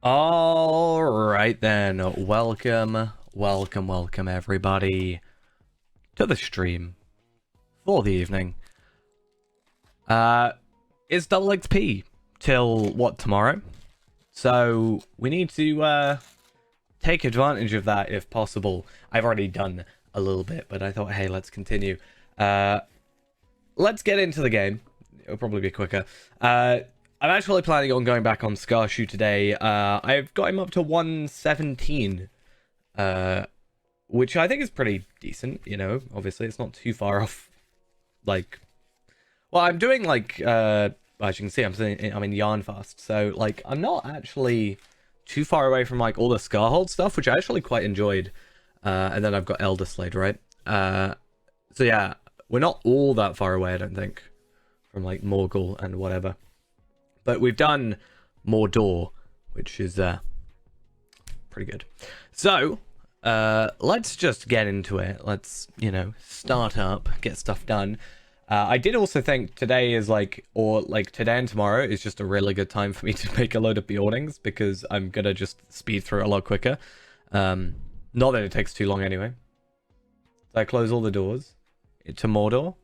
All right then. Welcome everybody to the stream for the evening. It's double XP till what, tomorrow? So we need to take advantage of that if possible. I've already done a little bit, but I thought, hey, let's continue. Let's get into the game. It'll probably be quicker. I'm actually planning on going back on Scarshoe today. I've got him up to 117, which I think is pretty decent. You know, obviously it's not too far off. Like, well, I'm doing like, as you can see, I'm in Yarn Fast, so like I'm not actually too far away from like all the Scarhold stuff, which I actually quite enjoyed. And then I've got Elder Slade, right? So yeah, we're not all that far away, I don't think, from like Morgul and whatever. But we've done Mordor, which is pretty good. So, let's just get into it. Let's, start up, get stuff done. I did also think today is today and tomorrow is just a really good time for me to make a load of buildings because I'm gonna just speed through it a lot quicker. Not that it takes too long anyway. So I close all the doors to Mordor.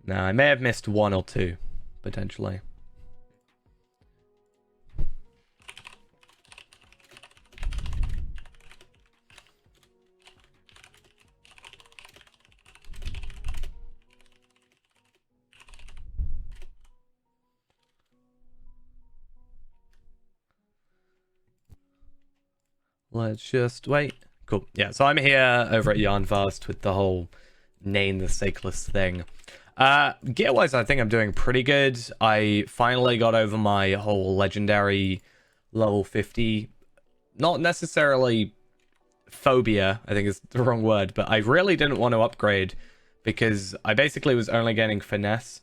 Now, I may have missed one or two, potentially. Let's just wait. Cool. Yeah, so I'm here over at Yarnfast with the whole name the Sakeless thing. Gear-wise, I think I'm doing pretty good. I finally got over my whole legendary level 50. Not necessarily phobia, I think is the wrong word, but I really didn't want to upgrade because I basically was only getting finesse.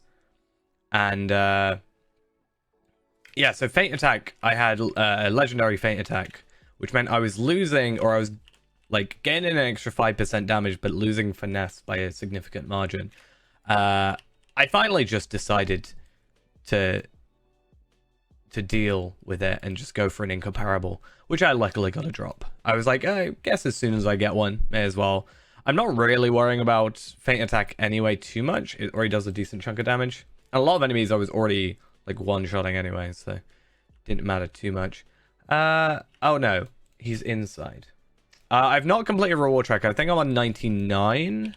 And, yeah, so Feint Attack, I had a legendary Feint Attack, which meant I was losing, or I was like gaining an extra 5% damage, but losing finesse by a significant margin. I finally just decided to deal with it and just go for an incomparable, which I luckily got a drop. I was like, I guess as soon as I get one, may as well. I'm not really worrying about Feint Attack anyway too much. It already does a decent chunk of damage. And a lot of enemies I was already like one-shotting anyway, so didn't matter too much. Oh no, he's inside. I've not completed reward tracker. I think I'm on 99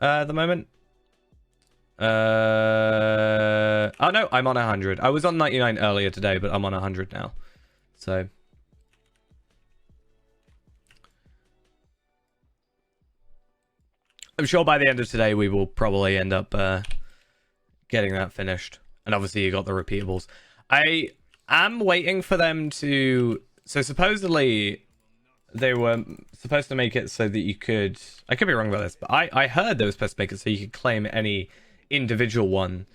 at the moment. Oh no, I'm on 100. I was on 99 earlier today, but I'm on 100 now. So I'm sure by the end of today we will probably end up getting that finished. And obviously you got the repeatables. I am waiting for them to... So supposedly they were supposed to make it so that you could... I could be wrong about this, but I heard they were supposed to make it so you could claim any individual one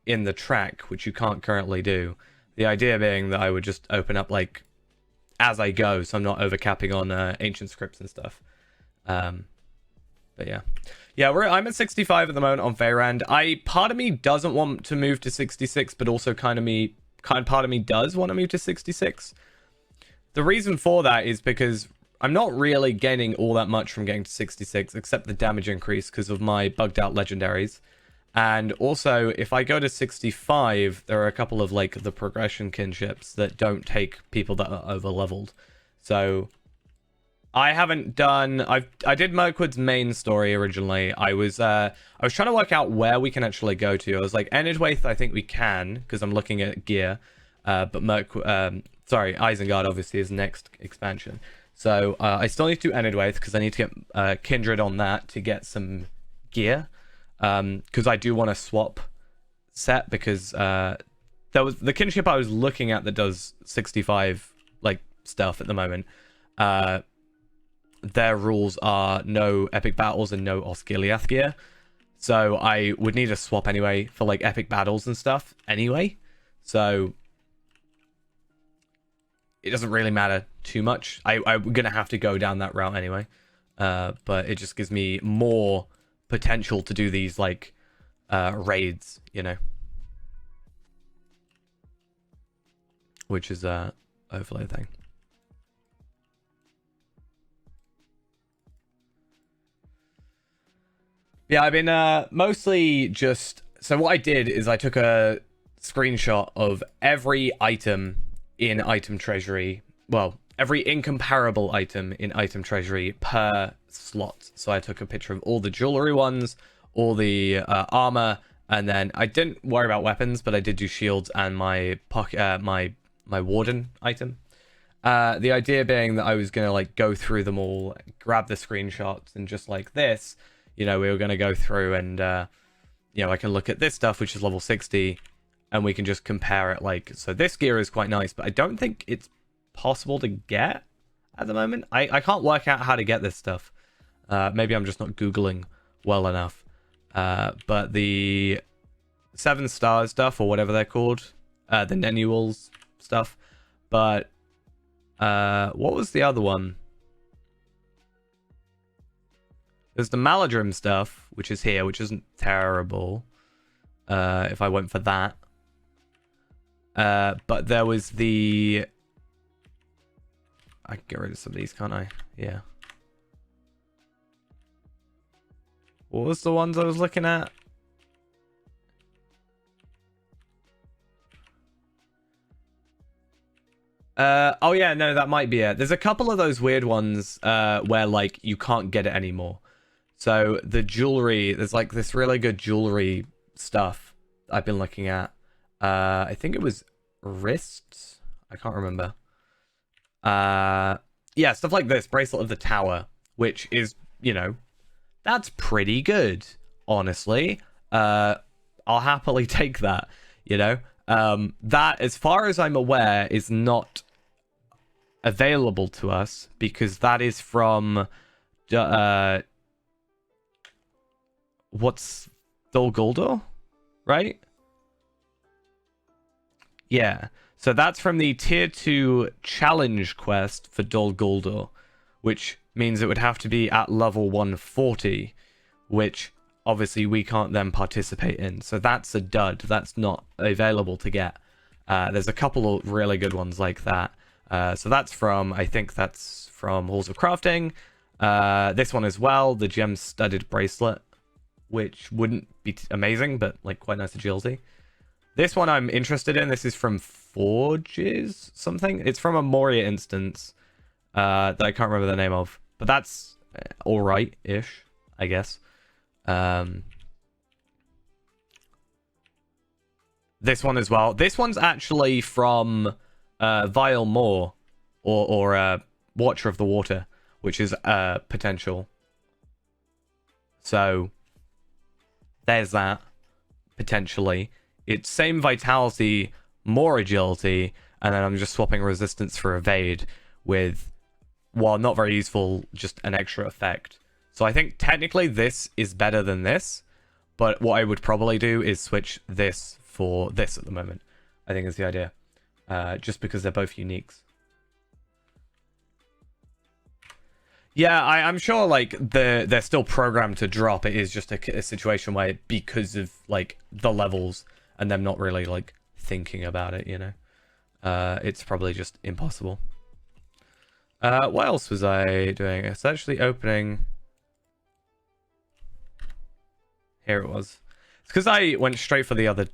in the track, which you can't currently do. The idea being that I would just open up like as I go, so I'm not overcapping on ancient scripts and stuff. But yeah. Yeah, I'm at 65 at the moment on Vayrand. Part of me doesn't want to move to 66, but also part of me does want to move to 66. The reason for that is because I'm not really gaining all that much from getting to 66, except the damage increase because of my bugged out legendaries. And also, if I go to 65, there are a couple of like the progression kinships that don't take people that are over leveled. So I haven't done... I did Mirkwood's main story originally. I was trying to work out where we can actually go to. I was like, Enedwaith, I think we can, because I'm looking at gear. But Isengard obviously is next expansion. So I still need to do Enedwaith, because I need to get Kindred on that to get some gear. Because I do want to swap set, because there was the kinship I was looking at that does 65 like stuff at the moment. Their rules are no epic battles and no Osgiliath gear. So I would need a swap anyway for like epic battles and stuff anyway. So it doesn't really matter too much. I'm going to have to go down that route anyway. But it just gives me more potential to do these like raids, you know. which is a overlay thing. Yeah, I've been mostly just... So what I did is I took a screenshot of every item in Item Treasury. Well, every incomparable item in Item Treasury per slot. So I took a picture of all the jewelry ones, all the armor, and then I didn't worry about weapons, but I did do shields and my pocket, my warden item. The idea being that I was gonna like go through them all, grab the screenshots, and just like this, you know, we were gonna go through and you know, I can look at this stuff, which is level 60, and we can just compare it. Like, so this gear is quite nice, but I don't think it's possible to get at the moment. I can't work out how to get this stuff. Maybe I'm just not Googling well enough. But the 7-star stuff, or whatever they're called, the Nenuals stuff. But what was the other one? There's the Maladrim stuff, which is here, which isn't terrible. If I went for that. But there was the... I can get rid of some of these, can't I? Yeah. What was the ones I was looking at? Oh yeah, no, that might be it. There's a couple of those weird ones where like you can't get it anymore. So the jewelry, there's like this really good jewelry stuff I've been looking at. I think it was wrists. I can't remember. Yeah, stuff like this, Bracelet of the Tower, which is, you know, that's pretty good, honestly. I'll happily take that, you know. That, as far as I'm aware, is not available to us because that is from what's Dol Guldur, right? Yeah. So that's from the tier 2 challenge quest for Dol Guldur, which means it would have to be at level 140, which obviously we can't then participate in. So that's a dud. That's not available to get. There's a couple of really good ones like that. So that's from, I think that's from Halls of Crafting. This one as well, the gem-studded bracelet, which wouldn't be amazing, but like quite nice agility. This one I'm interested in. This is from Forges something. It's from a Moria instance that I can't remember the name of, but that's all right-ish, I guess. This one as well. This one's actually from Vile Moor or Watcher of the Water, which is potential. So there's that potentially. It's same vitality, more agility, and then I'm just swapping resistance for evade with, while not very useful, just an extra effect. So I think technically this is better than this, but what I would probably do is switch this for this at the moment. I think is the idea, just because they're both uniques. Yeah, I'm sure like they're still programmed to drop. It is just a situation where, because of like the levels and them not really like thinking about it, you know, it's probably just impossible. What else was I doing? It's actually opening. Here it was. It's because I went straight for the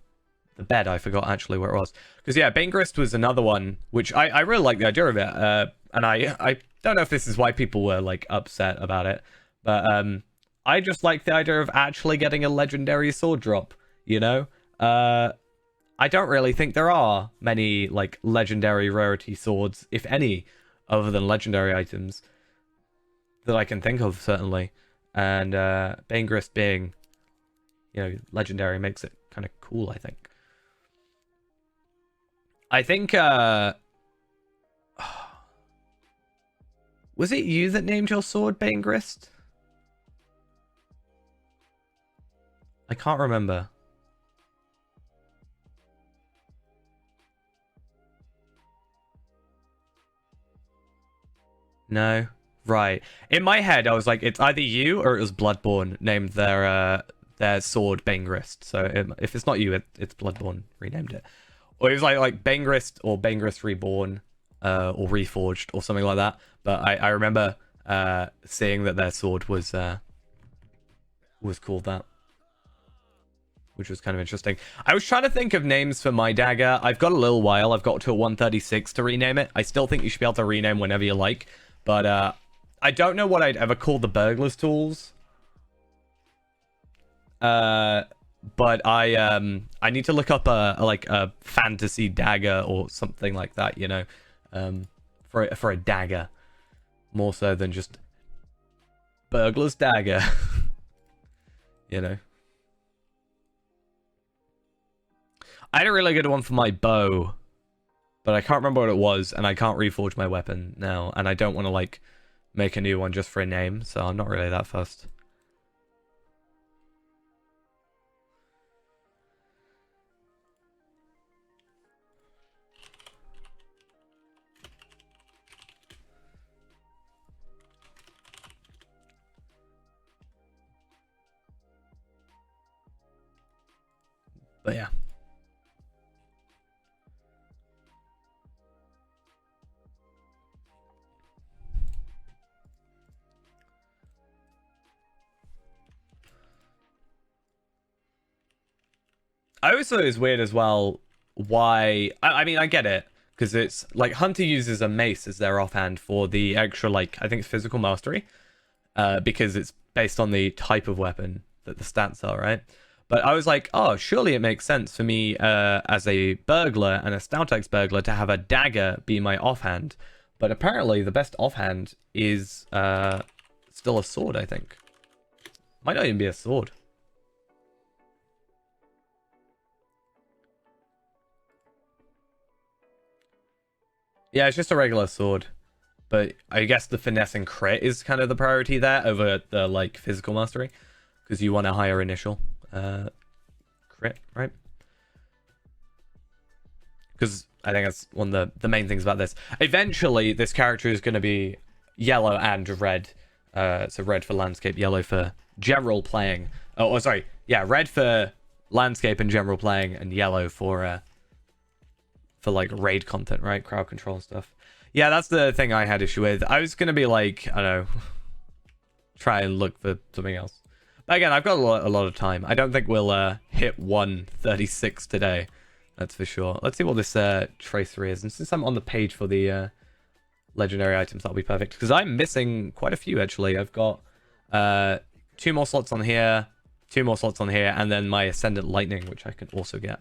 bed. I forgot actually where it was. Because yeah, Banegrist was another one which I really like the idea of it. And I don't know if this is why people were like upset about it, but I just like the idea of actually getting a legendary sword drop, you know? I don't really think there are many like legendary rarity swords, if any, other than legendary items that I can think of, certainly. And Banegrist being, you know, legendary makes it kind of cool, I think. I think was it you that named your sword Banegrist? I can't remember. No? Right. In my head, I was like, it's either you or it was Bloodborne named their sword Banegrist. So if it's not you, it's Bloodborne renamed it. Or it was like Bangrist or Bangrist Reborn, or Reforged or something like that. But I remember seeing that their sword was called that, which was kind of interesting. I was trying to think of names for my dagger. I've got a little while. I've got to 136 to rename it. I still think you should be able to rename whenever you like. But I don't know what I'd ever call the burglar's tools. But I need to look up a fantasy dagger or something like that, you know, for a dagger, more so than just burglar's dagger, you know. I had a really good one for my bow, but I can't remember what it was, and I can't reforge my weapon now, and I don't want to like make a new one just for a name, so I'm not really that fussed. But yeah. I always thought it was weird as well why... I mean, I get it, because it's like Hunter uses a mace as their offhand for the extra, like, I think it's physical mastery, because it's based on the type of weapon that the stats are, right? But I was like, oh, surely it makes sense for me as a burglar and a Stoutex burglar to have a dagger be my offhand. But apparently the best offhand is still a sword, I think. Might not even be a sword. Yeah, it's just a regular sword. But I guess the finesse and crit is kind of the priority there over the, like, physical mastery. Because you want a higher initial crit, right? Because I think that's one of the main things about this. Eventually, this character is going to be yellow and red. So red for landscape, yellow for general playing. Oh, sorry. Yeah, red for landscape and general playing, and yellow for like raid content, right? Crowd control and stuff. Yeah, that's the thing I had issue with. I was going to be like, I don't know, try and look for something else. But again, I've got a lot of time. I don't think we'll hit 136 today. That's for sure. Let's see what this tracer is. And since I'm on the page for the legendary items, that'll be perfect. Because I'm missing quite a few, actually. I've got 2 more slots on here, 2 more slots on here, and then my Ascendant Lightning, which I can also get.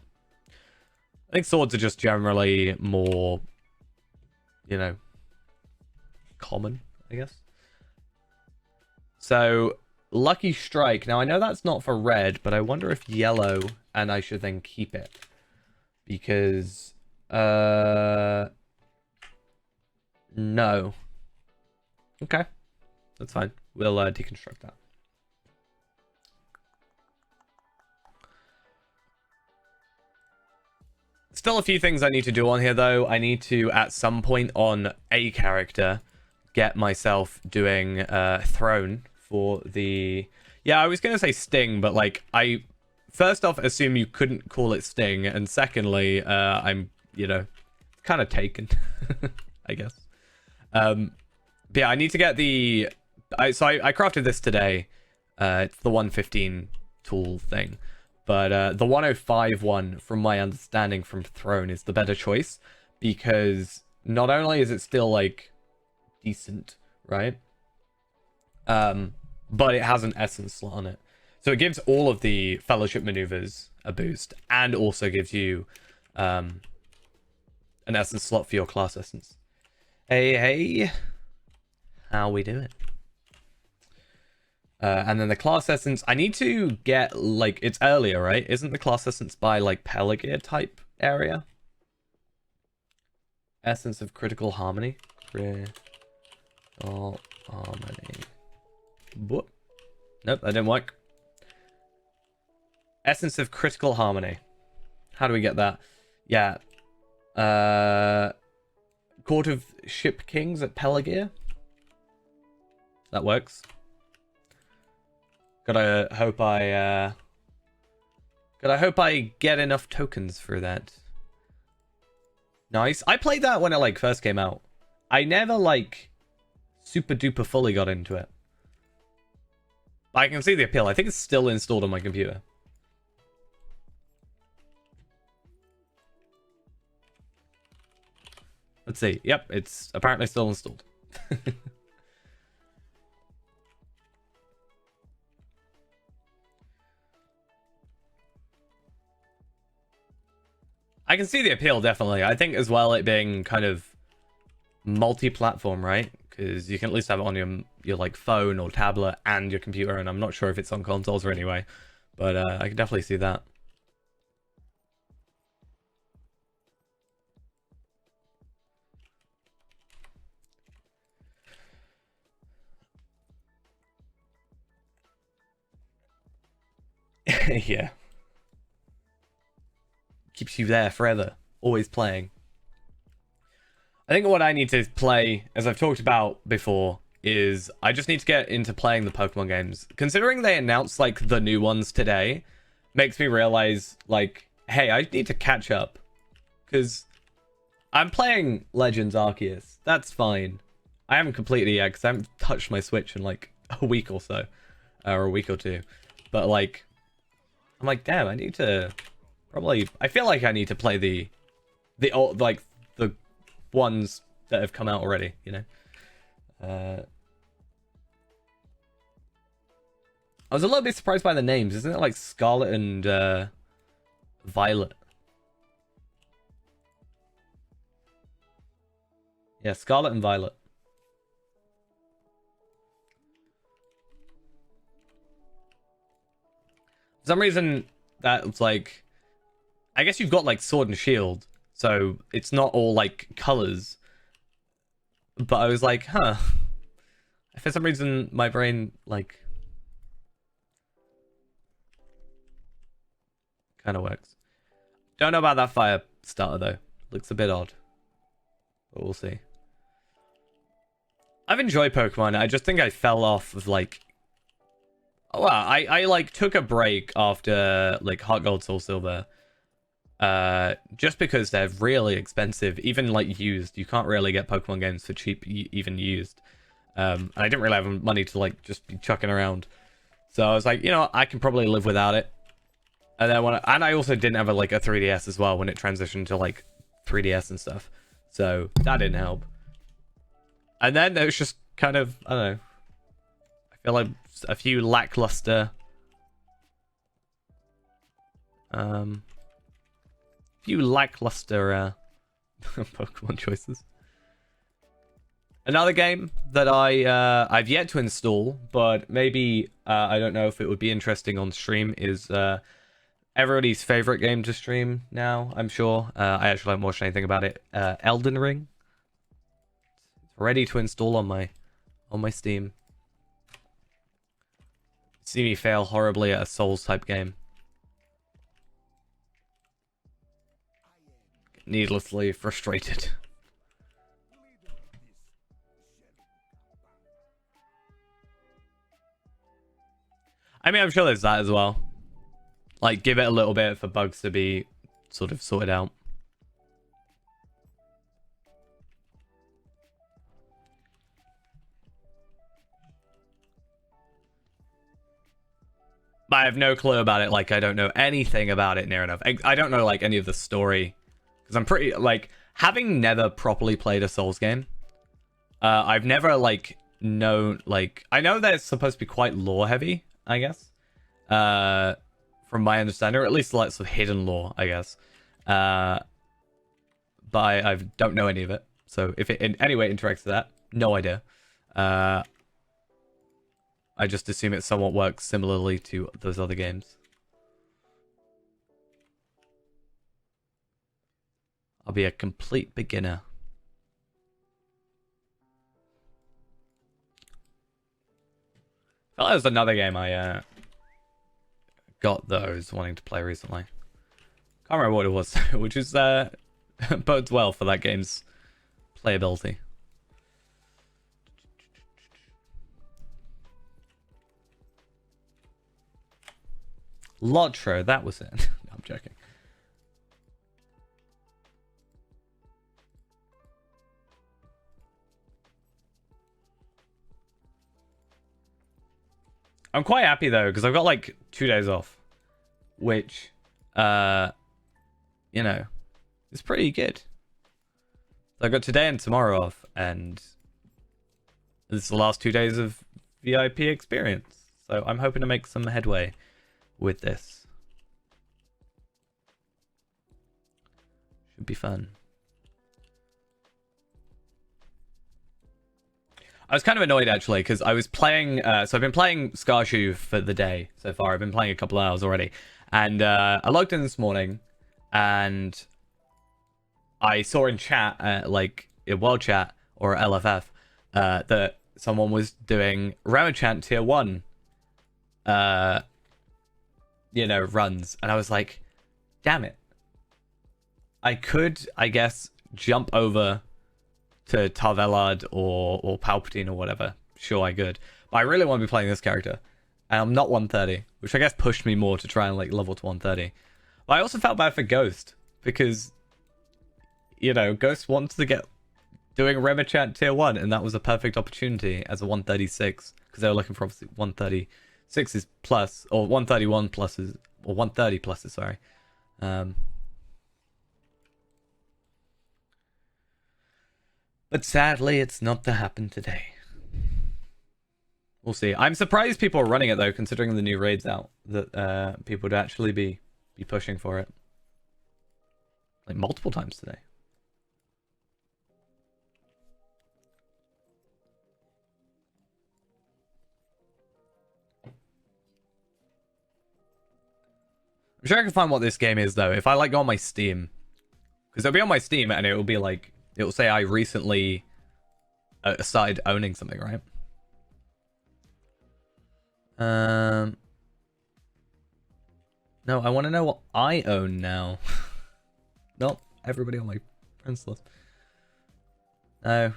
I think swords are just generally more, you know, common, I guess. So, Lucky Strike. Now, I know that's not for red, but I wonder if yellow, and I should then keep it. Because, no. Okay. That's fine. We'll deconstruct that. Still a few things I need to do on here, though. I need to, at some point on a character, get myself doing Throne for the... Yeah, I was going to say Sting, but, like, I... First off, assume you couldn't call it Sting, and secondly, I'm, you know, kind of taken, I guess. But yeah, I need to get the... So I crafted this today. It's the 115 tool thing. But the 105 one, from my understanding from Throne, is the better choice. Because not only is it still, like, decent, right? But it has an essence slot on it. So it gives all of the Fellowship maneuvers a boost. And also gives you an essence slot for your class essence. Hey. How we doing? And then the class essence, I need to get, like, it's earlier, right? Isn't the class essence by, like, Pelagear type area? Essence of Critical Harmony. Critical Harmony. Whoop. Nope, that didn't work. Essence of Critical Harmony. How do we get that? Yeah. Court of Ship Kings at Pelagear. That works. Gotta hope I get enough tokens for that. Nice. I played that when it like first came out. I never like super duper fully got into it. But I can see the appeal. I think it's still installed on my computer. Let's see. Yep, it's apparently still installed. I can see the appeal, definitely. I think as well it being kind of multi-platform, right? Because you can at least have it on your like phone or tablet and your computer, and I'm not sure if it's on consoles or anyway, but I can definitely see that. Yeah. Keeps you there forever, always playing. I think what I need to play, as I've talked about before, is I just need to get into playing the Pokemon games. Considering they announced like the new ones today, makes me realize like, hey, I need to catch up. Because I'm playing Legends Arceus. That's fine. I haven't completed it yet because I haven't touched my Switch in like a week or so. Or a week or two. But like, I'm like, damn, I need to probably... I feel like I need to play the old, like, the ones that have come out already, you know? I was a little bit surprised by the names. Isn't it like Scarlet and Violet? Yeah, Scarlet and Violet. For some reason, that's like... I guess you've got like Sword and Shield, so it's not all like colors. But I was like, huh. For some reason, my brain, like... kind of works. Don't know about that fire starter, though. Looks a bit odd. But we'll see. I've enjoyed Pokemon. I just think I fell off of, like... Oh, well, I like, took a break after, like, Heart Gold, Soul Silver. Just because they're really expensive. Even, like, used. You can't really get Pokemon games for cheap, even used. And I didn't really have money to, like, just be chucking around. So I was like, you know, I can probably live without it. And then and I also didn't have like a 3DS as well when it transitioned to like 3DS and stuff. So that didn't help. And then it was just kind of, I don't know. I feel like a few lackluster Pokemon choices. Another game that I've yet to install, but maybe I don't know if it would be interesting on stream, is everybody's favorite game to stream now, I'm sure. I actually haven't watched anything about it. Elden Ring. It's ready to install on my Steam. See me fail horribly at a Souls type game. Needlessly frustrated. I mean, I'm sure there's that as well. Like, give it a little bit for bugs to be sort of sorted out. But I have no clue about it. Like, I don't know anything about it near enough. I don't know, like, any of the story. Because I'm pretty, like, having never properly played a Souls game, I've never, like, known, like... I know that it's supposed to be quite lore-heavy, I guess. From my understanding, or at least lots of hidden lore, I guess. But I don't know any of it. So if it in any way interacts with that, no idea. I just assume it somewhat works similarly to those other games. I'll be a complete beginner. Well, that was another game I got that I was wanting to play recently. Can't remember what it was, which is bodes well for that game's playability. Lotro, that was it. No, I'm joking. I'm quite happy though, because I've got like 2 days off, which, you know, is pretty good. So I got today and tomorrow off, and this is the last 2 days of VIP experience. So I'm hoping to make some headway with this. Should be fun. I was kind of annoyed actually because I was playing. So I've been playing Scarshoe for the day so far. I've been playing a couple hours already, and I logged in this morning, and I saw in chat, like in World Chat or LFF, that someone was doing Ramachant tier 1, runs, and I was like, damn it. I could, I guess, jump over to Tarvelard or Palpatine or whatever. Sure, I could. But I really want to be playing this character. And I'm not 130, which I guess pushed me more to try and like level to 130. But I also felt bad for Ghost, because, Ghost wants to get doing Remachant tier 1, and that was a perfect opportunity as a 136, because they were looking for obviously 136s plus, or 131 pluses, or 130 pluses, sorry. But sadly, it's not to happen today. We'll see. I'm surprised people are running it though, considering the new raids out, that people would actually be pushing for it. Like multiple times today. I'm sure I can find what this game is though. If I like go on my Steam, because it'll be on my Steam and it will be like, it will say I recently started owning something, right? No, I want to know what I own now. Not everybody on my friends list. No.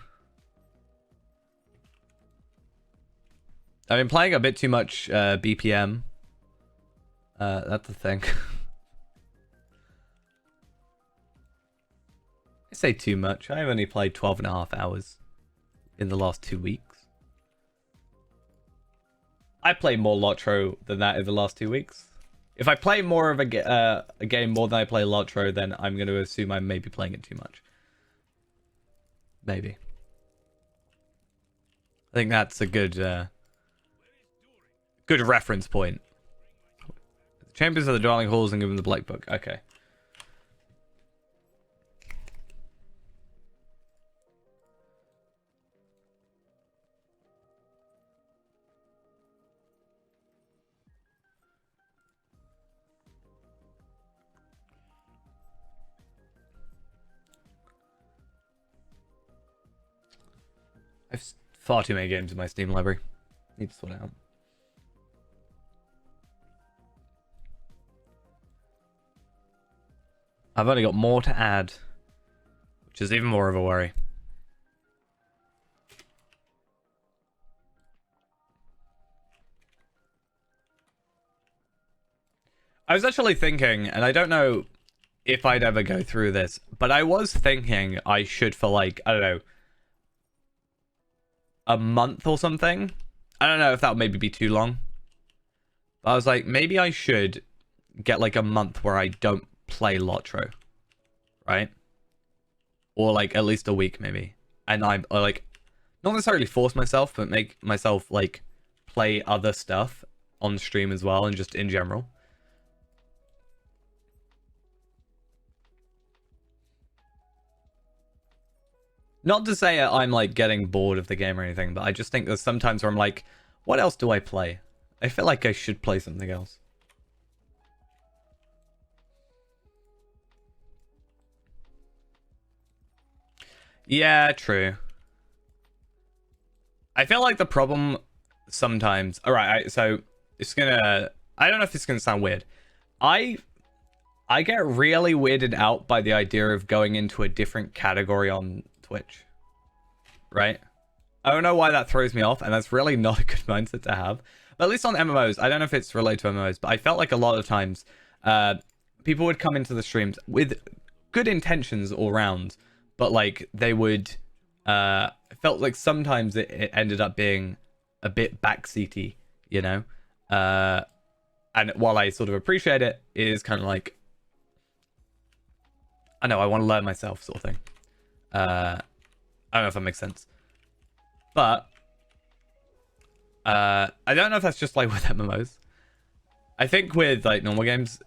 I've been playing a bit too much BPM. That's the thing. I say too much. I've only played 12.5 hours in the last 2 weeks. I played more Lotro than that in the last 2 weeks. If I play more of a game more than I play Lotro, then I'm going to assume I may be playing it too much. Maybe. I think that's a good good reference point. Champions of the Dwelling Halls and give them the Black Book. Okay. I have far too many games in my Steam library. Need to sort it out. I've only got more to add, which is even more of a worry. I was actually thinking, and I don't know if I'd ever go through this, but I was thinking I should, for like, I don't know, a month or something. I don't know if that would maybe be too long. But I was like, maybe I should get like a month where I don't play Lotro, right? Or like at least a week maybe. And I like not necessarily force myself, but make myself like play other stuff on stream as well, and just in general. Not to say I'm like getting bored of the game or anything, but I just think there's sometimes where I'm like, what else do I play? I feel like I should play something else. Yeah, true. I feel like the problem sometimes... Alright, so it's gonna... I don't know if it's gonna sound weird. I get really weirded out by the idea of going into a different category on Twitch. Right? I don't know why that throws me off, and that's really not a good mindset to have. But at least on MMOs, I don't know if it's related to MMOs, but I felt like a lot of times people would come into the streams with good intentions all round, but like they would felt like sometimes it ended up being a bit backseaty, you know? And while I sort of appreciate it, it is kind of like, I know I want to learn myself, sort of thing. I don't know if that makes sense, but I don't know if that's just like with MMOs. I think with like normal games,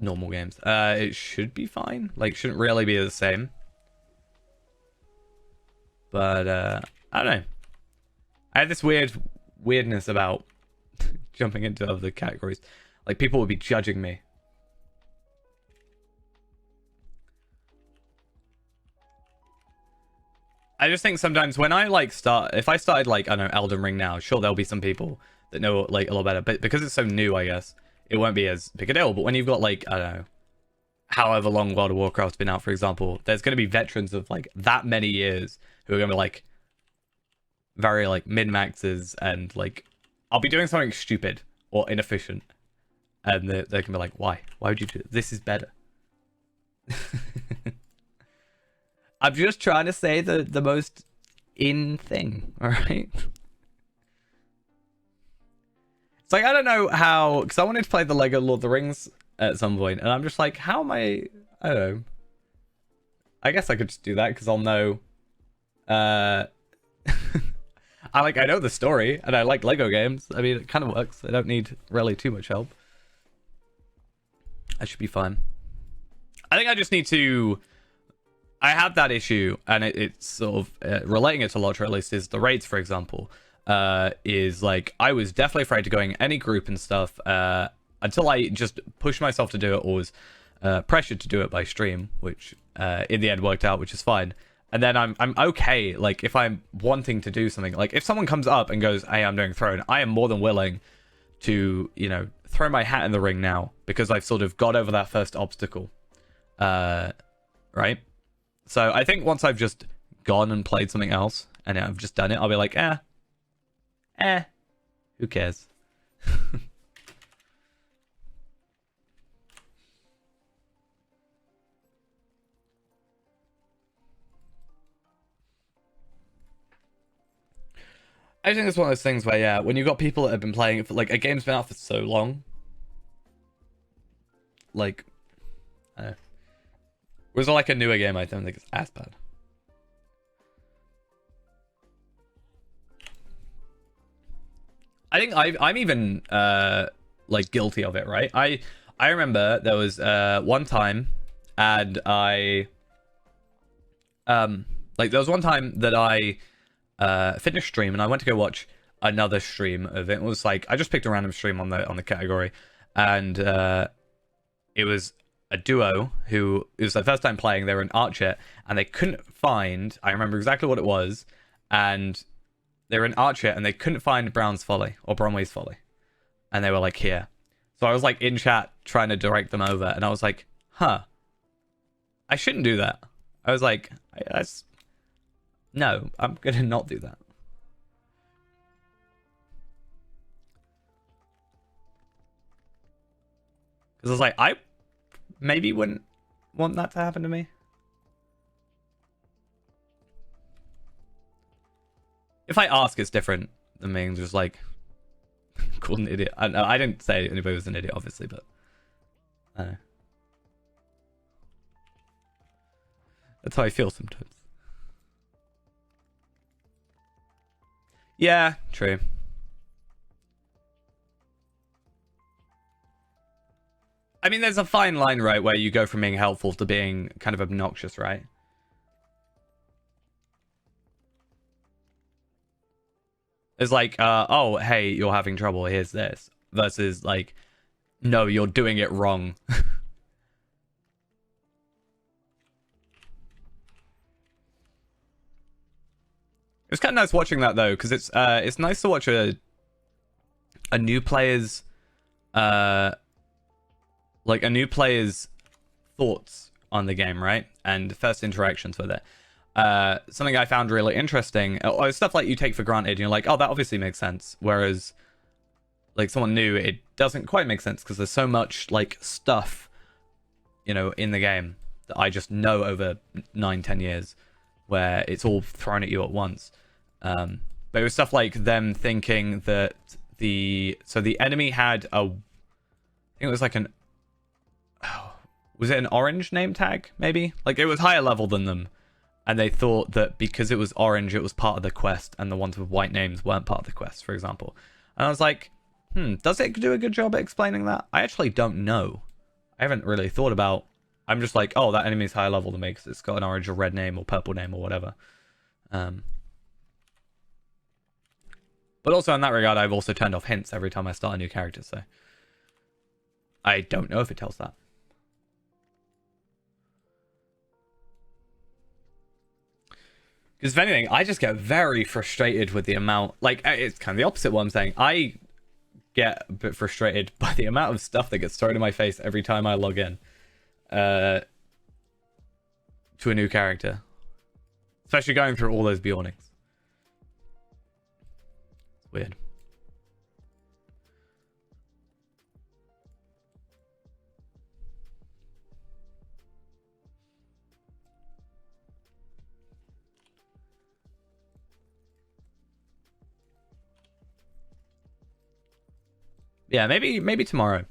it should be fine. Like, shouldn't really be the same. But I don't know. I have this weirdness about jumping into other categories. Like, people would be judging me. I just think sometimes when I like if I started like, I don't know, Elden Ring now, sure there'll be some people that know like a lot better, but because it's so new, I guess it won't be as big a deal. But when you've got like, I don't know, however long World of Warcraft's been out, for example, there's going to be veterans of like that many years who are going to be like very like min-maxes, and like I'll be doing something stupid or inefficient, and they can be like, why would you do this? This is better. I'm just trying to say the most in thing, all right? It's like, I don't know how, because I wanted to play the Lego Lord of the Rings at some point, and I'm just like, how am I don't know. I guess I could just do that, because I'll know, I know the story, and I like Lego games. I mean, it kind of works. I don't need really too much help. I should be fine. I think I just need to... I have that issue, and it's sort of relating it to Lotro, at least, is the raids, for example. Is like, I was definitely afraid to going any group and stuff until I just pushed myself to do it, or was pressured to do it by stream, which in the end worked out, which is fine. And then I'm okay, like, if I'm wanting to do something, like, if someone comes up and goes, hey, I'm doing Throne, I am more than willing to, you know, throw my hat in the ring now, because I've sort of got over that first obstacle. Right? So I think once I've just gone and played something else, and I've just done it, I'll be like, who cares? I think it's one of those things where, yeah, when you've got people that have been playing it for, like, a game's been out for so long, like, I don't know. Was it like a newer game? I don't think it's as bad. I think I'm even like guilty of it, right? I remember there was one time, and I like there was one time that I finished stream, and I went to go watch another stream of it. It was like, I just picked a random stream on the category, and it was a duo who, it was their first time playing. They were an archer, and they couldn't find, I remember exactly what it was, and they were an archer, and they couldn't find Brown's Folly or Bromway's Folly, and they were like, here. So I was like in chat trying to direct them over, and I was like, huh, I shouldn't do that. I was like, no, I'm gonna not do that. Because I was like, I maybe wouldn't want that to happen to me. If I ask, it's different than being just like called an idiot. I didn't say anybody was an idiot, obviously, but I don't know. That's how I feel sometimes. Yeah, true. I mean, there's a fine line, right, where you go from being helpful to being kind of obnoxious, right? It's like, oh, hey, you're having trouble, here's this. Versus, like, no, you're doing it wrong. It was kind of nice watching that, though, because it's nice to watch a new player's like a new player's thoughts on the game, right? And first interactions with it. Something I found really interesting, or stuff like you take for granted, and you're like, oh, that obviously makes sense. Whereas, like, someone new, it doesn't quite make sense, because there's so much, like, stuff, you know, in the game that I just know over 9-10 years, where it's all thrown at you at once. But it was stuff like them thinking that so the enemy had I think it was like an, oh, was it an orange name tag maybe? Like it was higher level than them, and they thought that because it was orange it was part of the quest, and the ones with white names weren't part of the quest, for example. And I was like, does it do a good job at explaining that? I actually don't know. I haven't really thought about. I'm just like, oh, that enemy's higher level than me because it's got an orange or red name or purple name or whatever. But also in that regard, I've also turned off hints every time I start a new character, so I don't know if it tells that. Because if anything, I just get very frustrated with the amount, like, it's kind of the opposite of what I'm saying. I get a bit frustrated by the amount of stuff that gets thrown in my face every time I log in to a new character. Especially going through all those Bjornings. It's weird. Yeah, maybe tomorrow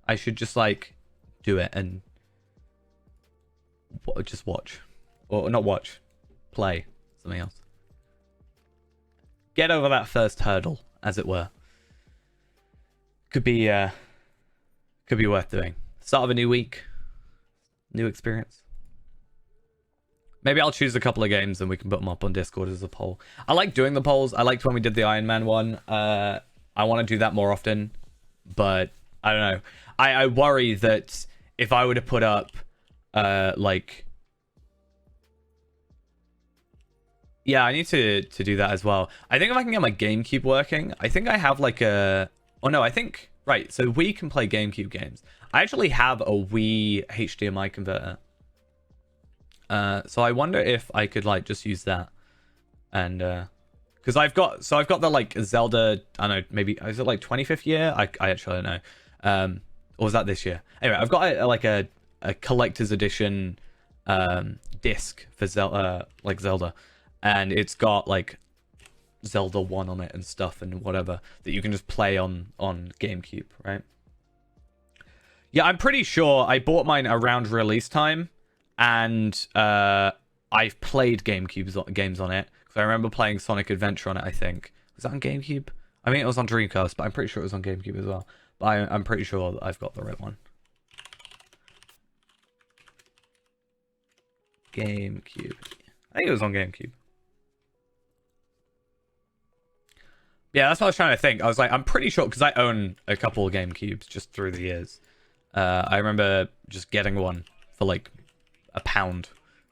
I should just like do it and just watch, or not watch, play something else. Get over that first hurdle, as it were. Could be worth doing. Start of a new week, new experience. Maybe I'll choose a couple of games and we can put them up on Discord as a poll. I like doing the polls. I liked when we did the Iron Man one. I want to do that more often, but I don't know. I worry that if I were to put up, like, yeah, I need to do that as well. I think if I can get my GameCube working, I think I have like a, oh no, I think, right, so we can play GameCube games. I actually have a Wii HDMI converter. So I wonder if I could like just use that, and because I've got the like Zelda, I don't know, maybe is it like 25th year? I actually don't know. Or was that this year? Anyway, I've got a collector's edition disc for Zelda, like Zelda, and it's got like Zelda 1 on it and stuff and whatever that you can just play on GameCube, right? Yeah, I'm pretty sure I bought mine around release time, and I've played GameCube games on it. So I remember playing Sonic Adventure on it, I think. Was that on GameCube? I mean, it was on Dreamcast, but I'm pretty sure it was on GameCube as well. But I'm pretty sure that I've got the right one. GameCube. I think it was on GameCube. Yeah, that's what I was trying to think. I was like, I'm pretty sure, because I own a couple of GameCubes just through the years. I remember just getting one for like £1.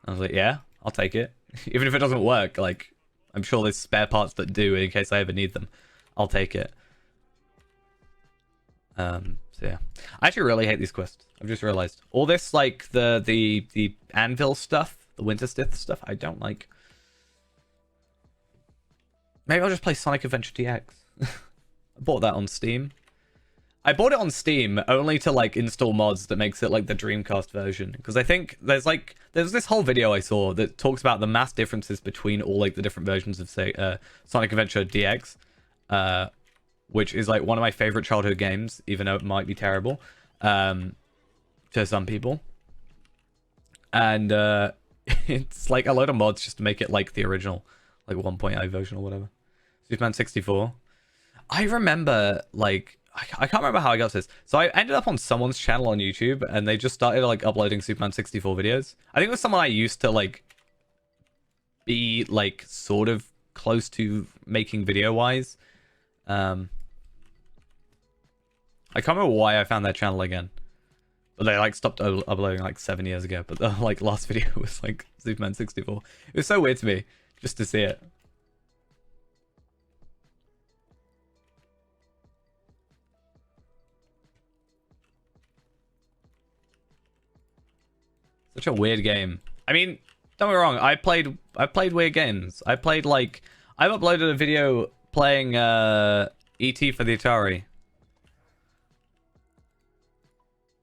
I was like, yeah, I'll take it. Even if it doesn't work, like, I'm sure there's spare parts that do in case I ever need them. I'll take it. So yeah. I actually really hate these quests. I've just realized. All this, like, the Anvil stuff, the Winterstith stuff, I don't like. Maybe I'll just play Sonic Adventure DX. I bought that on Steam. I bought it on Steam only to like install mods that makes it like the Dreamcast version, because I think there's this whole video I saw that talks about the mass differences between all like the different versions of say Sonic Adventure DX, which is like one of my favorite childhood games, even though it might be terrible to some people. And it's like a load of mods just to make it like the original, like 1.0 version or whatever. Superman 64. I remember like I can't remember how I got to this. So I ended up on someone's channel on YouTube, and they just started like uploading Superman 64 videos. I think it was someone I used to like be like sort of close to making video wise. I can't remember why I found that channel again, but they like stopped uploading like 7 years ago. But the like last video was like Superman 64. It was so weird to me just to see it. Such a weird game. I mean, don't get me wrong. I played weird games. I've uploaded a video playing E.T. for the Atari.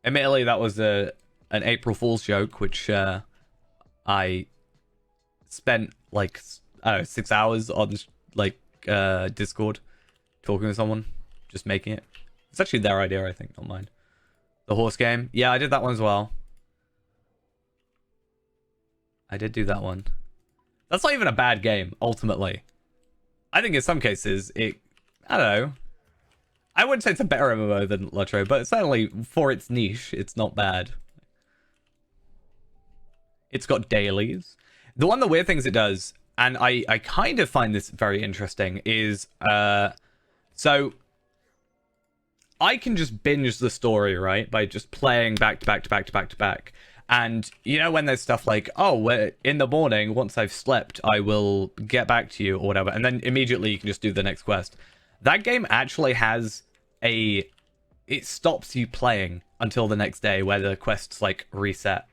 Admittedly, that was an April Fool's joke, which I spent like I don't know 6 hours on like Discord talking to someone, just making it. It's actually their idea, I think, not mine. The horse game. Yeah, I did that one as well. I did do that one. That's not even a bad game, ultimately. I think in some cases, I don't know. I wouldn't say it's a better MMO than LOTRO, but certainly for its niche, it's not bad. It's got dailies. One of the weird things it does, and I kind of find this very interesting, is so I can just binge the story, right, by just playing back to back to back to back to back. And you know when there's stuff like, oh, in the morning, once I've slept, I will get back to you or whatever, and then immediately you can just do the next quest. That game actually has it stops you playing until the next day where the quests like reset.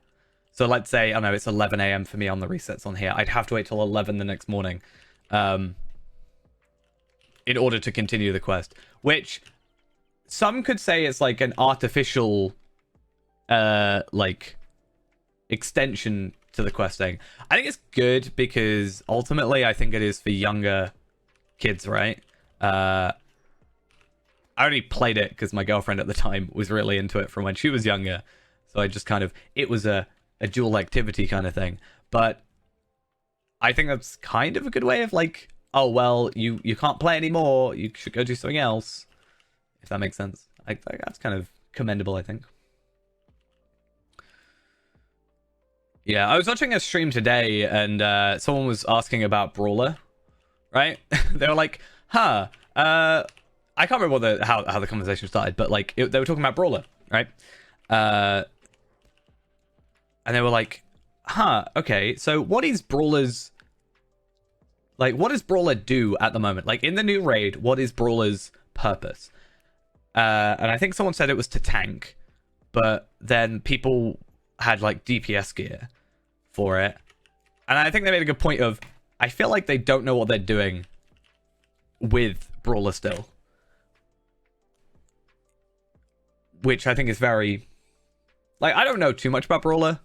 So let's say, I don't know, it's 11 a.m. for me on the resets on here. I'd have to wait till 11 the next morning in order to continue the quest, which some could say is like an artificial like extension to the questing. I think it's good because ultimately I think it is for younger kids, right? I only played it because my girlfriend at the time was really into it from when she was younger. So I just kind of, it was a dual activity kind of thing. But I think that's kind of a good way of like, oh, well, you can't play anymore. You should go do something else. If that makes sense. That's kind of commendable, I think. Yeah, I was watching a stream today and someone was asking about Brawler, right? They were like, huh, I can't remember how the conversation started, but like they were talking about Brawler, right? And they were like, huh, okay, so what is Brawler's, like, what does Brawler do at the moment? Like, in the new raid, what is Brawler's purpose? And I think someone said it was to tank, but then people had, like, DPS gear for it. And I think they made a good point of, I feel like they don't know what they're doing with Brawler still. Which I think is very... Like, I don't know too much about Brawler,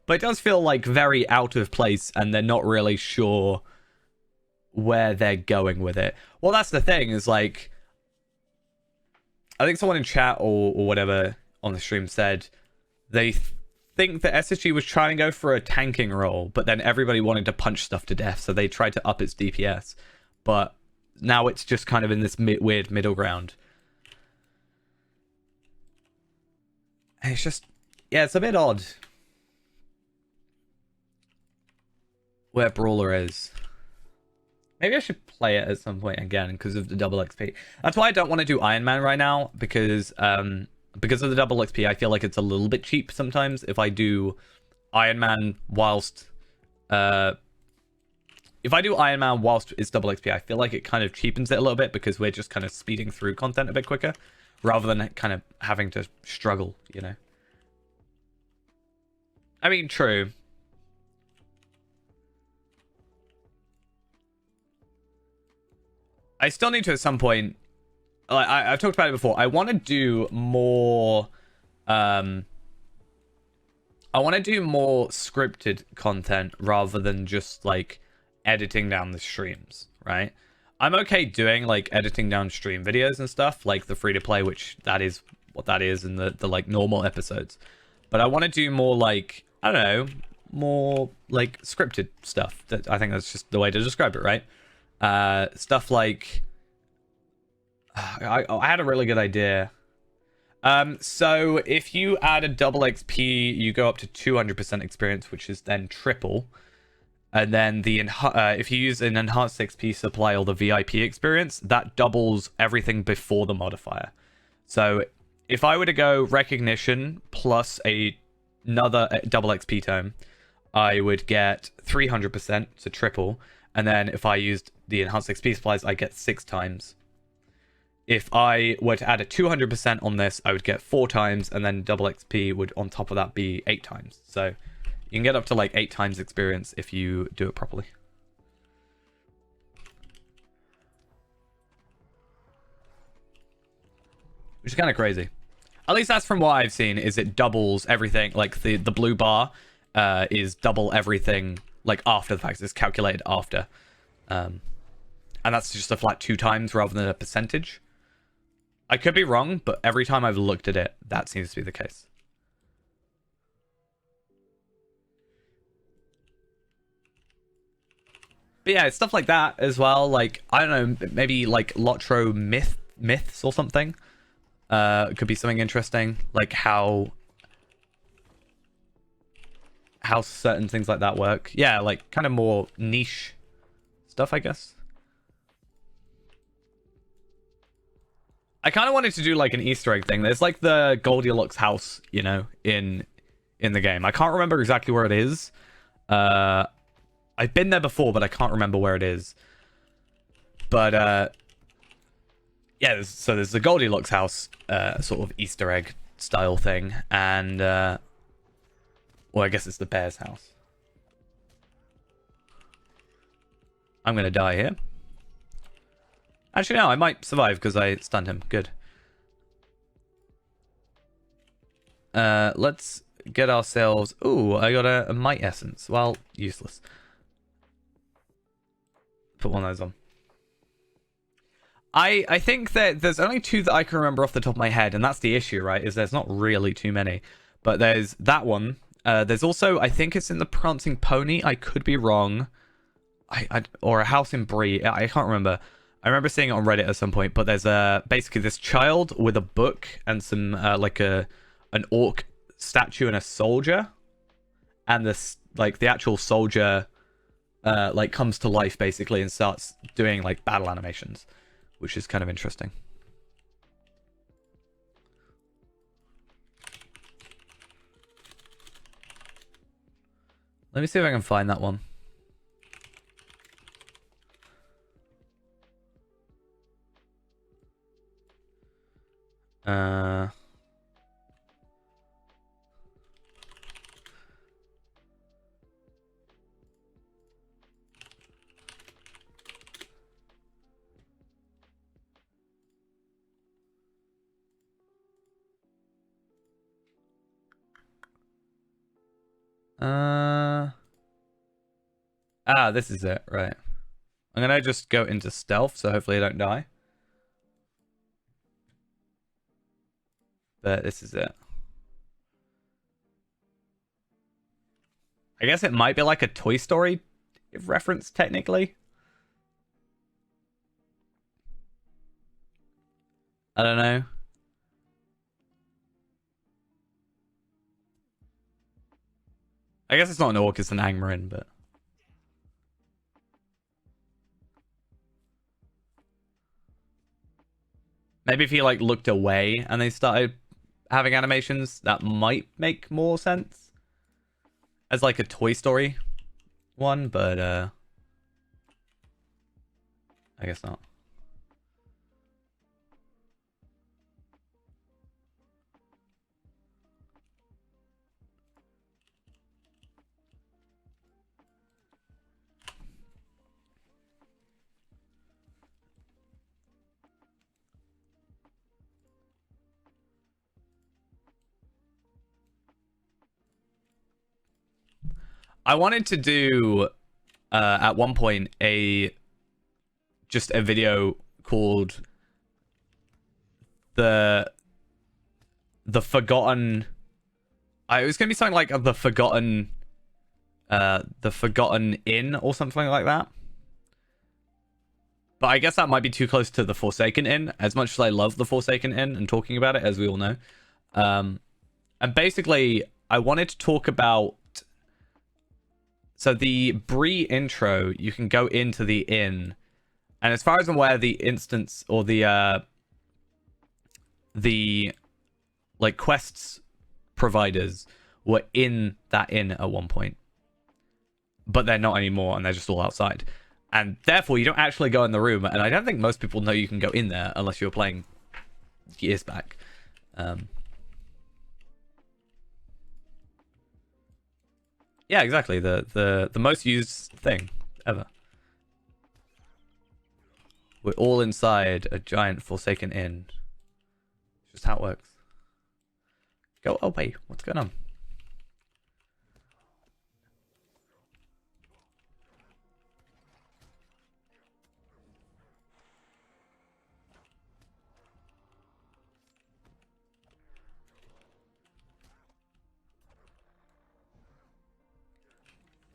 but it does feel like very out of place and they're not really sure where they're going with it. Well, that's the thing, is like, I think someone in chat or whatever on the stream said they think that SSG was trying to go for a tanking role, but then everybody wanted to punch stuff to death, so they tried to up its DPS. But now it's just kind of in this weird middle ground. And it's just, yeah, it's a bit odd where Brawler is. Maybe I should play it at some point again because of the double XP. That's why I don't want to do Iron Man right now, because of the double XP, I feel like it's a little bit cheap sometimes if I do Iron Man whilst if I do Iron Man whilst it's double XP, I feel like it kind of cheapens it a little bit because we're just kind of speeding through content a bit quicker rather than kind of having to struggle, you know. I mean, true. I still need to at some point, like I've talked about it before, I want to do more scripted content rather than just like editing down the streams, right? I'm okay doing like editing down stream videos and stuff, like the free to play, which that is what that is in the like normal episodes. But I want to do more like, I don't know, more like scripted stuff. That I think that's just the way to describe it, right? Stuff like I had a really good idea. So if you add a double XP, you go up to 200% experience, which is then triple. And then if you use an enhanced XP supply or the VIP experience, that doubles everything before the modifier. So if I were to go recognition plus another double XP tome, I would get 300%, so triple. And then if I used the enhanced XP supplies, I get 6 times. If I were to add a 200% on this, I would get 4 times, and then double XP would on top of that be 8 times. So you can get up to like 8 times experience if you do it properly. Which is kind of crazy. At least that's from what I've seen, is it doubles everything. Like the blue bar is double everything like after the fact. It's calculated after. and that's just a flat 2 times rather than a percentage. I could be wrong, but every time I've looked at it, that seems to be the case. But yeah, it's stuff like that as well. Like, I don't know, maybe like Lotro myths or something. Could be something interesting. Like how certain things like that work. Yeah, like kind of more niche stuff, I guess. I kind of wanted to do like an Easter egg thing. There's like the Goldilocks house, you know, in the game. I can't remember exactly where it is. I've been there before, but I can't remember where it is. But yeah, so there's the Goldilocks house, sort of Easter egg style thing, and well, I guess it's the bear's house. I'm gonna die here. Actually, no, I might survive because I stunned him. Good. Let's get ourselves... Ooh, I got a might essence. Well, useless. Put one of those on. I think that there's only 2 that I can remember off the top of my head, and that's the issue, right? Is there's not really too many. But there's that one. There's also, I think it's in the Prancing Pony. I could be wrong. Or a house in Bree. I can't remember. I remember seeing it on Reddit at some point, but there's basically this child with a book and some like an orc statue and a soldier, and this like the actual soldier like comes to life basically and starts doing like battle animations, which is kind of interesting. Let me see if I can find that one. This is it, right. I'm gonna just go into stealth, so hopefully I don't die. But this is it. I guess it might be like a Toy Story reference, technically. I don't know. I guess it's not an orc, it's an Angmarin, but... Maybe if he, like, looked away and they started having animations, that might make more sense. As, like, a Toy Story one, but, I guess not. I wanted to do at one point just a video called the Forgotten. It was gonna be something like the Forgotten Inn or something like that. But I guess that might be too close to the Forsaken Inn, as much as I love the Forsaken Inn and talking about it, as we all know. And basically, I wanted to talk about... So the Bree intro, you can go into the inn, and as far as I'm aware, the instance or the like quests providers were in that inn at one point, but they're not anymore, and they're just all outside, and therefore you don't actually go in the room. And I don't think most people know you can go in there unless you're playing years back. Yeah, exactly. The most used thing ever. We're all inside a giant Forsaken Inn. Just how it works. Go away. What's going on?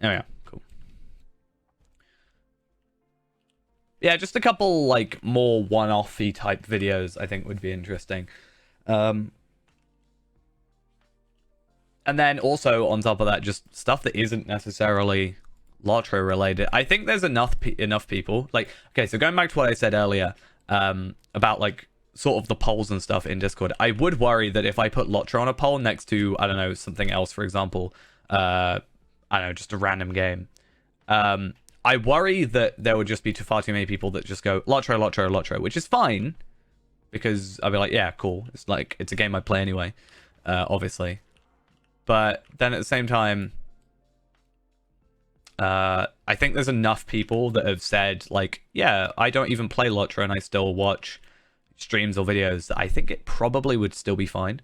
Oh yeah, cool. Yeah, just a couple like more one-offy type videos I think would be interesting. And then also on top of that, just stuff that isn't necessarily Lotro related. I think there's enough people. Like, okay, so going back to what I said earlier, about like sort of the polls and stuff in Discord, I would worry that if I put Lotro on a poll next to, I don't know, something else, for example, I don't know, just a random game, I worry that there would just be far too many people that just go Lotro, Lotro, Lotro, which is fine because I'd be like, yeah, cool. It's like, it's a game I play anyway, obviously. But then at the same time, I think there's enough people that have said, like, yeah, I don't even play Lotro and I still watch streams or videos, that I think it probably would still be fine.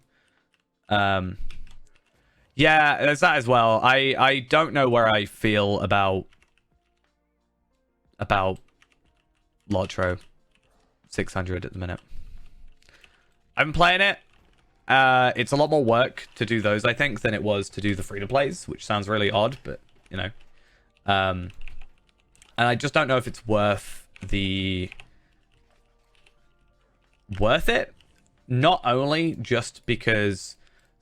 Yeah, there's that as well. I don't know where I feel about Lotro 600 at the minute. I've been playing it. It's a lot more work to do those, I think, than it was to do the free-to-plays, which sounds really odd, but, you know. And I just don't know if it's worth it. Not only just because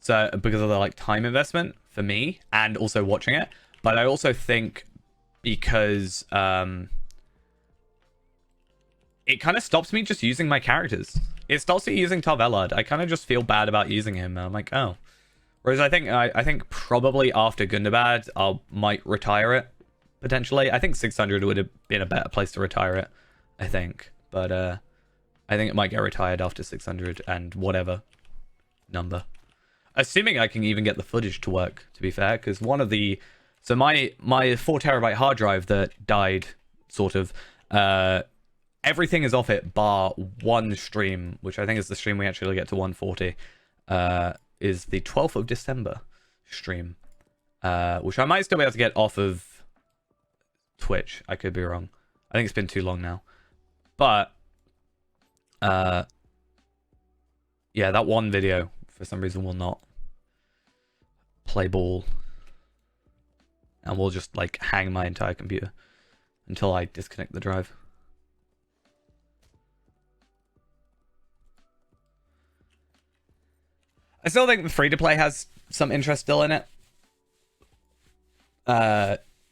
of the like time investment for me and also watching it, but I also think because it kind of stops me just using my characters. It stops me using Tarvelard. I kind of just feel bad about using him. I'm like, oh. Whereas I think probably after Gundabad, I might retire it potentially. I think 600 would have been a better place to retire it, I think. But I think it might get retired after 600 and whatever number. Assuming I can even get the footage to work, to be fair, because one of the... So my 4TB hard drive that died, sort of, everything is off it bar one stream, which I think is the stream we actually get to 140, is the 12th of December stream, which I might still be able to get off of Twitch. I could be wrong. I think it's been too long now. But, yeah, that one video, for some reason, will not play ball. And will just, like, hang my entire computer until I disconnect the drive. I still think the free-to-play has some interest still in it.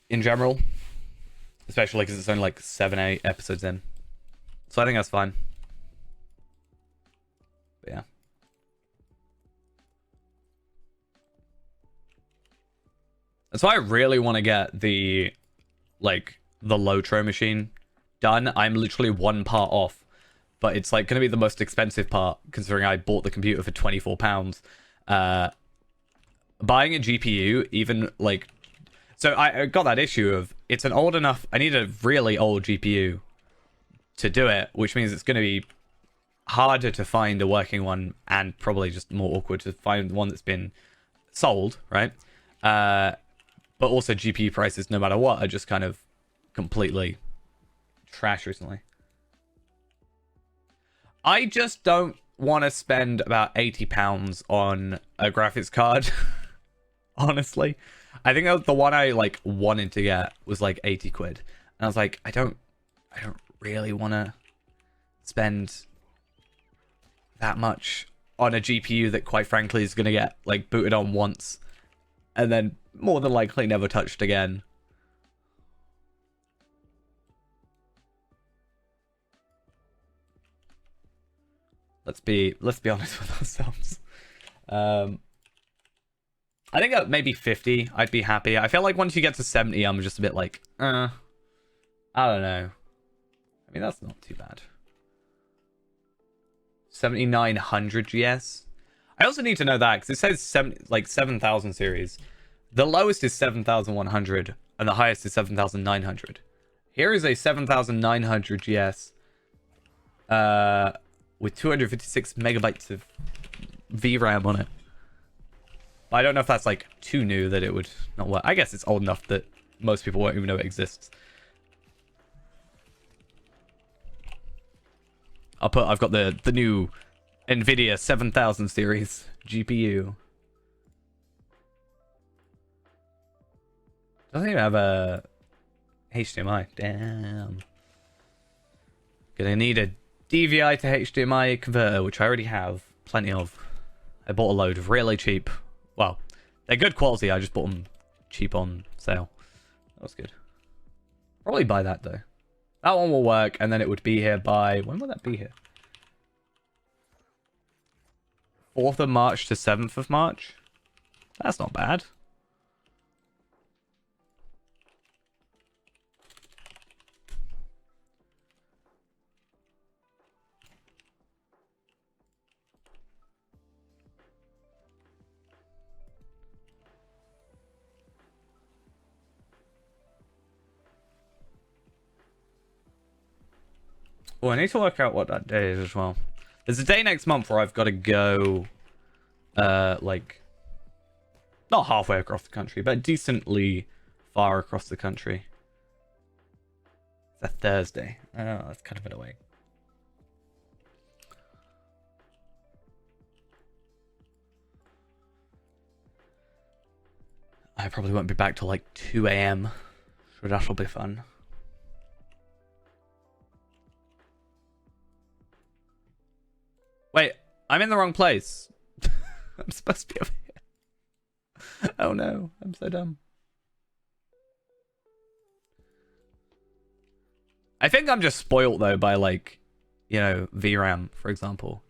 In general. Especially because it's only like 7-8 episodes in. So I think that's fine. But yeah. That's why I really want to get the Lotro machine done. I'm literally one part off. But it's like going to be the most expensive part, considering I bought the computer for £24. Buying a GPU, even like... So I got that issue of, it's an old enough... I need a really old GPU to do it, which means it's going to be harder to find a working one, and probably just more awkward to find one that's been sold, right? But also GPU prices, no matter what, are just kind of completely trash recently. I just don't want to spend about £80 on a graphics card. Honestly. I think the one I like wanted to get was like 80 quid. And I was like, I don't really want to spend that much on a GPU that quite frankly is going to get like booted on once and then more than likely never touched again. Let's be honest with ourselves. I think at maybe 50, I'd be happy. I feel like once you get to 70, I'm just a bit like, I don't know. I mean, that's not too bad. 7900 GS. I also need to know that because it says 7,000 series. The lowest is 7,100 and the highest is 7,900. Here is a 7,900 GS. With 256 megabytes of VRAM on it. But I don't know if that's like too new that it would not work. I guess it's old enough that most people won't even know it exists. I've got the new NVIDIA 7000 series GPU. Doesn't even have a HDMI. Damn. Gonna need a DVI to HDMI converter, which I already have plenty of. I bought a load of really cheap. Well, they're good quality. I just bought them cheap on sale. That was good. Probably buy that though. That one will work, and then it would be here by... When will that be here? 4th of March to 7th of March? That's not bad. Oh, I need to work out what that day is as well. There's a day next month where I've got to go, like, not halfway across the country, but decently far across the country. It's a Thursday. Oh, that's kind of an away. I probably won't be back till like 2 a.m. So that'll be fun. Wait, I'm in the wrong place. I'm supposed to be over here. Oh no, I'm so dumb. I think I'm just spoilt though by like, you know, VRAM, for example.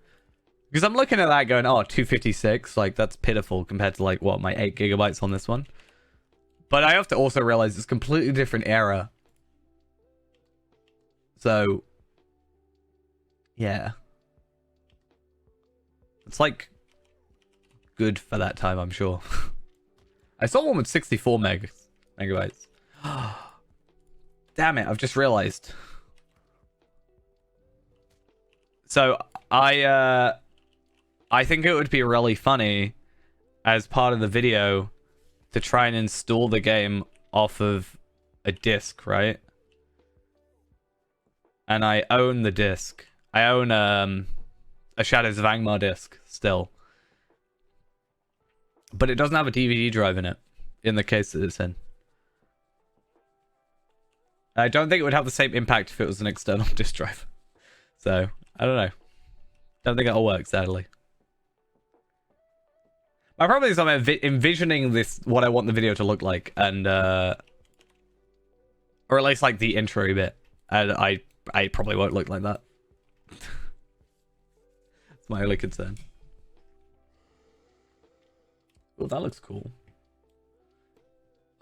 Because I'm looking at that going, oh, 256, like that's pitiful compared to like, what, my 8 gigabytes on this one. But I have to also realize it's a completely different era. So, yeah. It's like good for that time, I'm sure. I saw one with 64 megabytes. Damn it, I've just realized. So I think it would be really funny as part of the video to try and install the game off of a disc, right? And I own the disc. I own a Shadows of Angmar disc still. But it doesn't have a DVD drive in it, in the case that it's in. I don't think it would have the same impact if it was an external disc drive. So, I don't know. Don't think it'll work, sadly. My problem is I'm envisioning this, what I want the video to look like, and, or at least like the intro bit, and I probably won't look like that. It's my only concern. Oh, that looks cool.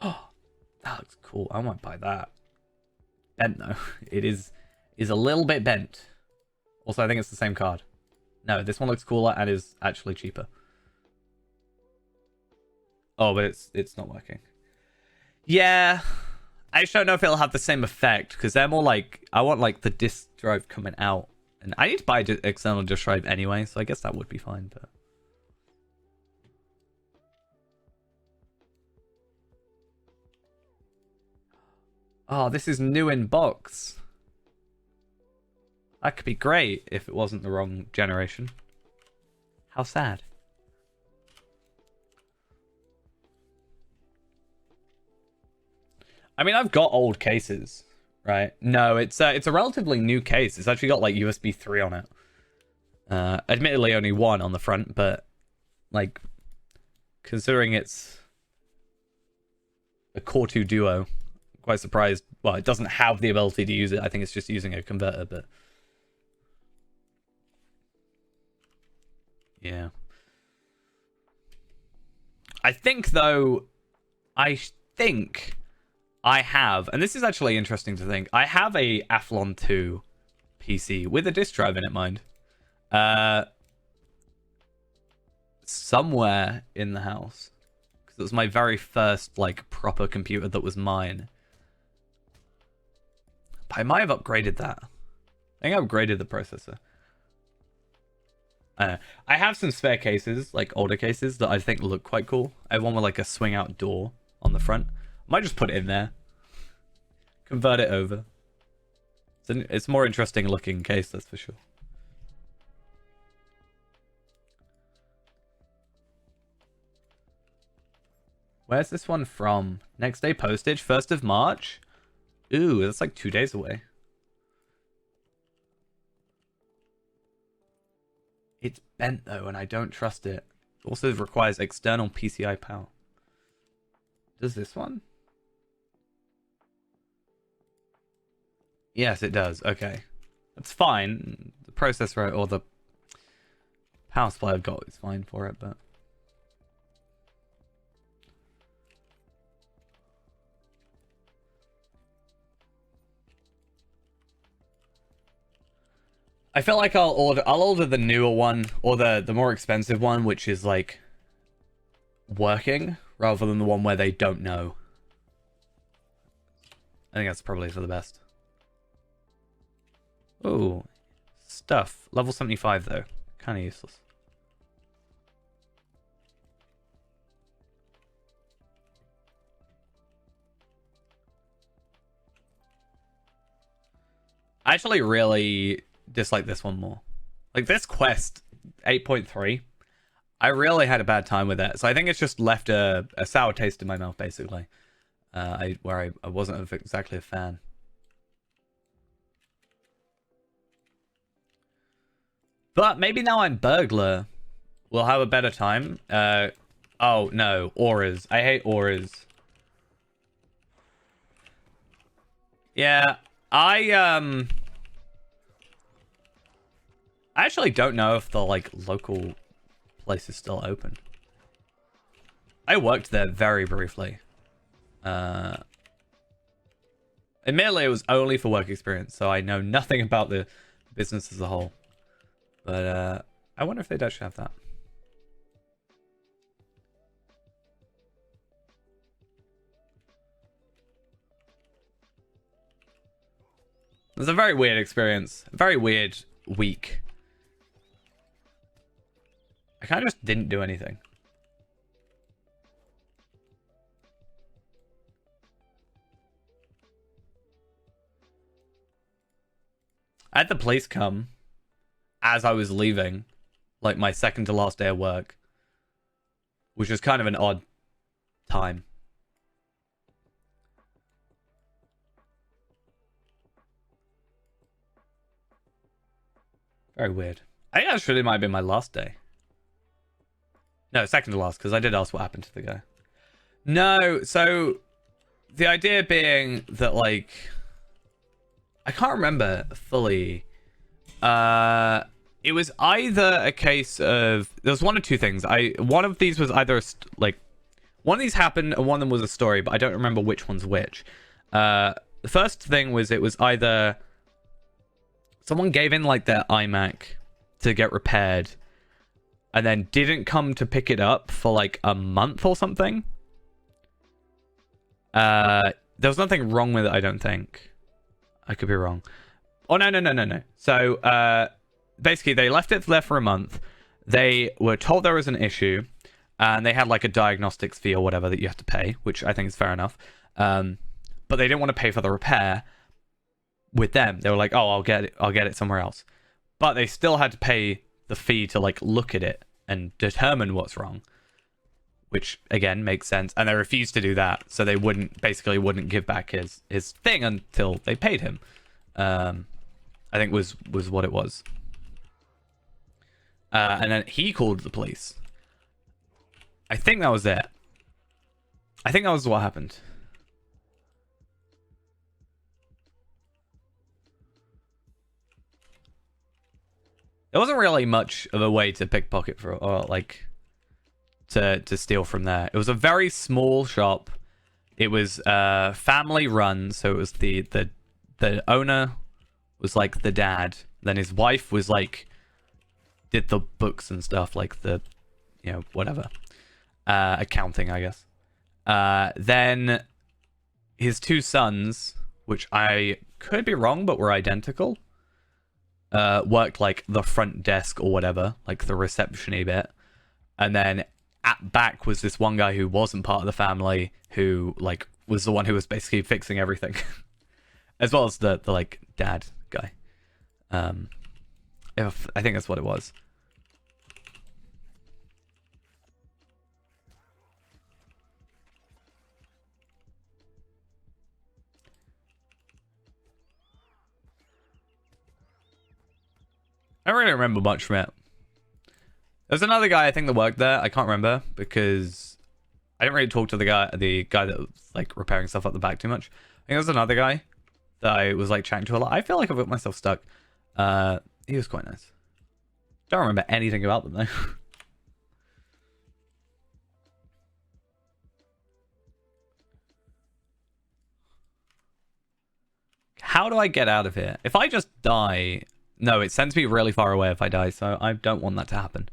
Oh, that looks cool. I might buy that. Bent though. It is a little bit bent. Also, I think it's the same card. No, this one looks cooler and is actually cheaper. Oh, but it's not working. Yeah. I just don't know if it'll have the same effect, because they're more like, I want like the disc drive coming out. And I need to buy an external disc drive anyway, so I guess that would be fine, but... Oh, this is new in box. That could be great if it wasn't the wrong generation. How sad. I mean, I've got old cases, right? No, it's a relatively new case. It's actually got like USB 3 on it. Admittedly, only one on the front, but like, considering it's a Core 2 Duo, quite surprised. Well, it doesn't have the ability to use it. I think it's just using a converter, but yeah. I think though, I have, and this is actually interesting to think, I have a Athlon 2 PC with a disk drive in it, mind. Somewhere in the house. Because it was my very first like proper computer that was mine. But I might have upgraded that. I think I upgraded the processor. I have some spare cases, like older cases, that I think look quite cool. I have one with like a swing out door on the front. Might just put it in there. Convert it over. It's a more interesting looking case, that's for sure. Where's this one from? Next day postage, 1st of March? Ooh, that's like 2 days away. It's bent though, and I don't trust it. It also requires external PCI power. Does this one? Yes, it does. Okay. That's fine. The processor or the power supply I've got is fine for it, but... I feel like I'll order the newer one or the more expensive one, which is like working, rather than the one where they don't know. I think that's probably for the best. Oh, stuff. Level 75 though. Kind of useless. I actually really dislike this one more. Like this quest 8.3, I really had a bad time with that. So I think it's just left a sour taste in my mouth, basically. I wasn't exactly a fan. But maybe now I'm burglar, we'll have a better time. Oh no, auras. I hate auras. Yeah, I actually don't know if the like local place is still open. I worked there very briefly. Admittedly, it was only for work experience, so I know nothing about the business as a whole. But I wonder if they'd actually have that. It was a very weird experience. A very weird week. I kind of just didn't do anything. I had the police come as I was leaving, like my second to last day of work, which was kind of an odd time. Very weird. I think that actually might have been my last day. No, second to last, because I did ask what happened to the guy. No, so the idea being that, like, I can't remember fully. It was either a case of, there was one or two things. One of these was either one of these happened and one of them was a story, but I don't remember which one's which. The first thing was, it was either someone gave in like their iMac to get repaired and then didn't come to pick it up for like a month or something. There was nothing wrong with it, I don't think. I could be wrong. Oh, no. So, basically, they left it there for a month. They were told there was an issue, and they had like a diagnostics fee or whatever that you have to pay, which I think is fair enough. But they didn't want to pay for the repair with them. They were like, "Oh, I'll get it somewhere else." But they still had to pay the fee to like look at it and determine what's wrong, which again makes sense. And they refused to do that, so they wouldn't give back his thing until they paid him. I think was what it was. And then he called the police. I think that was it. I think that was what happened. There wasn't really much of a way to pickpocket or like to steal from there. It was a very small shop. It was family run, so it was the owner was like the dad. Then his wife was like did the books and stuff, like the whatever accounting, I guess. Then his two sons, which I could be wrong, but were identical, worked like the front desk or whatever, like the reception-y bit. And then at back was this one guy who wasn't part of the family, who like was the one who was basically fixing everything. As well as the like dad guy. I think that's what it was. I don't really remember much from it. There's another guy I think that worked there. I can't remember because I didn't really talk to the guy that was like repairing stuff up the back too much. I think there's another guy that I was like chatting to a lot. I feel like I've got myself stuck. He was quite nice. Don't remember anything about them though. How do I get out of here? If I just die... No, it sends me really far away if I die, so I don't want that to happen.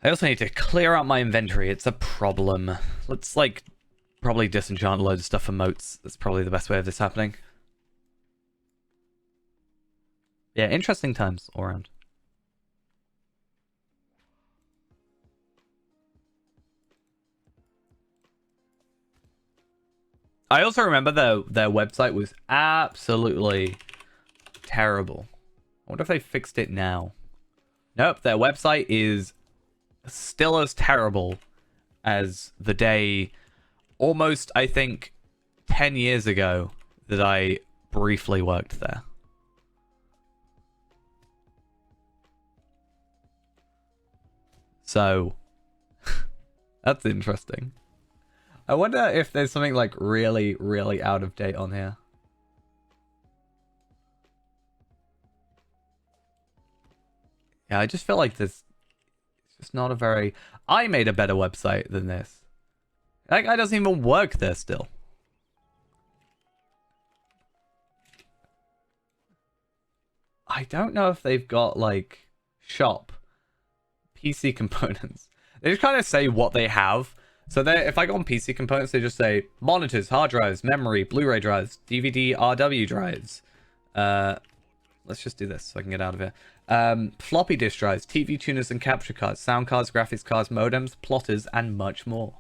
I also need to clear out my inventory. It's a problem. Let's, like, probably disenchant a load of stuff for moats. That's probably the best way of this happening. Yeah, interesting times all around. I also remember their website was absolutely terrible. I wonder if they fixed it now. Nope, their website is still as terrible as the day almost, I think, 10 years ago that I briefly worked there. So, that's interesting. I wonder if there's something like really, really out of date on here. Yeah, I just feel like this is just not a very... I made a better website than this. That guy doesn't even work there still. I don't know if they've got, like, shop PC components. They just kind of say what they have. So if I go on PC components, they just say monitors, hard drives, memory, Blu-ray drives, DVD, RW drives. Let's just do this so I can get out of here. Floppy disk drives, TV tuners and capture cards, sound cards, graphics cards, modems, plotters, and much more.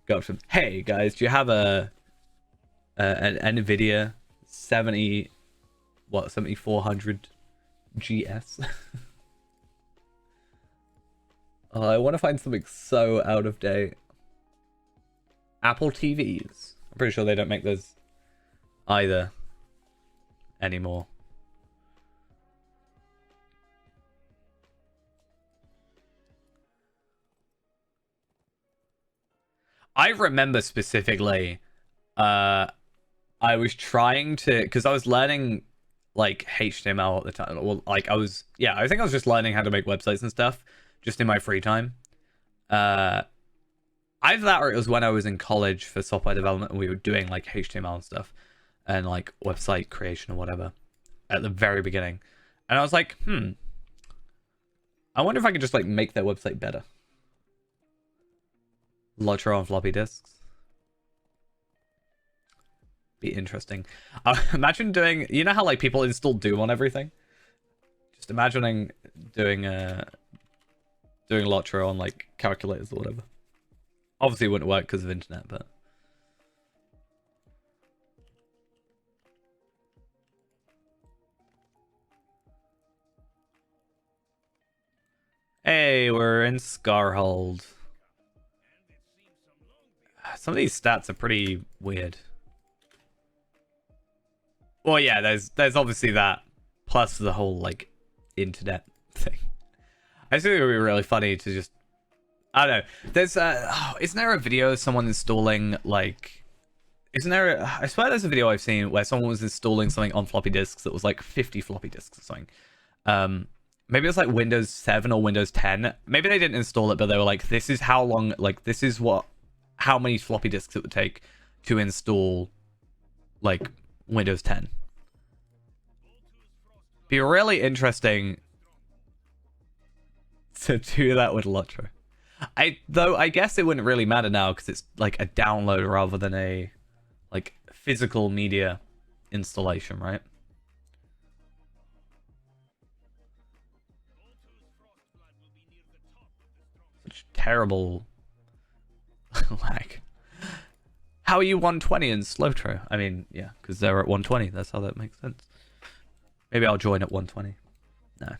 Go up to them. Hey guys, do you have an NVIDIA 7400 GS? I want to find something so out of date. Apple TVs. I'm pretty sure they don't make those either anymore. I remember specifically, I was trying to, because I was learning like HTML at the time. Well, like I think I was just learning how to make websites and stuff just in my free time. Either that or it was when I was in college for software development and we were doing like HTML and stuff and like website creation or whatever at the very beginning. And I was like, I wonder if I could just like make their website better. Lotro on floppy disks. Be interesting. Imagine doing, you know how like people install Doom on everything? Just imagining doing Lotro on like calculators or whatever. Obviously it wouldn't work because of internet, but hey, we're in Scarhold. Some of these stats are pretty weird. Well, yeah, there's obviously that, plus the whole like internet thing. I think it would be really funny to just, I don't know. There's isn't there a video of someone installing like, isn't there? I swear there's a video I've seen where someone was installing something on floppy disks that was like 50 floppy disks or something. Maybe it's like Windows 7 or Windows 10. Maybe they didn't install it, but they were like, this is how long, like this is how many floppy disks it would take to install like Windows 10. Be really interesting to do that with Lotro. I guess it wouldn't really matter now because it's like a download rather than a like physical media installation, right? Such terrible lag. How are you 120 in Slowtro? I mean, yeah, because they're at 120. That's how that makes sense. Maybe I'll join at 120. No.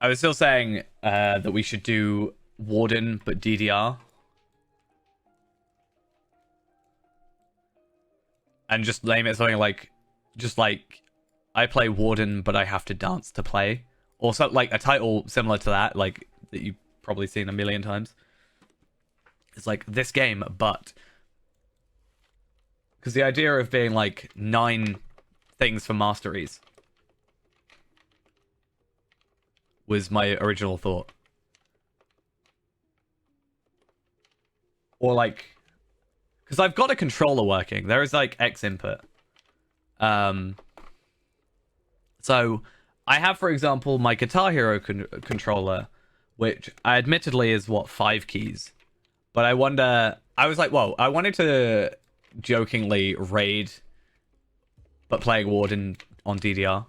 I was still saying that we should do Warden, but DDR. And just name it something like, just like, I play Warden, but I have to dance to play. Or so, like a title similar to that, like, that you've probably seen a million times. It's like, this game, but... Because the idea of being like 9 things for masteries was my original thought. Or like, because I've got a controller working. There is like X input. So I have, for example, my Guitar Hero controller, which admittedly is what 5 keys. But I wonder. I was like, whoa! I wanted to jokingly raid, but playing Warden on DDR.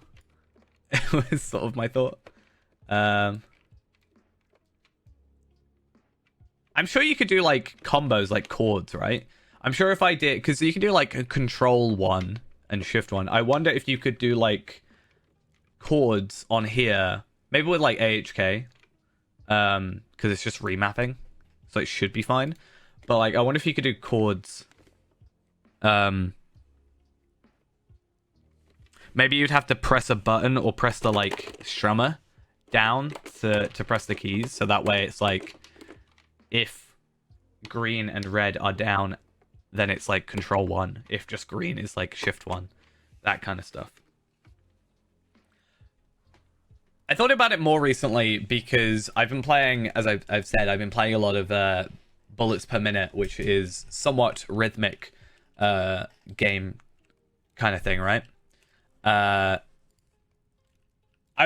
It was sort of my thought. I'm sure you could do like combos, like chords, right? I'm sure if I did, because you can do like a control 1 and shift 1. I wonder if you could do like chords on here, maybe with like AHK, because it's just remapping, so it should be fine. But like, I wonder if you could do chords. Maybe you'd have to press a button or press the like strummer down to press the keys, so that way it's like if green and red are down, then it's like control 1. If just green is like shift 1, that kind of stuff. I thought about it more recently because I've been playing, as I've said, I've been playing a lot of bullets per minute, which is somewhat rhythmic game kind of thing, right? I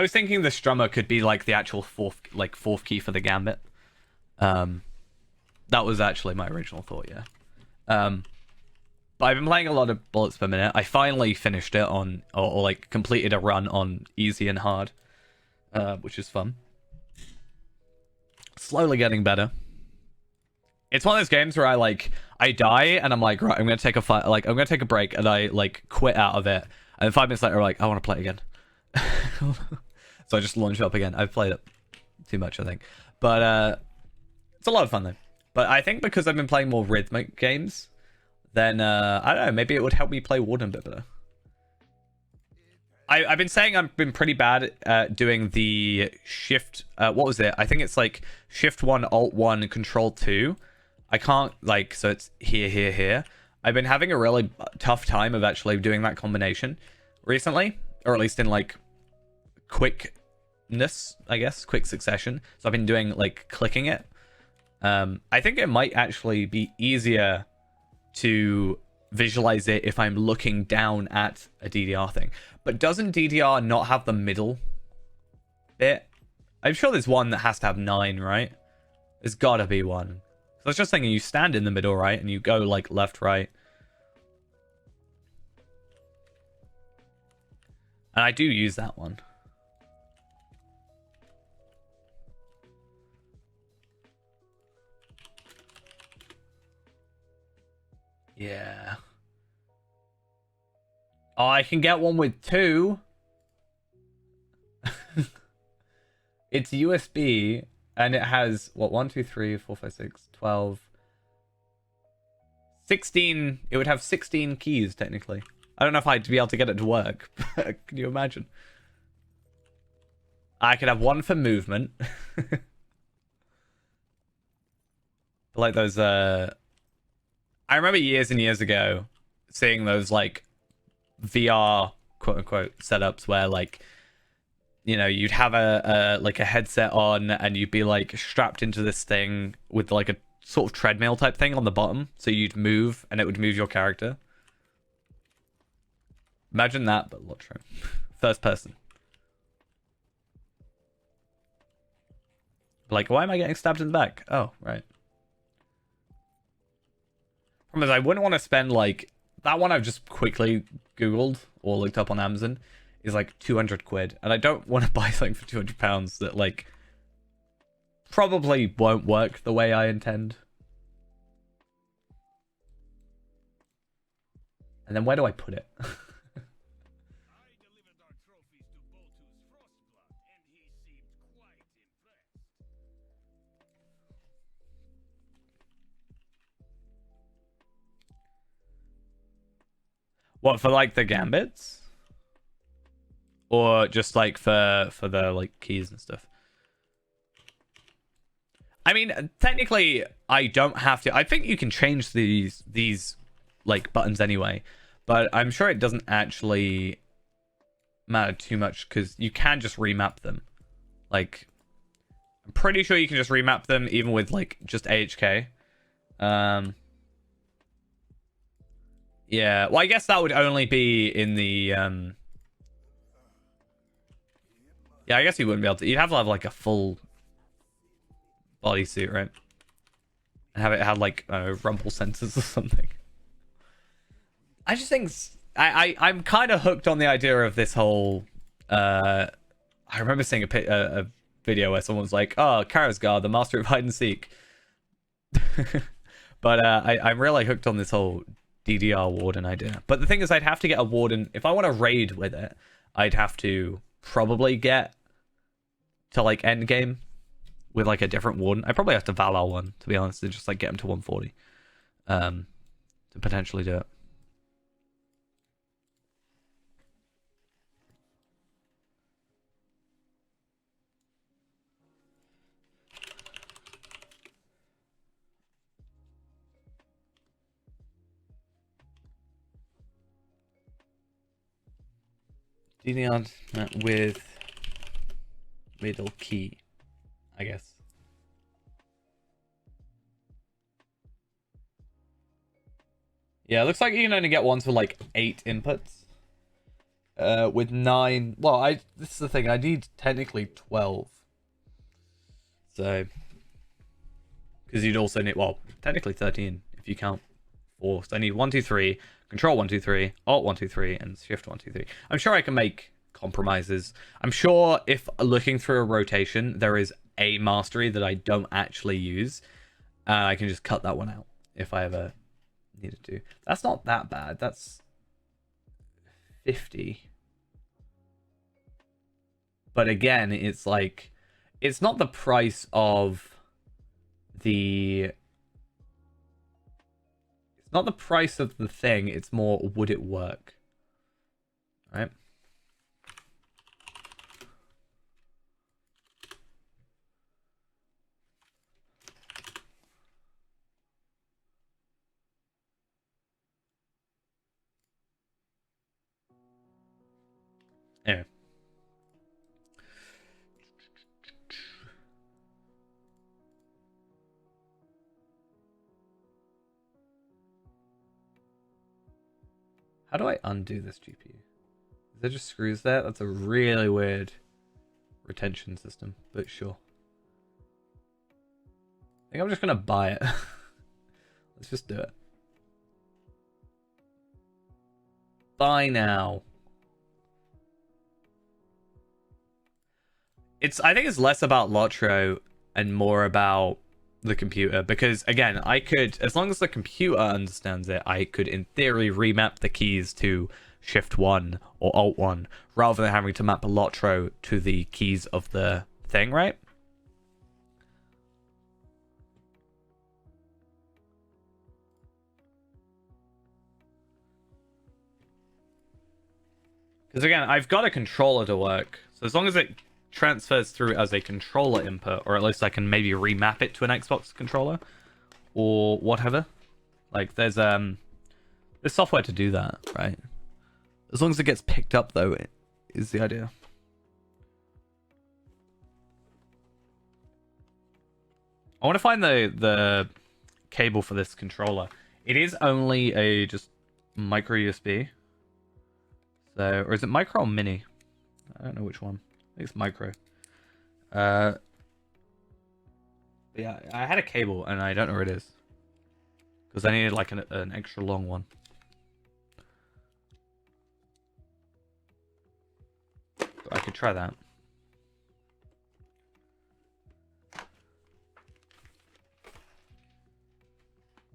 was thinking the strummer could be like the actual fourth key for the gambit. That was actually my original thought, yeah. But I've been playing a lot of bullets per minute. I finally finished it on, or like completed a run on easy and hard, which is fun. Slowly getting better. It's one of those games where I die and I'm like, right, I'm gonna take a break, and I like quit out of it, and then 5 minutes later I'm like, I want to play it again. So I just launch it up again. I've played it too much, I think, but it's a lot of fun though. But I think because I've been playing more rhythmic games, then I don't know, maybe it would help me play Warden a bit better. I've been saying I've been pretty bad at doing the shift. What was it? I think it's like shift 1, alt 1, control 2. I can't like, so it's here, here, here. I've been having a really tough time of actually doing that combination recently, or at least in like quickness, I guess, quick succession. So I've been doing like clicking it. I think it might actually be easier to visualize it if I'm looking down at a DDR thing. But doesn't DDR not have the middle bit? I'm sure there's one that has to have 9, right? There's gotta be one. So I was just thinking, you stand in the middle, right? And you go like left, right. And I do use that one. Yeah. Oh, I can get one with 2. It's USB, and it has, what, 1, 2, 3, 4, 5, 6, 12... 16... It would have 16 keys, technically. I don't know if I'd be able to get it to work. Can you imagine? I could have one for movement. Like those, I remember years and years ago seeing those, like, VR, quote-unquote, setups where, like, you know, you'd have a headset on and you'd be, like, strapped into this thing with, like, a sort of treadmill type thing on the bottom. So you'd move and it would move your character. Imagine that, but Lotro. First person. Like, why am I getting stabbed in the back? Oh, right. Problem is, I wouldn't want to spend, like... That one I've just quickly Googled or looked up on Amazon is, like, 200 quid. And I don't want to buy something for £200 that, like, probably won't work the way I intend. And then where do I put it? What, for like the gambits? Or just like for the like keys and stuff? I mean, technically, I don't have to. I think you can change these like buttons anyway, but I'm sure it doesn't actually matter too much because you can just remap them. Like, I'm pretty sure you can just remap them even with like just AHK. Yeah, well, I guess that would only be in the yeah, I guess you wouldn't be able to. You'd have to have like a full bodysuit, right? And have it have like rumble sensors or something. I just think I'm kind of hooked on the idea of this whole. I remember seeing a video where someone was like, "Oh, Karasgar, the master of hide and seek." But I'm really hooked on this whole DDR warden idea. But the thing is, I'd have to get a warden if I want to raid with it. I'd have to probably get to like end game with like a different warden. I probably have to Valar one, to be honest, and just like get him to 140 to potentially do it. DDR with middle key, I guess. Yeah, it looks like you can only get ones with like 8 inputs. With 9. Well, this is the thing. I need technically 12. So, because you'd also need, well, technically 13 if you count 4. So I need 1, 2, 3, Control 1, 2, 3, Alt 1, 2, 3, and Shift 1, 2, 3. I'm sure I can make compromises. I'm sure if looking through a rotation, there is a mastery that I don't actually use. I can just cut that one out if I ever needed to. That's not that bad. That's 50. But again, it's like, it's not the price of the... It's not the price of the thing, it's more, would it work? Right? Anyway. How do I undo this GPU? Is there just screws there? That's a really weird retention system, but sure. I think I'm just gonna buy it. Let's just do it. Buy now. I think it's less about Lotro and more about the computer, because again, I could, as long as the computer understands it, I could in theory remap the keys to Shift 1 or Alt 1 rather than having to map a Lotro to the keys of the thing, right? Because again, I've got a controller to work, so as long as it transfers through as a controller input, or at least I can maybe remap it to an Xbox controller or whatever. Like there's software to do that, right? As long as it gets picked up, though, it is the idea. I want to find the cable for this controller. It is only a just micro USB. So, or is it micro or mini? I don't know which one. I think it's micro. Yeah, I had a cable and I don't know where it is. Because I needed like an extra long one. But I could try that.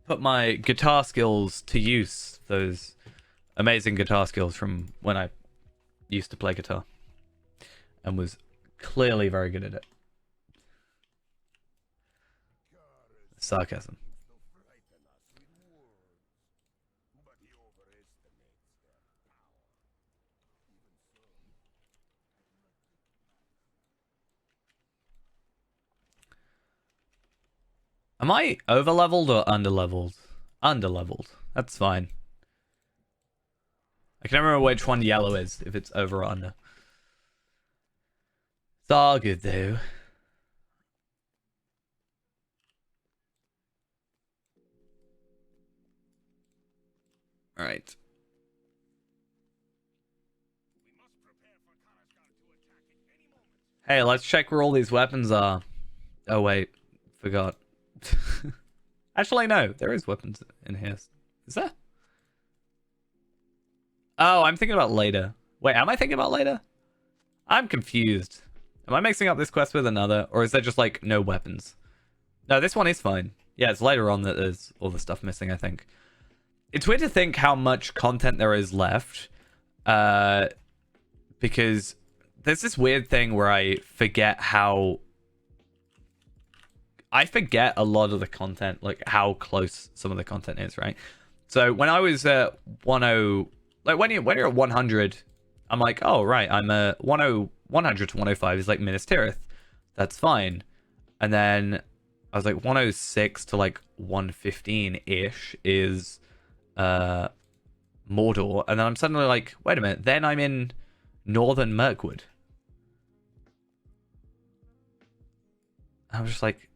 Put my guitar skills to use. Those amazing guitar skills from when I used to play guitar. And was clearly very good at it. Sarcasm. Am I over-leveled or under-leveled? Under-leveled. That's fine. I can remember which one yellow is, if it's over or under. It's all good, though. Alright. Hey, let's check where all these weapons are. Oh, wait. Forgot. Actually, no. There is weapons in here. Is there? Oh, I'm thinking about later. Wait, am I thinking about later? I'm confused. Am I mixing up this quest with another? Or is there just, like, no weapons? No, this one is fine. Yeah, it's later on that there's all the stuff missing, I think. It's weird to think how much content there is left. Because there's this weird thing where I forget how... I forget a lot of the content, like how close some of the content is, right? So when I was at 10... Like when you're at 100, I'm like, oh, right, I'm a 100 to 105 is like Minas Tirith. That's fine. And then I was like 106 to like 115-ish is Mordor. And then I'm suddenly like, wait a minute, then I'm in Northern Mirkwood. I was just like,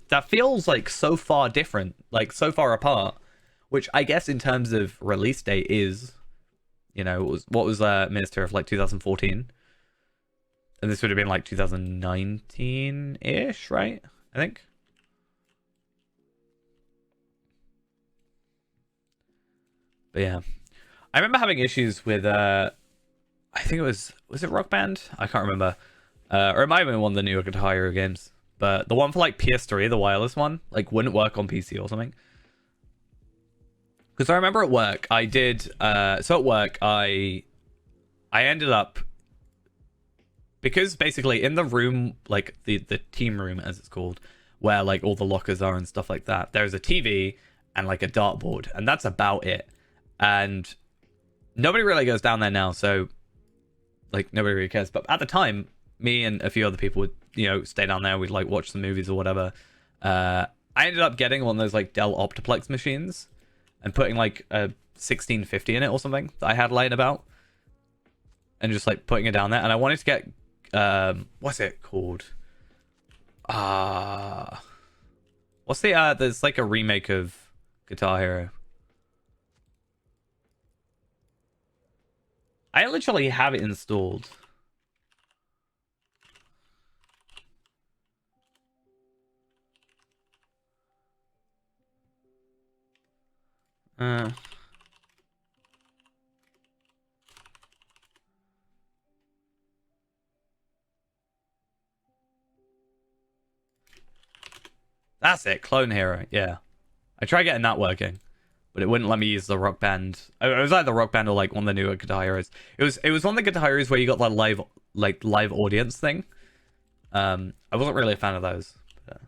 that feels like so far different, like so far apart, which I guess in terms of release date is, you know, what was Minas Tirith like 2014, and this would have been like 2019-ish, right? I think. But yeah, I remember having issues with I think it was it Rock Band? I can't remember. Or it might have been one of the newer Guitar Hero games. But the one for like PS3, the wireless one, like wouldn't work on PC or something. Because I remember at work, I did. So at work, I ended up, because basically in the room, like the team room as it's called, where like all the lockers are and stuff like that, there's a TV and like a dartboard, and that's about it. And nobody really goes down there now, so like nobody really cares. But at the time, me and a few other people would, you know, stay down there. We'd like watch the movies or whatever. I ended up getting one of those like Dell Optiplex machines and putting like a 1650 in it or something that I had laying about, and just like putting it down there. And I wanted to get what's it called? What's the there's like a remake of Guitar Hero. I literally have it installed. That's it, Clone Hero. Yeah, I tried getting that working, but it wouldn't let me use the Rock Band. It was either the Rock Band or like one of the newer Guitar Heroes. It was one of the Guitar Heroes where you got that live audience thing. I wasn't really a fan of those. But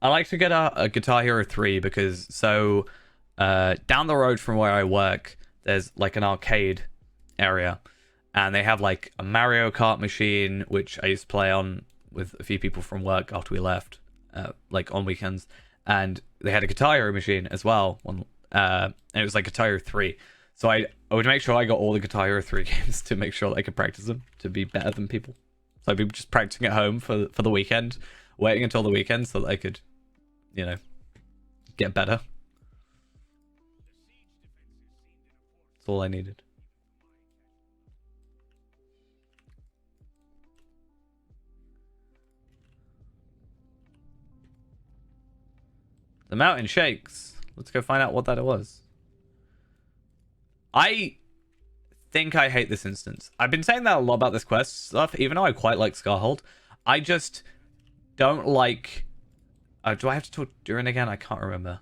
I like to get a Guitar Hero 3 because down the road from where I work, there's like an arcade area, and they have like a Mario Kart machine, which I used to play on with a few people from work after we left, like on weekends. And they had a Guitar Hero machine as well, and it was like Guitar Hero 3. So I would make sure I got all the Guitar Hero 3 games to make sure that I could practice them to be better than people. So I'd be just practicing at home for the weekend, waiting until the weekend so that I could, you know, get better. That's all I needed. The mountain shakes. Let's go find out what that was. I think I hate this instance. I've been saying that a lot about this quest stuff, even though I quite like Scarhold. I just don't like... do I have to talk Durin again? I can't remember.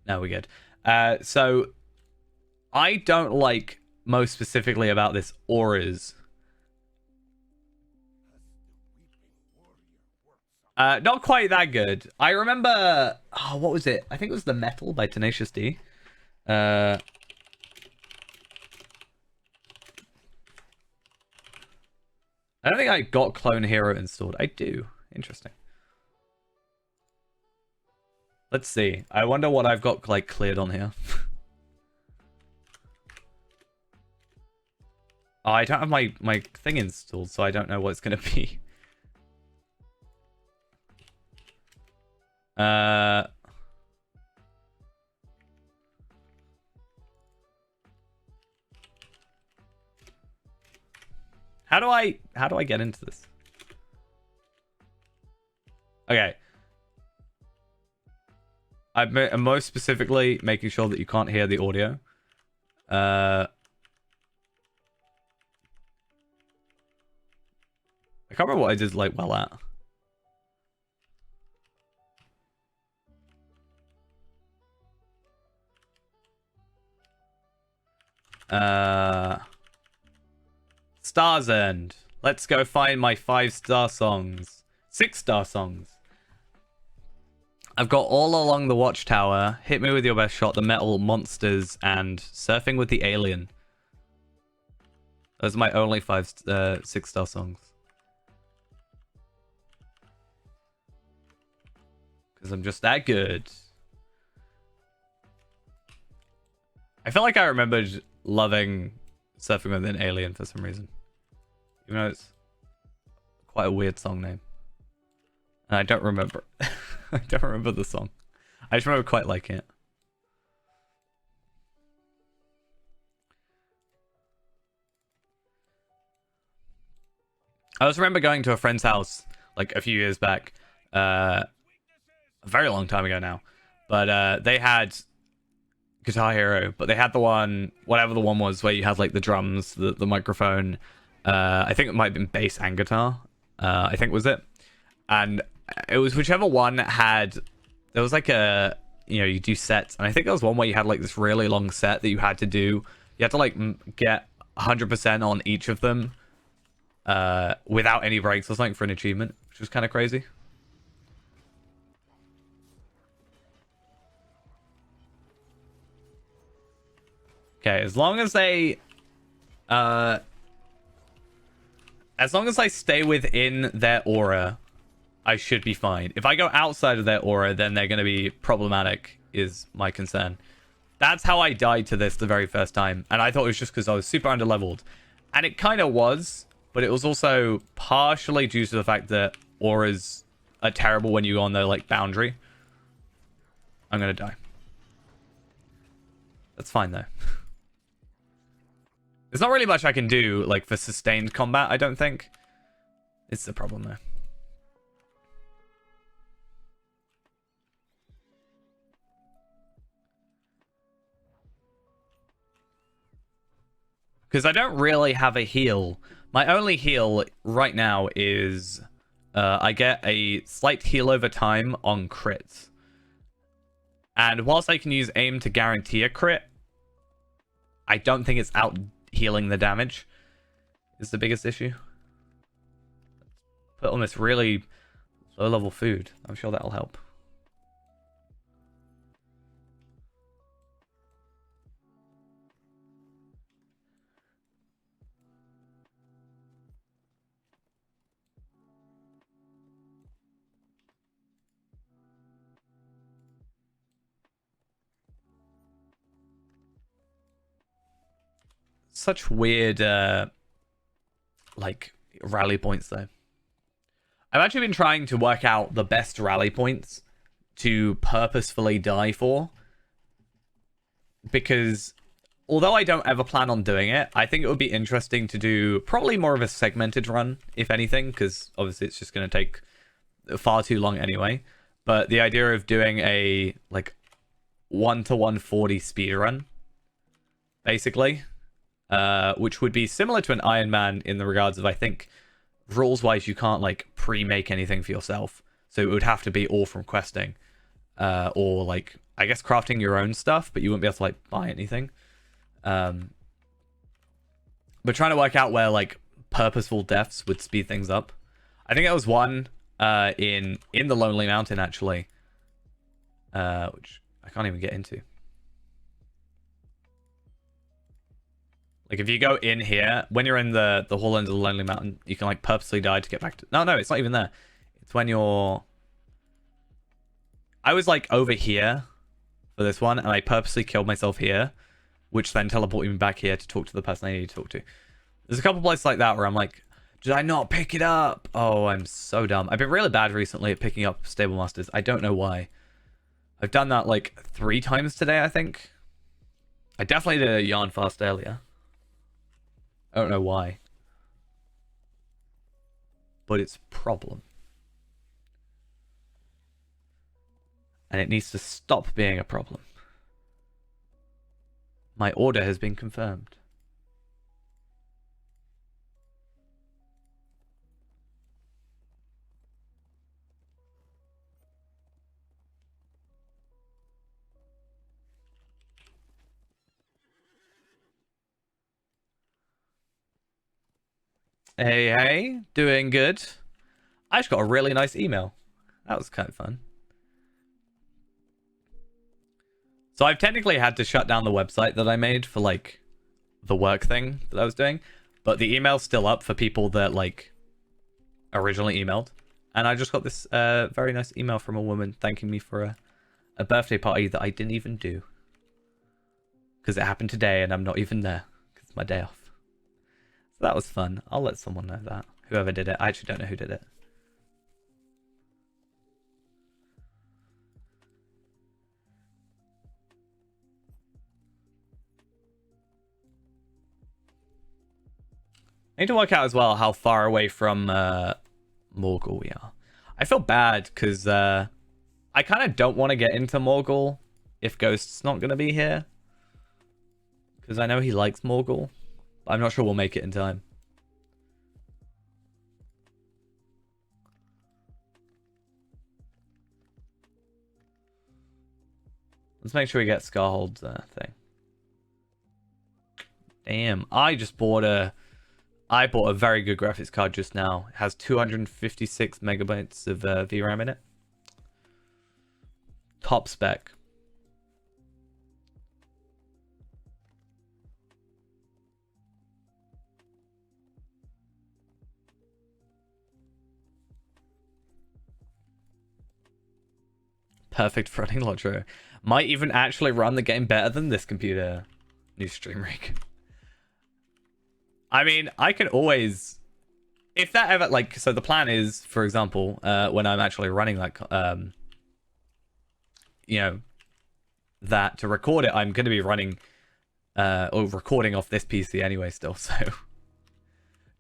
No, we're good. So, I don't like, most specifically about this, auras. Not quite that good. I remember... Oh, what was it? I think it was The Metal by Tenacious D. I don't think I got Clone Hero installed. I do. Interesting. Let's see. I wonder what I've got like cleared on here. Oh, I don't have my thing installed, so I don't know what it's gonna be. How do I get into this? Okay. I'm most specifically making sure that you can't hear the audio. I can't remember what I did like well at. Star's End. Let's go find my 5-star songs. 6-star songs. I've got All Along the Watchtower, Hit Me With Your Best Shot, The Metal Monsters, and Surfing with the Alien. Those are my only 6-star songs. Because I'm just that good. I feel like I remembered loving Surfing with an Alien for some reason. Even though it's quite a weird song name. And I don't remember. I don't remember the song. I just remember quite liking it. I just remember going to a friend's house like a few years back. A very long time ago now. But they had Guitar Hero, but they had the one, whatever the one was, where you had like the drums, the microphone. I think it might have been bass and guitar. I think was it. And it was whichever one had, there was like a, you do sets. And I think there was one where you had like this really long set that you had to do. You had to like get 100% on each of them without any breaks or something for an achievement, which was kind of crazy. Okay, as long as I stay within their aura, I should be fine. If I go outside of their aura, then they're going to be problematic, is my concern. That's how I died to this the very first time. And I thought it was just because I was super underleveled. And it kind of was, but it was also partially due to the fact that auras are terrible when you go on their, like, boundary. I'm going to die. That's fine, though. There's not really much I can do, like, for sustained combat, I don't think. It's the problem, though. Because I don't really have a heal. My only heal right now is I get a slight heal over time on crits. And whilst I can use aim to guarantee a crit, I don't think it's out healing the damage is the biggest issue. Put on this really low level food. I'm sure that'll help. Such weird like rally points though. I've actually been trying to work out the best rally points to purposefully die for, because although I don't ever plan on doing it, I think it would be interesting to do probably more of a segmented run, if anything, because obviously it's just going to take far too long anyway. But the idea of doing a like 1 to 140 speed run, basically, which would be similar to an Iron Man in the regards of, I think, rules-wise, you can't like pre-make anything for yourself, so it would have to be all from questing, or like I guess crafting your own stuff, but you wouldn't be able to like buy anything. But trying to work out where like purposeful deaths would speed things up. I think that was one in the Lonely Mountain actually, which I can't even get into. Like if you go in here, when you're in the Hall under the Lonely Mountain, you can like purposely die to get back to... No, it's not even there. It's when you're... I was like over here for this one, and I purposely killed myself here, which then teleported me back here to talk to the person I need to talk to. There's a couple places like that where I'm like, did I not pick it up? Oh, I'm so dumb. I've been really bad recently at picking up Stable Masters. I don't know why. I've done that like 3 times today, I think. I definitely did a yarn fast earlier. I don't know why. But it's a problem. And it needs to stop being a problem. My order has been confirmed. Hey, doing good. I just got a really nice email. That was kind of fun. So I've technically had to shut down the website that I made for like the work thing that I was doing, but the email's still up for people that like originally emailed. And I just got this very nice email from a woman thanking me for a birthday party that I didn't even do. Because it happened today and I'm not even there. Because it's my day off. So that was fun. I'll let someone know that. Whoever did it. I actually don't know who did it. I need to work out as well how far away from Morgul we are. I feel bad because I kind of don't want to get into Morgul if Ghost's not going to be here. Because I know he likes Morgul. I'm not sure we'll make it in time. Let's make sure we get Scarhold's thing. Damn, I bought a very good graphics card just now. It has 256 megabytes of VRAM in it. Top spec. Perfect for running Lotro. Might even actually run the game better than this computer. New stream rig. I mean, I can always... If that ever, like... So the plan is, for example, when I'm actually running, like, you know, that to record it, I'm going to be running, or recording off this PC anyway still, so...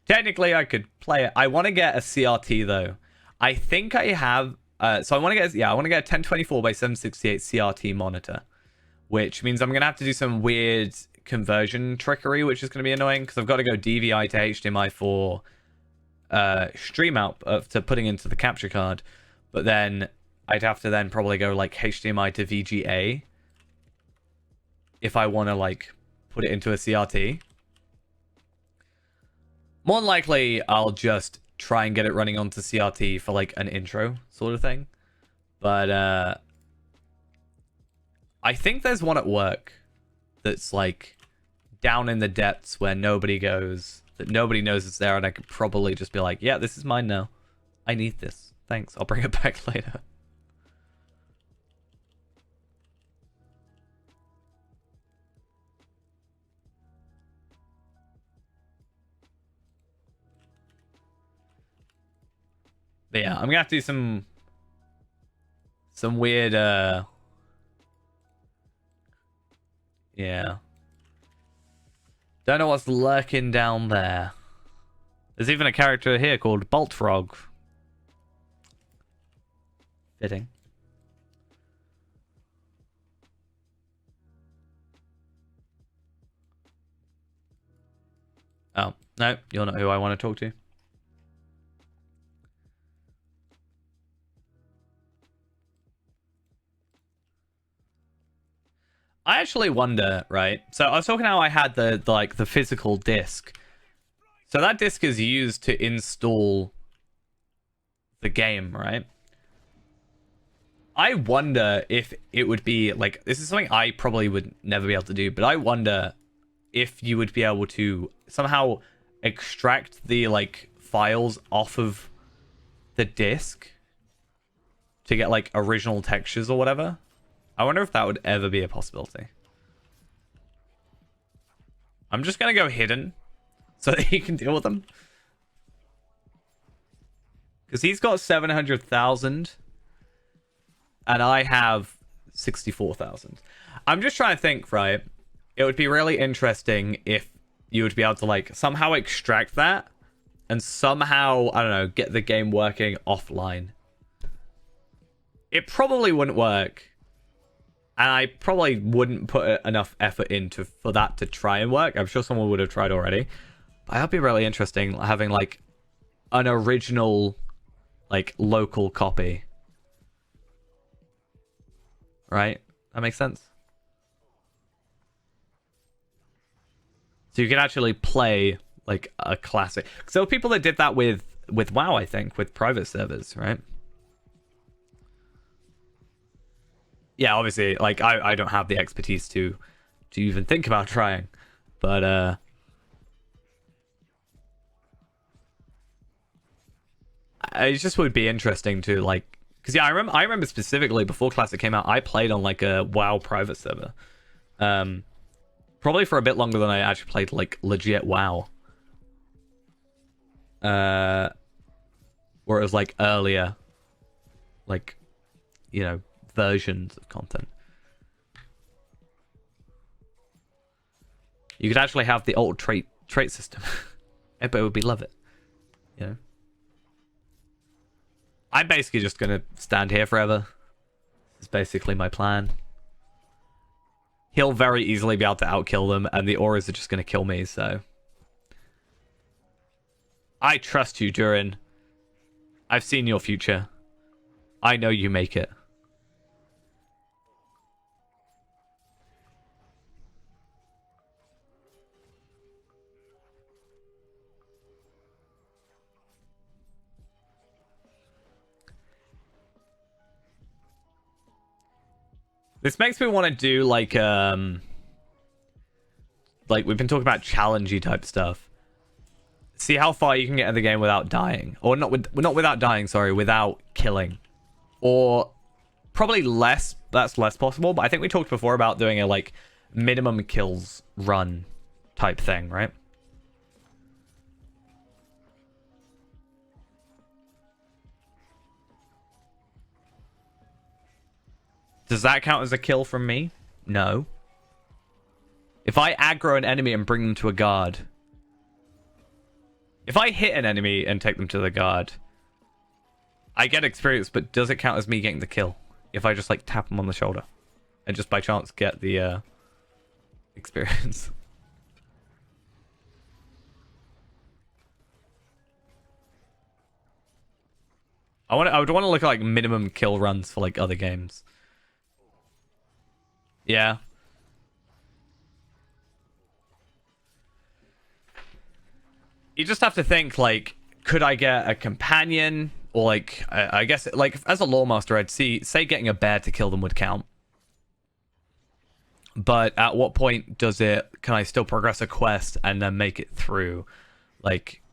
Technically, I could play it. I want to get a CRT, though. I think I have... so I want to get, I want to get a 1024 by 768 CRT monitor, which means I'm going to have to do some weird conversion trickery, which is going to be annoying because I've got to go DVI to HDMI for stream out to putting into the capture card, but then I'd have to then probably go like HDMI to VGA if I want to like put it into a CRT. More than likely, I'll just try and get it running onto CRT for like an intro sort of thing. But I think there's one at work that's like down in the depths where nobody goes, that nobody knows it's there, and I could probably just be like, yeah, this is mine now. I need this. Thanks. I'll bring it back later. But yeah, I'm gonna have to do some weird yeah. Don't know what's lurking down there. There's even a character here called Boltrog. Fitting. Oh, no, you're not who I want to talk to. I actually wonder, right? So I was talking how I had the physical disc. So that disc is used to install the game, right? I wonder if it would be like, this is something I probably would never be able to do, but I wonder if you would be able to somehow extract the like files off of the disk to get like original textures or whatever. I wonder if that would ever be a possibility. I'm just gonna go hidden so that he can deal with them. Because he's got 700,000 and I have 64,000. I'm just trying to think, right? It would be really interesting if you would be able to like somehow extract that and somehow, I don't know, get the game working offline. It probably wouldn't work. And I probably wouldn't put enough effort into for that to try and work. I'm sure someone would have tried already. But that'd be really interesting having like an original like local copy. Right? That makes sense. So you can actually play like a classic. So there were people that did that with WoW, I think, with private servers, right? Yeah, obviously, like I don't have the expertise to even think about trying, but it just would be interesting to like, because yeah, I remember specifically before Classic came out, I played on like a WoW private server, probably for a bit longer than I actually played like legit WoW, where it was like earlier, like, you know, versions of content. You could actually have the old trait system. Everybody would love it. You know. I'm basically just gonna stand here forever. It's basically my plan. He'll very easily be able to outkill them, and the auras are just gonna kill me, so. I trust you, Durin. I've seen your future. I know you make it. This makes me want to do like we've been talking about challengey type stuff. See how far you can get in the game without dying, or not without dying. Sorry, without killing, or probably less. That's less possible. But I think we talked before about doing a like minimum kills run type thing, right? Does that count as a kill from me? No. If I aggro an enemy and bring them to a guard. If I hit an enemy and take them to the guard, I get experience, but does it count as me getting the kill? If I just like tap them on the shoulder and just by chance get the experience. I would want to look at like minimum kill runs for like other games. Yeah. You just have to think, like, could I get a companion? Or, like, I guess, like, as a lore master, I'd say getting a bear to kill them would count. But at what point can I still progress a quest and then make it through? Like...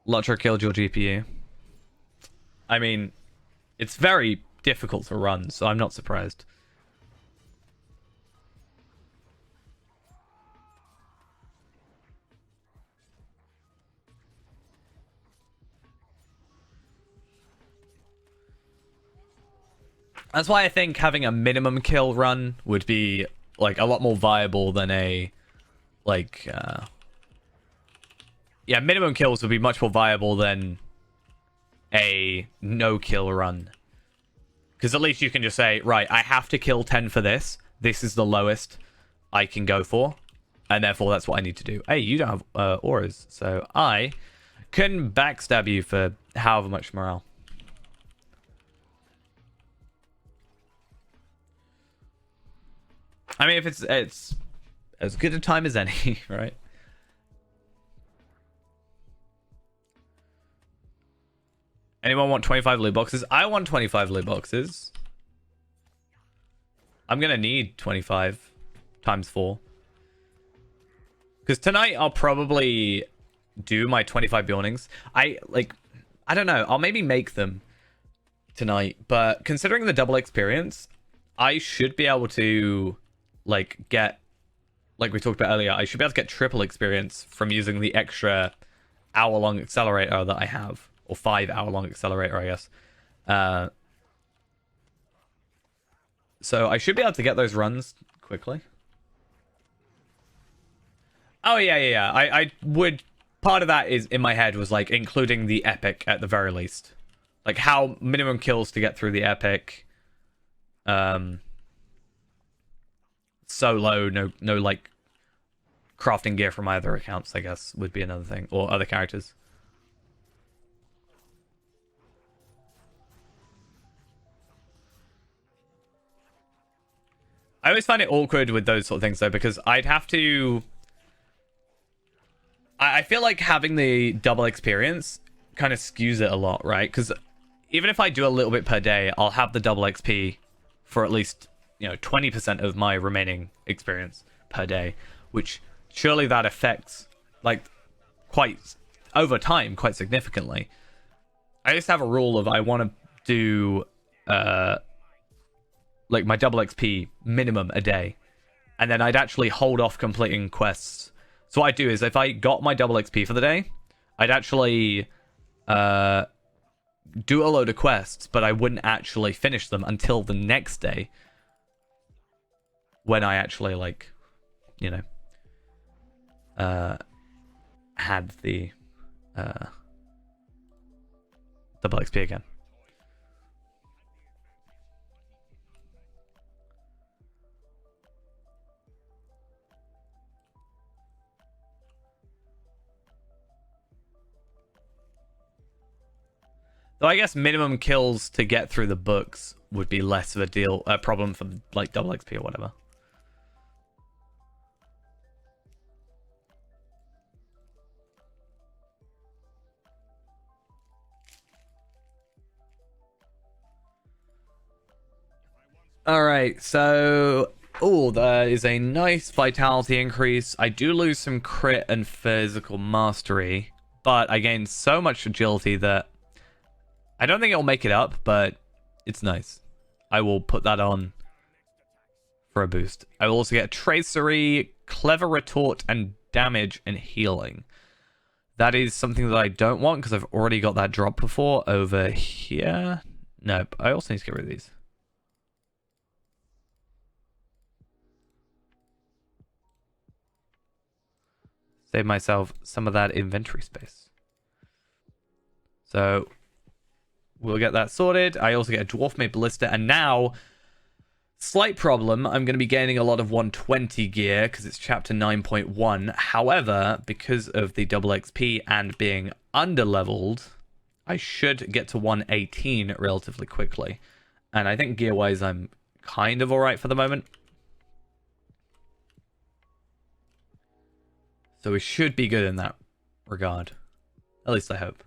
Lutcher killed your GPU. I mean... It's very difficult to run, so I'm not surprised. That's why I think having a minimum kill run would be like a lot more viable than a like yeah, minimum kills would be much more viable than a no-kill run. Because at least you can just say, right, I have to kill 10 for this. This is the lowest I can go for. And therefore, that's what I need to do. Hey, you don't have auras. So I can backstab you for however much morale. I mean, if it's as good a time as any, right? Anyone want 25 loot boxes? I want 25 loot boxes. I'm going to need 25 times 4. Because tonight I'll probably do my 25 Bjornings. I don't know. I'll maybe make them tonight. But considering the double experience, I should be able to get, like we talked about earlier, I should be able to get triple experience from using the extra hour-long accelerator that I have. Or 5-hour-long accelerator, I guess. So I should be able to get those runs quickly. Oh, yeah. I would... Part of that is in my head was, like, including the epic at the very least. Like, how minimum kills to get through the epic. Solo, no, like, crafting gear from either accounts, I guess, would be another thing. Or other characters. I always find it awkward with those sort of things, though, because I'd have to... I feel like having the double experience kind of skews it a lot, right? Because even if I do a little bit per day, I'll have the double XP for at least, 20% of my remaining experience per day, which surely that affects, like, quite, over time, quite significantly. I just have a rule of I want to do, like, my double XP minimum a day, and then I'd actually hold off completing quests. So what I do is, if I got my double XP for the day, I'd actually do a load of quests, but I wouldn't actually finish them until the next day, when I actually, like, had the double XP again. Though I guess minimum kills to get through the books would be less of a problem for, like, double XP or whatever. Alright, so... Oh, there is a nice vitality increase. I do lose some crit and physical mastery, but I gain so much agility that I don't think it'll make it up, but it's nice. I will put that on for a boost. I will also get Tracery, Clever Retort, and Damage and Healing. That is something that I don't want because I've already got that drop before over here. Nope, I also need to get rid of these. Save myself some of that inventory space. So we'll get that sorted. I also get a Dwarf Made Ballista. And now, slight problem, I'm going to be gaining a lot of 120 gear because it's chapter 9.1. However, because of the double XP and being under-leveled, I should get to 118 relatively quickly. And I think gear-wise, I'm kind of alright for the moment. So we should be good in that regard. At least I hope.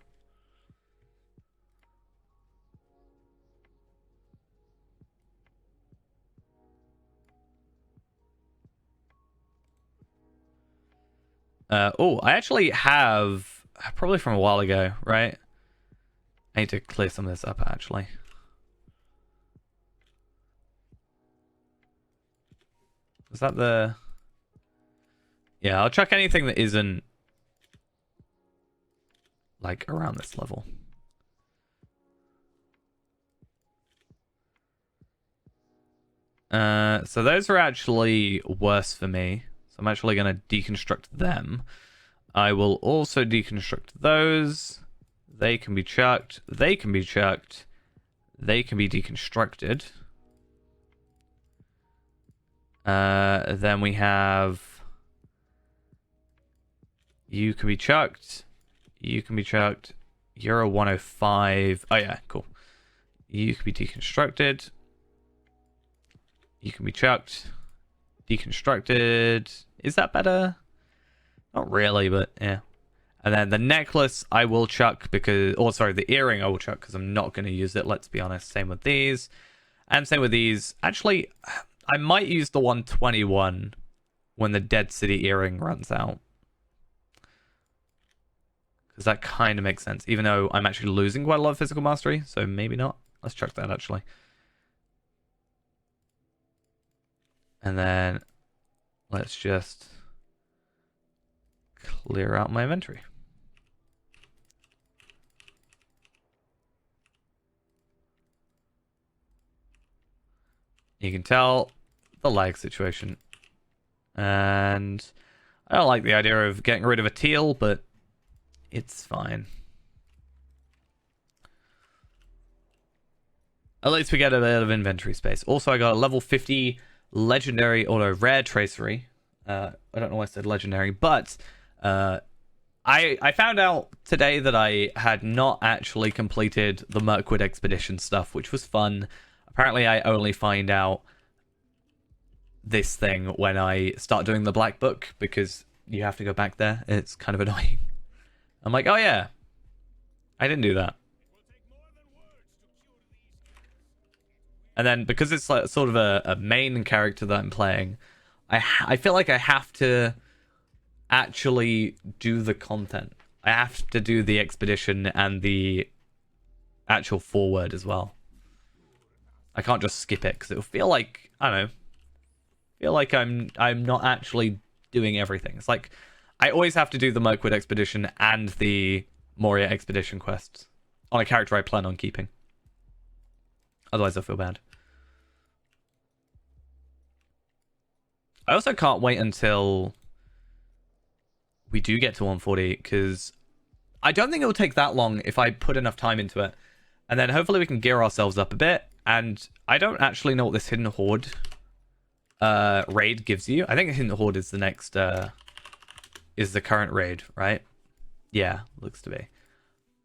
Oh, I actually have, probably from a while ago, right? I need to clear some of this up, actually. Was that the... Yeah, I'll check anything that isn't, like, around this level. So those are actually worse for me. So I'm actually going to deconstruct them. I will also deconstruct those. They can be chucked. They can be chucked. They can be deconstructed. Then we have... You can be chucked. You can be chucked. You're a 105. Oh, yeah, cool. You can be deconstructed. You can be chucked. Deconstructed. Is that better? Not really, but yeah. And then the necklace I will chuck because... Or, sorry, the earring I will chuck because I'm not going to use it, let's be honest. Same with these. And same with these. Actually, I might use the 121 when the Dead City earring runs out. Because that kind of makes sense, even though I'm actually losing quite a lot of physical mastery, so maybe not. Let's check that, actually. And then let's just clear out my inventory. You can tell the lag situation. And I don't like the idea of getting rid of a teal, but it's fine. At least we get a bit of inventory space. Also, I got a level 50 legendary or rare tracery. I don't know why I said legendary, but I found out today that I had not actually completed the Mirkwood expedition stuff, which was fun. Apparently, I only find out this thing when I start doing the Black Book, because you have to go back there. It's kind of annoying. I'm like, oh yeah, I didn't do that. And then because it's like sort of a main character that I'm playing, I feel like I have to actually do the content. I have to do the expedition and the actual forward as well. I can't just skip it because it'll feel like, I don't know, feel like I'm not actually doing everything. It's like I always have to do the Mirkwood expedition and the Moria expedition quests on a character I plan on keeping. Otherwise, I feel bad. I also can't wait until we do get to 140, because I don't think it will take that long if I put enough time into it. And then hopefully we can gear ourselves up a bit. And I don't actually know what this Hidden Horde raid gives you. I think Hidden Horde is the next, is the current raid, right? Yeah, looks to be.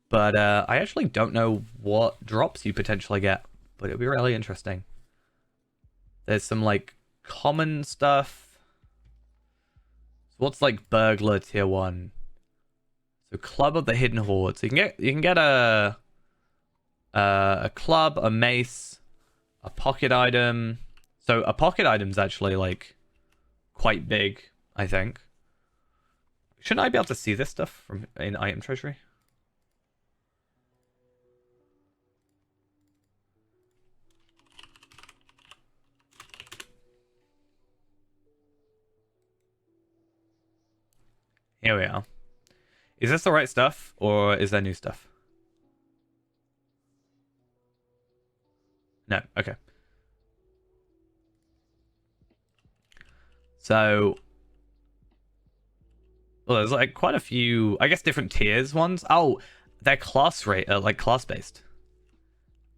But I actually don't know what drops you potentially get, but it'll be really interesting. There's some like common stuff. So what's like burglar tier 1? So club of the Hidden Horde. So you can get a club, a mace, a pocket item. So a pocket item's actually like quite big, I think. Shouldn't I be able to see this stuff from in item treasury? Here we are. Is this the right stuff, or is there new stuff? No, okay. So, well, there's like quite a few, I guess, different tiers ones. Oh, they're class rate, like class based.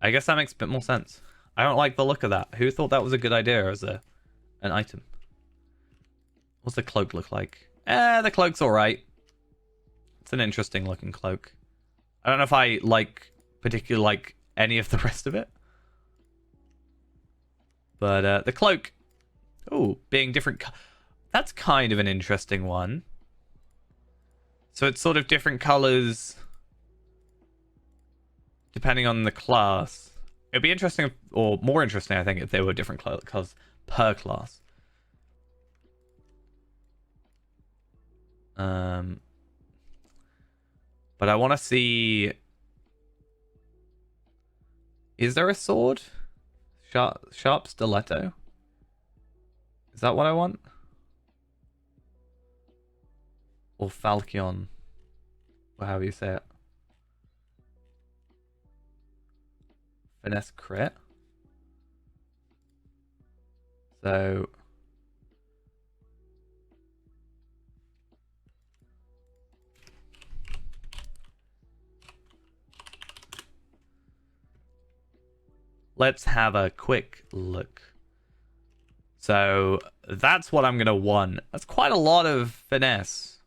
I guess that makes a bit more sense. I don't like the look of that. Who thought that was a good idea as an item? What's the cloak look like? The cloak's alright. It's an interesting looking cloak. I don't know if I particularly like any of the rest of it. But the cloak, oh, being different, that's kind of an interesting one. So it's sort of different colors depending on the class. It'd be interesting, or more interesting, I think, if there were different colors per class. But I want to see... Is there a sword? Sharp stiletto? Is that what I want? Or falchion? Or however you say it. Finesse crit. So... let's have a quick look. So that's what I'm going to want. That's quite a lot of finesse.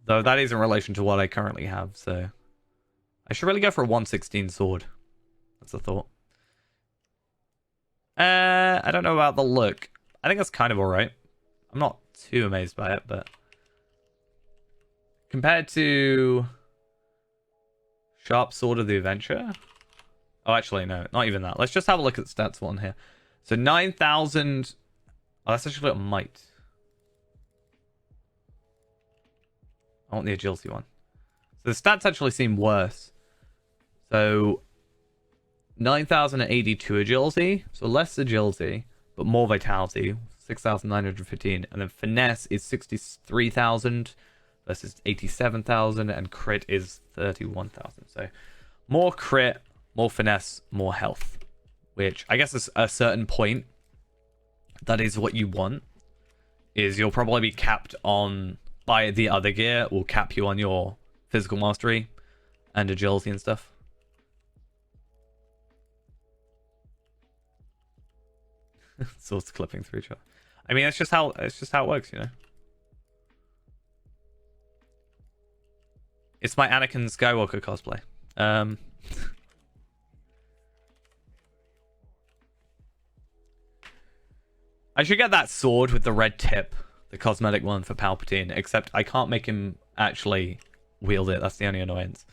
Though that is in relation to what I currently have, so... I should really go for a 116 sword. That's a thought. I don't know about the look. I think that's kind of alright. I'm not too amazed by it, but... compared to... Sharp Sword of the Adventure... Oh, actually, no. Not even that. Let's just have a look at the stats one here. So 9,000. Oh, that's actually got might. I want the agility one. So the stats actually seem worse. So 9,082 agility. So less agility, but more vitality. 6,915. And then finesse is 63,000 versus 87,000. And crit is 31,000. So more crit, more finesse, more health. Which I guess is a certain point. That is what you want. Is you'll probably be capped on by the other gear. Will cap you on your physical mastery and agility and stuff. Swords clipping through each other. I mean, it's just how it works, you know. It's my Anakin Skywalker cosplay. I should get that sword with the red tip, the cosmetic one for Palpatine, except I can't make him actually wield it. That's the only annoyance.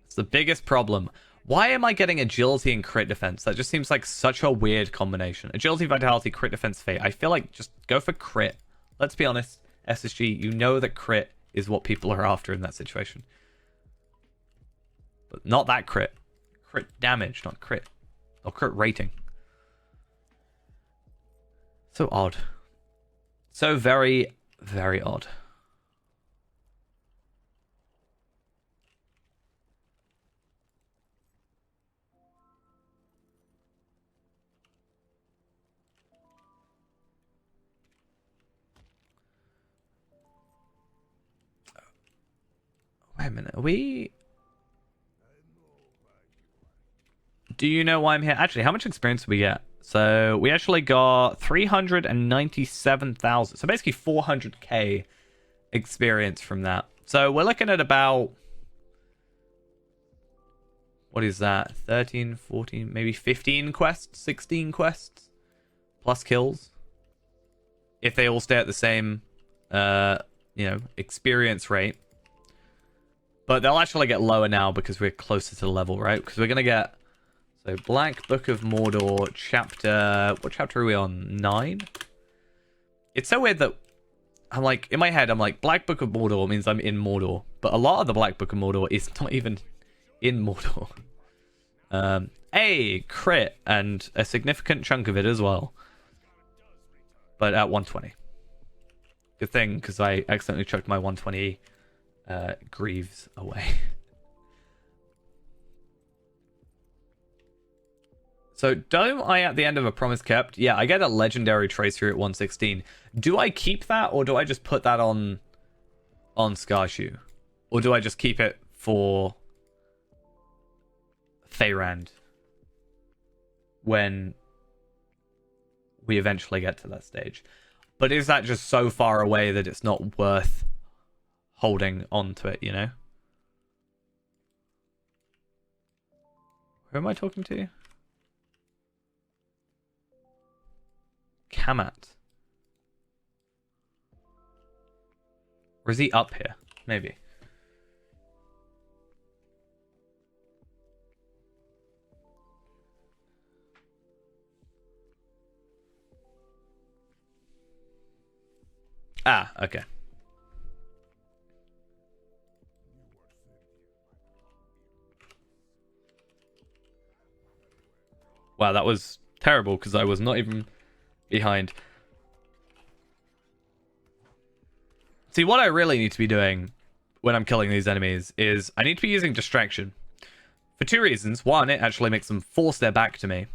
It's the biggest problem. Why am I getting agility and crit defense? That just seems like such a weird combination. Agility, vitality, crit defense, fate. I feel like just go for crit. Let's be honest, SSG, you know that crit is what people are after in that situation. But not that crit. Crit damage, not crit. Or crit rating. So odd. So very, very odd. Wait a minute, are we... Do you know why I'm here? Actually, how much experience did we get? So we actually got 397,000. So basically 400k experience from that. So we're looking at about... What is that? 13, 14, maybe 15 quests? 16 quests? Plus kills? If they all stay at the same, experience rate. But they'll actually get lower now because we're closer to the level, right? Because we're going to get... So, Black Book of Mordor, chapter... What chapter are we on? 9? It's so weird that... I'm like... In my head, I'm like, Black Book of Mordor means I'm in Mordor. But a lot of the Black Book of Mordor is not even in Mordor. Crit. And a significant chunk of it as well. But at 120. Good thing, because I accidentally chucked my 120 Greaves away. So, don't I at the end of A Promise Kept? Yeah, I get a legendary Tracer at 116. Do I keep that, or do I just put that on Scarshoe? Or do I just keep it for Feyrand when we eventually get to that stage? But is that just so far away that it's not worth holding on to it, you know? Who am I talking to? Kamat. Or is he up here? Maybe. Ah, okay. Wow, that was terrible because I was not even behind. See, what I really need to be doing when I'm killing these enemies is I need to be using distraction. For two reasons. One, it actually makes them force their back to me.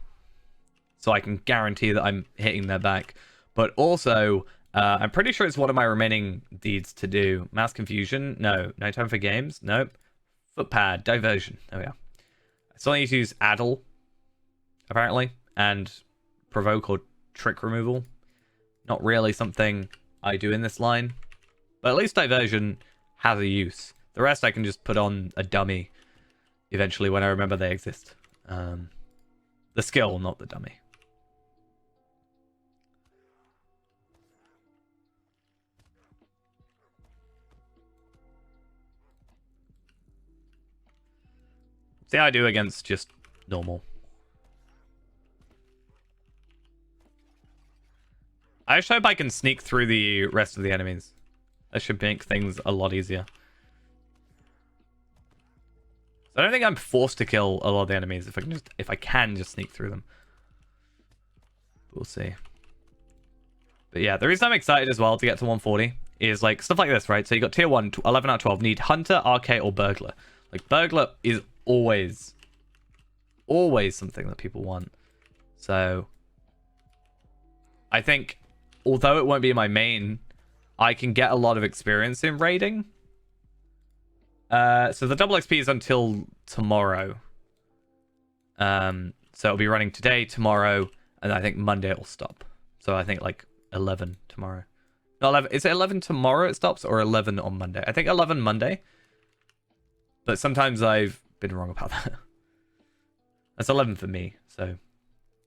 So I can guarantee that I'm hitting their back. But also, I'm pretty sure it's one of my remaining deeds to do. Mass confusion? No. No time for games? Nope. Footpad. Diversion. There we are. I still need to use Addle, apparently. And provoke or trick removal. Not really something I do in this line. But at least diversion has a use. The rest I can just put on a dummy eventually when I remember they exist. The skill, not the dummy. See how I do against just normal. I just hope I can sneak through the rest of the enemies. That should make things a lot easier. So I don't think I'm forced to kill a lot of the enemies if I can just sneak through them. We'll see. But yeah, the reason I'm excited as well to get to 140 is like stuff like this, right? So you got tier 1, 11 out of 12, need Hunter, Arcade, or Burglar. Like Burglar is always something that people want. So I think although it won't be my main, I can get a lot of experience in raiding. So the double XP is until tomorrow. So it'll be running today, tomorrow, and I think Monday it'll stop. So I think like 11 tomorrow. No, 11. Is it 11 tomorrow it stops or 11 on Monday? I think 11 Monday. But sometimes I've been wrong about that. That's 11 for me, so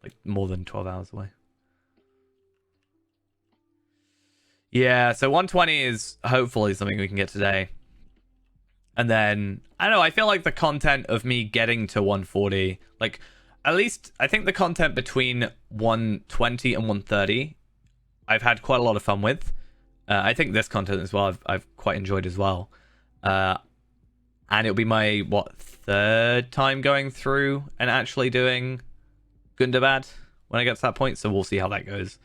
like more than 12 hours away. Yeah, so 120 is hopefully something we can get today. And then, I don't know, I feel like the content of me getting to 140, like, at least, I think the content between 120 and 130, I've had quite a lot of fun with. I think this content as well, I've quite enjoyed as well. And it'll be my, third time going through and actually doing Gundabad when I get to that point, so we'll see how that goes.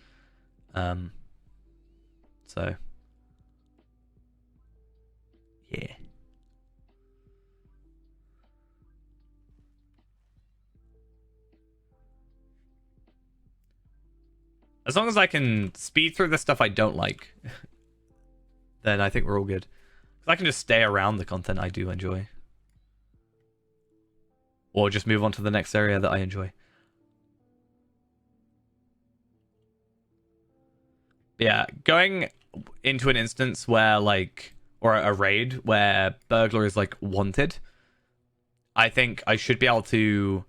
So, yeah. As long as I can speed through the stuff I don't like, then I think we're all good. Because I can just stay around the content I do enjoy. Or just move on to the next area that I enjoy. Yeah, going into an instance where, like, or a raid where Burglar is, like, wanted, I think I should be able to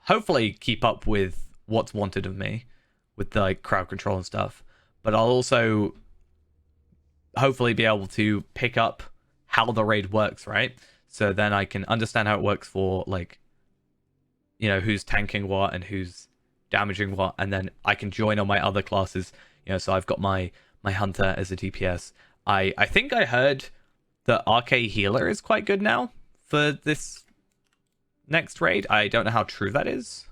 hopefully keep up with what's wanted of me. With the like crowd control and stuff, but I'll also hopefully be able to pick up how the raid works, right? So then I can understand how it works for like, you know, who's tanking what and who's damaging what, and then I can join on my other classes. You know, so I've got my Hunter as a DPS. I think I heard that Arcade Healer is quite good now for this next raid. I don't know how true that is.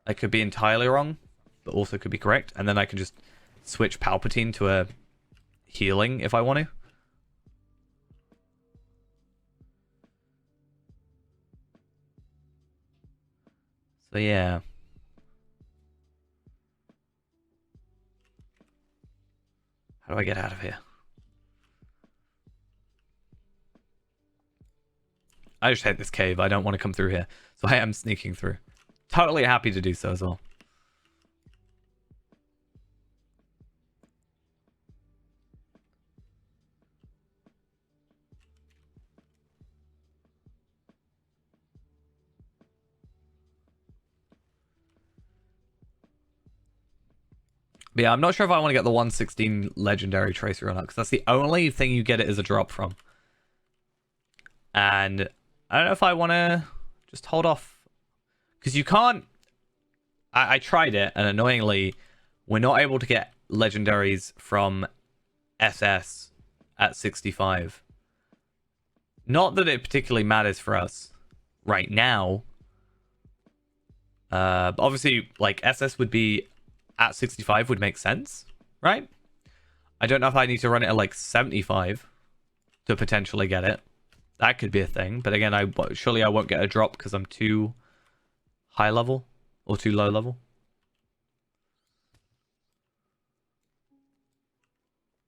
I could be entirely wrong, but also could be correct. And then I can just switch Palpatine to a healing if I want to. So yeah. How do I get out of here? I just hate this cave. I don't want to come through here. So I am sneaking through. Totally happy to do so as well. But yeah, I'm not sure if I want to get the 116 legendary tracer or not, because that's the only thing you get it as a drop from. And I don't know if I want to just hold off. Because you can't... I tried it, and annoyingly, we're not able to get legendaries from SS at 65. Not that it particularly matters for us right now. But obviously, like, SS would be... at 65 would make sense, right? I don't know if I need to run it at like 75 to potentially get it. That could be a thing, but again, surely I won't get a drop because I'm too high level or too low level.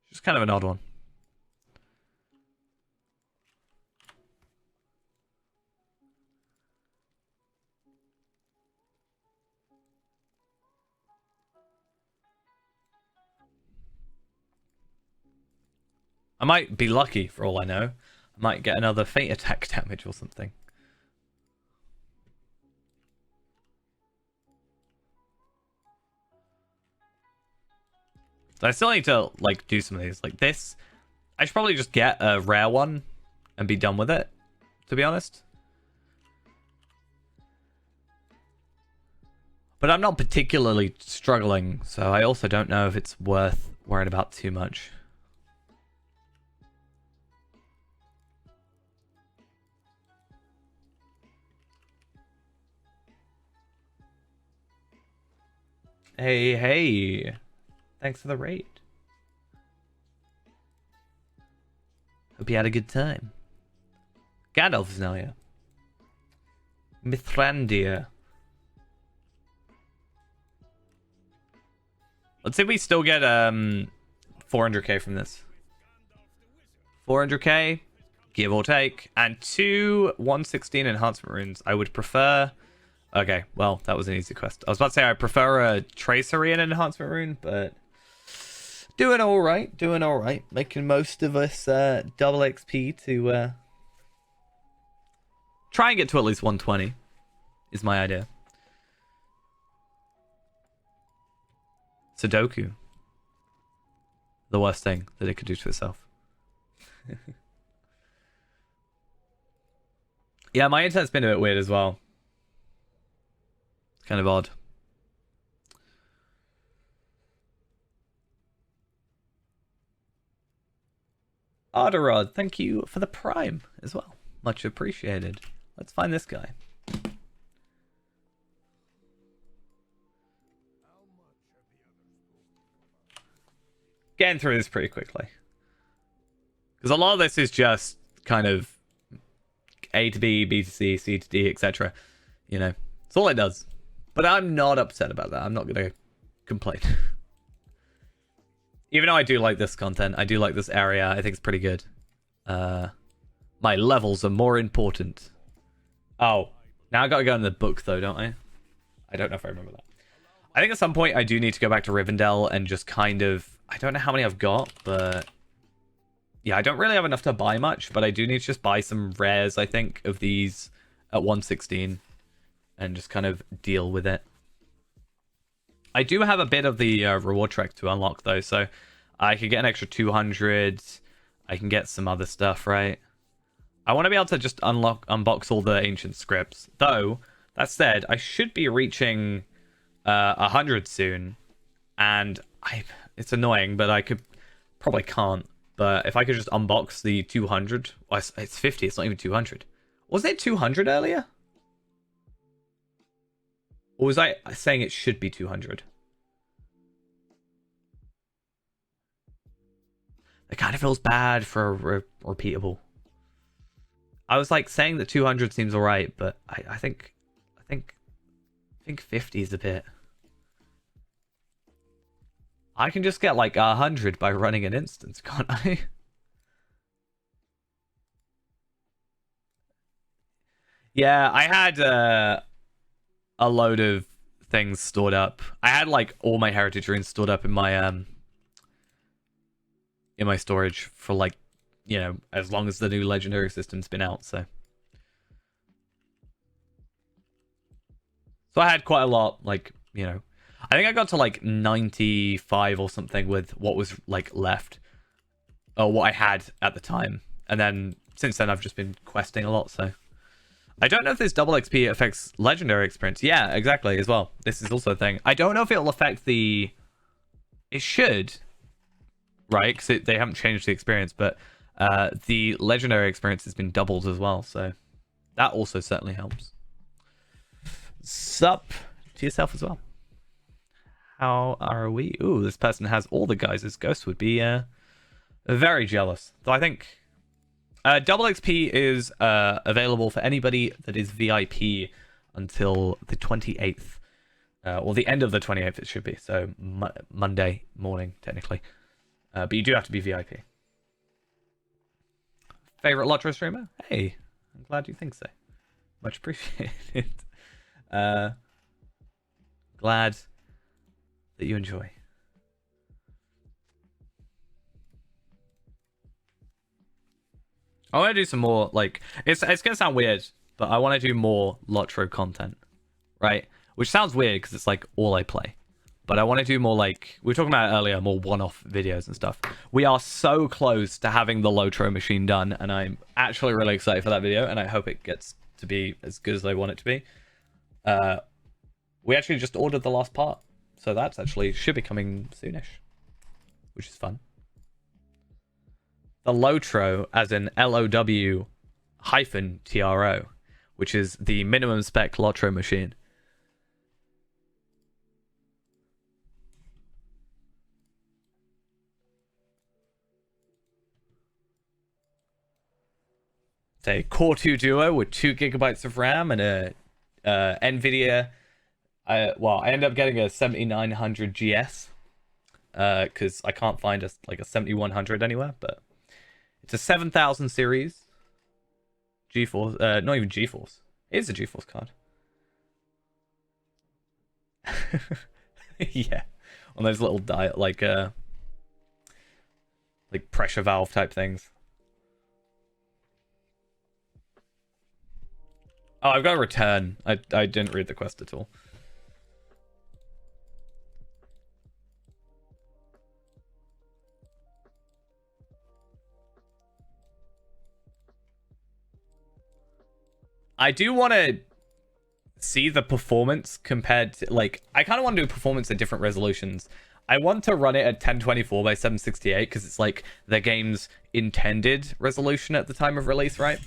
Just kind of an odd one. I might be lucky for all I know. I might get another Fate attack damage or something. So I still need to like do some of these. Like this, I should probably just get a rare one and be done with it, to be honest. But I'm not particularly struggling, so I also don't know if it's worth worrying about too much. Hey, hey. Thanks for the raid. Hope you had a good time. Gandalf is now here. Mithrandir. Let's see if we still get 400k from this. 400k, give or take, and 2 116 enhancement runes. I would prefer... Okay, well, that was an easy quest. I was about to say I prefer a Tracery and enhancement rune, but... Doing alright, doing alright. Making most of us double XP to try and get to at least 120 is my idea. Sudoku. The worst thing that it could do to itself. Yeah, my internet's been a bit weird as well. It's kind of odd. Arderod, thank you for the Prime as well. Much appreciated. Let's find this guy. Getting through this pretty quickly. Because a lot of this is just kind of A to B, B to C, C to D, etc. You know, it's all it does. But I'm not upset about that. I'm not going to complain. Even though I do like this content, I do like this area. I think it's pretty good. My levels are more important. Oh, now I gotta go in the book though, don't I? I don't know if I remember that. I think at some point I do need to go back to Rivendell and just kind of... I don't know how many I've got, but... Yeah, I don't really have enough to buy much, but I do need to just buy some rares, I think, of these at 116. And just kind of deal with it. I do have a bit of the reward trek to unlock, though, so I could get an extra 200. I can get some other stuff, right? I want to be able to just unbox all the ancient scripts. Though, that said, I should be reaching 100 soon. And it's annoying, but I probably can't. But if I could just unbox the 200... Well, it's 50, it's not even 200. Was it 200 earlier? Or was I saying it should be 200? It kind of feels bad for a repeatable. I was like saying that 200 seems alright, but I think 50 is a bit. I can just get like 100 by running an instance, can't I? Yeah, I had a load of things stored up. I had like all my heritage runes stored up in my storage for like, you know, as long as the new legendary system's been out, so I had quite a lot, like, you know, I think I got to like 95 or something with what was like left, or what I had at the time, and then since then I've just been questing a lot, so I don't know if this double XP affects legendary experience. Yeah, exactly, as well. This is also a thing. I don't know if it'll affect the... It should, right? Because they haven't changed the experience, but the legendary experience has been doubled as well, so that also certainly helps. Sup to yourself as well. How are we? Ooh, this person has all the guys. This ghost would be very jealous. So I think... double XP is available for anybody that is VIP until the 28th. Or the end of the 28th it should be. So Monday morning, technically. But you do have to be VIP. Favorite Lotro streamer? Hey, I'm glad you think so. Much appreciated. Glad that you enjoy. I want to do some more, like, it's gonna sound weird, but I want to do more Lotro content, right? Which sounds weird because it's like all I play. But I want to do more, like, we were talking about it earlier, more one-off videos and stuff. We are so close to having the Lotro machine done, and I'm actually really excited for that video, and I hope it gets to be as good as I want it to be. We actually just ordered the last part, so that's actually should be coming soonish, which is fun. The Lotro, as in LOW hyphen TRO, which is the minimum spec Lotro machine. It's a Core 2 Duo with 2 gigabytes of RAM and a NVIDIA. I ended up getting a 7900 GS because I can't find a 7100 anywhere, but it's a 7000 series GeForce. Not even GeForce. It is a GeForce card. Yeah, on those little like pressure valve type things. Oh, I've got a return. I didn't read the quest at all. I do want to see the performance compared to, like, I kind of want to do performance at different resolutions. I want to run it at 1024 by 768 because it's like the game's intended resolution at the time of release, right?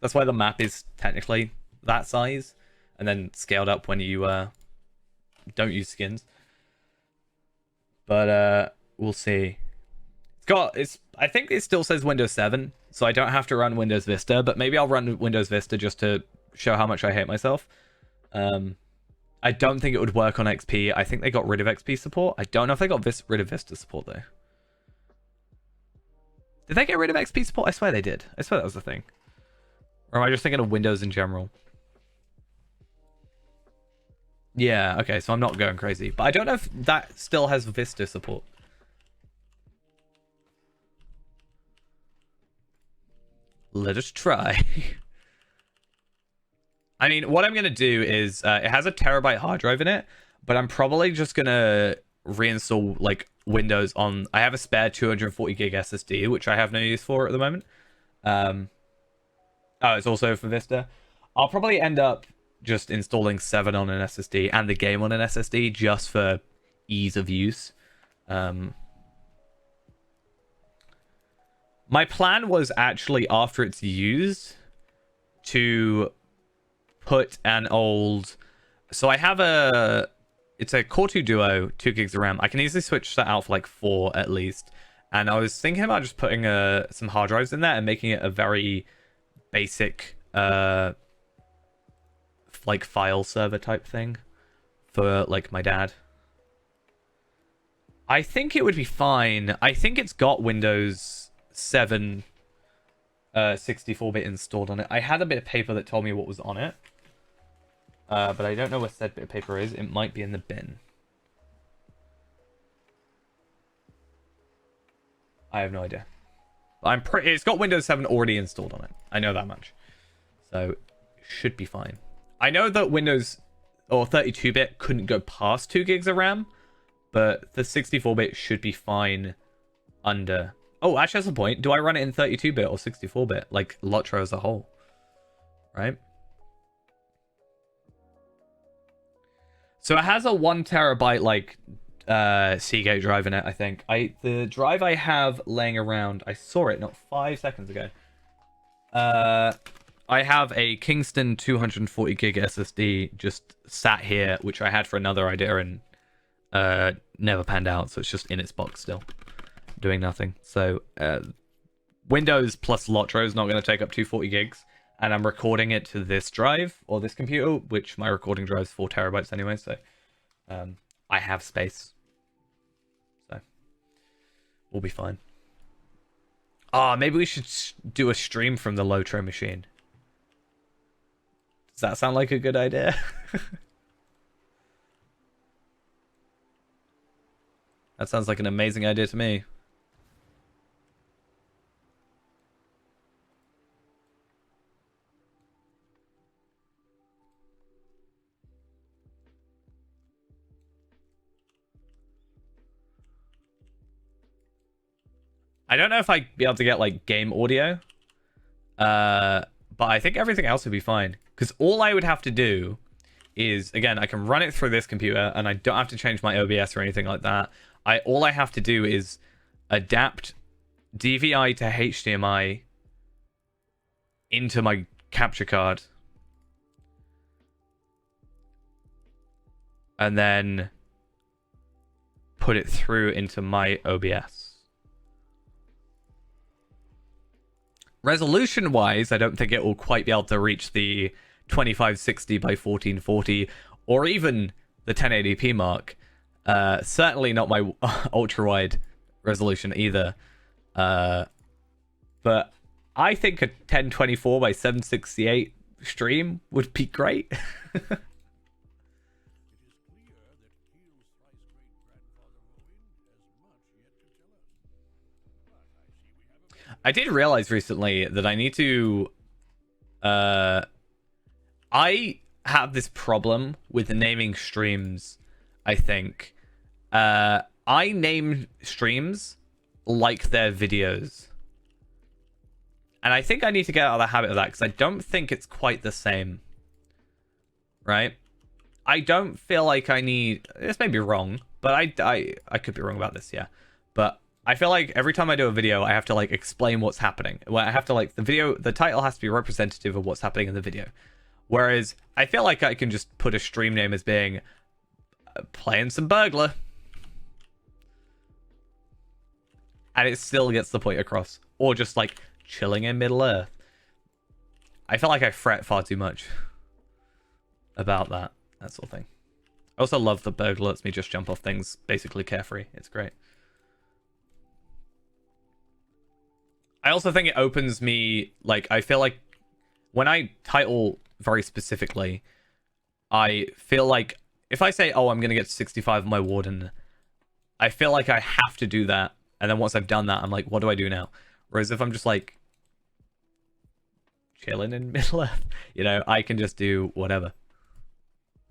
That's why the map is technically that size and then scaled up when you don't use skins. But we'll see. I think it still says Windows 7, so I don't have to run Windows Vista, but maybe I'll run Windows Vista just to show how much I hate myself. I don't think it would work on XP. I think they got rid of XP support. I don't know if they got rid of Vista support, though. Did they get rid of XP support? I swear they did. I swear that was the thing. Or am I just thinking of Windows in general? Yeah, okay, so I'm not going crazy. But I don't know if that still has Vista support. Let us try. I mean, what I'm going to do is, it has a terabyte hard drive in it, but I'm probably just going to reinstall, like, Windows on... I have a spare 240 gig SSD, which I have no use for at the moment. Oh, it's also for Vista. I'll probably end up just installing 7 on an SSD and the game on an SSD just for ease of use. My plan was actually, after it's used, to put an old... So I have it's a Core 2 Duo, 2 gigs of RAM. I can easily switch that out for like 4 at least. And I was thinking about just putting some hard drives in there and making it a very basic like file server type thing for like my dad. I think it would be fine. I think it's got Windows 7 64-bit installed on it. I had a bit of paper that told me what was on it. But I don't know where said bit of paper is. It might be in the bin. I have no idea. It's got Windows 7 already installed on it. I know that much. So, should be fine. I know that Windows or 32-bit couldn't go past 2 gigs of RAM, but the 64-bit should be fine under... Oh, actually, that's the point. Do I run it in 32-bit or 64-bit? Like, Lotro as a whole. Right? So it has a 1 terabyte, like, Seagate drive in it, I think. The drive I have laying around, I saw it not 5 seconds ago. I have a Kingston 240 gig SSD just sat here, which I had for another idea and never panned out, so it's just in its box still, doing nothing. So Windows plus Lotro is not going to take up 240 gigs, and I'm recording it to this drive or this computer, which my recording drive is 4 terabytes anyway, so I have space. So we'll be fine. Maybe we should do a stream from the Lotro machine. Does that sound like a good idea? That sounds like an amazing idea to me. I don't know if I'd be able to get, like, game audio. But I think everything else would be fine. Because all I would have to do is, again, I can run it through this computer and I don't have to change my OBS or anything like that. All I have to do is adapt DVI to HDMI into my capture card. And then put it through into my OBS. Resolution-wise, I don't think it will quite be able to reach the 2560 by 1440 or even the 1080p mark. Certainly not my ultra-wide resolution either. But I think a 1024 by 768 stream would be great. I did realize recently that I need to... I have this problem with naming streams, I think. I name streams like they're videos. And I think I need to get out of the habit of that, because I don't think it's quite the same. Right? I don't feel like I need... This may be wrong, but I could be wrong about this, yeah. But I feel like every time I do a video, I have to like explain what's happening. Well, I have to like the title has to be representative of what's happening in the video. Whereas I feel like I can just put a stream name as being playing some burglar, and it still gets the point across. Or just like chilling in Middle Earth. I feel like I fret far too much about that sort of thing. I also love the burglar lets me just jump off things basically carefree. It's great. I also think it opens me, like, I feel like when I title very specifically, I feel like if I say, oh, I'm going to get 65 on my Warden, I feel like I have to do that. And then once I've done that, I'm like, what do I do now? Whereas if I'm just like chilling in Middle Earth, you know, I can just do whatever.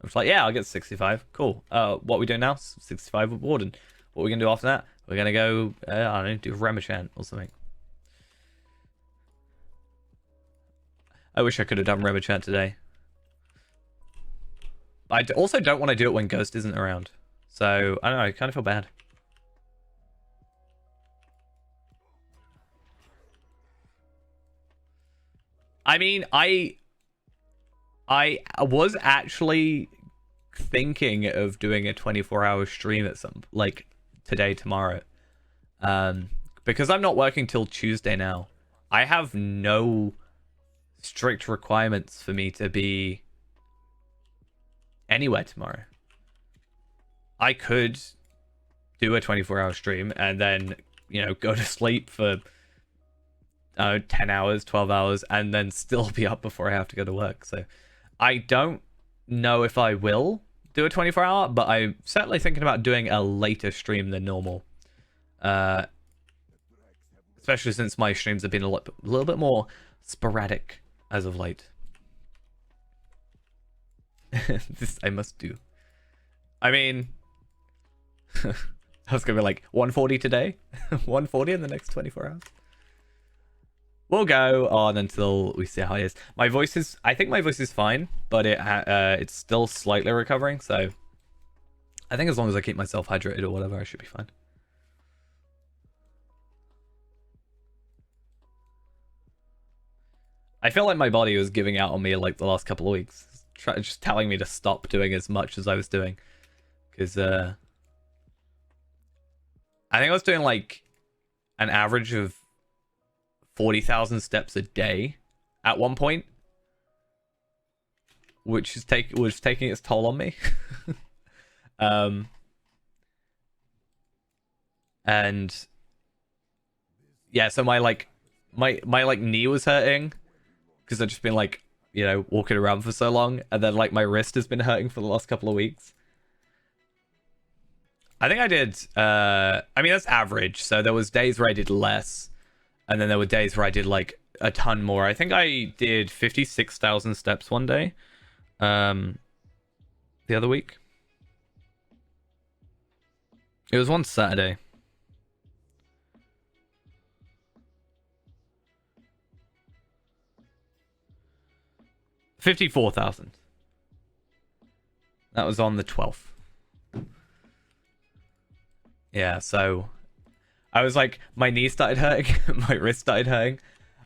I'm just like, yeah, I'll get 65. Cool. What are we doing now? 65 with Warden. What are we going to do after that? We're going to go, I don't know, do Remichan or something. I wish I could have done Remichan today. I also don't want to do it when Ghost isn't around. So, I don't know, I kind of feel bad. I mean, I was actually thinking of doing a 24-hour stream at some, like, today, tomorrow. Because I'm not working till Tuesday now. I have no strict requirements for me to be anywhere tomorrow. I could do a 24-hour stream and then, you know, go to sleep for 10 hours, 12 hours, and then still be up before I have to go to work. So I don't know if I will do a 24-hour, but I'm certainly thinking about doing a later stream than normal. Especially since my streams have been a little bit more sporadic as of late. This I must do. I mean, I was gonna be like 140 today, 140 in the next 24 hours. We'll go on until we see how it is. My voice is, I think my voice is fine, but it's still slightly recovering. So I think as long as I keep myself hydrated or whatever, I should be fine. I feel like my body was giving out on me like the last couple of weeks. Just telling me to stop doing as much as I was doing. Because I think I was doing like an average of 40,000 steps a day at one point. Which is was taking its toll on me. And yeah, so my knee was hurting. Because I've just been like, you know, walking around for so long, and then like my wrist has been hurting for the last couple of weeks. I think I did I mean that's average, so there was days where I did less, and then there were days where I did like a ton more. I think I did 56,000 steps one day. The other week. It was one Saturday. 54,000. That was on the 12th. Yeah, so I was like, my knee started hurting, my wrist started hurting.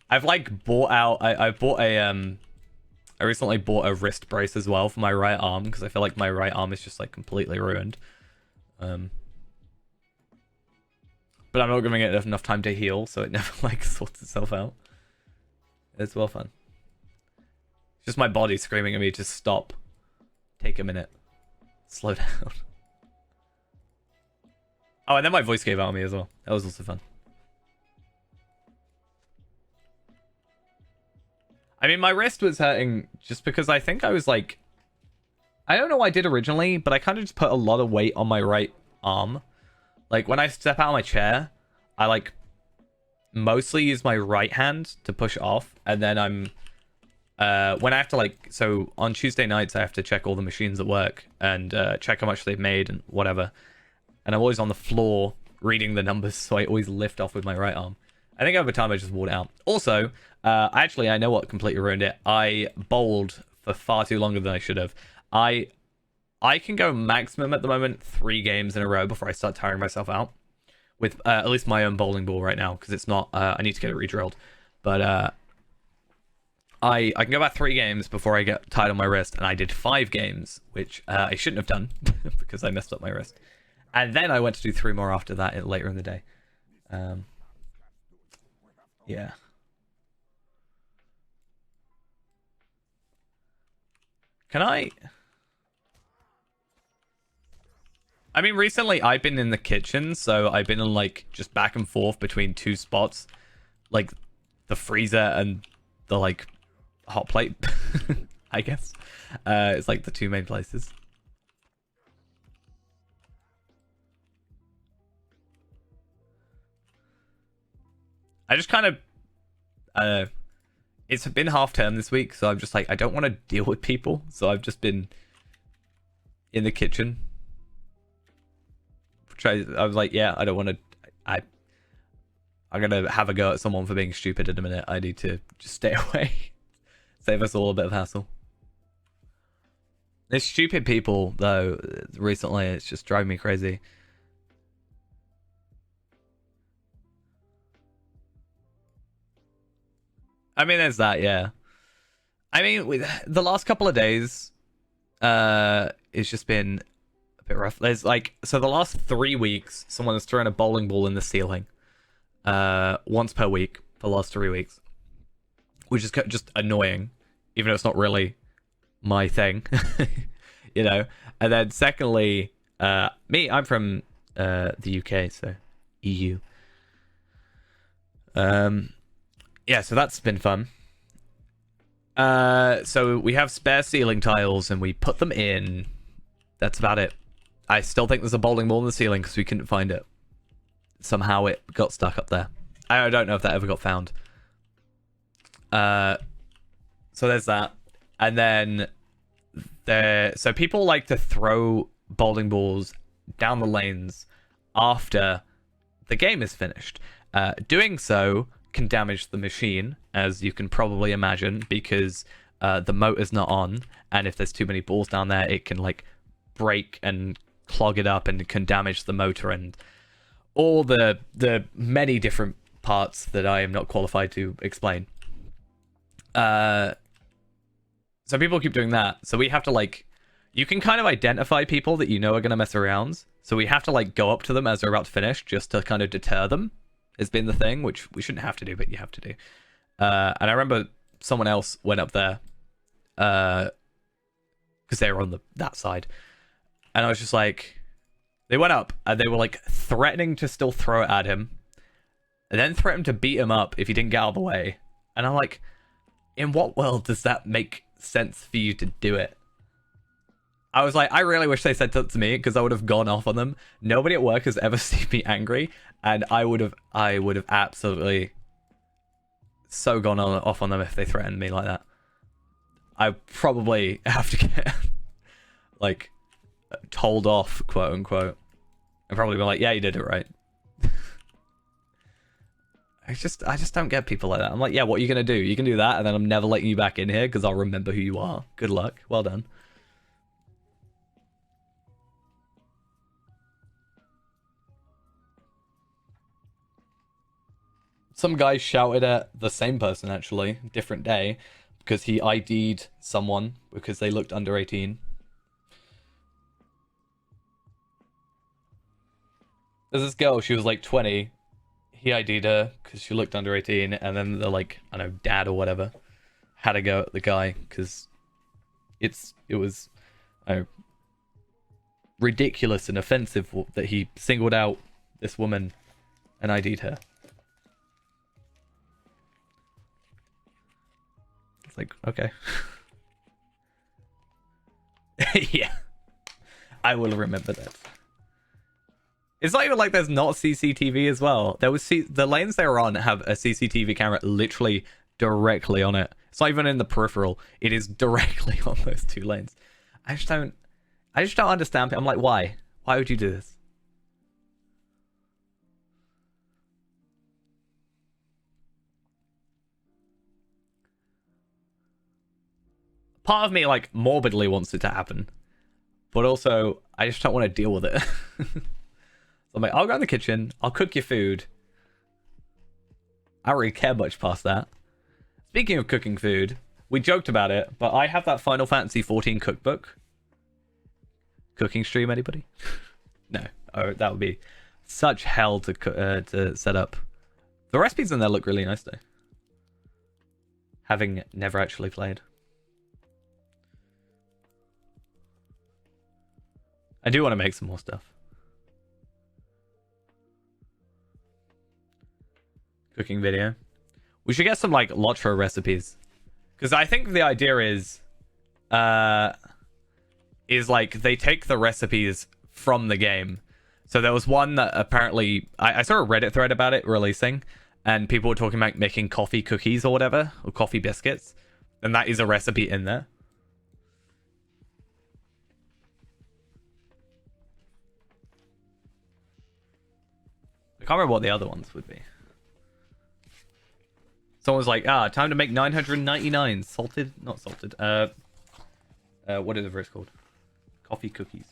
I've like bought out. I bought a I recently bought a wrist brace as well for my right arm because I feel like my right arm is just like completely ruined. But I'm not giving it enough time to heal, so it never like sorts itself out. It's well fun. It's just my body screaming at me to stop. Take a minute. Slow down. Oh, and then my voice gave out on me as well. That was also fun. I mean, my wrist was hurting just because I think I was like... I don't know what I did originally, but I kind of just put a lot of weight on my right arm. Like, when I step out of my chair, I like mostly use my right hand to push off, and then I'm... when I have to like... So, on Tuesday nights, I have to check all the machines at work, and check how much they've made and whatever. And I'm always on the floor reading the numbers, so I always lift off with my right arm. I think over time I just wore it out. Also, actually, I know what completely ruined it. I bowled for far too longer than I should have. I can go maximum at the moment 3 games in a row before I start tiring myself out. With at least my own bowling ball right now, because it's not... I need to get it re-drilled. But I can go about 3 games before I get tired on my wrist, and I did 5 games, which I shouldn't have done, because I messed up my wrist. And then I went to do 3 more after that later in the day. Yeah. Can I mean, recently I've been in the kitchen, so I've been in like just back and forth between 2 spots. Like the freezer and the like hot plate, I guess. It's like the 2 main places. I just kind of, it's been half term this week, so I'm just like, I don't want to deal with people, so I've just been in the kitchen. I was like, yeah, I don't want to, I'm gonna have a go at someone for being stupid in a minute. I need to just stay away. Save us all a bit of hassle. There's stupid people, though, recently, it's just driving me crazy. I mean, there's that, yeah. I mean, with the last couple of days, it's just been a bit rough. There's like, so the last 3 weeks, someone has thrown a bowling ball in the ceiling, once per week for the last 3 weeks, which is just annoying, even though it's not really my thing, you know. And then secondly, I'm from the UK, so EU. Yeah, so that's been fun. So we have spare ceiling tiles and we put them in. That's about it. I still think there's a bowling ball in the ceiling because we couldn't find it. Somehow it got stuck up there. I don't know if that ever got found. So there's that. And then so people like to throw bowling balls down the lanes after the game is finished. Doing so can damage the machine, as you can probably imagine, because the motor's not on, and if there's too many balls down there, it can like break and clog it up, and it can damage the motor and all the many different parts that I am not qualified to explain. So people keep doing that. So we have to like, you can kind of identify people that you know are gonna mess around. So we have to like go up to them as they're about to finish, just to kind of deter them. Has been the thing, which we shouldn't have to do, but you have to do. And I remember someone else went up there, because they were on that side, and I was just like, they went up and they were like threatening to still throw it at him, and then threatened to beat him up if he didn't get out of the way. And I'm like, in what world does that make sense for you to do it? I was like, I really wish they said that to me, because I would have gone off on them. Nobody at work has ever seen me angry, and I would have absolutely so gone off on them if they threatened me like that. I probably have to get like told off, quote unquote, and probably be like, yeah, you did it right. I just don't get people like that. I'm like, yeah, what are you gonna do? You can do that, and then I'm never letting you back in here because I'll remember who you are. Good luck. Well done. some guy shouted at the same person, actually, different day, because he ID'd someone because they looked under 18. There's this girl, she was like 20. He ID'd her because she looked under 18, and then the, like, I don't know, dad or whatever had to go at the guy because it was ridiculous and offensive that he singled out this woman and ID'd her. It's like, okay. Yeah. I will remember that. It's not even like there's not CCTV as well. There was the lanes they were on have a CCTV camera literally directly on it. It's not even in the peripheral. It is directly on those two lanes. I just don't understand. I'm like, why? Why would you do this? Part of me, like, morbidly wants it to happen. But also, I just don't want to deal with it. I'm like, I'll go in the kitchen. I'll cook your food. I don't really care much past that. Speaking of cooking food, we joked about it, but I have that Final Fantasy XIV cookbook. Cooking stream, anybody? No. Oh, that would be such hell to set up. The recipes in there look really nice, though. Having never actually played. I do want to make some more stuff. Cooking video. We should get some like Lotro recipes, because I think the idea is like they take the recipes from the game. So there was one that apparently I saw a Reddit thread about it releasing, and people were talking about making coffee cookies or whatever, or coffee biscuits, and that is a recipe in there. I can't remember what the other ones would be. Someone's like, time to make 999 salted, not salted. Whatever it's called, coffee cookies.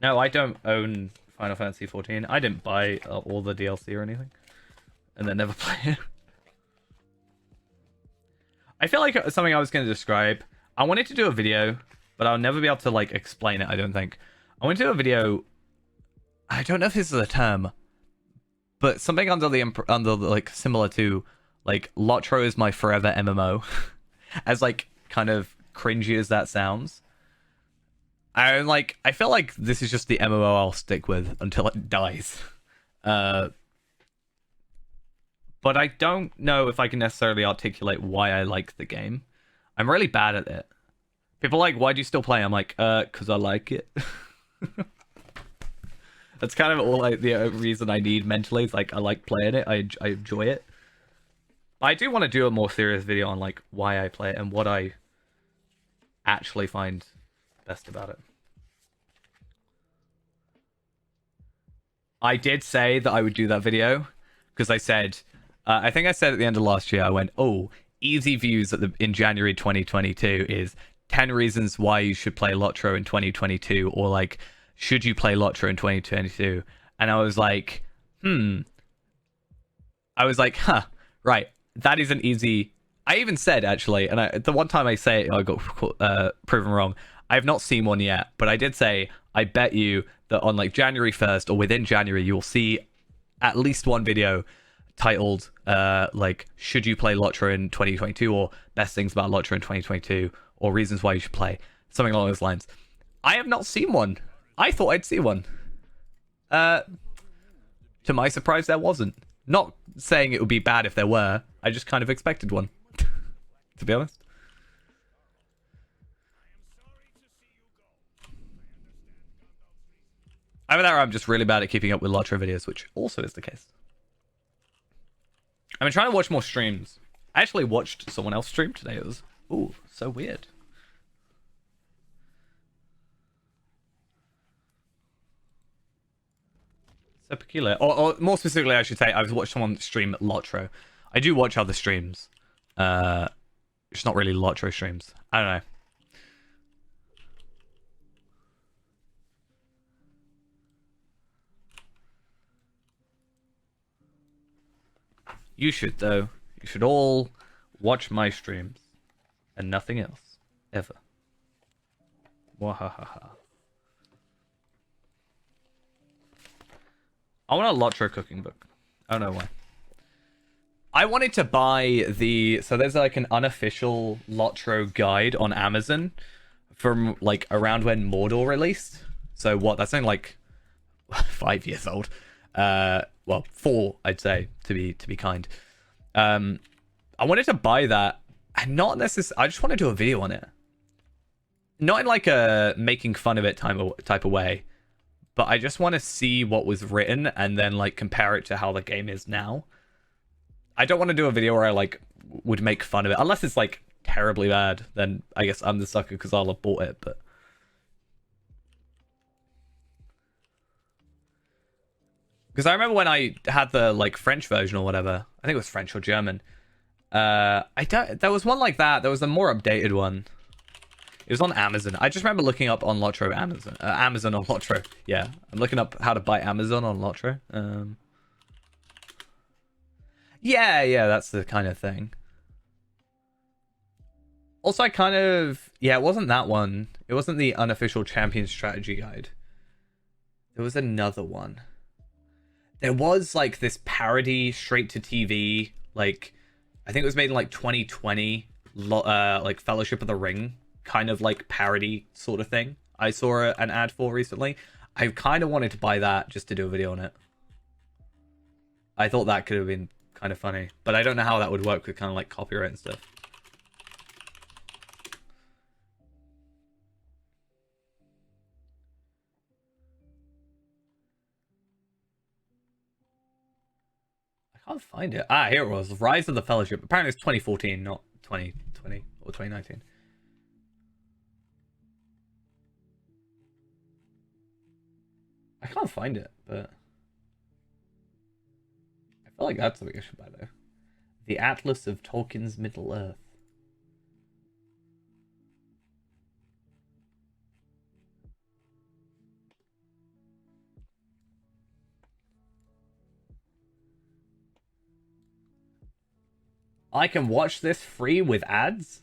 No, I don't own Final Fantasy XIV. I didn't buy all the DLC or anything, and then never play it. I feel like something I was going to describe. I wanted to do a video, but I'll never be able to like explain it. I don't think. I want to do a video. I don't know if this is a term, but something under like similar to like Lotro is my forever MMO, as like kind of cringy as that sounds. I feel like this is just the MMO I'll stick with until it dies. But I don't know if I can necessarily articulate why I like the game. I'm really bad at it. People are like, why do you still play? I'm like, because I like it. That's kind of all the reason I need mentally. Is like I like playing it. I enjoy it. I do want to do a more serious video on like why I play it and what I actually find best about it. I did say that I would do that video because I said, I think I said at the end of last year, I went, oh, easy views in January 2022 is 10 reasons why you should play Lotro in 2022, or like, should you play Lotro in 2022? And I was like, I was like, right, that is an easy. I even said, actually, and the one time I say it, I got proven wrong. I have not seen one yet, but I did say, I bet you that on like January 1st or within January, you'll see at least one video titled like, should you play Lotro in 2022, or best things about Lotro in 2022, or reasons why you should play, something along those lines. I have not seen one. I thought I'd see one. To my surprise, there wasn't. Not saying it would be bad if there were. I just kind of expected one, to be honest. Either that or I'm just really bad at keeping up with Lotro videos, which also is the case. I've been trying to watch more streams. I actually watched someone else stream today. It was, ooh, so weird. So peculiar. Or more specifically, I should say, I've watched someone stream Lotro. I do watch other streams. It's not really Lotro streams. I don't know. You should, though. You should all watch my streams and nothing else. Ever. Wahahaha. I want a Lotro cooking book. I don't know why. I wanted to buy the... So there's like an unofficial Lotro guide on Amazon from like around when Mordor released. So what? That's only like 5 years old. Well, 4, I'd say, to be kind. I wanted to buy that, and not necessarily. I just want to do a video on it, not in like a making fun of it type of way, but I just want to see what was written and then like compare it to how the game is now. I don't want to do a video where I like would make fun of it, unless it's like terribly bad. Then I guess I'm the sucker because I'll have bought it, but. Because I remember when I had the like French version or whatever, I think it was French or German. There was one like that. There was a more updated one. It was on Amazon. I just remember looking up on Lotro Amazon. Amazon on Lotro. Yeah, I'm looking up how to buy Amazon on Lotro. Yeah, that's the kind of thing. Also, it wasn't that one. It wasn't the unofficial champion strategy guide. There was another one. There was like this parody straight to TV, like I think it was made in like 2020, like Fellowship of the Ring, kind of like parody sort of thing. I saw an ad for recently. I kind of wanted to buy that just to do a video on it. I thought that could have been kind of funny, but I don't know how that would work with kind of like copyright and stuff. I can't find it. Ah, here it was. Rise of the Fellowship. Apparently it's 2014, not 2020 or 2019. I can't find it, but I feel like that's something I should buy though. The Atlas of Tolkien's Middle-earth. I can watch this free with ads?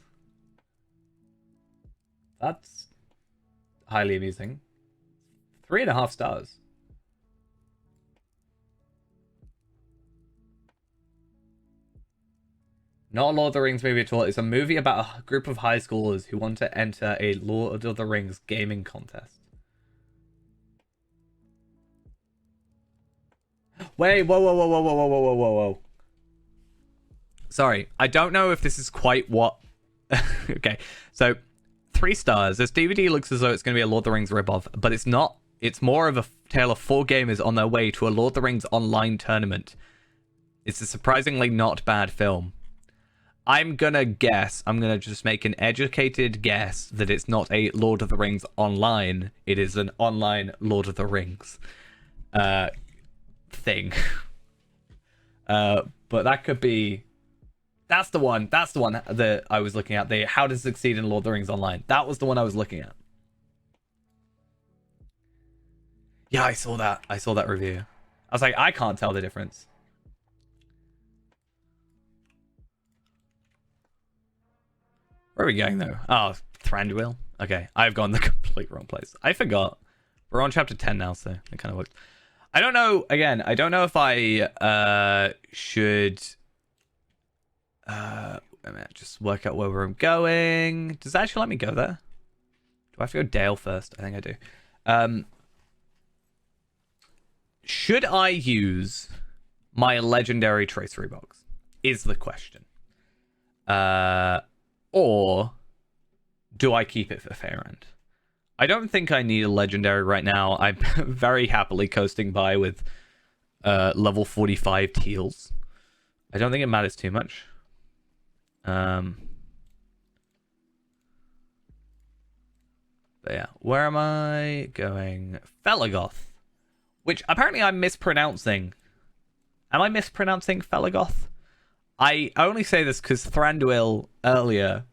That's highly amusing. 3.5 stars. Not a Lord of the Rings movie at all. It's a movie about a group of high schoolers who want to enter a Lord of the Rings gaming contest. Wait, whoa. Sorry, I don't know if this is quite what... Okay, so 3 stars. This DVD looks as though it's going to be a Lord of the Rings ripoff, but it's not. It's more of a tale of 4 gamers on their way to a Lord of the Rings online tournament. It's a surprisingly not bad film. I'm going to just make an educated guess that it's not a Lord of the Rings online. It is an online Lord of the Rings thing. But that could be... That's the one that I was looking at. The How to Succeed in Lord of the Rings Online. That was the one I was looking at. Yeah, I saw that. I saw that review. I was like, I can't tell the difference. Where are we going, though? Oh, Thranduil. Okay, I've gone the complete wrong place. I forgot. We're on chapter 10 now, so it kind of works. I don't know. Again, I don't know if I should... wait a minute, just work out where I'm going. Does that actually let me go there? Do I have to go Dale first? I think I do. Should I use my legendary tracery box? Is the question. Or do I keep it for Faerend? I don't think I need a legendary right now. I'm very happily coasting by with level 45 Teals. I don't think it matters too much. But yeah, where am I going? Felagoth, which apparently I'm mispronouncing. Am I mispronouncing Felagoth? I only say this because Thranduil earlier,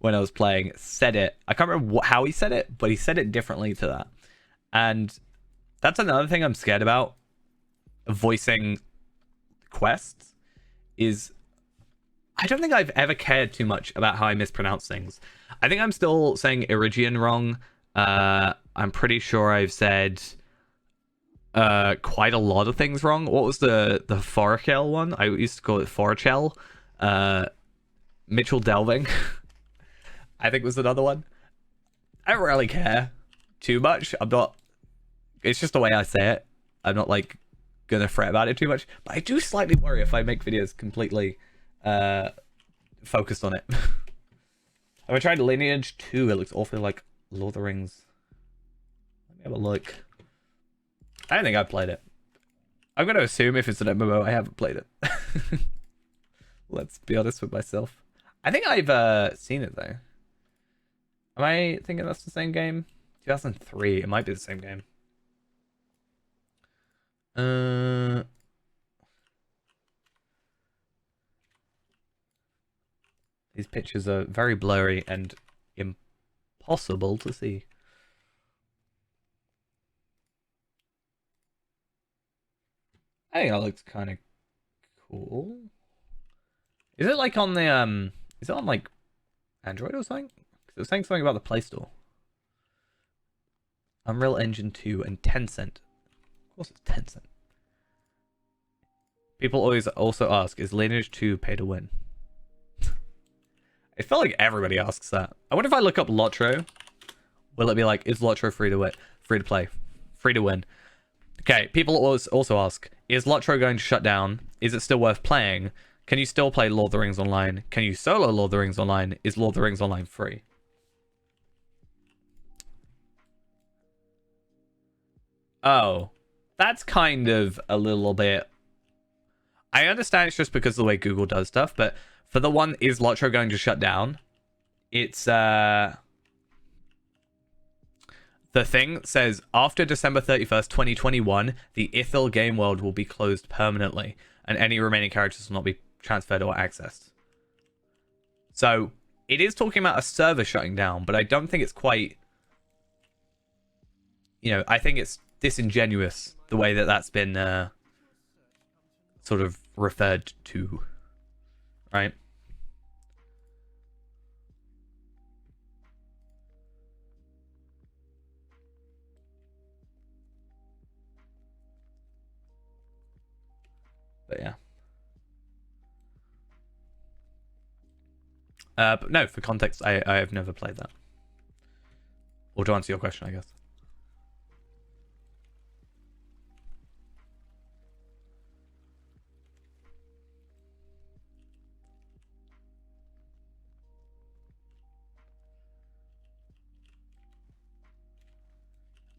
when I was playing, said it. I can't remember how he said it, but he said it differently to that. And that's another thing I'm scared about voicing quests, is I don't think I've ever cared too much about how I mispronounce things. I think I'm still saying Irigian wrong. I'm pretty sure I've said quite a lot of things wrong. What was the Forachel one? I used to call it Forachel. Mitchell Delving, I think was another one. I don't really care too much. I'm not. It's just the way I say it. I'm not like gonna fret about it too much. But I do slightly worry if I make videos completely focused on it. Have I tried Lineage 2? It looks awfully like Lord of the Rings. Let me have a look. I don't think I've played it. I'm going to assume if it's an MMO, I haven't played it. Let's be honest with myself. I think I've seen it, though. Am I thinking that's the same game? 2003. It might be the same game. These pictures are very blurry and impossible to see. I think that looks kind of cool. Is it like on the is it on like Android or something? Because it was saying something about the Play Store. Unreal Engine 2 and Tencent. Of course it's Tencent. People always also ask, is Lineage 2 pay to win? I feel like everybody asks that. I wonder if I look up Lotro, will it be like, is Lotro free to play? Free to win. Okay, people always also ask, is Lotro going to shut down? Is it still worth playing? Can you still play Lord of the Rings Online? Can you solo Lord of the Rings Online? Is Lord of the Rings Online free? Oh, that's kind of a little bit... I understand it's just because of the way Google does stuff, but for the one, is Lotro going to shut down? It's, the thing says, after December 31st, 2021, the Ithil game world will be closed permanently, and any remaining characters will not be transferred or accessed. So, it is talking about a server shutting down, but I don't think it's quite... You know, I think it's disingenuous, the way that that's been, sort of referred to. Right? But yeah. But no, for context, I have never played that. Or to answer your question, I guess.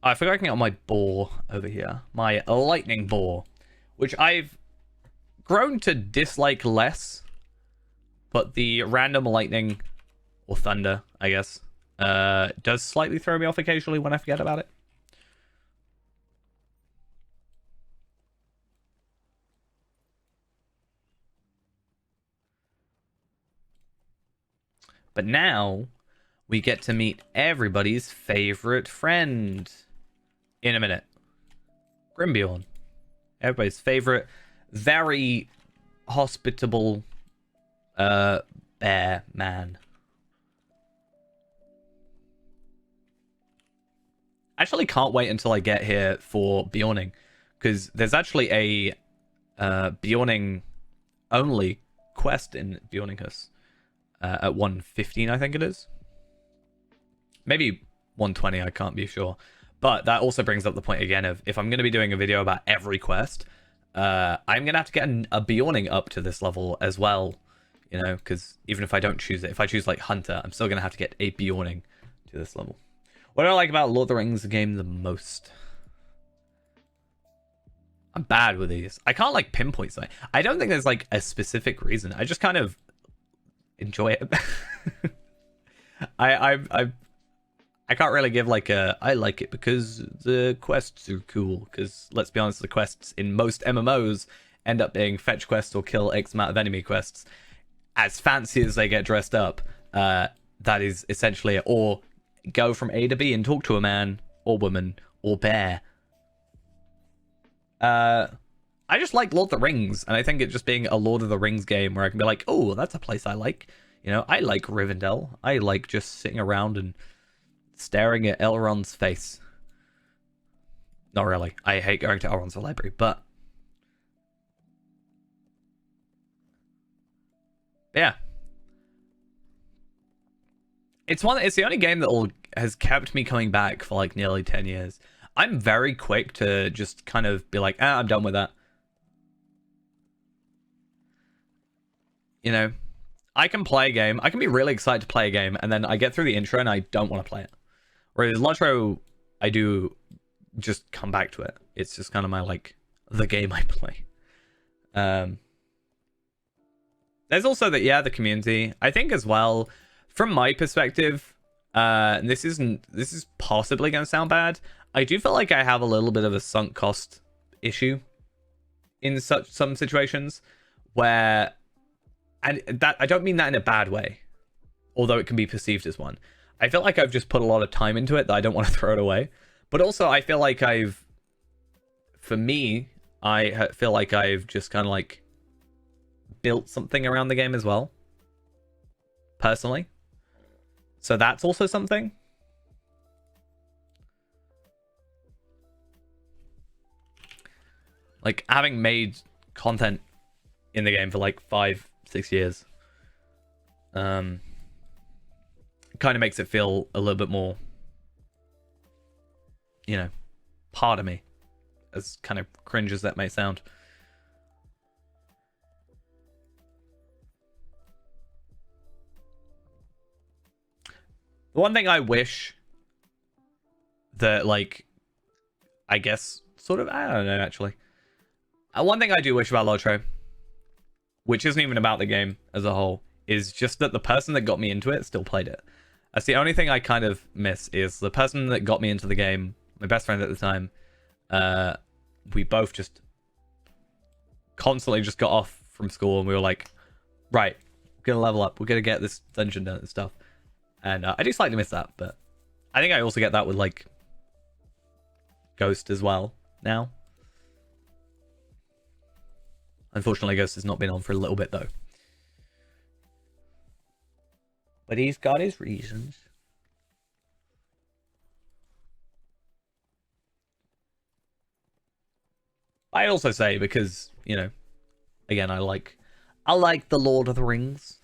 I forgot I can get on my boar over here. My lightning boar. Which I've grown to dislike less. But the random lightning, or thunder, I guess, does slightly throw me off occasionally when I forget about it. But now, we get to meet everybody's favorite friend. In a minute. Grimbeorn. Everybody's favorite, very hospitable bear man. Actually can't wait until I get here for Beorning, because there's actually a Beorning only quest in Beorninghus at 115, I think it is. Maybe 120, I can't be sure. But that also brings up the point again of, if I'm going to be doing a video about every quest, I'm going to have to get a Beorning up to this level as well, you know, because even if I don't choose it, if I choose like Hunter, I'm still going to have to get a Beorning to this level. What do I like about Lord of the Rings game the most? I'm bad with these. I can't like pinpoint something. I don't think there's like a specific reason. I just kind of enjoy it. I can't really give like a I like it because the quests are cool, because let's be honest, the quests in most MMOs end up being fetch quests or kill X amount of enemy quests. As fancy as they get dressed up, that is essentially it. Or go from A to B and talk to a man or woman or bear. I'm I just like Lord of the Rings, and I think it just being a Lord of the Rings game where I can be like, oh, that's a place I like. You know, I like Rivendell. I like just sitting around and staring at Elrond's face. Not really. I hate going to Elrond's library, but yeah. It's the only game that has kept me coming back for like nearly 10 years. I'm very quick to just kind of be like, I'm done with that. You know, I can play a game. I can be really excited to play a game, and then I get through the intro and I don't want to play it. Whereas Lotro, I do just come back to it. It's just kind of my like the game I play. There's also the community. I think as well, from my perspective, this is possibly going to sound bad. I do feel like I have a little bit of a sunk cost issue in some situations where, and that I don't mean that in a bad way, although it can be perceived as one. I feel like I've just put a lot of time into it that I don't want to throw it away. But also, I feel like I feel like I've just kind of like built something around the game as well, personally. So that's also something. Like, having made content in the game for like 5-6 years, kind of makes it feel a little bit more, you know, part of me, as kind of cringe as that may sound. The one thing I wish that, like, I guess, sort of, I don't know, actually. One thing I do wish about Lotro, which isn't even about the game as a whole, is just that the person that got me into it still played it. That's the only thing I kind of miss, is the person that got me into the game, my best friend at the time, we both just constantly just got off from school and we were like, right, we're gonna level up, we're gonna get this dungeon done and stuff. And I do slightly miss that, but I think I also get that with like Ghost as well now. Unfortunately, Ghost has not been on for a little bit though. But he's got his reasons. I also say, because, you know, again, I like the Lord of the Rings.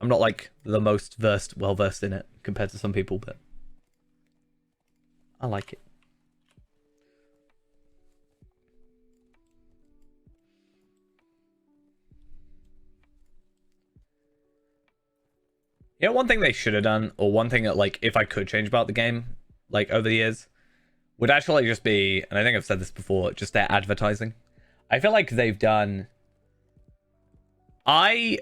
I'm not like the most well versed in it compared to some people, but I like it. You know, one thing they should have done, or one thing that, like, if I could change about the game, like, over the years, would actually just be, and I think I've said this before, just their advertising. I feel like they've done... I'm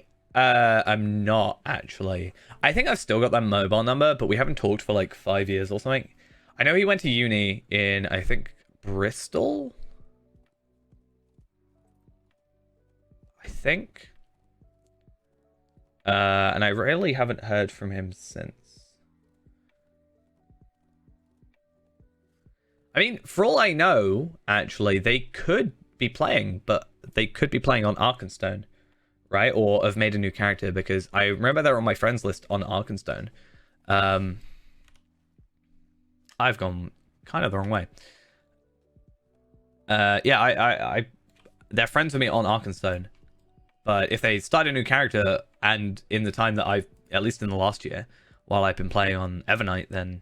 not, actually. I think I've still got that mobile number, but we haven't talked for, like, 5 years or something. I know he went to uni in, I think, Bristol? I think... and I really haven't heard from him since. I mean, for all I know, actually, they could be playing, but they could be playing on Arkenstone, right? Or have made a new character, because I remember they're on my friends list on Arkenstone. I've gone kind of the wrong way. Yeah, they're friends with me on Arkenstone. But if they start a new character, and in the time that I've, at least in the last year, while I've been playing on Evernight, then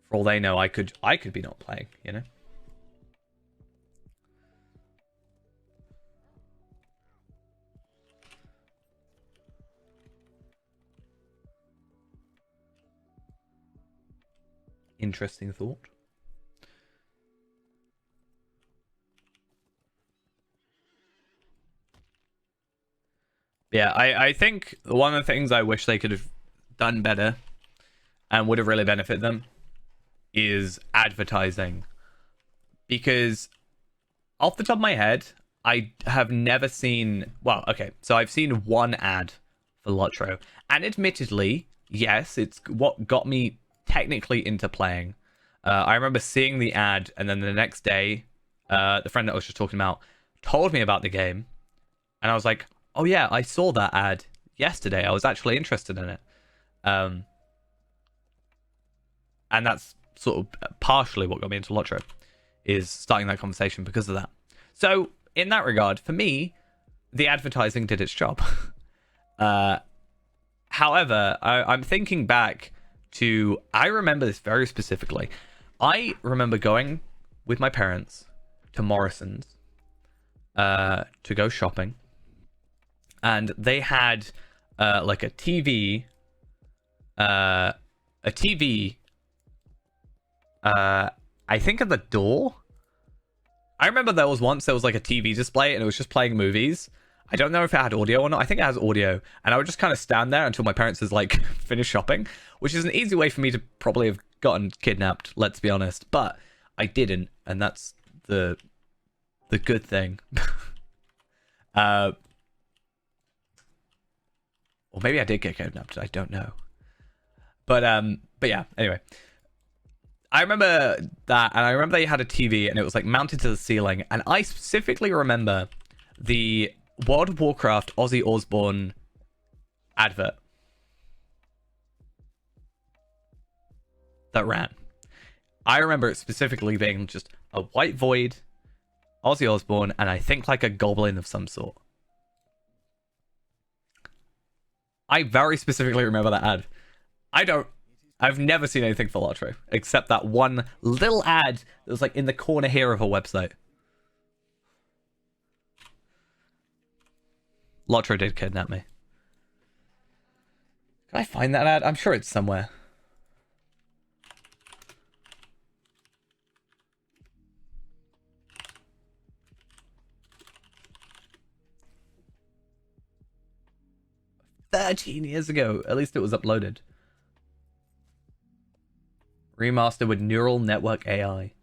for all they know, I could be not playing, you know? Interesting thought. Yeah, I think one of the things I wish they could have done better and would have really benefited them is advertising. Because off the top of my head, I have never seen... Well, okay, so I've seen one ad for Lotro. And admittedly, yes, it's what got me technically into playing. I remember seeing the ad, and then the next day, the friend that I was just talking about told me about the game, and I was like, "Oh yeah, I saw that ad yesterday. I was actually interested in it." And that's sort of partially what got me into Lotro, is starting that conversation because of that. So in that regard, for me, the advertising did its job. However, I'm thinking back to, I remember this very specifically. I remember going with my parents to Morrison's to go shopping, and they had like a TV, I think at the door. I remember there was like a TV display and it was just playing movies. I don't know if it had audio or not. I think it has audio. And I would just kind of stand there until my parents was like finished shopping, which is an easy way for me to probably have gotten kidnapped, let's be honest. But I didn't, and that's the good thing. Or maybe I did get kidnapped. I don't know. But yeah, anyway. I remember that, and I remember they had a TV, and it was like mounted to the ceiling, and I specifically remember the World of Warcraft Ozzy Osbourne advert that ran. I remember it specifically being just a white void, Ozzy Osbourne, and I think like a goblin of some sort. I very specifically remember that ad. I've never seen anything for Lotro except that one little ad that was like in the corner here of a website. Lotro did kidnap me. Can I find that ad? I'm sure it's somewhere. $13 years ago. At least it was uploaded. Remastered with neural network AI.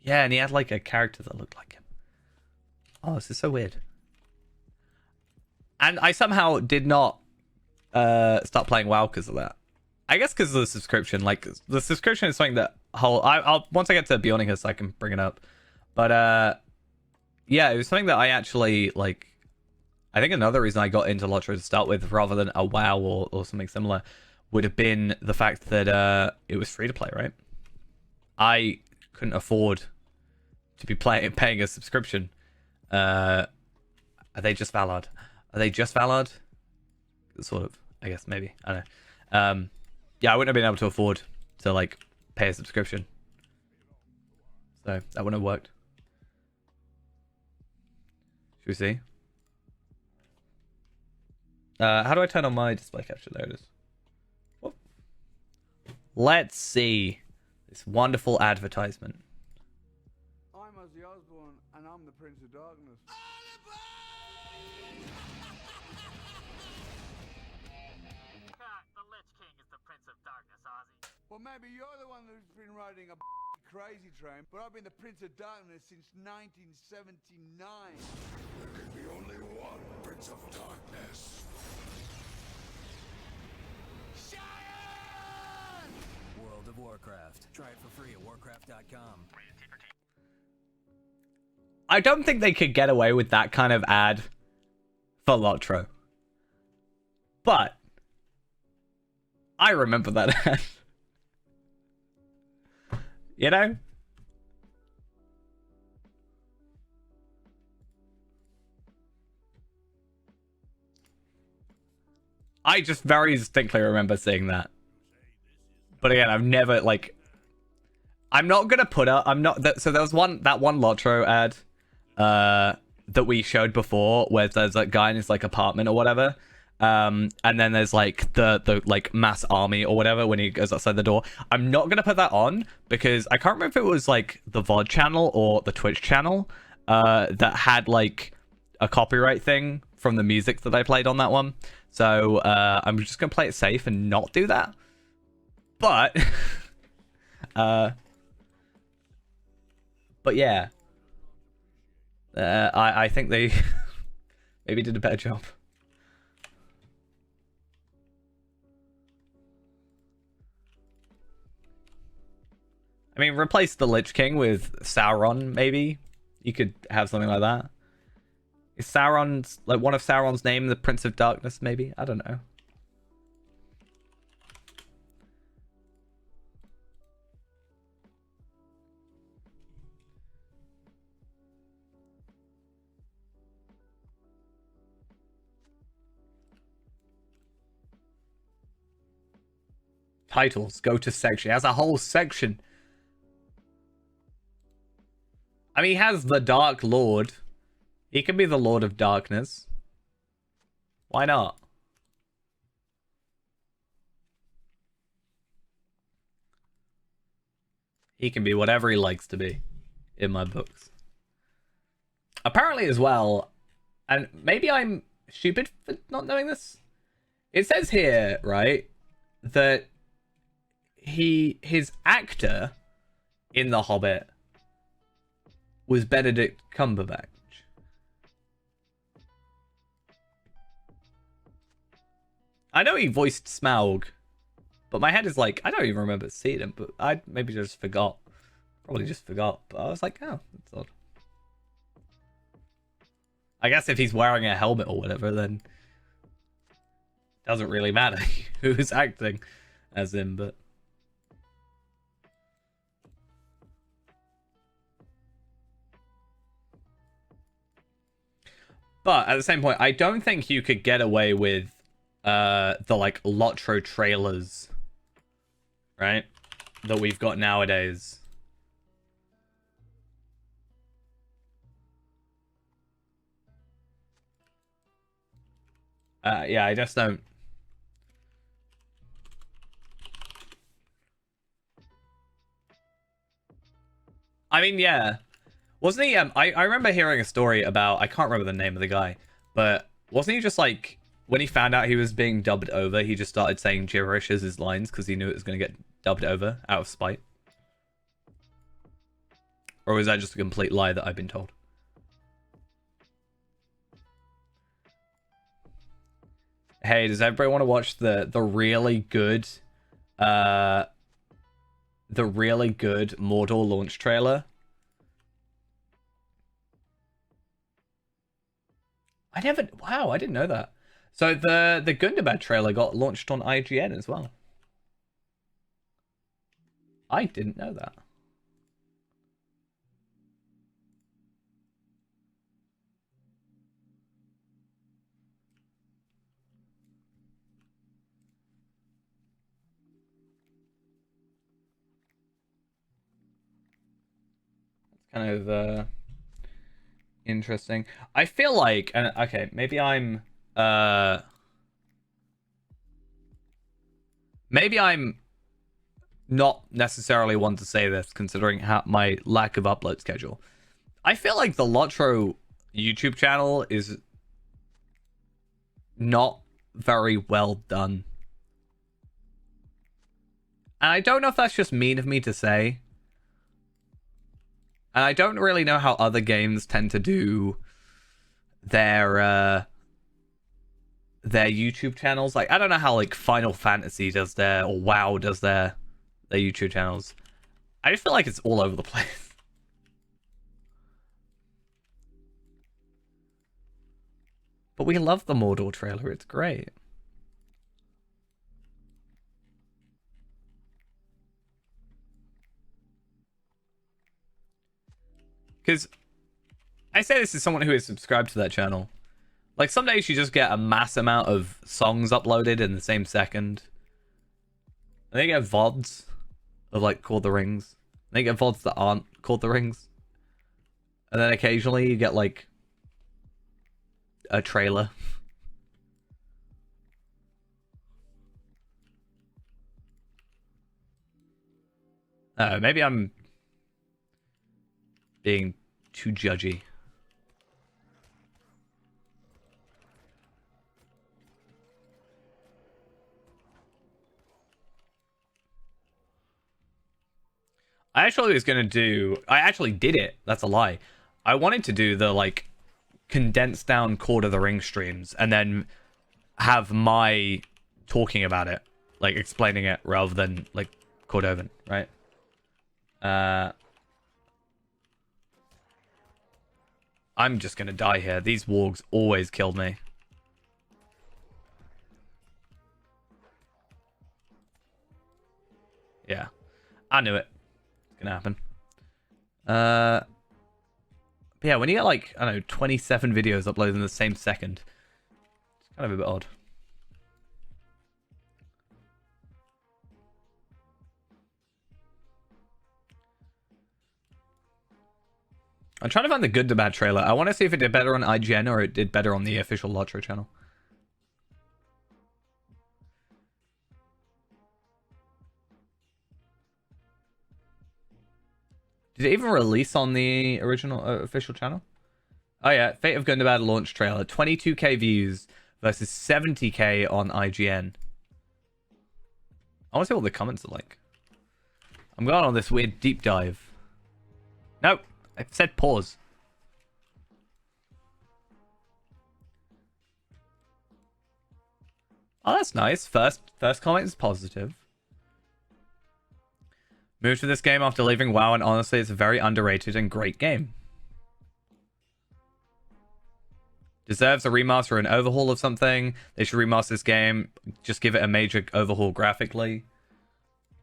Yeah, and he had like a character that looked like him. Oh, this is so weird. And I somehow did not start playing WoW because of that. I guess because of the subscription. Like, the subscription is something that I'll once I get to Bionicus, I can bring it up. But yeah, it was something that I actually like. I think another reason I got into Lotro to start with, rather than a WoW or something similar, would have been the fact that it was free to play, right? I couldn't afford to be paying a subscription. Are they just Valard? Are they just Valard? Sort of, I guess, maybe. I don't know. Yeah, I wouldn't have been able to afford to like pay a subscription. So that wouldn't have worked. Should we see? How do I turn on my display capture? There it is. Whoop. Let's see this wonderful advertisement. I'm Ozzy Osbourne, and I'm the Prince of Darkness. The Lich King is the Prince of Darkness, Ozzy. Well, maybe you're the one who's been riding a crazy train, but I've been the Prince of Darkness since 1979. There can be only one Prince of Darkness. World of Warcraft. Try it for free at warcraft.com. I don't think they could get away with that kind of ad for Lotro. But I remember that ad. You know? I just very distinctly remember seeing that. But again, I've never, like... I'm not gonna put up... So there was that one Lotro ad that we showed before, where there's a guy in his, like, apartment or whatever. And then there's, like, the like, mass army or whatever when he goes outside the door. I'm not gonna put that on, because I can't remember if it was, like, the VOD channel or the Twitch channel that had, like, a copyright thing from the music that I played on that one. So I'm just gonna play it safe and not do that. But but yeah, I think they maybe did a better job. I mean, replace the Lich King with Sauron, maybe. You could have something like that. Is Sauron's, like, one of Sauron's name the Prince of Darkness, maybe? I don't know. Titles, go to section. He has a whole section. I mean, he has the Dark Lord. He can be the Lord of Darkness. Why not? He can be whatever he likes to be in my books. Apparently as well, and maybe I'm stupid for not knowing this. It says here, right, that his actor in The Hobbit was Benedict Cumberbatch. I know he voiced Smaug, but my head is like, I don't even remember seeing him, but I maybe just forgot. Probably just forgot, but I was like, oh, that's odd. I guess if he's wearing a helmet or whatever, then it doesn't really matter who's acting as him, but... But at the same point, I don't think you could get away with the like Lotro trailers, right? That we've got nowadays. Yeah, I just don't. I mean, yeah. Wasn't he, I remember hearing a story about, I can't remember the name of the guy, but wasn't he just like, when he found out he was being dubbed over, he just started saying gibberish as his lines because he knew it was going to get dubbed over out of spite? Or was that just a complete lie that I've been told? Hey, does everybody want to watch the really good Mordor launch trailer? Wow, I didn't know that. So the Gundabad trailer got launched on IGN as well. I didn't know that. It's kind of interesting. I feel like, and okay, maybe I'm not necessarily one to say this considering my lack of upload schedule. I feel like the Lotro YouTube channel is not very well done. And I don't know if that's just mean of me to say. And I don't really know how other games tend to do their YouTube channels. Like, I don't know how like Final Fantasy does their, or WoW does their YouTube channels. I just feel like it's all over the place. But we love the Mordor trailer. It's great. Because I say this as someone who is subscribed to that channel. Like, some days you just get a mass amount of songs uploaded in the same second. And they get VODs of, like, called the Rings. And they get VODs that aren't called the Rings. And then occasionally you get, like, a trailer. Maybe I'm being too judgy. I actually did it. That's a lie. I wanted to do the, like, condensed down Court of the Ring streams and then have my talking about it, like explaining it rather than like Cordovan, right? I'm just gonna die here. These wargs always killed me. Yeah. I knew it. It's gonna happen. But yeah, when you get like, I don't know, 27 videos uploaded in the same second, it's kind of a bit odd. I'm trying to find the good to bad trailer. I want to see if it did better on IGN or it did better on the official Lotro channel. Did it even release on the original official channel? Oh yeah, Fate of Gundabad launch trailer. 22k views versus 70k on IGN. I want to see what the comments are like. I'm going on this weird deep dive. Nope, I said pause. Oh, that's nice. First comment is positive. Moved to this game after leaving WoW, and honestly, it's a very underrated and great game. Deserves a remaster or an overhaul of something. They should remaster this game. Just give it a major overhaul graphically.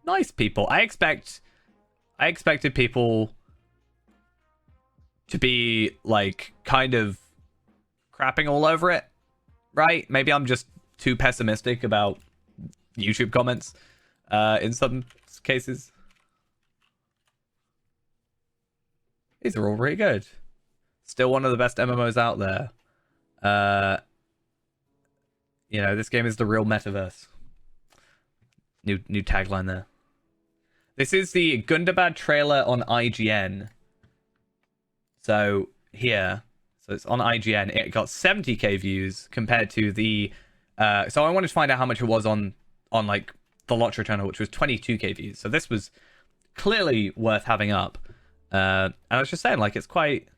Nice people. I expected people to be like kind of crapping all over it, right? Maybe I'm just too pessimistic about YouTube comments in some cases. These are all really good. Still one of the best MMOs out there. You know, this game is the real metaverse. New tagline there. This is the Gundabad trailer on IGN. So here, so it's on IGN. It got 70k views compared to the. So I wanted to find out how much it was on like the Lotro channel, which was 22k views. So this was clearly worth having up. And I was just saying, like, it's quite.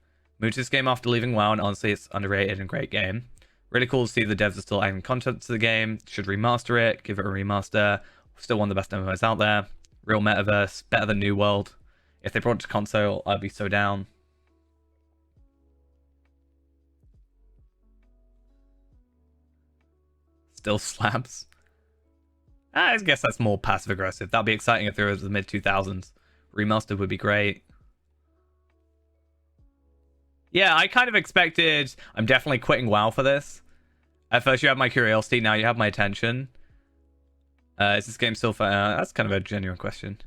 Moved to this game after leaving WoW, and honestly, it's underrated and great game. Really cool to see the devs are still adding content to the game. Should remaster it, give it a remaster. Still one of the best MMOs out there. Real metaverse, better than New World. If they brought it to console, I'd be so down. Still slaps. I guess that's more passive aggressive. That'd be exciting if there was the mid 2000s. Remastered would be great. Yeah, I kind of expected. I'm definitely quitting WoW for this. At first, you have my curiosity. Now you have my attention. Is this game still fun? That's kind of a genuine question.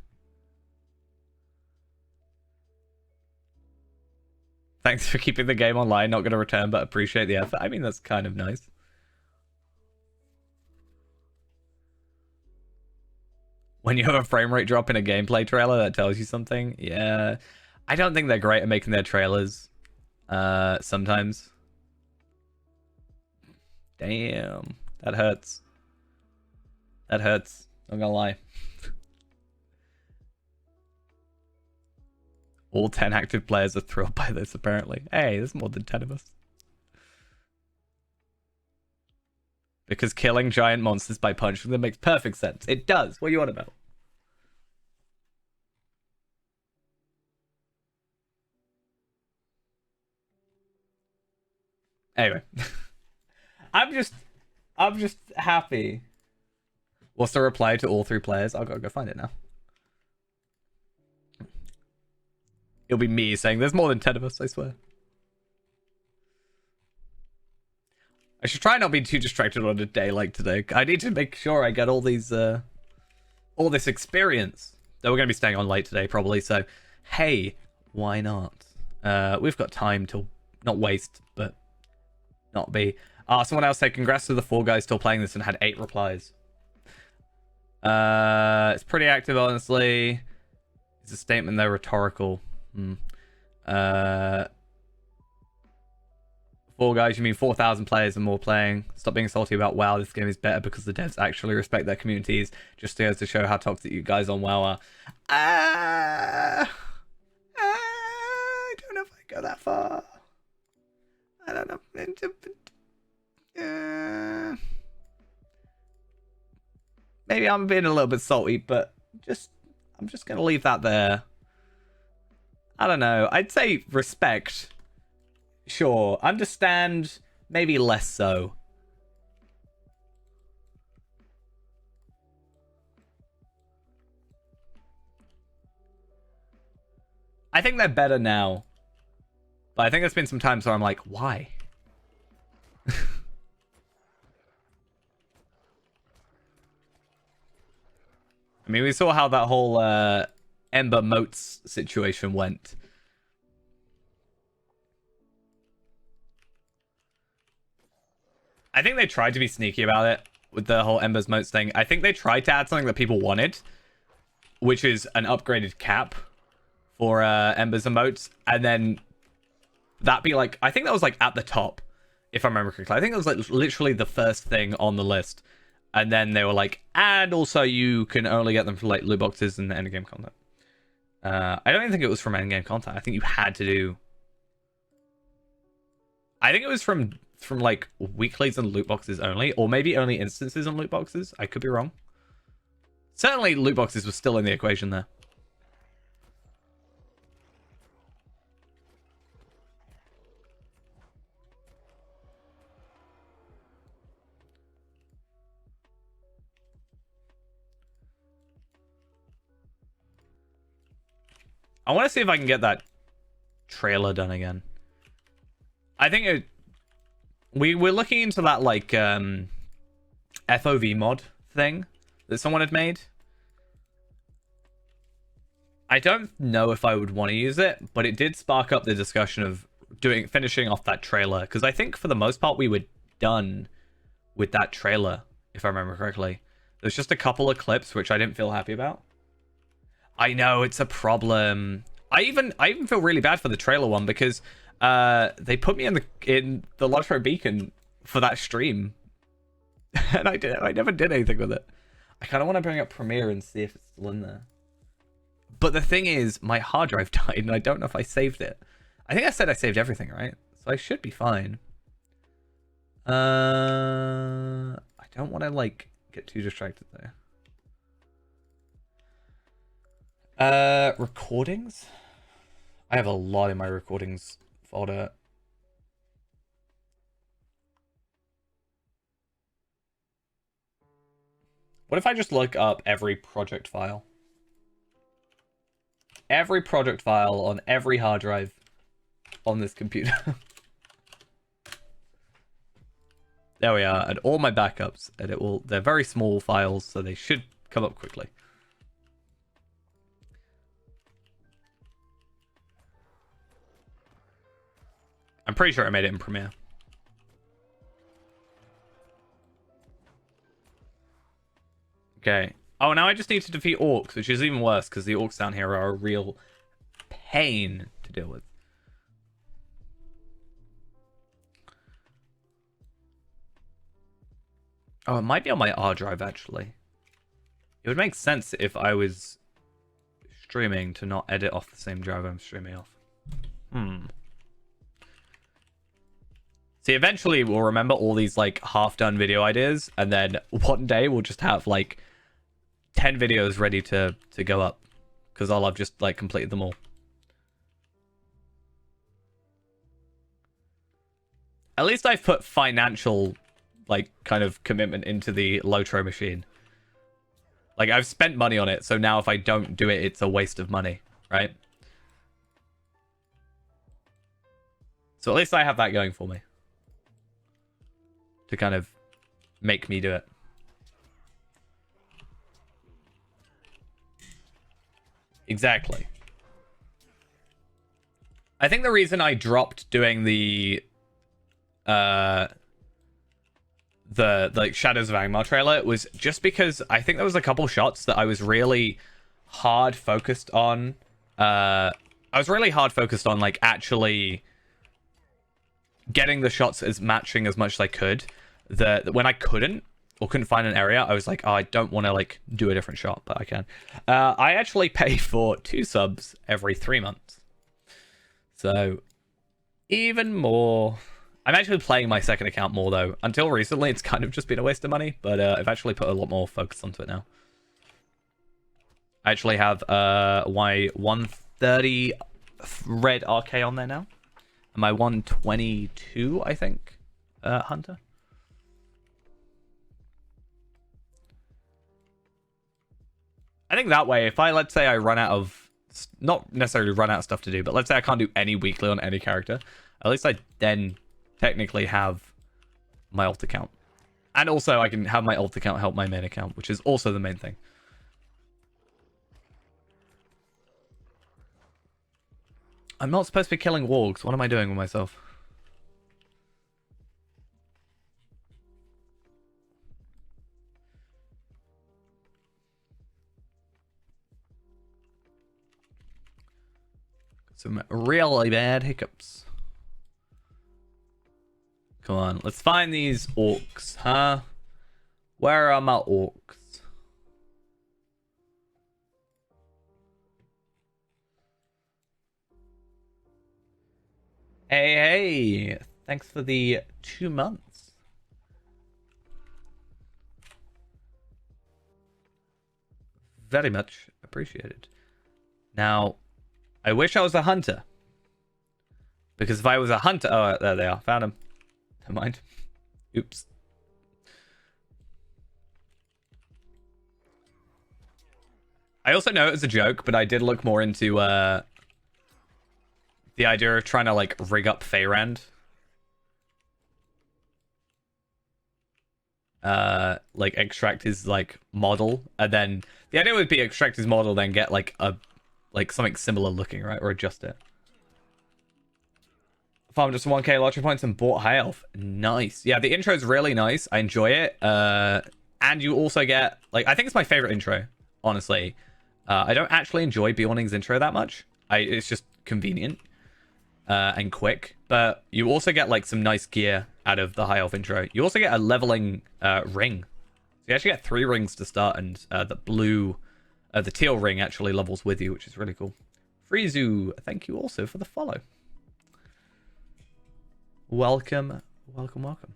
Thanks for keeping the game online. Not going to return, but appreciate the effort. I mean, that's kind of nice. When you have a frame rate drop in a gameplay trailer, that tells you something. Yeah, I don't think they're great at making their trailers. Sometimes. Damn, that hurts. That hurts. Not gonna lie. All 10 active players are thrilled by this, apparently. Hey, there's more than 10 of us. Because killing giant monsters by punching them makes perfect sense. It does. What are you on about? Anyway. I'm just happy. What's the reply to all 3 players? I'll go find it now. It'll be me saying there's more than 10 of us, I swear. I should try not be too distracted on a day like today. I need to make sure I get all these, all this experience. Though we're going to be staying on late today, probably. So, hey, why not? We've got time to not waste, but not be. Someone else said, congrats to the 4 guys still playing this and had 8 replies. It's pretty active, honestly. It's a statement, though, rhetorical. 4 guys, you mean 4,000 players and more playing. Stop being salty about WoW. This game is better because the devs actually respect their communities. Just goes to show how toxic you guys on WoW are. I don't know if I go that far. I don't know. Maybe I'm being a little bit salty, but I'm just gonna leave that there. I don't know. I'd say respect. Sure. Understand, maybe less so. I think they're better now. But I think there's been some times where I'm like, why? I mean, we saw how that whole Ember Moats situation went. I think they tried to be sneaky about it with the whole Ember's Moats thing. I think they tried to add something that people wanted, which is an upgraded cap for Embers and Moats, and then that be like, I think that was like at the top, if I remember correctly. I think it was like literally the first thing on the list. And then they were like, and also you can only get them from like loot boxes and endgame content. I don't even think it was from endgame content. I think you had to do. I think it was from like weeklies and loot boxes only, or maybe only instances on loot boxes. I could be wrong. Certainly, loot boxes were still in the equation there. I want to see if I can get that trailer done again. I think we're looking into that like FOV mod thing that someone had made. I don't know if I would want to use it, but it did spark up the discussion of finishing off that trailer, because I think for the most part we were done with that trailer, if I remember correctly. There's just a couple of clips which I didn't feel happy about. I know, it's a problem. I even feel really bad for the trailer one, because they put me in the Lotro Beacon for that stream, and I never did anything with it. I kind of want to bring up Premiere and see if it's still in there. But the thing is, my hard drive died, and I don't know if I saved it. I think I said I saved everything, right? So I should be fine. I don't want to like get too distracted there. Recordings? I have a lot in my recordings folder. What if I just look up every project file? Every project file on every hard drive on this computer. There we are, and all my backups, and they're very small files, so they should come up quickly. I'm pretty sure I made it in Premiere. Okay. Oh, now I just need to defeat orcs, which is even worse, because the orcs down here are a real pain to deal with. Oh, it might be on my R drive, actually. It would make sense if I was streaming to not edit off the same drive I'm streaming off. See, eventually we'll remember all these like half-done video ideas, and then one day we'll just have like 10 videos ready to go up, because I'll have just like completed them all. At least I've put financial like kind of commitment into the Lotro machine. Like, I've spent money on it, so now if I don't do it, it's a waste of money, right? So at least I have that going for me, to kind of make me do it. Exactly. I think the reason I dropped doing the like Shadows of Angmar trailer was just because I think there was a couple shots that I was really hard focused on. I was really hard focused on like actually getting the shots as matching as much as I could. That when I couldn't find an area, I was like, oh, I don't want to like do a different shot, but I can. I actually pay for 2 subs every 3 months, so even more. I'm actually playing my second account more though. Until recently, it's kind of just been a waste of money, but I've actually put a lot more focus onto it now. I actually have my 130 red RK on there now. Am I 122, I think, Hunter? I think that way, if I, let's say I run out of, not necessarily run out of stuff to do, but let's say I can't do any weekly on any character, at least I then technically have my alt account. And also I can have my alt account help my main account, which is also the main thing. I'm not supposed to be killing wargs. What am I doing with myself? Some really bad hiccups. Come on, let's find these orcs, huh? Where are my orcs? Hey, hey! Thanks for the 2 months. Very much appreciated. Now, I wish I was a hunter. Because if I was a hunter... Oh, there they are. Found them. Never mind. Oops. I also know it was a joke, but I did look more into the idea of trying to like rig up Feyrand. Like extract his like model, and then the idea would be extract his model, then get like a something similar looking, right, or adjust it. Farmed just 1k lottery points and bought high elf. Nice. Yeah, the intro is really nice. I enjoy it. And you also get like, I think it's my favorite intro, honestly. I don't actually enjoy Bjorning's intro that much. It's just convenient and quick. But you also get like some nice gear out of the high elf intro. You also get a leveling ring. So you actually get 3 rings to start, and the teal ring actually levels with you, which is really cool. Frizu, thank you also for the follow. Welcome, welcome, welcome.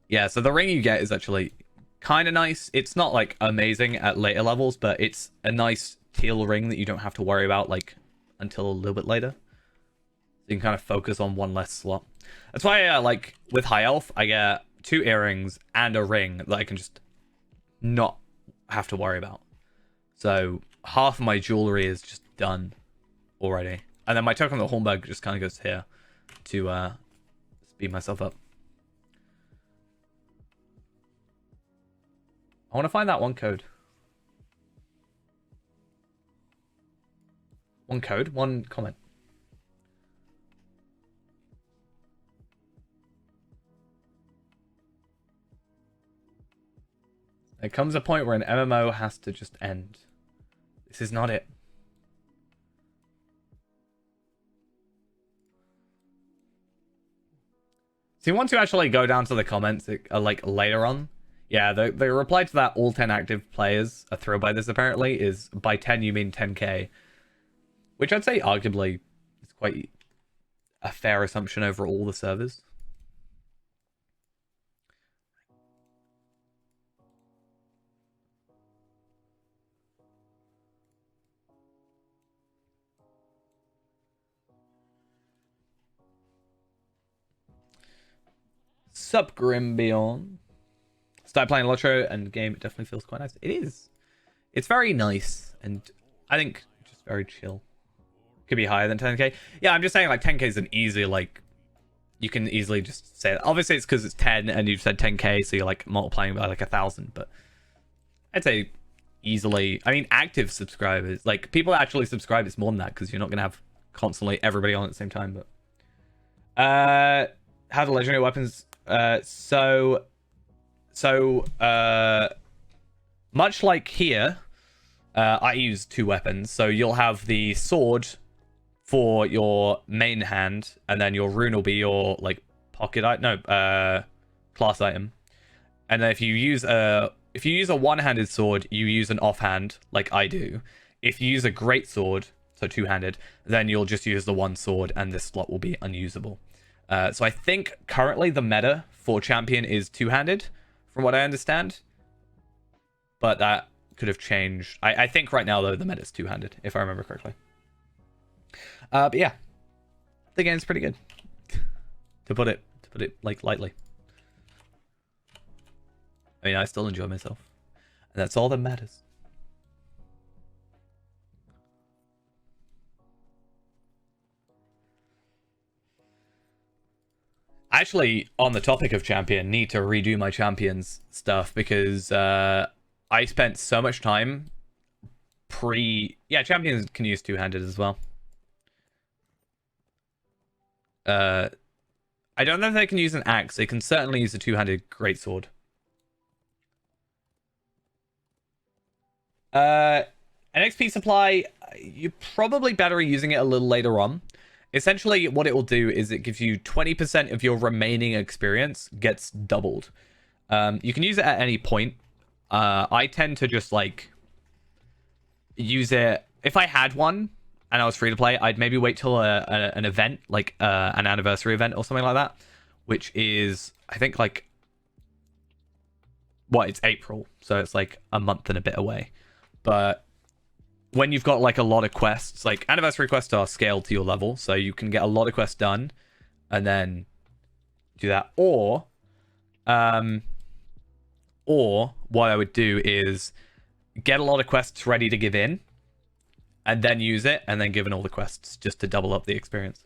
Yeah, so the ring you get is actually kind of nice. It's not like amazing at later levels, but it's a nice teal ring that you don't have to worry about like until a little bit later. So you can kind of focus on one less slot. That's why like with high elf, I get 2 earrings and a ring that I can just not have to worry about. So half of my jewelry is just done already. And then my token of the Hornberg just kind of goes here to speed myself up. I want to find that one code. One code, one comment. There comes a point where an MMO has to just end. This is not it. So you want to actually go down to the comments like later on. Yeah, the reply to that all 10 active players are thrilled by this apparently is by 10 you mean 10k. Which I'd say arguably is quite a fair assumption over all the servers. Sup, Grimbion. Started playing Lotro and the game, it definitely feels quite nice. It is. It's very nice, and I think just very chill. Could be higher than 10k. Yeah, I'm just saying like 10k is an easy, like, you can easily just say that. Obviously it's because it's 10 and you've said 10k, so you're like multiplying by like 1,000, but I'd say easily, I mean, active subscribers, like people that actually subscribe, it's more than that because you're not going to have constantly everybody on at the same time, but how do legendary weapons so much like here, I use 2 weapons. So you'll have the sword for your main hand, and then your rune will be your like pocket item, class item. And then if you use a one-handed sword, you use an offhand like I do. If you use a great sword, so 2-handed, then you'll just use the one sword, and this slot will be unusable. So I think currently the meta for champion is 2-handed, from what I understand. But that could have changed. I think right now, though, the meta is 2-handed, if I remember correctly. But yeah, the game's pretty good. To put it like lightly. I mean, I still enjoy myself, and that's all that matters. Actually, on the topic of champion, need to redo my champions stuff because I spent so much time champions can use two-handed as well. I don't know if they can use an axe. They can certainly use a two-handed greatsword. An XP supply, you're probably better using it a little later on. Essentially, what it will do is it gives you 20% of your remaining experience gets doubled. You can use it at any point. I tend to just like use it if I had one and I was free to play. I'd maybe wait till an event, like an anniversary event or something like that, which is I think like it's April, so it's like a month and a bit away. But when you've got like a lot of quests, like anniversary quests are scaled to your level, so you can get a lot of quests done and then do that. Or what I would do is get a lot of quests ready to give in and then use it and then give in all the quests just to double up the experience.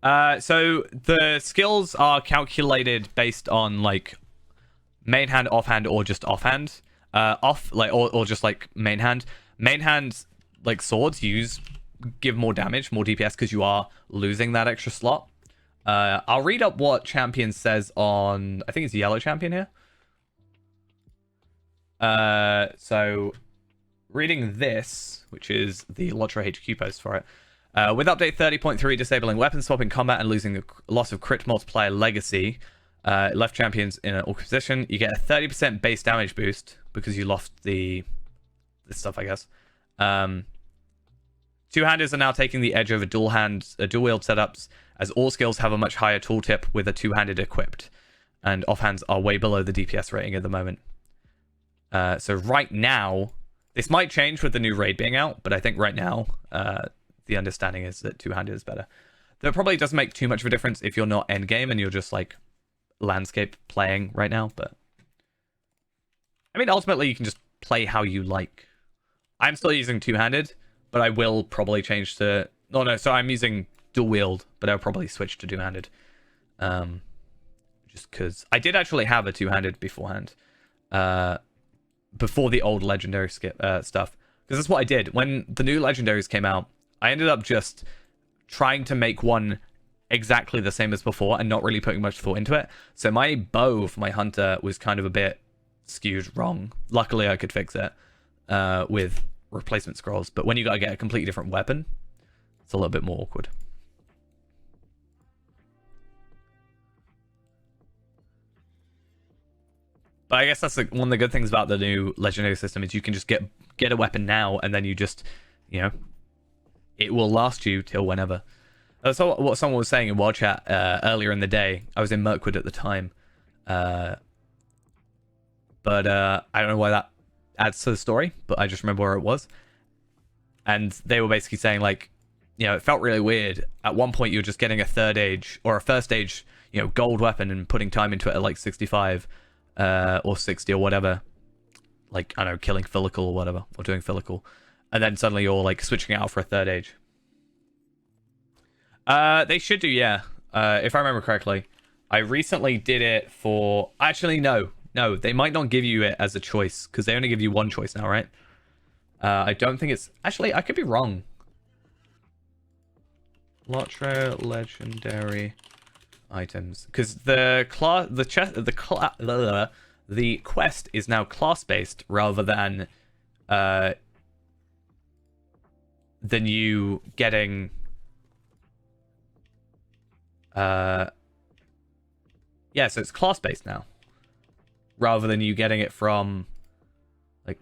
So the skills are calculated based on like main hand, offhand, or just offhand. Or just like main hand. Main hand, like swords, give more damage, more DPS because you are losing that extra slot. I'll read up what champion says on, I think it's yellow champion here. So reading this, which is the Lotro HQ post for it. With update 30.3, disabling weapon swap in combat and losing the loss of crit multiplier legacy, left champions in an awkward position, you get a 30% base damage boost because you lost this stuff, I guess. Two-handers are now taking the edge over dual wield setups, as all skills have a much higher tooltip with a two-handed equipped, and offhands are way below the DPS rating at the moment. So right now, this might change with the new raid being out, but I think right now, the understanding is that two-handed is better. That probably doesn't make too much of a difference if you're not endgame and you're just like landscape playing right now, but I mean, ultimately you can just play how you like. I'm still using two-handed, but I will probably change to so I'm using dual wield, but I'll probably switch to two-handed, just because I did actually have a two-handed beforehand, before the old legendary stuff, because that's what I did when the new legendaries came out. I ended up just trying to make one exactly the same as before and not really putting much thought into it. So my bow for my hunter was kind of a bit skewed wrong. Luckily, I could fix it with replacement scrolls. But when you gotta get a completely different weapon, it's a little bit more awkward. But I guess that's like one of the good things about the new legendary system is you can just get a weapon now and then you just, it will last you till whenever. That's what someone was saying in Wild Chat earlier in the day. I was in Mirkwood at the time. But I don't know why that adds to the story, but I just remember where it was. And they were basically saying, like, it felt really weird. At one point, you were just getting a third age or a first age, gold weapon and putting time into it at like 65 or 60 or whatever. Like, I don't know, killing Fillical or whatever, or doing Fillical. And then suddenly you're like switching it out for a third age. They should do, yeah. If I remember correctly. I recently did it for... Actually, no. No, they might not give you it as a choice, because they only give you one choice now, right? I don't think it's... Actually, I could be wrong. Lotro legendary items. Because the quest is now class-based rather than you getting... yeah, so it's class-based now. Rather than you getting it from, like,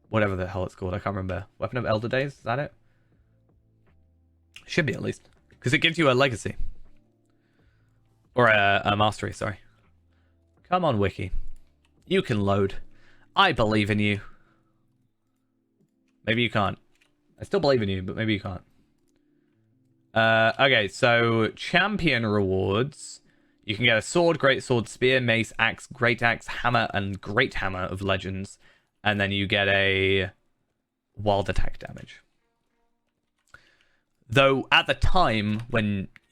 whatever the hell it's called. I can't remember. Weapon of Elder Days? Is that it? Should be, at least. Because it gives you a legacy. Or a mastery, sorry. Come on, Wiki. You can load. I believe in you. Maybe you can't. I still believe in you, but maybe you can't. Okay, so champion rewards. You can get a sword, great sword, spear, mace, axe, great axe, hammer, and great hammer of legends. And then you get a wild attack damage. Though at the time,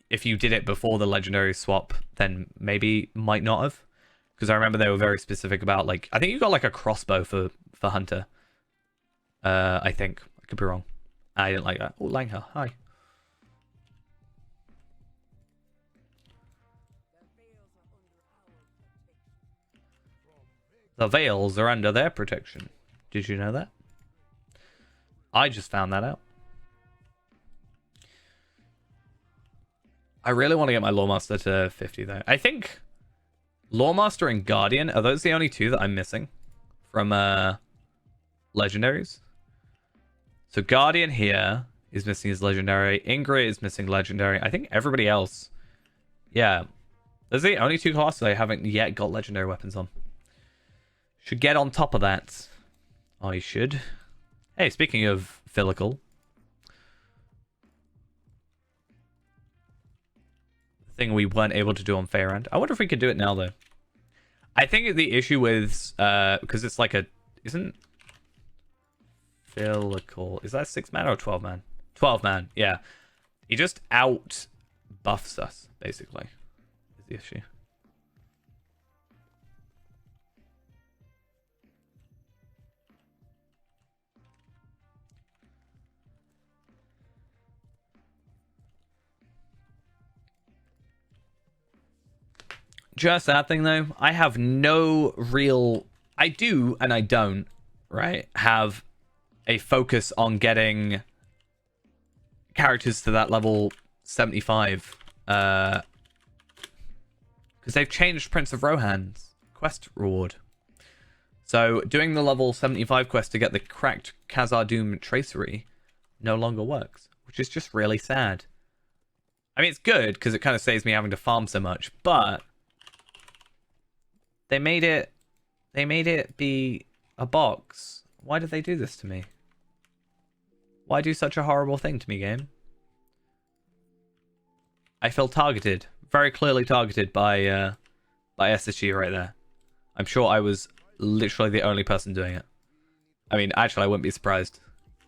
if you did it before the legendary swap, then maybe might not have. Because I remember they were very specific about, like, I think you got like a crossbow for Hunter. I think. I could be wrong. I didn't like that. Oh, Langha, hi. The Veils are under their protection. Did you know that? I just found that out. I really want to get my Lawmaster to 50 though. I think Lawmaster and Guardian, are those the only two that I'm missing from legendaries? So Guardian here is missing his legendary. Ingrid is missing legendary. I think everybody else, yeah. Those are the only two classes I haven't yet got legendary weapons on. Should get on top of that. I should. Hey, speaking of Filical. Thing we weren't able to do on Fairand. I wonder if we could do it now, though. I think the issue with... because it's like a... Isn't... Filical... Is that 6-man or 12-man? 12-man, yeah. He just out-buffs us, basically. Is the issue. Just that thing though, I have no real... I do and I don't, right? Have a focus on getting characters to that level 75. Because they've changed Prince of Rohan's quest reward. So doing the level 75 quest to get the cracked Khazad-dûm tracery no longer works. Which is just really sad. I mean, it's good because it kind of saves me having to farm so much, but... They made it be a box. Why did they do this to me? Why do such a horrible thing to me, game? I feel targeted. Very clearly targeted by SSG right there. I'm sure I was literally the only person doing it. I mean, actually, I wouldn't be surprised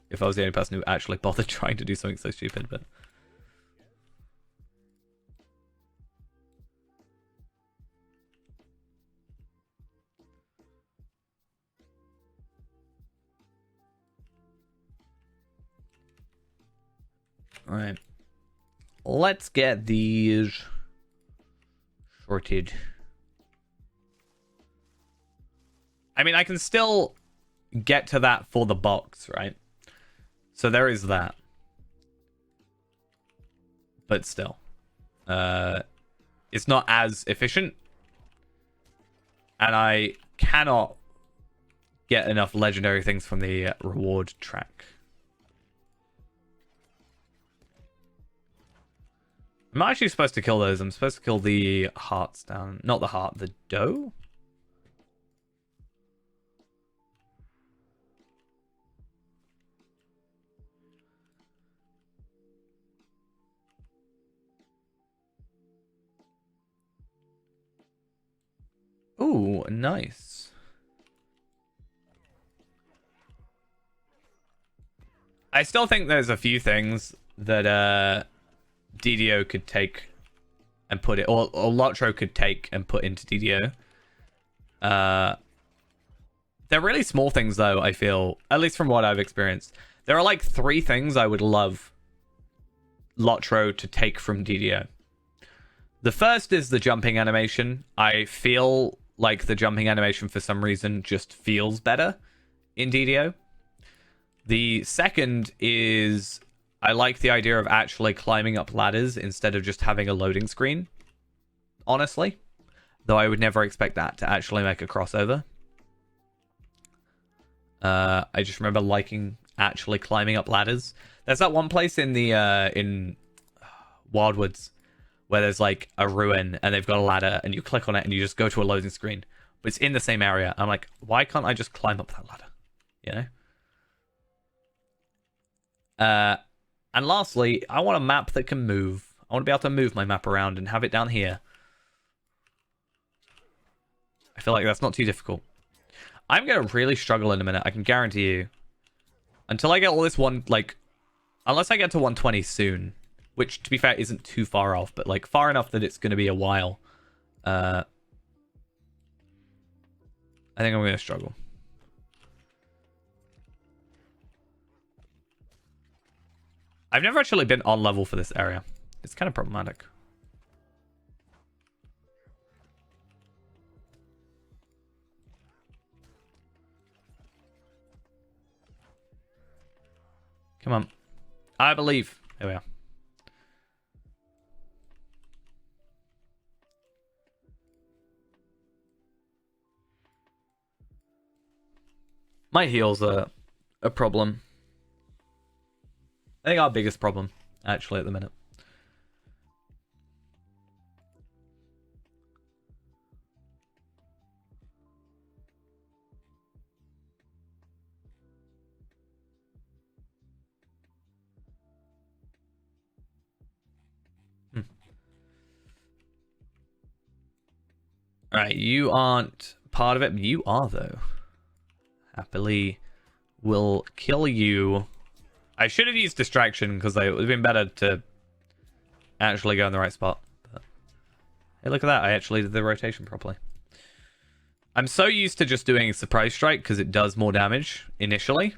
if I was the only person who actually bothered trying to do something so stupid, but... Alright. Let's get these sorted. I mean, I can still get to that for the box, right? So there is that. But still. It's not as efficient. And I cannot get enough legendary things from the reward track. I'm not actually supposed to kill those. I'm supposed to kill the hearts down. Not the heart, the doe? Ooh, nice. I still think there's a few things that DDO could take and put it, or Lotro could take and put into DDO. They're really small things though, I feel, at least from what I've experienced. There are like 3 things I would love Lotro to take from DDO. The first is the jumping animation. I feel like the jumping animation for some reason just feels better in DDO. The second is I like the idea of actually climbing up ladders instead of just having a loading screen. Honestly. Though I would never expect that to actually make a crossover. I just remember liking actually climbing up ladders. There's that one place in the in Wildwoods where there's like a ruin and they've got a ladder and you click on it and you just go to a loading screen. But it's in the same area. I'm like, why can't I just climb up that ladder? You know? And lastly, I want a map that can move. I want to be able to move my map around and have it down here. I feel like that's not too difficult. I'm going to really struggle in a minute, I can guarantee you. Until I get all this one, like... Unless I get to 120 soon. Which, to be fair, isn't too far off. But, like, far enough that it's going to be a while. I think I'm going to struggle. I've never actually been on level for this area. It's kind of problematic. Come on. I believe. There we are. My heals are a problem. I think our biggest problem, actually, at the minute. Alright, you aren't part of it. You are, though. Happily will kill you. I should have used distraction because it would have been better to actually go in the right spot. But, hey, look at that. I actually did the rotation properly. I'm so used to just doing surprise strike because it does more damage initially.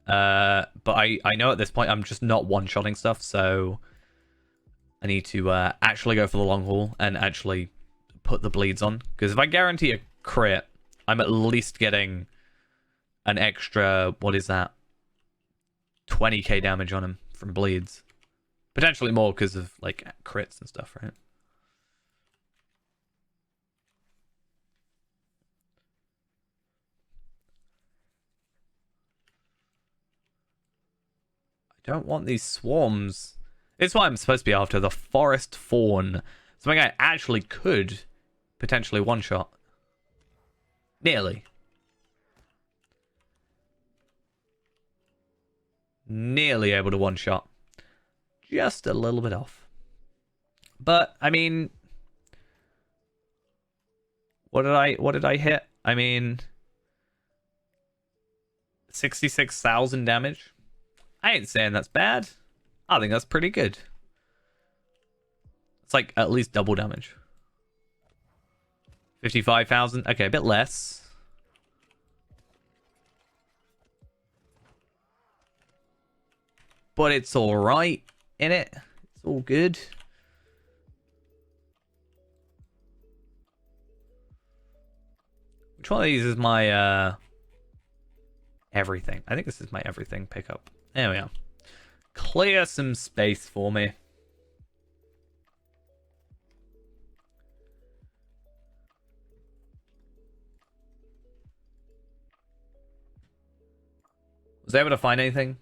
But I know at this point I'm just not one-shotting stuff, so I need to actually go for the long haul and actually put the bleeds on. Because if I guarantee a crit, I'm at least getting an extra, what is that? 20k damage on him from bleeds. Potentially more because of, like, crits and stuff, right? I don't want these swarms. It's what I'm supposed to be after, the forest fawn. Something I actually could potentially one-shot. Nearly. Nearly able to one-shot. Just a little bit off. But, I mean... What did I hit? I mean... 66,000 damage? I ain't saying that's bad. I think that's pretty good. It's like at least double damage. 55,000. Okay, a bit less. But it's alright, innit? It's all good. Which one of these is my everything? I think this is my everything pickup. There we are. Clear some space for me. Was I able to find anything?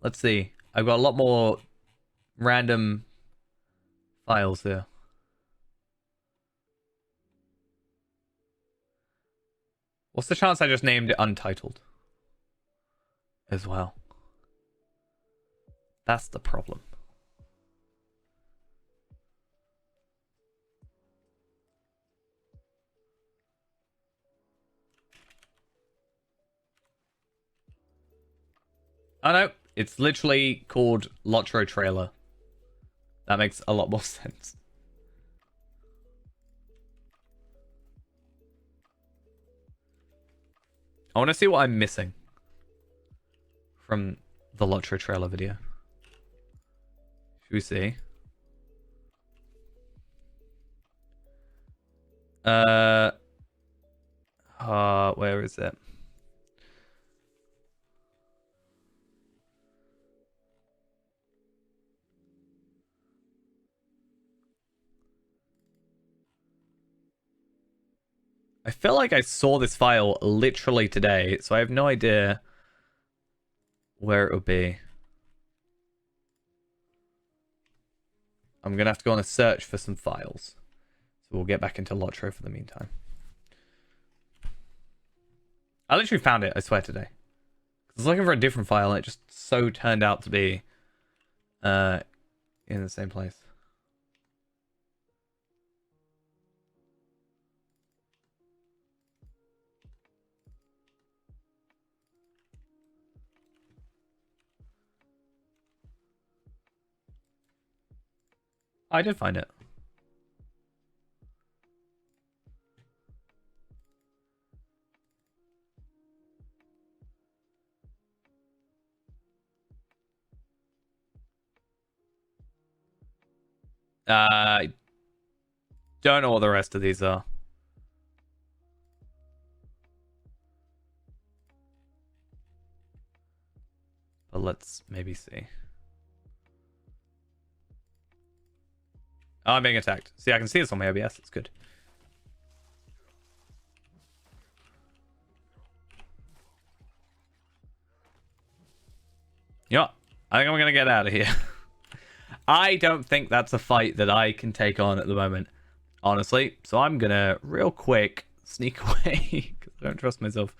Let's see. I've got a lot more random files there. What's the chance I just named it Untitled as well? That's the problem. Oh no, it's literally called Lotro Trailer. That makes a lot more sense. I want to see what I'm missing from the Lotro Trailer video. Should we see? Where is it? I feel like I saw this file literally today, so I have no idea where it would be. I'm going to have to go on a search for some files. So we'll get back into Lotro for the meantime. I literally found it, I swear, today. I was looking for a different file, and it just so turned out to be in the same place. I did find it. I don't know what the rest of these are. But let's maybe see. Oh, I'm being attacked. See, I can see this on my OBS. It's good. You know what? I think I'm going to get out of here. I don't think that's a fight that I can take on at the moment, honestly. So I'm going to real quick sneak away because I don't trust myself.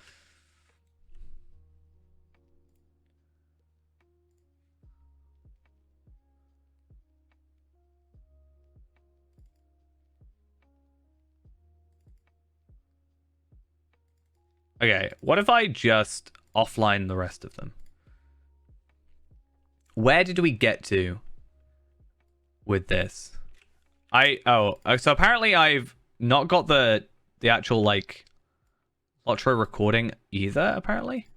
Okay, what if I just offline the rest of them? Where did we get to with this? So apparently I've not got the actual like Lotro recording either, apparently.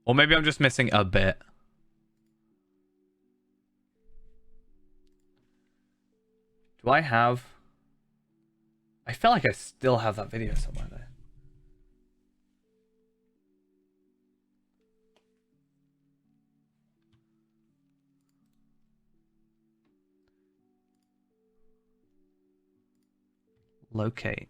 Or maybe I'm just missing a bit. Do I have... I feel like I still have that video somewhere there. Locate.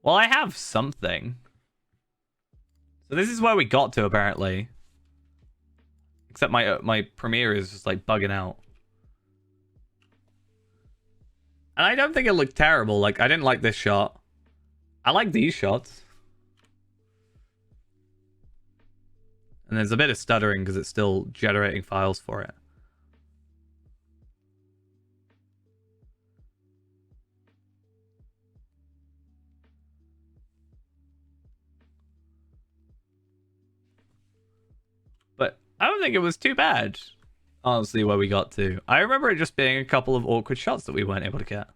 Well, I have something. So this is where we got to, apparently. Except my Premiere is just like bugging out. And I don't think it looked terrible. Like, I didn't like this shot. I like these shots. And there's a bit of stuttering because it's still generating files for it. But I don't think it was too bad, honestly, where we got to. I remember it just being a couple of awkward shots that we weren't able to get.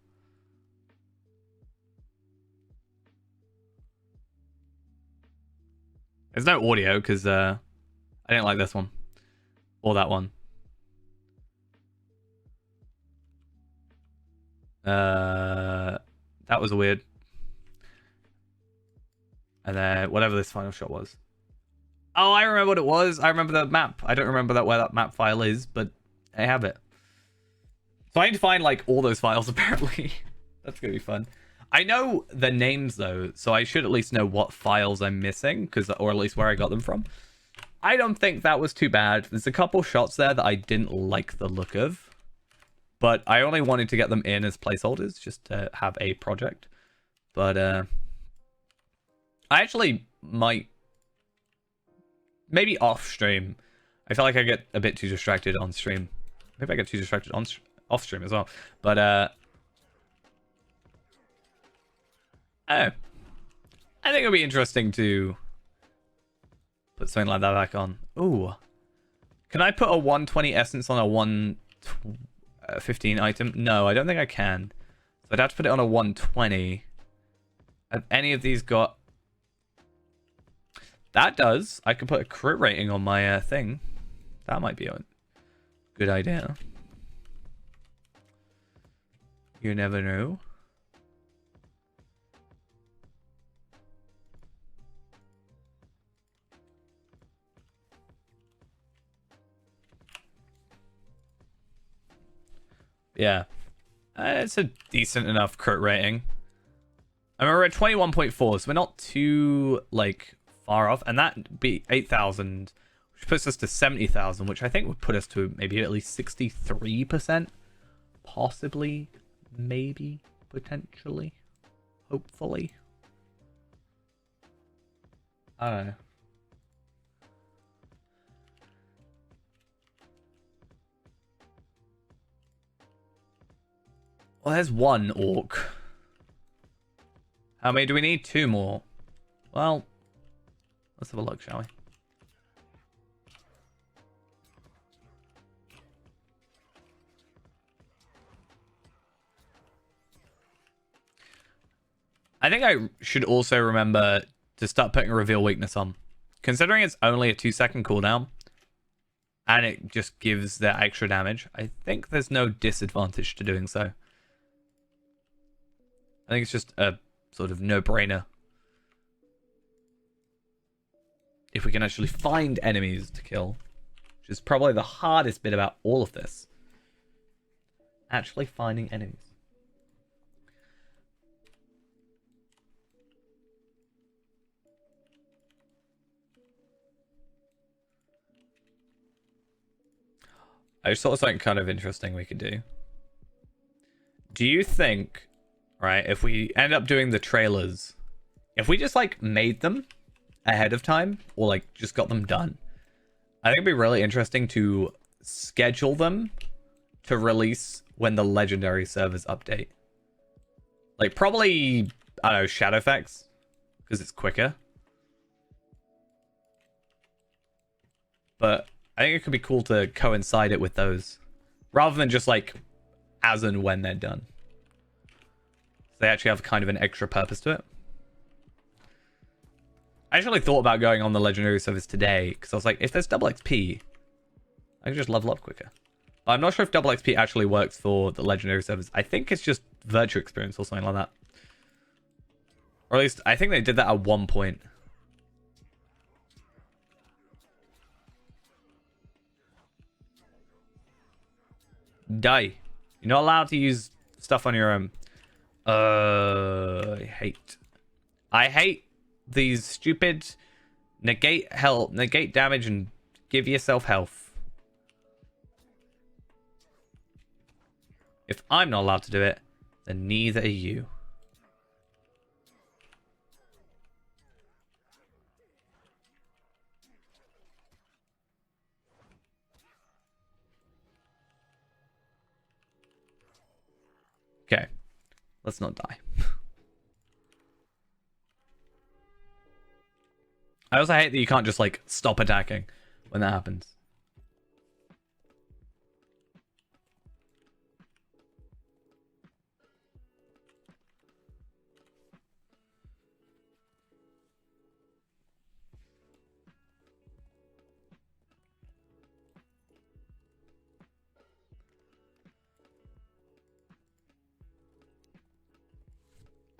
There's no audio because I didn't like this one. Or that one. That was weird. And then whatever this final shot was. Oh, I remember what it was. I remember the map. I don't remember where that map file is, but I have it. So I need to find like all those files apparently. That's gonna be fun. I know the names though, so I should at least know what files I'm missing, or at least where I got them from. I don't think that was too bad. There's a couple shots there that I didn't like the look of, but I only wanted to get them in as placeholders just to have a project. But I actually might, maybe off stream. I feel like I get a bit too distracted on stream. Maybe I get too distracted off stream as well. But I think it'll be interesting to put something like that back on. Ooh. Can I put a 120 essence on a 115 item? No, I don't think I can. So I'd have to put it on a 120. Have any of these got... That does. I could put a crit rating on my thing. That might be a good idea. You never know. Yeah. It's a decent enough crit rating. I mean, we're at 21.4, so we're not too, like, far off. And that'd be 8,000, which puts us to 70,000, which I think would put us to maybe at least 63%. Possibly. Maybe. potentially. Hopefully. I don't know. Well, there's one orc. How many do we need? 2 more. Well, let's have a look, shall we? I think I should also remember to start putting a reveal weakness on. Considering it's only a 2-second cooldown, and it just gives that extra damage, I think there's no disadvantage to doing so. I think it's just a sort of no-brainer. If we can actually find enemies to kill, which is probably the hardest bit about all of this. Actually finding enemies. I just thought of something kind of interesting we could do. Do you think, right, if we end up doing the trailers, if we just like made them ahead of time or like just got them done, I think it'd be really interesting to schedule them to release when the legendary servers update. Like probably, I don't know, Shadowfax, because it's quicker. But I think it could be cool to coincide it with those, rather than just like as and when they're done. So they actually have kind of an extra purpose to it. I actually thought about going on the legendary service today, because I was like, if there's double XP, I can just level up quicker. But I'm not sure if double XP actually works for the legendary service. I think it's just virtue experience or something like that. Or at least, I think they did that at one point. Die. You're not allowed to use stuff on your own. I hate these stupid negate health, negate damage, and give yourself health. If I'm not allowed to do it, then neither are you. Okay, let's not die. I also hate that you can't just like stop attacking when that happens.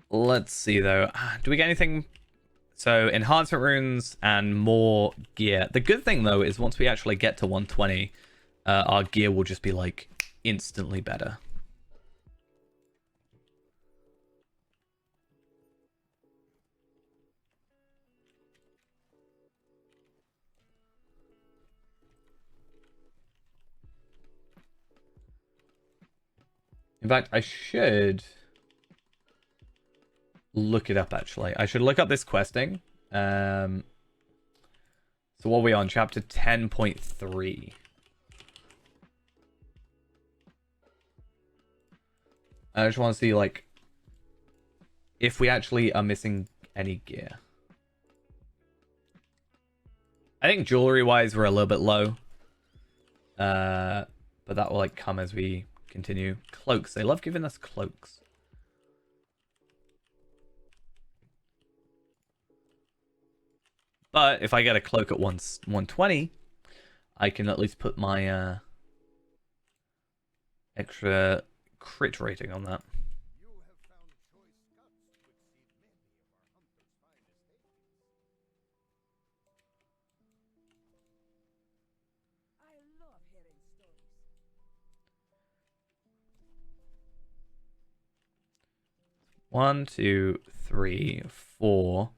Let's see though. Do we get anything? So enhancement runes and more gear. The good thing though is once we actually get to 120, our gear will just be like instantly better. In fact, I should look it up actually. I should look up this questing. So what are we on? Chapter 10.3. I just want to see like if we actually are missing any gear. I think jewelry wise we're a little bit low. But that will like come as we continue. Cloaks. They love giving us cloaks. But if I get a cloak at 120, I can at least put my extra crit rating on that. One, two, three, 4,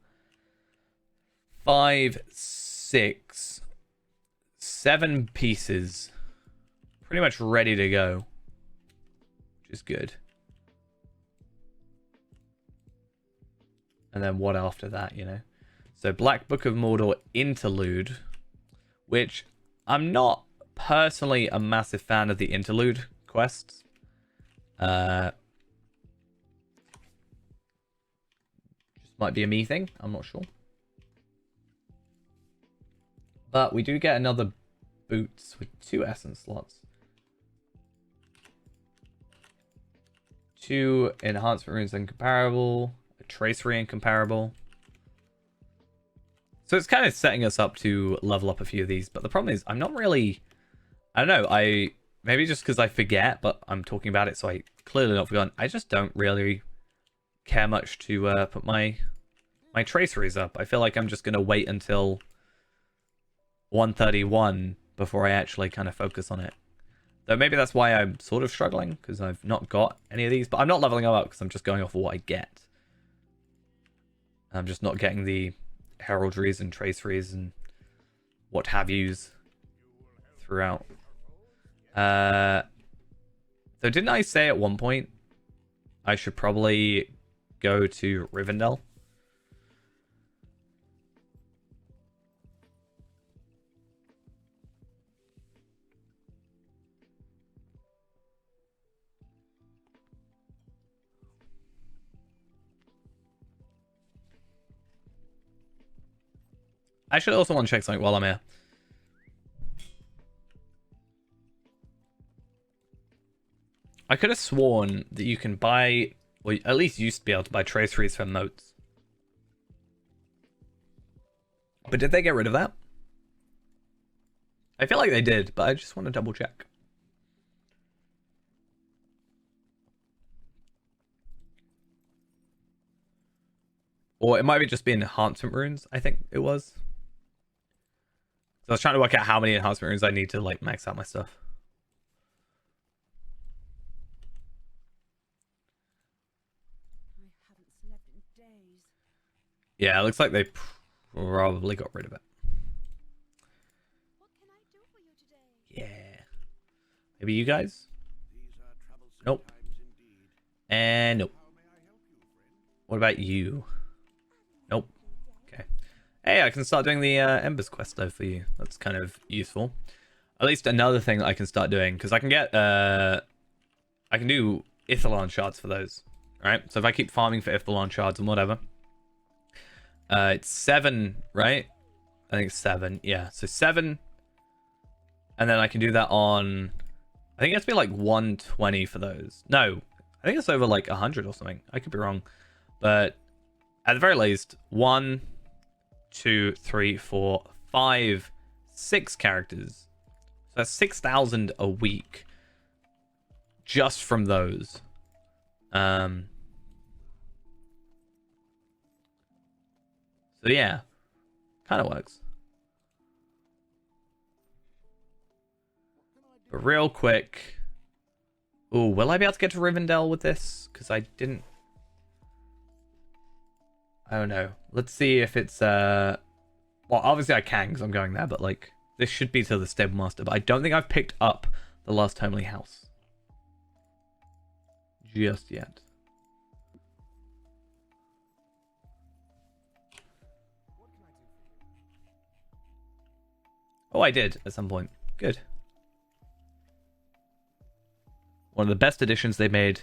5, 6, 7 pieces. Pretty much ready to go. Which is good. And then what after that, you know? So Black Book of Mordor Interlude, which I'm not personally a massive fan of the interlude quests. Just might be a me thing, I'm not sure. But we do get another boots with 2 essence slots. 2 enhancement runes incomparable, a tracery incomparable. So it's kind of setting us up to level up a few of these, but the problem is I'm not really, I don't know, maybe just because I forget, but I'm talking about it, so I clearly not forgotten. I just don't really care much to put my traceries up. I feel like I'm just going to wait until 131 before I actually kind of focus on it. Though maybe that's why I'm sort of struggling, because I've not got any of these, but I'm not leveling them up because I'm just going off of what I get. I'm just not getting the heraldries and traceries and what have yous throughout. So didn't I say at one point I should probably go to Rivendell? I should also want to check something while I'm here. I could have sworn that you can buy, or at least used to be able to buy traceries from moats. But did they get rid of that? I feel like they did, but I just want to double check. Or it might be just be enhancement runes, I think it was. So I was trying to work out how many enhancement runes I need to like max out my stuff. I haven't slept in days. Yeah, it looks like they probably got rid of it. What can I do for you today? Yeah. Maybe you guys? Nope. And nope. What about you? Nope. Okay. Hey, I can start doing the Embers quest though for you. That's kind of useful. At least another thing that I can start doing, because I can get I can do Ithilon shards for those. Right? So if I keep farming for Ithilon shards and whatever. It's 7, right? I think it's 7. Yeah, so 7. And then I can do that on, I think it has to be like 120 for those. No, I think it's over like 100 or something. I could be wrong. But at the very least, 1, 2, 3, 4, 5, 6 characters. So that's 6,000 a week. Just from those. So yeah. Kind of works. But real quick. Ooh, will I be able to get to Rivendell with this? Because I didn't. I don't know. Let's see if it's well, obviously I can because I'm going there, but like this should be to the Stable Master, but I don't think I've picked up the Last Homely House just yet. Oh, I did at some point. Good. One of the best additions they made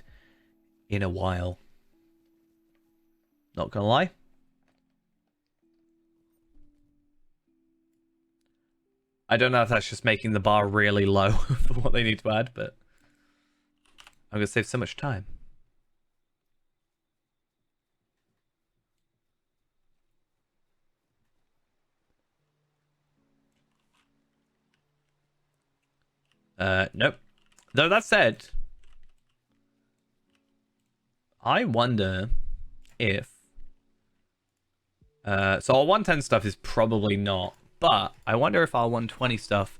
in a while. Not gonna lie. I don't know if that's just making the bar really low for what they need to add, but I'm gonna save so much time. Nope. Though that said, I wonder if so our 110 stuff is probably not, but I wonder if our 120 stuff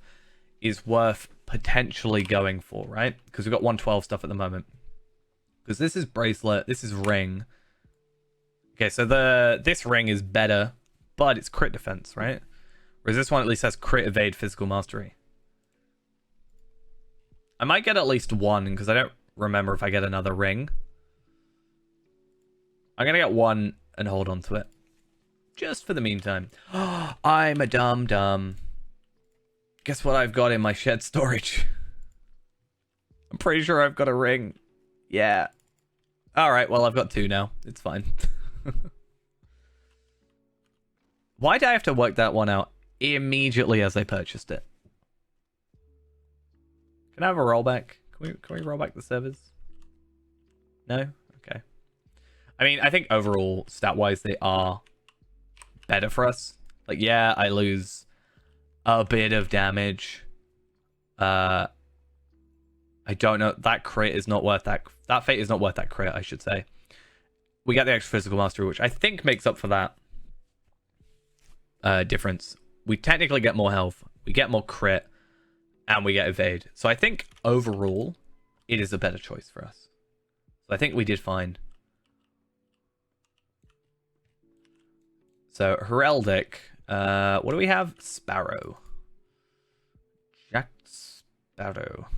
is worth potentially going for, right? Because we've got 112 stuff at the moment. Because this is bracelet, this is ring. Okay, so this ring is better, but it's crit defense, right? Whereas this one at least has crit evade physical mastery. I might get at least one, because I don't remember if I get another ring. I'm going to get one and hold on to it. Just for the meantime. I'm a dum-dum. Guess what I've got in my shed storage? I'm pretty sure I've got a ring. Yeah. Alright, well, I've got 2 now. It's fine. Why did I have to work that one out immediately as I purchased it? Can I have a rollback? Can we roll back the servers? No? Okay. I mean, I think overall, stat-wise, they are better for us. Like, yeah, I lose a bit of damage. I don't know. That crit is not worth that. That fate is not worth that crit, I should say. We get the extra physical mastery, which I think makes up for that difference. We technically get more health. We get more crit. And we get evade. So I think overall, it is a better choice for us. So I think we did fine. So Heraldic. What do we have? Sparrow. Jack Sparrow.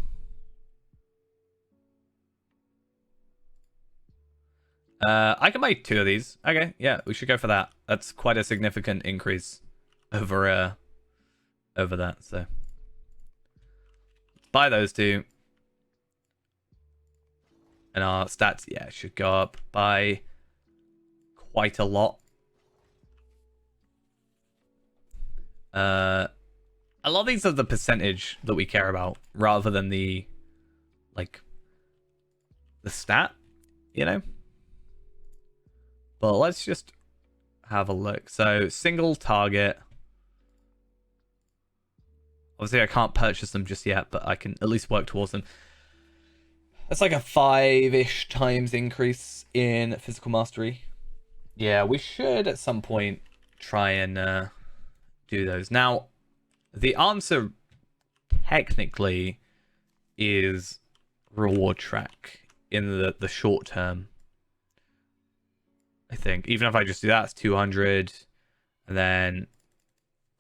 I can buy 2 of these. Okay, yeah, we should go for that. That's quite a significant increase over that, so. Buy those 2. And our stats, yeah, should go up by quite a lot. A lot of these are the percentage that we care about rather than the, like, the stat, you know? But let's just have a look. So, single target. Obviously, I can't purchase them just yet, but I can at least work towards them. That's like a 5-ish times increase in physical mastery. Yeah, we should at some point try and do those. Now, the answer technically is reward track in the short term. I think. Even if I just do that, it's 200. And then,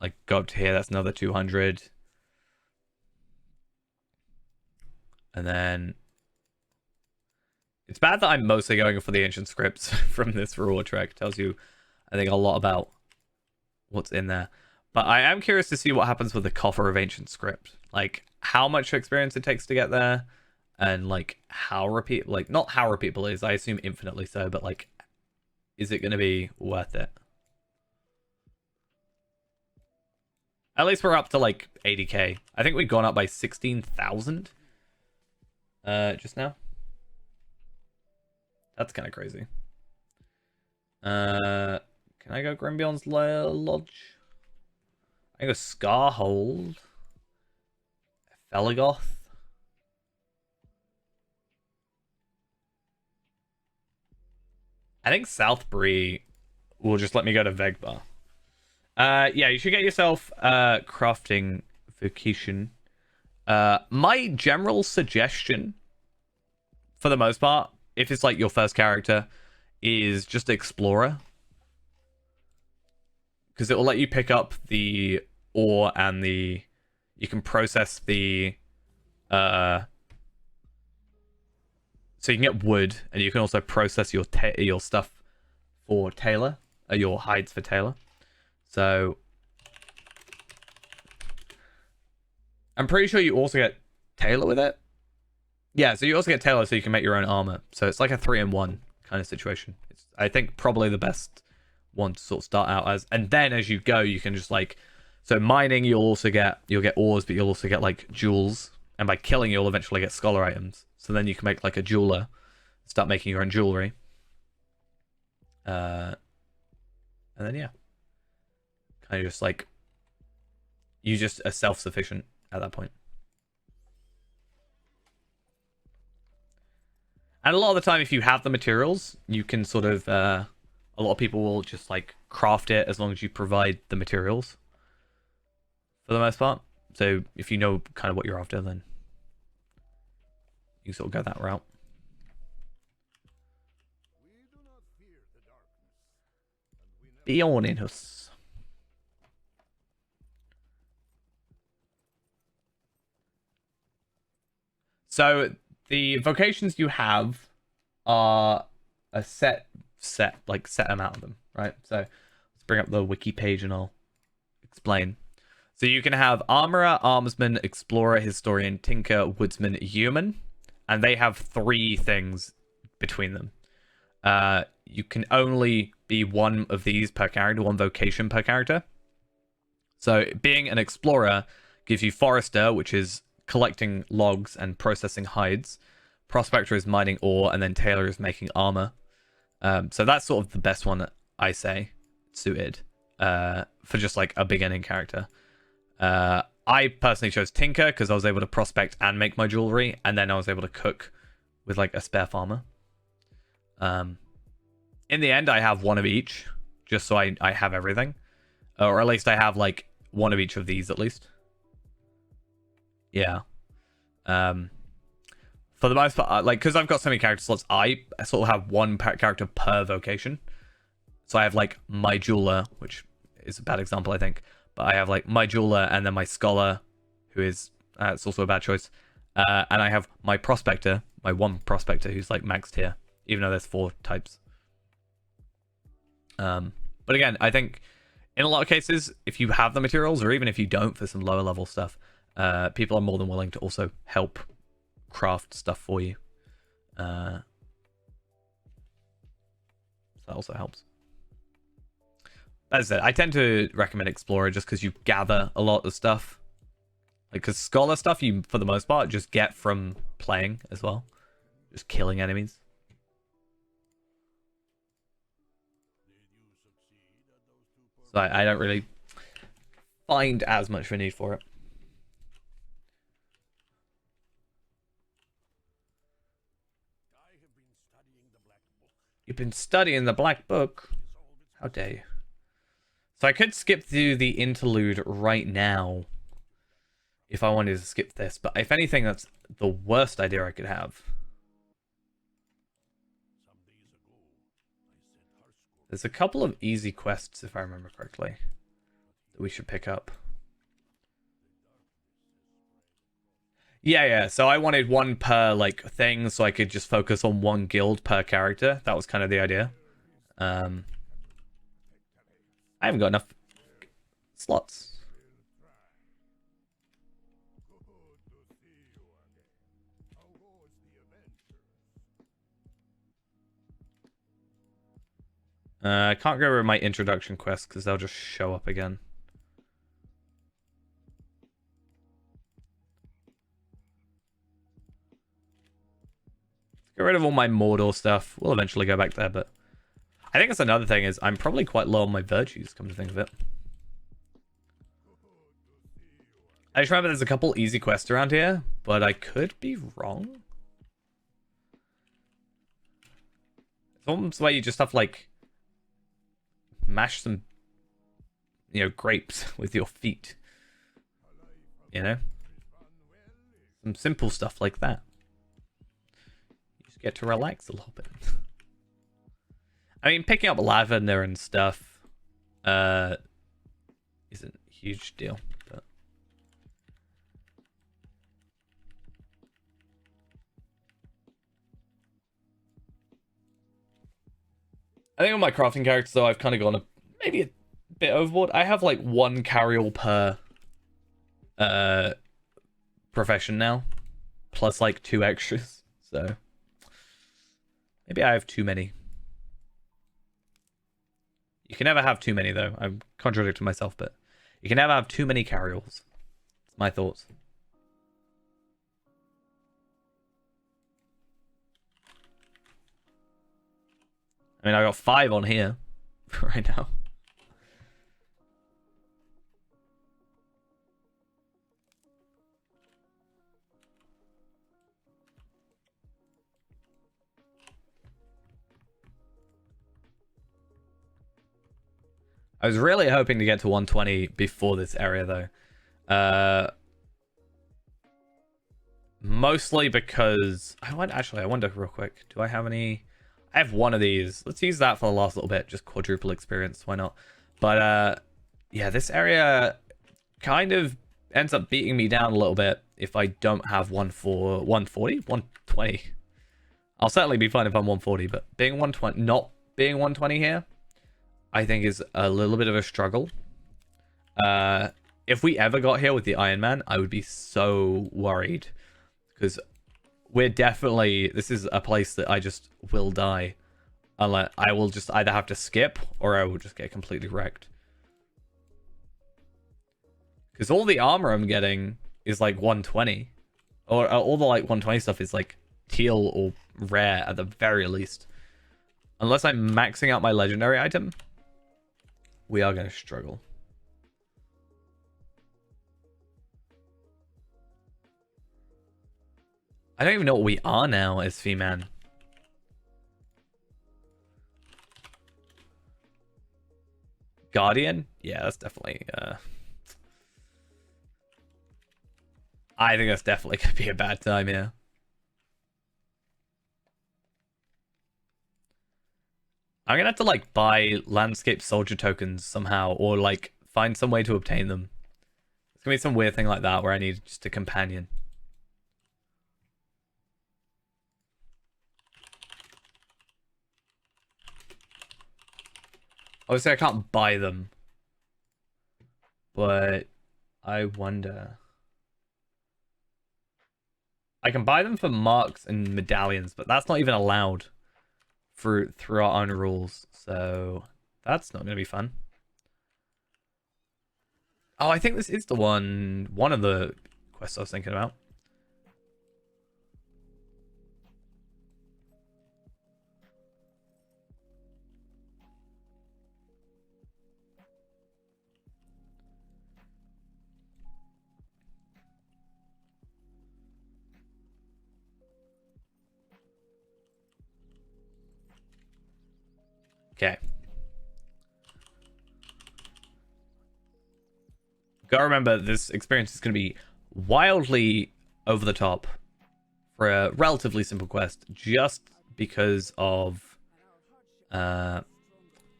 like, go up to here, that's another 200. And then it's bad that I'm mostly going for the ancient scripts from this reward track. Tells you, I think, a lot about what's in there. But I am curious to see what happens with the coffer of ancient script. Like, how much experience it takes to get there, and like how not how repeatable it is. I assume infinitely so, but like, is it going to be worth it? At least we're up to like 80k. I think we've gone up by 16,000. Just now. That's kind of crazy. Can I go Grimbion's Lodge? I go Scarhold. Felagoth. I think Southbury will just let me go to Vegbar. Yeah, you should get yourself crafting vocation. My general suggestion, for the most part, if it's like your first character, is just Explorer. Because it will let you pick up the ore and you can process the so you can get wood, and you can also process your stuff for Taylor, your hides for Taylor. So I'm pretty sure you also get Taylor with it. Yeah, so you also get Taylor so you can make your own armor. So it's like a 3-in-1 kind of situation. It's, I think, probably the best one to sort of start out as. And then as you go, you can just like, so mining, you'll get ores, but you'll also get like jewels. And by killing, you'll eventually get scholar items. So then you can make like a jeweler, start making your own jewelry. And then yeah, kind of just like, you just are self-sufficient at that point. And a lot of the time, if you have the materials, you can sort of, a lot of people will just like craft it as long as you provide the materials for the most part. So if you know kind of what you're after, then you sort of go that route. Beyond in us. So the vocations you have are a set set amount of them, right? So let's bring up the wiki page and I'll explain. So you can have armorer, armsman, explorer, historian, tinker, woodsman, human, and they have 3 things between them. You can only be one of these per character, one vocation per character. So being an explorer gives you forester, which is collecting logs and processing hides. Prospector is mining ore, and then tailor is making armor. So that's sort of the best one that I say suited for just like a beginning character. I personally chose tinker because I was able to prospect and make my jewelry, and then I was able to cook with like a spare farmer. In the end, I have one of each, just so I have everything, or at least I have like one of each of these at least. Yeah. For the most part, like, because I've got so many character slots, I sort of have one character per vocation. So I have like my jeweler, which is a bad example, I think, but I have like my jeweler and then my scholar, who is it's also a bad choice, and I have my prospector, my one prospector who's like maxed here, even though there's 4 types. But again, I think in a lot of cases, if you have the materials, or even if you don't for some lower level stuff, people are more than willing to also help craft stuff for you. So that also helps. As I said, I tend to recommend Explorer just because you gather a lot of stuff. Like, because Scholar stuff, you, for the most part, just get from playing as well. Just killing enemies. So I don't really find as much of a need for it. You've been studying the Black Book? How dare you? So I could skip through the interlude right now if I wanted to skip this, but if anything, that's the worst idea I could have. There's a couple of easy quests, if I remember correctly, that we should pick up. Yeah, so I wanted one per, like, thing, so I could just focus on one guild per character. That was kind of the idea. I haven't got enough slots. I can't go over my introduction quests because they'll just show up again. Get rid of all my Mordor stuff. We'll eventually go back there, but I think that's another thing is I'm probably quite low on my virtues, come to think of it. I just remember there's a couple easy quests around here, but I could be wrong. It's almost where you just have to, like, mash some, you know, grapes with your feet. You know? Some simple stuff like that. You just get to relax a little bit. I mean, picking up lavender and stuff isn't a huge deal, but I think on my crafting characters, though, I've kind of gone maybe a bit overboard. I have like one carryall per profession now, plus like 2 extras. So maybe I have too many. You can never have too many, though. I'm contradicting myself, but you can never have too many carryalls. It's my thoughts. I mean, I got 5 on here right now. I was really hoping to get to 120 before this area, though. Mostly because I wonder real quick. Do I have any? I have one of these. Let's use that for the last little bit. Just quadruple experience. Why not? But yeah, this area kind of ends up beating me down a little bit if I don't have one for 140, 120. I'll certainly be fine if I'm 140, but being 120, not being 120 here, I think is a little bit of a struggle. If we ever got here with the Iron Man, I would be so worried. Because we're definitely... This is a place that I just will die. Unless I will just either have to skip or I will just get completely wrecked. Because all the armor I'm getting is like 120. Or all the like 120 stuff is like teal or rare at the very least. Unless I'm maxing out my legendary item, we are going to struggle. I don't even know what we are now as Fee-Man. Guardian? Yeah, that's definitely... I think that's definitely going to be a bad time here. I'm going to have to, like, buy landscape soldier tokens somehow, or, like, find some way to obtain them. It's going to be some weird thing like that where I need just a companion. Obviously, I can't buy them. But I wonder... I can buy them for marks and medallions, but that's not even allowed through our own rules. So that's not going to be fun. Oh, I think this is the one of the quests I was thinking about. Okay. Gotta remember, this experience is going to be wildly over the top for a relatively simple quest, just because of... I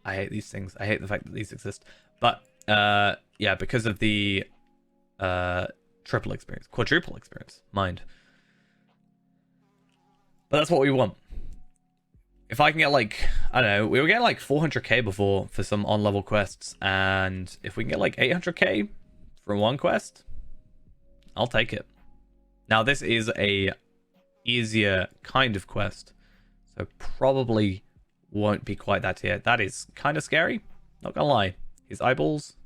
hate these things. I hate the fact that these exist. But, yeah, because of the quadruple experience, mind. But that's what we want. If I can get, like, I don't know, we were getting like 400k before for some on-level quests, and if we can get like 800k from one quest, I'll take it. Now, this is a easier kind of quest, so probably won't be quite that tier. That is kind of scary, not gonna lie. His eyeballs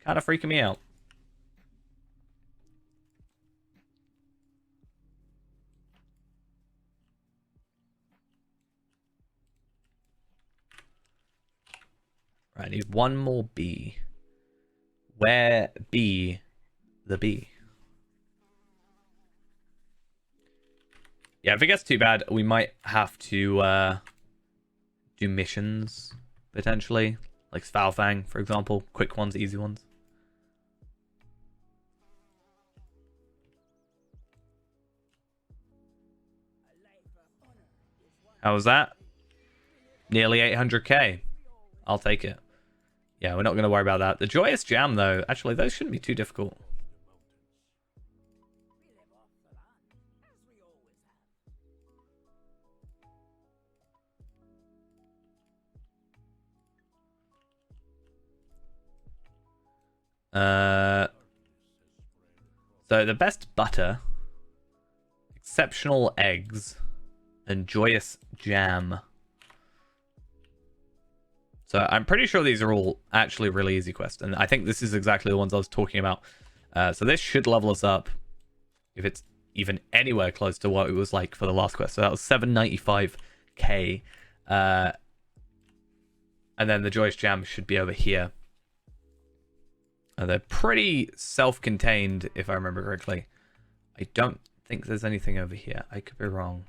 kind of freaking me out. I need one more bee. Where be the bee? Yeah, if it gets too bad, we might have to do missions, potentially. Like Svalfang, for example. Quick ones, easy ones. How was that? Nearly 800k. I'll take it. Yeah, we're not going to worry about that. The Joyous Jam, though, actually, those shouldn't be too difficult. So the best butter, exceptional eggs, and Joyous Jam. So I'm pretty sure these are all actually really easy quests. And I think this is exactly the ones I was talking about. So this should level us up if it's even anywhere close to what it was like for the last quest. So that was 795k. And then the Joyous Jam should be over here. They're pretty self-contained, if I remember correctly. I don't think there's anything over here. I could be wrong.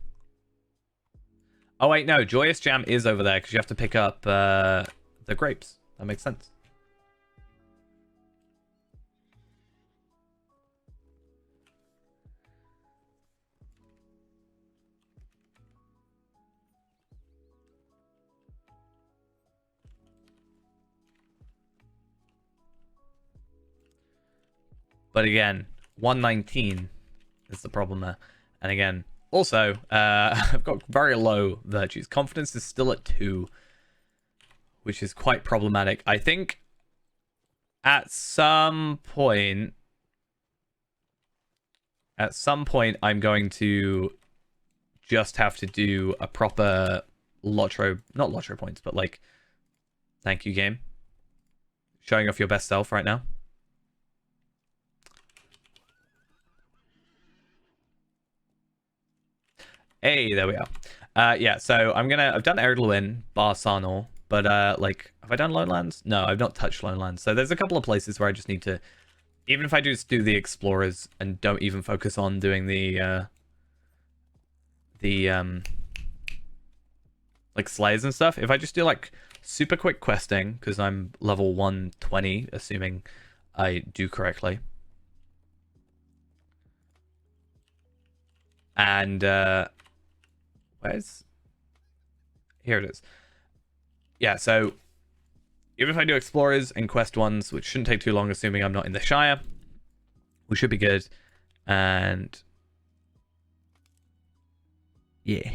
Oh, wait, no. Joyous Jam is over there because you have to pick up the grapes. That makes sense. But again, 119 is the problem there. And again, also, I've got very low virtues. Confidence is still at 2. which is quite problematic. I think at some point, I'm going to just have to do a proper Lotro, not Lotro points, but like, thank you game. Showing off your best self right now. Hey, there we are. Yeah, so I've done Erdluin, Bar Sarnor, but like, have I done Lone Lands? No, I've not touched Lone Lands. So there's a couple of places where I just need to, even if I just do the Explorers and don't even focus on doing the like Slayers and stuff, if I just do like super quick questing, because I'm level 120, assuming I do correctly. And where's, here it is. Yeah, so even if I do Explorers and Quest ones, which shouldn't take too long, assuming I'm not in the Shire, we should be good. And yeah.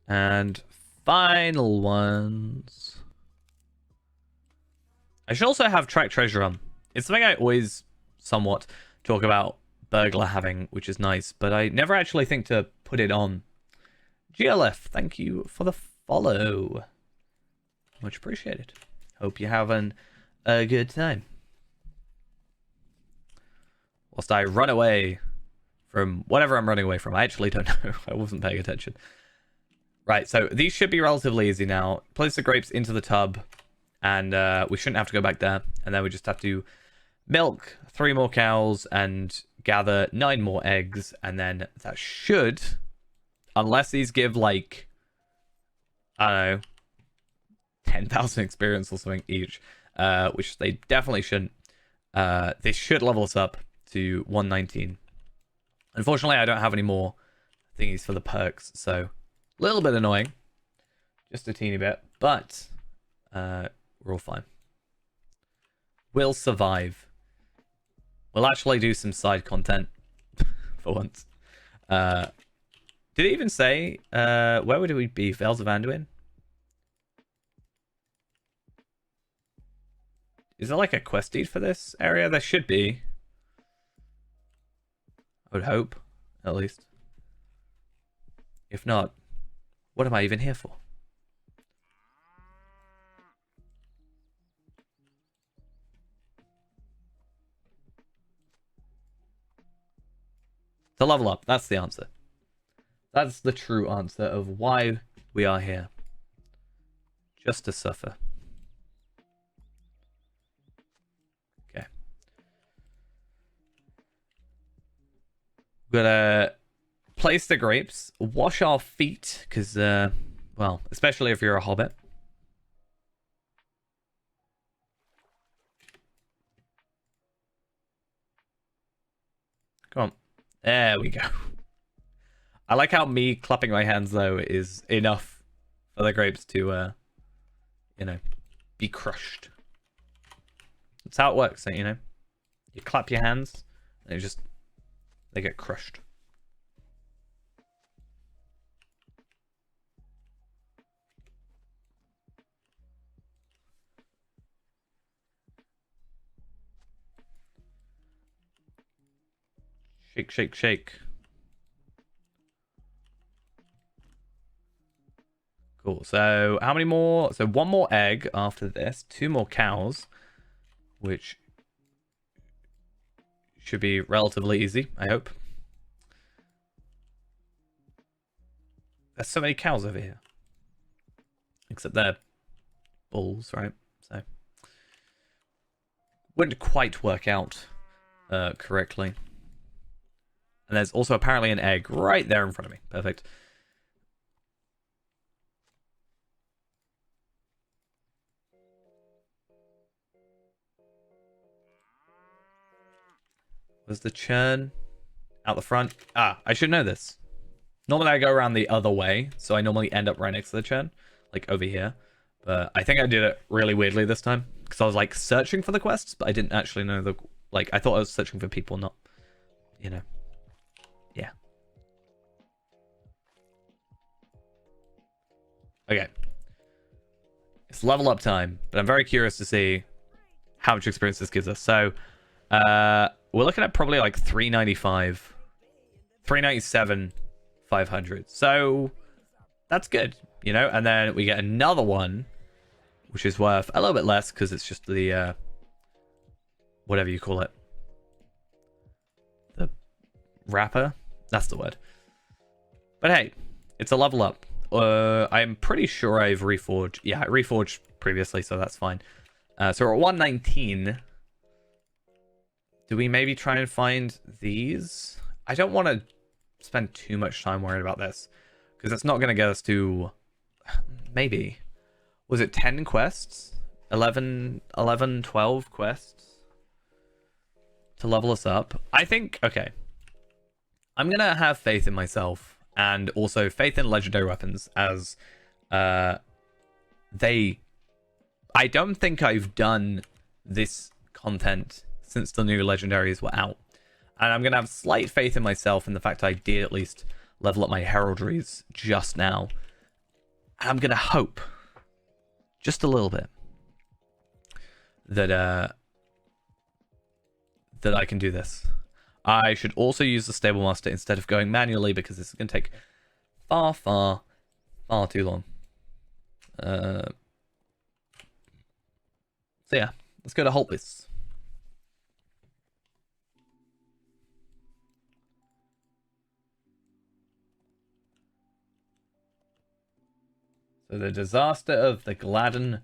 And final ones. I should also have Track Treasure on. It's something I always somewhat talk about Burglar having, which is nice, but I never actually think to put it on. GLF, thank you for the follow. Much appreciated. Hope you're having a good time. Whilst I run away from whatever I'm running away from. I actually don't know. I wasn't paying attention. Right, so these should be relatively easy now. Place the grapes into the tub, and we shouldn't have to go back there. And then we just have to milk 3 more cows and gather 9 more eggs. And then that should, unless these give like, I don't know, 10,000 experience or something each, which they definitely shouldn't. This should level us up to 119. Unfortunately, I don't have any more thingies for the perks, so a little bit annoying. Just a teeny bit, but we're all fine. We'll survive. We'll actually do some side content for once. Did it even say where would we be? Vales of Anduin? Is there like a quest deed for this area? There should be. I would hope, at least. If not, what am I even here for? To level up, that's the answer. That's the true answer of why we are here. Just to suffer. Okay. We're gonna place the grapes, wash our feet, because, well, especially if you're a hobbit. Come on. There we go. I like how me clapping my hands, though, is enough for the grapes to, you know, be crushed. That's how it works, you know? You clap your hands, and they get crushed. Shake, shake, shake. Cool. So how many more? So 1 more egg after this. 2 more cows, which should be relatively easy, I hope. There's so many cows over here. Except they're bulls, right? So wouldn't quite work out correctly. And there's also apparently an egg right there in front of me. Perfect. Was the churn out the front. Ah, I should know this. Normally I go around the other way, so I normally end up right next to the churn, like over here. But I think I did it really weirdly this time, because I was like searching for the quests, but I didn't actually know the, like, I thought I was searching for people, not, you know. Yeah. Okay. It's level up time, but I'm very curious to see how much experience this gives us. So, we're looking at probably like 395, 397, 500. So, that's good, you know? And then we get another one, which is worth a little bit less because it's just the, whatever you call it. The wrapper? That's the word. But hey, it's a level up. I'm pretty sure I've reforged. Yeah, I reforged previously, so that's fine. So we're at 119. Do we maybe try and find these? I don't want to spend too much time worrying about this, because it's not going to get us to... Maybe. Was it 10 quests? 11, 12 quests? To level us up? I think... Okay. I'm going to have faith in myself. And also faith in legendary weapons, as they... I don't think I've done this content since the new legendaries were out. And I'm going to have slight faith in myself in the fact I did at least level up my heraldries just now. And I'm going to hope, just a little bit, that that I can do this. I should also use the Stable Master instead of going manually, because this is going to take far, far, far too long. So yeah, let's go to Holtbis. So the Disaster of the Gladden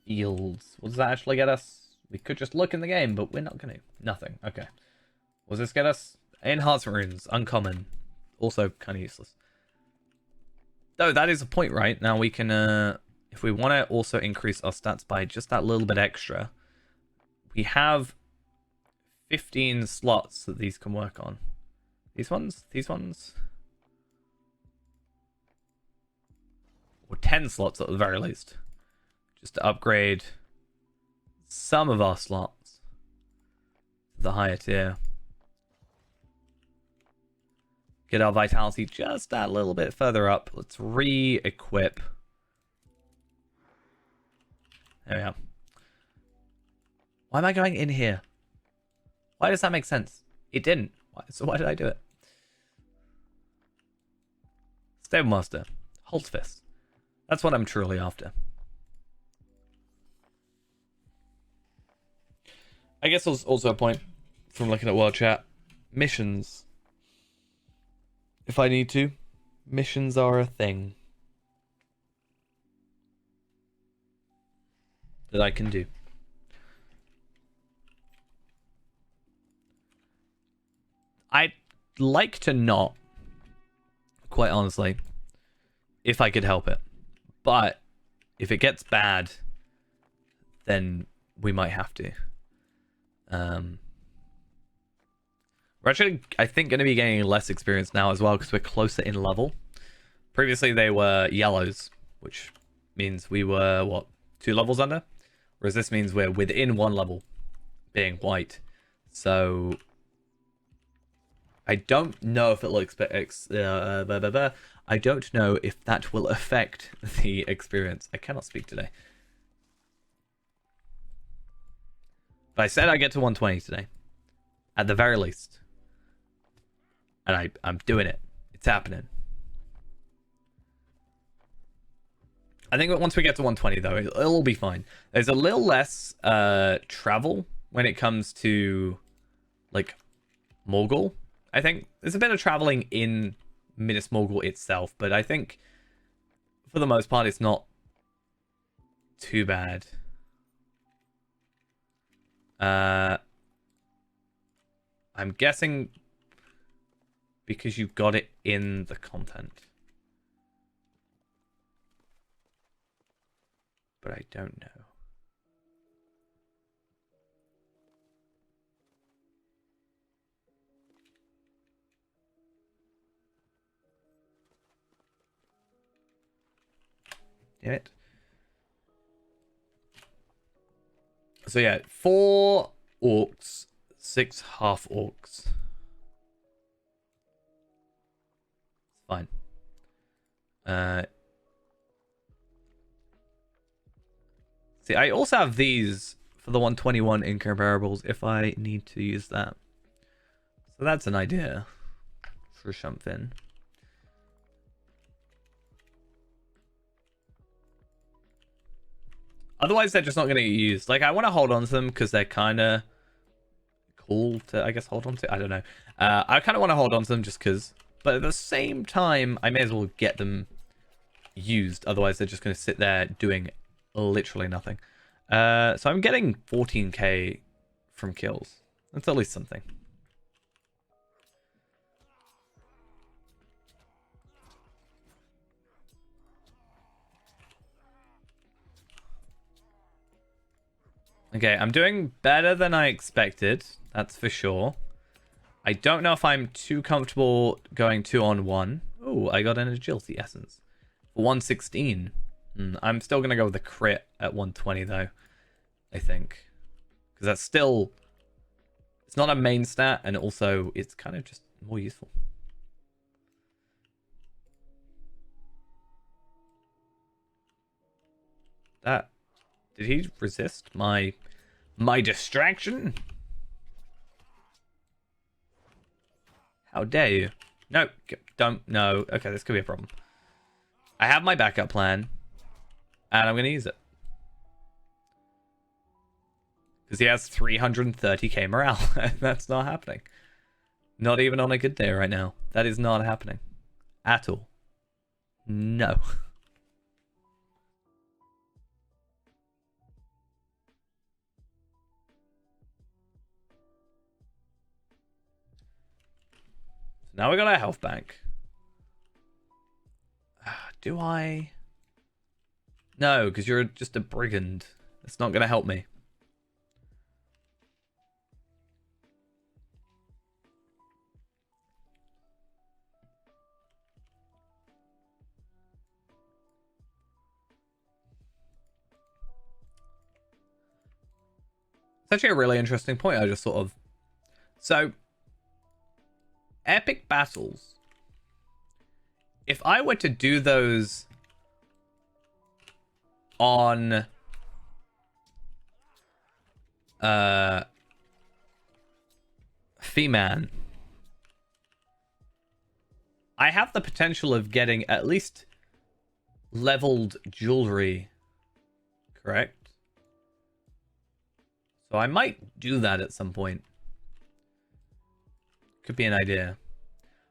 Fields. What does that actually get us? We could just look in the game, but we're not going to. Nothing. Okay. What does this get us? Enhancement runes. Uncommon. Also kind of useless. Though that is a point, right? Now we can, if we want to also increase our stats by just that little bit extra, we have 15 slots that these can work on. These ones? These ones? Or 10 slots at the very least. Just to upgrade some of our slots to the higher tier. Get our vitality just that little bit further up. Let's re-equip. There we are. Why am I going in here? Why does that make sense? It didn't. So why did I do it? Stable Master. Holtfist. That's what I'm truly after. I guess there's also a point from looking at World Chat. Missions. If I need to, missions are a thing that I can do. I'd like to not, quite honestly, if I could help it. But if it gets bad, then we might have to. We're actually, I think, going to be gaining less experience now as well, because we're closer in level. Previously, they were yellows, which means we were, what, 2 levels under? Whereas this means we're within 1 level, being white. So, I don't know if it will I don't know if that will affect the experience. I cannot speak today. But I said I get to 120 today. At the very least. And I'm doing it. It's happening. I think that once we get to 120, though, it'll be fine. There's a little less travel when it comes to, like, Morgul. I think there's a bit of traveling in Minas Morgul itself, but I think, for the most part, it's not too bad. I'm guessing because you got it in the content. But I don't know. Damn it. So yeah, 4 orcs, 6 half orcs. Fine. See, I also have these for the 121 incomparables if I need to use that. So that's an idea for something. Otherwise, they're just not going to get used. Like, I want to hold on to them because they're kind of cool to, I guess, hold on to. I don't know. I kind of want to hold on to them just because. But at the same time, I may as well get them used. Otherwise, they're just going to sit there doing literally nothing. So I'm getting 14k from kills. That's at least something. Okay, I'm doing better than I expected. That's for sure. I don't know if I'm too comfortable going 2-on-1. Oh, I got an agility essence. For 116. I'm still going to go with the crit at 120 though. I think. Because that's still... It's not a main stat, and also it's kind of just more useful. That... Did he resist my distraction? How dare you? No, don't. No. Okay, this could be a problem. I have my backup plan, and I'm going to use it. Because he has 330k morale. That's not happening. Not even on a good day right now. That is not happening. At all. No. Now we got our health bank. Do I? No, because you're just a brigand. It's not going to help me. It's actually a really interesting point. I just sort of... So... Epic battles. If I were to do those on Fee-Man, I have the potential of getting at least leveled jewelry, correct? So I might do that at some point. Could be an idea.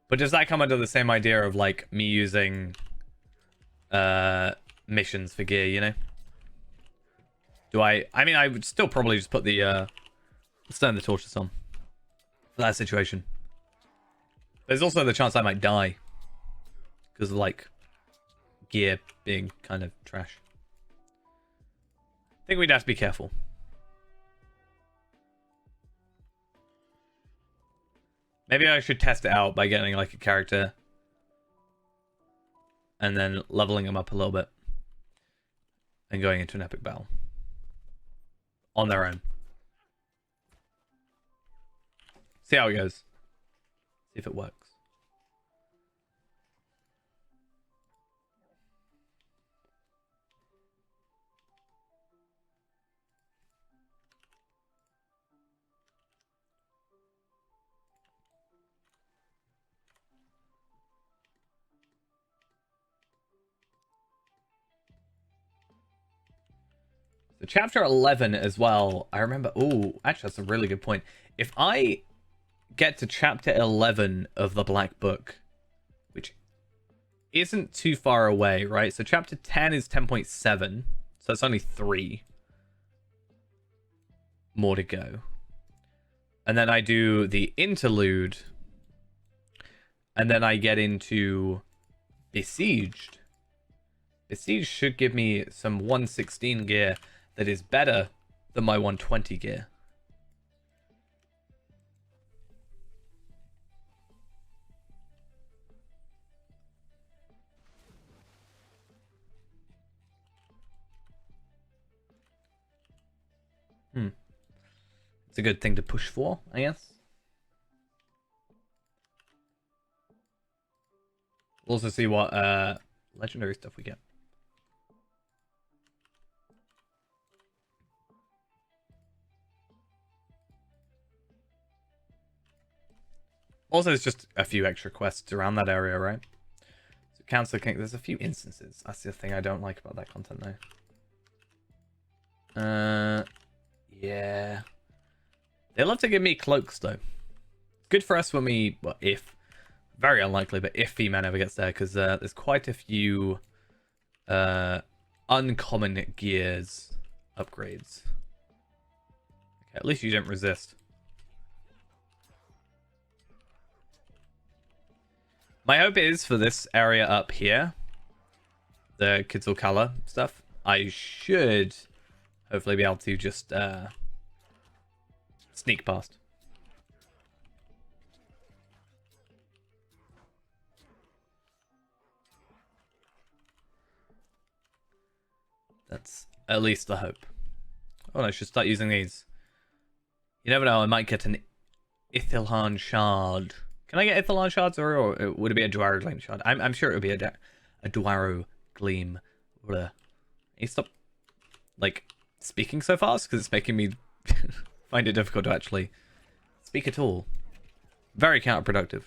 But does that come under the same idea of like me using missions for gear, you know? Do I mean I would still probably just put the Stone the Torches on for that situation. There's also the chance I might die because of like gear being kind of trash. I think we'd have to be careful. Maybe I should test it out by getting like a character and then leveling them up a little bit and going into an epic battle on their own. See how it goes. See if it works. So chapter 11 as well, I remember... Oh, actually, that's a really good point. If I get to chapter 11 of the Black Book, which isn't too far away, right? So chapter 10 is 10.7, so it's only 3 more to go. And then I do the interlude, and then I get into Besieged. Besieged should give me some 116 gear that is better than my 120 gear. It's a good thing to push for, I guess. We'll also see what legendary stuff we get. Also, it's just a few extra quests around that area, right? So Council King, there's a few instances. That's the thing I don't like about that content, though. Yeah. They love to give me cloaks, though. Good for us when we, well, if, very unlikely, but if V-Man ever gets there, because there's quite a few uncommon gears upgrades. Okay, at least you didn't resist. My hope is for this area up here, the Quetzalcoatl stuff, I should hopefully be able to just sneak past. That's at least the hope. Oh, I should start using these. You never know, I might get an Ithilhan shard. Can I get Ithilhan shards, or would it be a Dwaro Gleam shard? I'm sure it would be a Dwaro Gleam. Can you stop, like, speaking so fast? Because it's making me find it difficult to actually speak at all. Very counterproductive.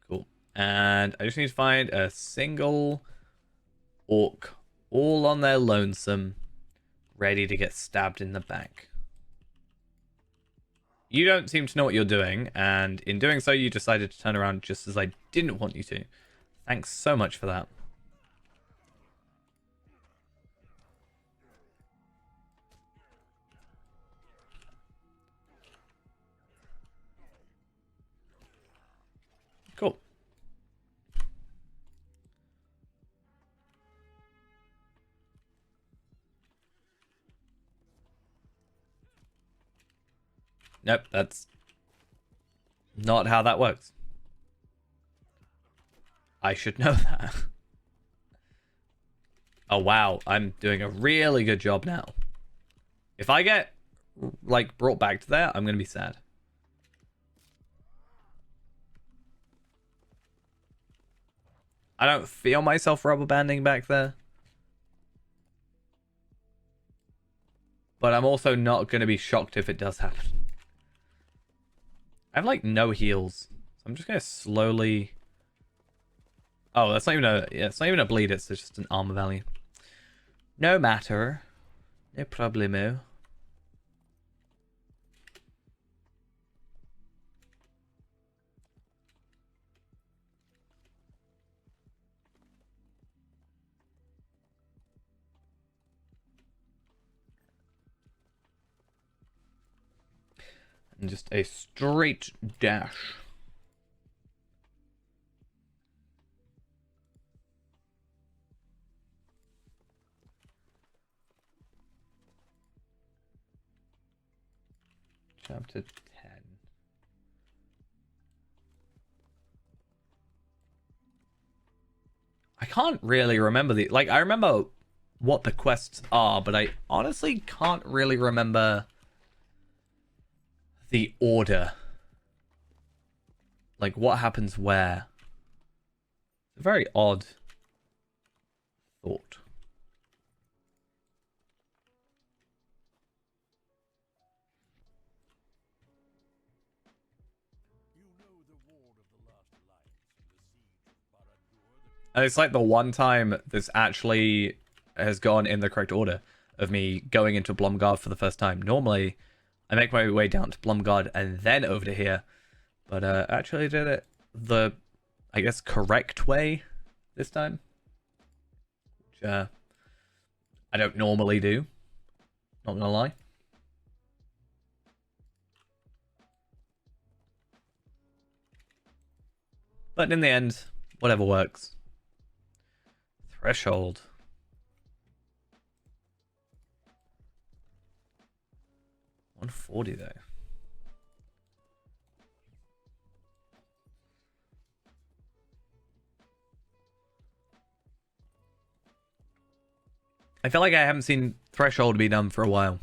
Cool. And I just need to find a single orc, all on their lonesome, ready to get stabbed in the back. You don't seem to know what you're doing, and in doing so, you decided to turn around just as I didn't want you to. Thanks so much for that. Cool. Nope, that's not how that works. I should know that. Oh wow, I'm doing a really good job now. If I get, like, brought back to there, I'm gonna be sad. I don't feel myself rubber banding back there. But I'm also not gonna be shocked if it does happen. I have, like, no heals. So I'm just gonna slowly... Oh, that's not even a... Yeah, it's not even a bleed, it's just an armor value. No matter. No problemo. And just a straight dash. Chapter 10. I can't really remember the... Like, I remember what the quests are, but I honestly can't really remember the order. Like, what happens where. It's a very odd thought. And it's like the one time this actually has gone in the correct order of me going into Blomgard for the first time. Normally, I make my way down to Blomgard and then over to here. But actually did it the, I guess, correct way this time. Which I don't normally do. Not gonna lie. But in the end, whatever works. Threshold. $140 though. I feel like I haven't seen Threshold be done for a while.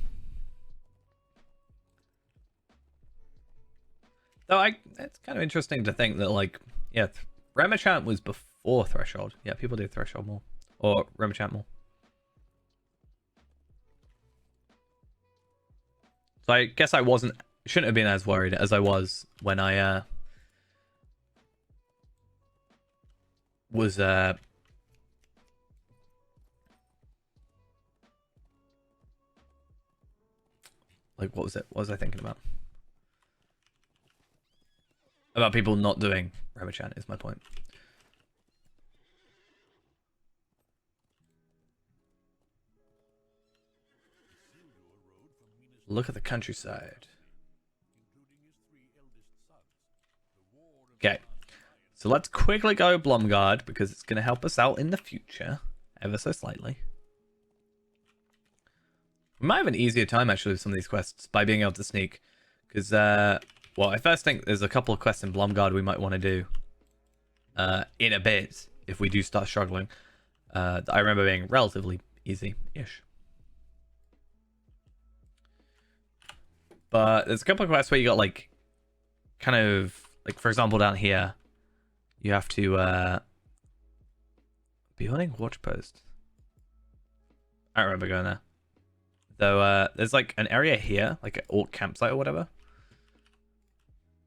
Though it's kind of interesting to think that, like, yeah, Remachant was before Threshold. Yeah, people do Threshold more. Or Remachant more. So I guess I shouldn't have been as worried as I was when I was like, what was it? What was I thinking about? About people not doing Remachant is my point. Look at the countryside. Okay. So let's quickly go Blomgard because it's going to help us out in the future. Ever so slightly. We might have an easier time actually with some of these quests by being able to sneak. Because, well, I first think there's a couple of quests in Blomgard we might want to do in a bit if we do start struggling. That I remember being relatively easy-ish. But there's a couple of quests where you got, like, kind of, like, for example, down here, you have to be hunting watch post. I don't remember going there. Though there's like an area here, like an orc campsite or whatever,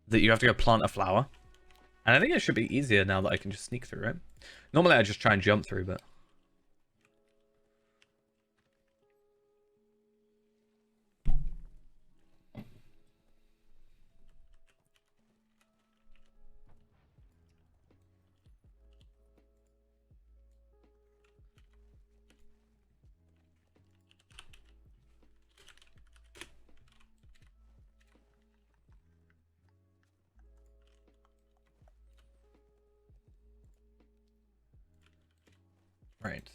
that you have to go plant a flower. And I think it should be easier now that I can just sneak through, right? Normally I just try and jump through, but... Right.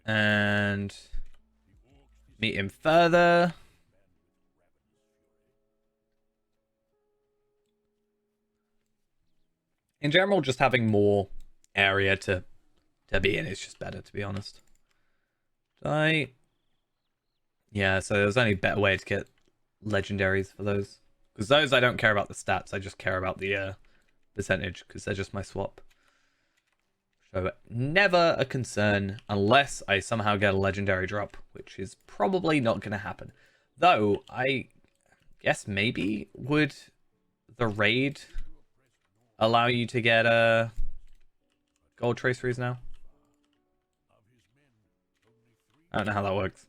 And meet him further. In general, just having more area to be in is just better, to be honest. Yeah, so there's only a better way to get legendaries for those. Because those, I don't care about the stats, I just care about the percentage, because they're just my swap. So never a concern, unless I somehow get a legendary drop, which is probably not going to happen. Though, I guess maybe would the raid allow you to get gold traceries now? I don't know how that works.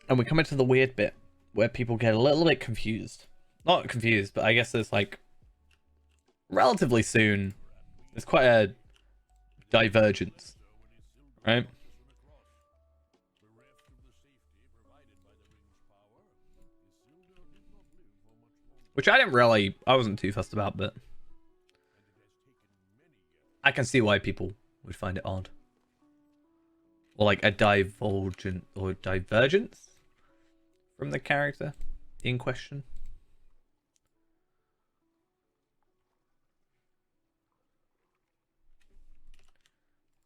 And we come into the weird bit where people get a little bit confused. Not confused, but I guess there's like relatively soon there's quite a divergence, right? Which I wasn't too fussed about, but I can see why people would find it odd. Or like a divergence from the character in question.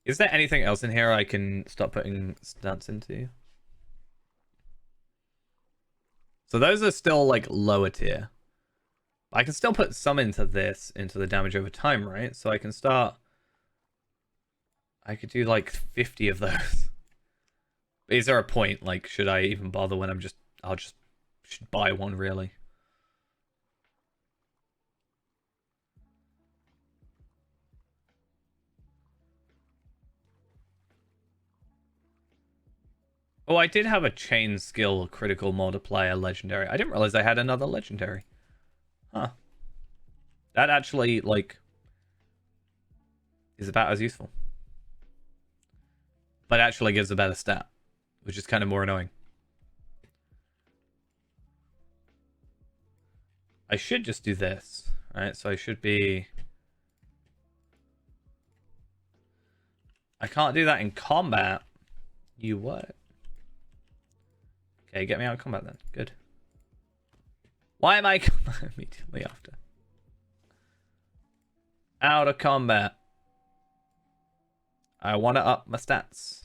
Is there anything else in here I can start putting stats into? So those are still like lower tier. I can still put some into this, into the damage over time, right? So I can start... I could do like 50 of those. Is there a point? Like, should I even bother when I'll just should buy one, really? Oh, I did have a chain skill critical multiplier legendary. I didn't realize I had another legendary. Huh. That actually, like, is about as useful. But actually gives a better stat, which is kind of more annoying. I should just do this, right? So I should be... I can't do that in combat. You what? Okay, get me out of combat then. Good. Why am I immediately after? Out of combat. I want to up my stats.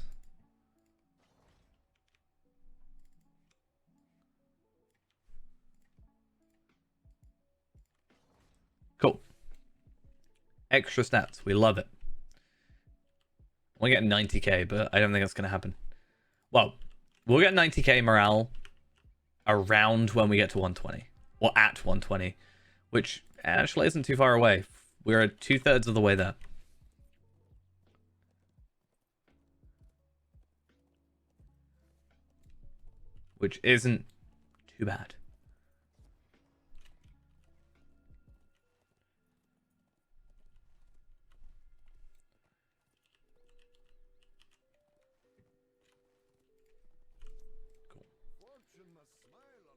Cool. Extra stats. We love it. We'll get 90k, but I don't think that's going to happen. Well, we'll get 90k morale around when we get to 120. Or at 120. Which actually isn't too far away. We're at 2/3 of the way there. Which isn't too bad.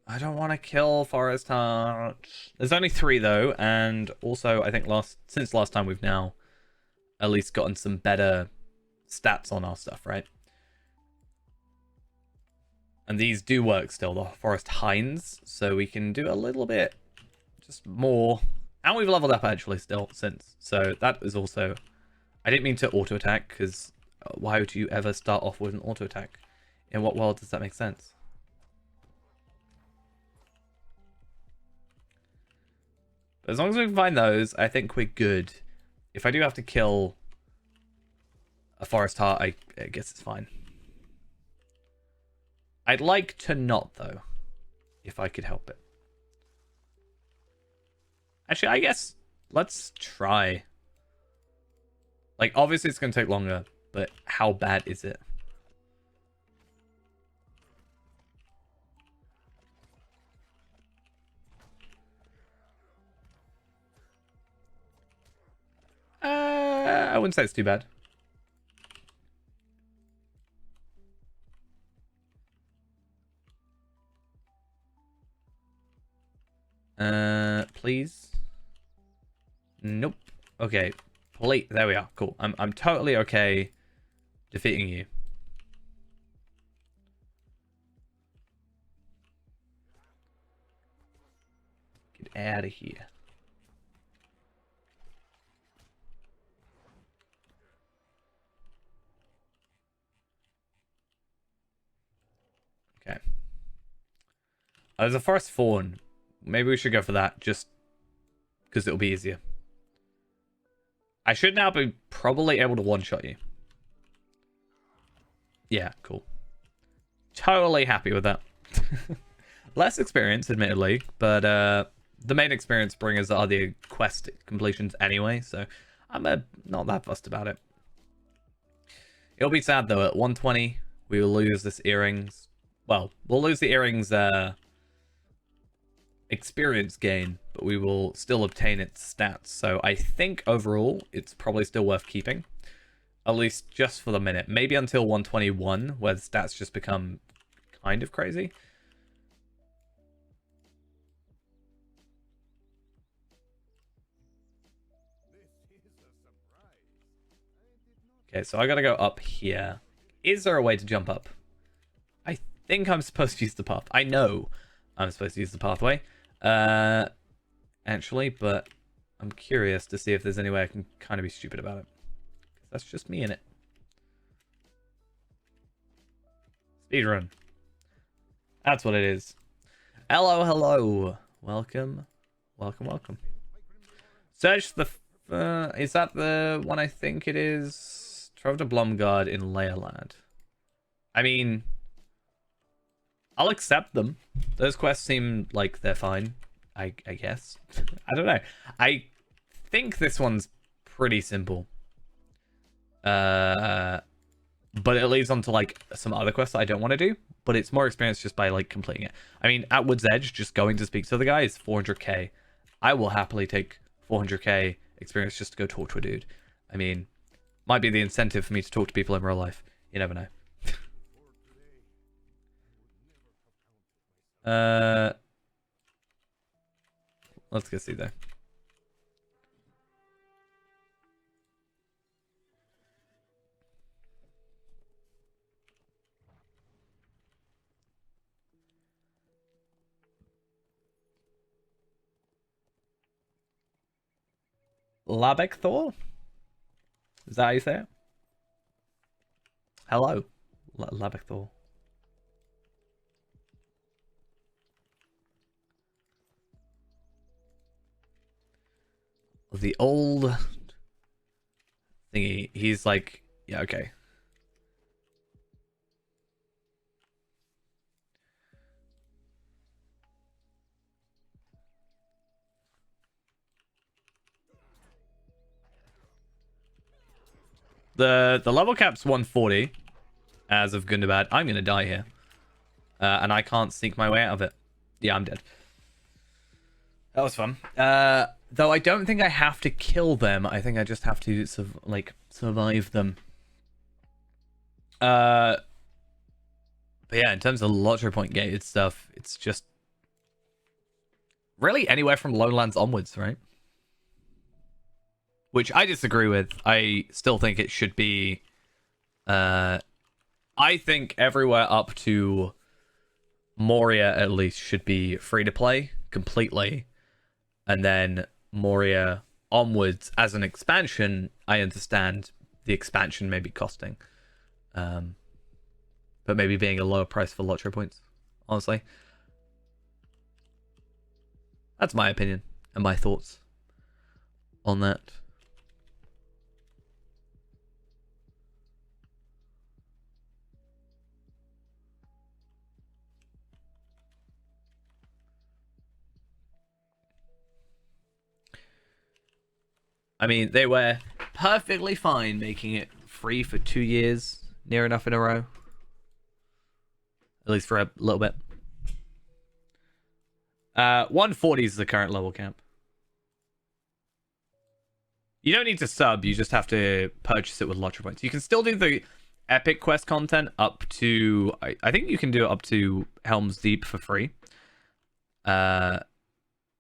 I don't want to kill Forest Heart. There's only 3 though, and also I think since last time we've now at least gotten some better stats on our stuff, right? And these do work still, the Forest Hinds, so we can do a little bit just more. And we've leveled up actually still since, so that is also... I didn't mean to auto attack, because why would you ever start off with an auto attack? In what world does that make sense? But as long as we can find those, I think we're good. If I do have to kill a Forest Heart, I guess it's fine. I'd like to not, though, if I could help it. Actually, I guess let's try. Like, obviously it's going to take longer, but how bad is it? I wouldn't say it's too bad. Please. Nope. Okay. Please. There we are. Cool. I'm totally okay defeating you. Get out of here. Okay. There's a Forest Fawn. Maybe we should go for that, just because it'll be easier. I should now be probably able to one-shot you. Yeah, cool. Totally happy with that. Less experience, admittedly, but the main experience bringers are the quest completions anyway, so I'm not that fussed about it. It'll be sad, though. At 120, we will lose this earrings. Well, we'll lose the earrings experience gain, but we will still obtain its stats. So I think overall, it's probably still worth keeping. At least just for the minute. Maybe until 121, where the stats just become kind of crazy. Okay, so I gotta go up here. Is there a way to jump up? I think I'm supposed to use the path. I know I'm supposed to use the pathway. Actually, but I'm curious to see if there's any way I can kind of be stupid about it. That's just me in it. Speedrun. That's what it is. Hello, hello. Welcome. Welcome, welcome. Search the... is that the one I think it is? Travel to Blomgard in Leoland. I mean... I'll accept them. Those quests seem like they're fine. I guess. I don't know. I think this one's pretty simple. but it leads on to like some other quests that I don't want to do. But it's more experience just by like completing it. I mean, at Wood's Edge, just going to speak to the guy is 400k. I will happily take 400k experience just to go talk to a dude. I mean, might be the incentive for me to talk to people in real life. You never know. Let's go see though. Labekthor? Is that how you say it? Hello, Labekthor. The old thingy. He's like, yeah, okay. The level cap's 140 as of Gundabad. I'm gonna die here. And I can't sneak my way out of it. Yeah, I'm dead. That was fun. Though I don't think I have to kill them. I think I just have to survive them. But yeah, in terms of lottery point gated stuff, it's just really anywhere from Lowlands onwards, right? Which I disagree with. I still think it should be... I think everywhere up to Moria, at least, should be free to play completely. And then Moria onwards as an expansion, I understand the expansion may be costing. But maybe being a lower price for lottery points, honestly. That's my opinion and my thoughts on that. I mean, they were perfectly fine making it free for 2 years, near enough in a row. At least for a little bit. 140 is the current level camp. You don't need to sub, you just have to purchase it with lottery points. You can still do the epic quest content up to... I think you can do it up to Helm's Deep for free.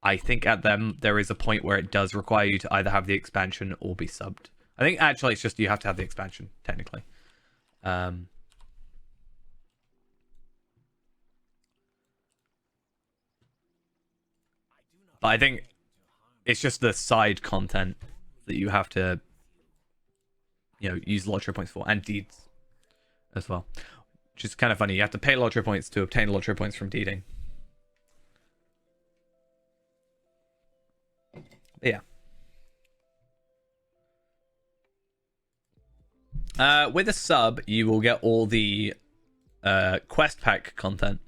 I think at them, there is a point where it does require you to either have the expansion or be subbed. I think actually it's just you have to have the expansion, technically. But I think it's just the side content that you have to, use lottery points for, and deeds as well. Which is kind of funny. You have to pay lottery points to obtain lottery points from deeding. Yeah. With a sub, you will get all the quest pack content,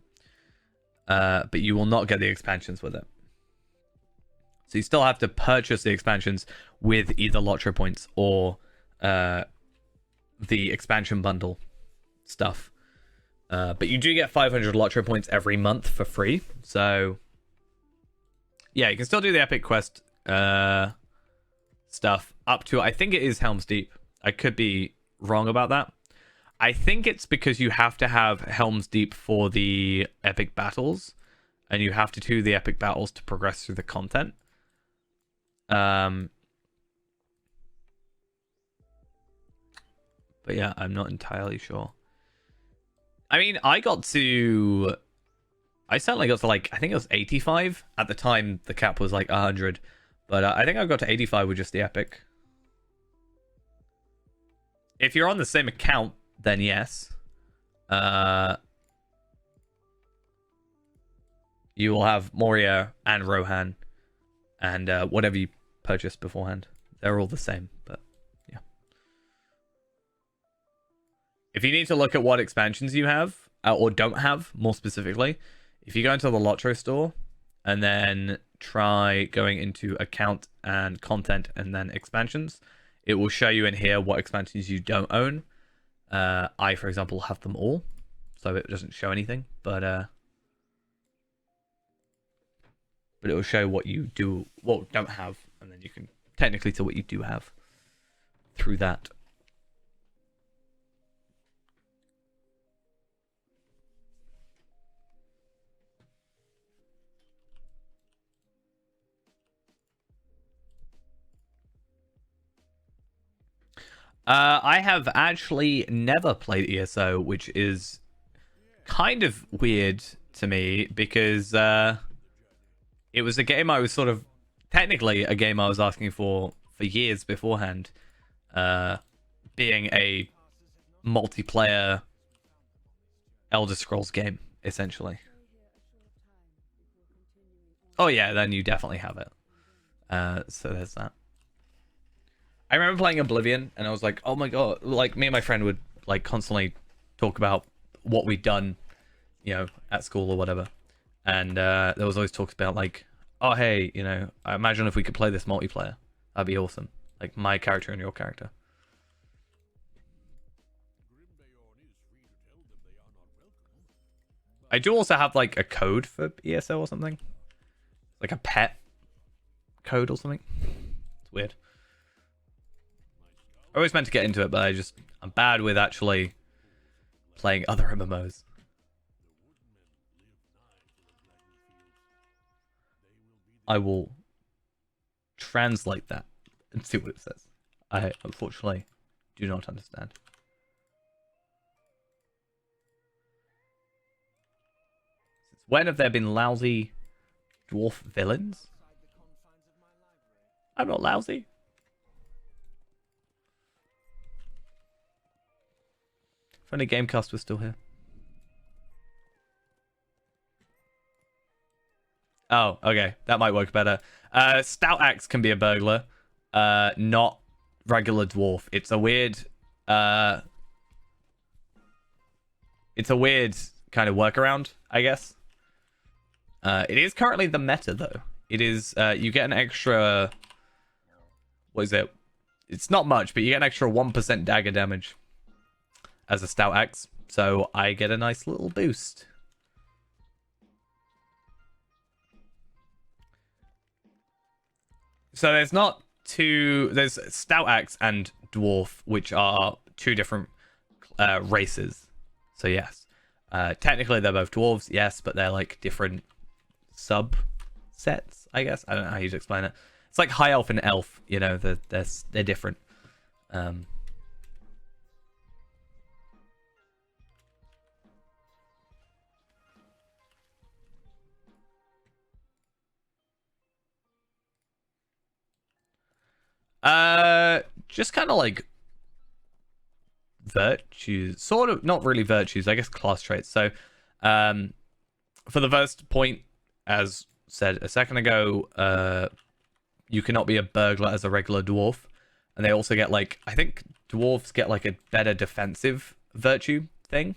but you will not get the expansions with it. So you still have to purchase the expansions with either lottery points or the expansion bundle stuff. But you do get 500 lottery points every month for free. So yeah, you can still do the epic quest stuff up to, I think it is Helm's Deep. I could be wrong about that. I think it's because you have to have Helm's Deep for the epic battles, and you have to do the epic battles to progress through the content. But yeah, I'm not entirely sure. I mean, I certainly got to I think it was 85 at the time. The cap was 100. But I think I got to 85 with just the epic. If you're on the same account, then yes. You will have Moria and Rohan and whatever you purchased beforehand. They're all the same, but yeah. If you need to look at what expansions you have, or don't have, more specifically, if you go into the Lotro store and then try going into account and content and then expansions, it will show you in here what expansions you don't own. I, for example, have them all, so it doesn't show anything, but it will show what you do, well, don't have, and then you can technically tell what you do have through that. I have actually never played ESO, which is kind of weird to me because it was a game I was sort of technically a game I was asking for years beforehand, being a multiplayer Elder Scrolls game essentially. Oh yeah, then you definitely have it. So there's that. I remember playing Oblivion, and I was like, "Oh my god!" Like me and my friend would like constantly talk about what we'd done, you know, at school or whatever. And there was always talks about like, "Oh hey, you know, I imagine if we could play this multiplayer, that'd be awesome. Like my character and your character." I do also have like a code for ESO or something, like a pet code or something. It's weird. I always meant to get into it, but I'm bad with actually playing other MMOs. I will translate that and see what it says. I unfortunately do not understand. Since when have there been lousy dwarf villains? I'm not lousy. If only Gamecast was still here. Oh, okay. That might work better. Stout Axe can be a burglar. Not regular dwarf. It's a weird kind of workaround, I guess. It is currently the meta though. It is you get an extra, what is it? It's not much, but you get an extra 1% dagger damage as a Stout Axe, so I get a nice little boost. So there's Stout Axe and Dwarf, which are two different races. So yes, technically they're both dwarves, yes, but they're like different subsets, I guess. I don't know how you'd explain it. It's like High Elf and Elf, you know, they're different. Just kind of like virtues, sort of, not really virtues, I guess class traits. So, for the first point, as said a second ago, you cannot be a burglar as a regular dwarf, and they also get like, I think dwarves get like a better defensive virtue thing,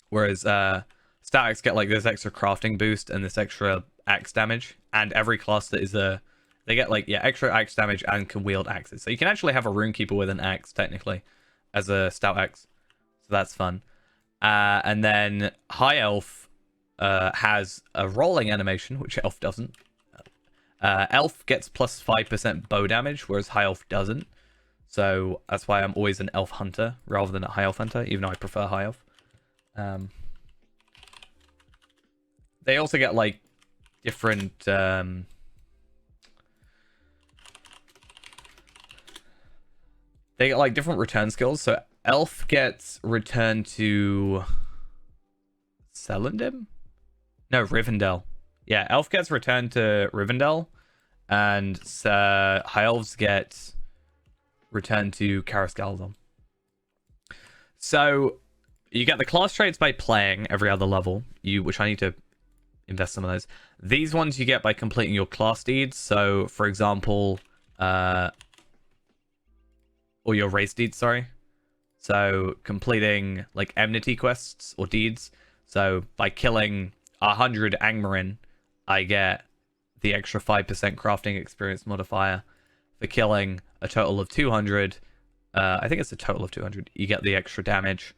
whereas Stout Axe get like this extra crafting boost and this extra axe damage, and every class that is they get like, yeah, extra axe damage and can wield axes. So you can actually have a Runekeeper with an axe, technically, as a Stout Axe. So that's fun. And then High Elf has a rolling animation, which Elf doesn't. Elf gets plus 5% bow damage, whereas High Elf doesn't. So that's why I'm always an Elf Hunter rather than a High Elf Hunter, even though I prefer High Elf. They also get like different... They get like different return skills. So Elf gets return to Celandine? No, Rivendell. Yeah, Elf gets return to Rivendell, and High Elves get return to Karas Galadon. So you get the class traits by playing every other level, which I need to invest some of those. These ones you get by completing your class deeds. So, for example, or your race deeds, sorry. So completing like enmity quests or deeds. So by killing 100 Angmarin, I get the extra 5% crafting experience modifier. For killing a total of 200 I think it's a total of 200. You get the extra damage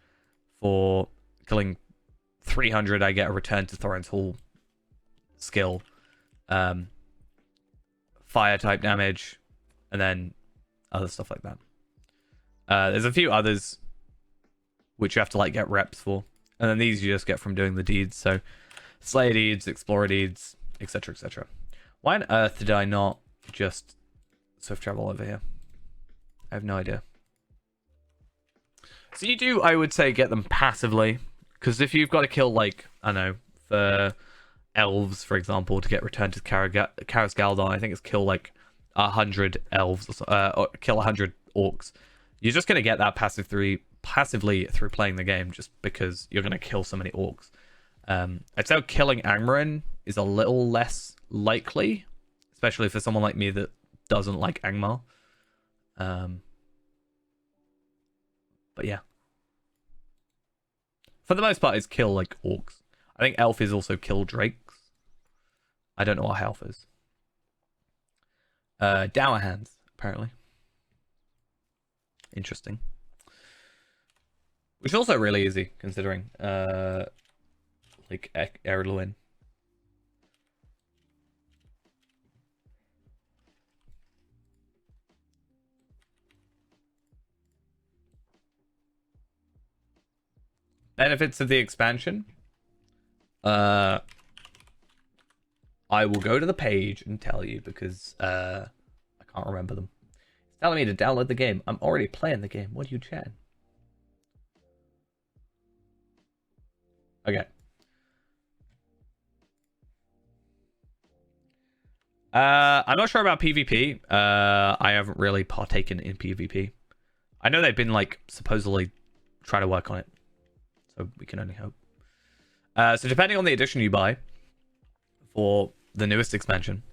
for killing 300. I get a return to Thorin's Hall skill, fire type damage, and then other stuff like that. There's a few others which you have to like get reps for, and then these you just get from doing the deeds. So Slayer deeds, Explorer deeds, etc., etc. Why on earth did I not just swift travel over here? I have no idea. So you do, I would say, get them passively, because if you've got to kill, like, I don't know, for elves, for example, to get returned to Karas Galdon, I think it's kill like 100 elves, or kill 100 orcs. You're just going to get that passively through playing the game, just because you're going to kill so many orcs. I'd say killing Angmarin is a little less likely, especially for someone like me that doesn't like Angmar. But yeah. For the most part, it's kill like orcs. I think elf is also kill drakes. I don't know what elf is. Dour hands, apparently. Interesting. Which is also really easy, considering like Erluin. Benefits of the expansion. I will go to the page and tell you, because I can't remember them. It's telling me to download the game. I'm already playing the game. What are you chatting? Okay. I'm not sure about PvP. I haven't really partaken in PvP. I know they've been like supposedly trying to work on it, so we can only hope. So depending on the edition you buy for the newest expansion,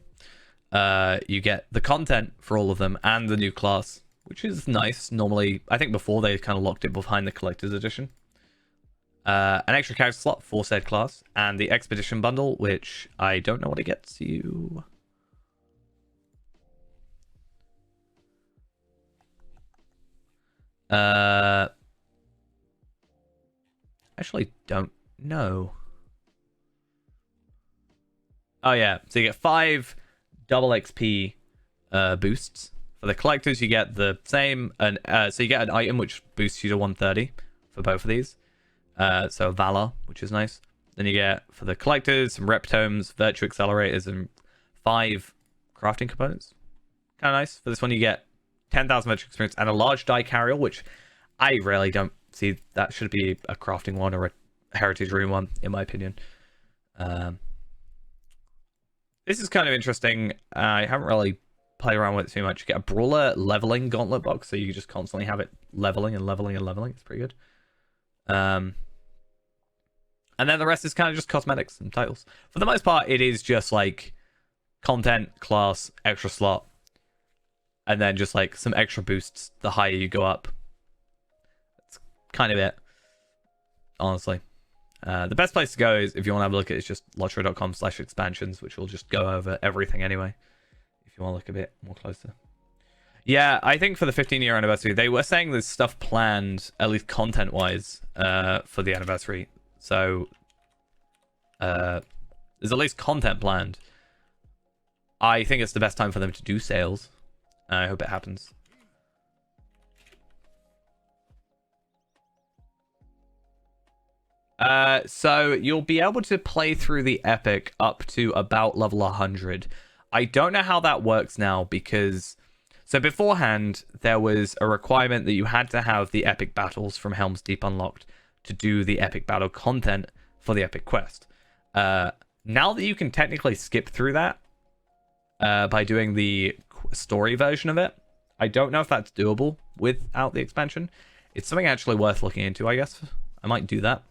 you get the content for all of them and the new class, which is nice. Normally, I think before they kind of locked it behind the collector's edition. An extra character slot for said class, and the expedition bundle, which I don't know what it gets you. Actually don't know. Oh yeah, so you get 5 double XP boosts. For the collectors, you get the same, and so you get an item which boosts you to 130 for both of these. So Valor, which is nice. Then you get, for the collectors, some rep tomes, virtue accelerators, and 5 crafting components. Kind of nice. For this one, you get 10,000 virtue experience and a large die carrier, which I really don't see that should be a crafting one or a heritage rune one, in my opinion. This is kind of interesting. I haven't really played around with it too much. You get a brawler leveling gauntlet box, so you just constantly have it leveling and leveling and leveling. It's pretty good. And then the rest is kind of just cosmetics and titles. For the most part, it is just like content, class, extra slot, and then just like some extra boosts the higher you go up. That's kind of it, honestly. The best place to go is, if you want to have a look at it, is just lottery.com/expansions, which will just go over everything anyway, if you want to look a bit more closer. Yeah, I think for the 15-year anniversary, they were saying there's stuff planned, at least content-wise, for the anniversary. So, there's at least content planned. I think it's the best time for them to do sales. I hope it happens. So you'll be able to play through the epic up to about level 100. I don't know how that works now, because so beforehand there was a requirement that you had to have the epic battles from Helm's Deep unlocked to do the epic battle content for the epic quest. Now that you can technically skip through that by doing the story version of it, I don't know if that's doable without the expansion. It's something actually worth looking into, I guess. I might do that.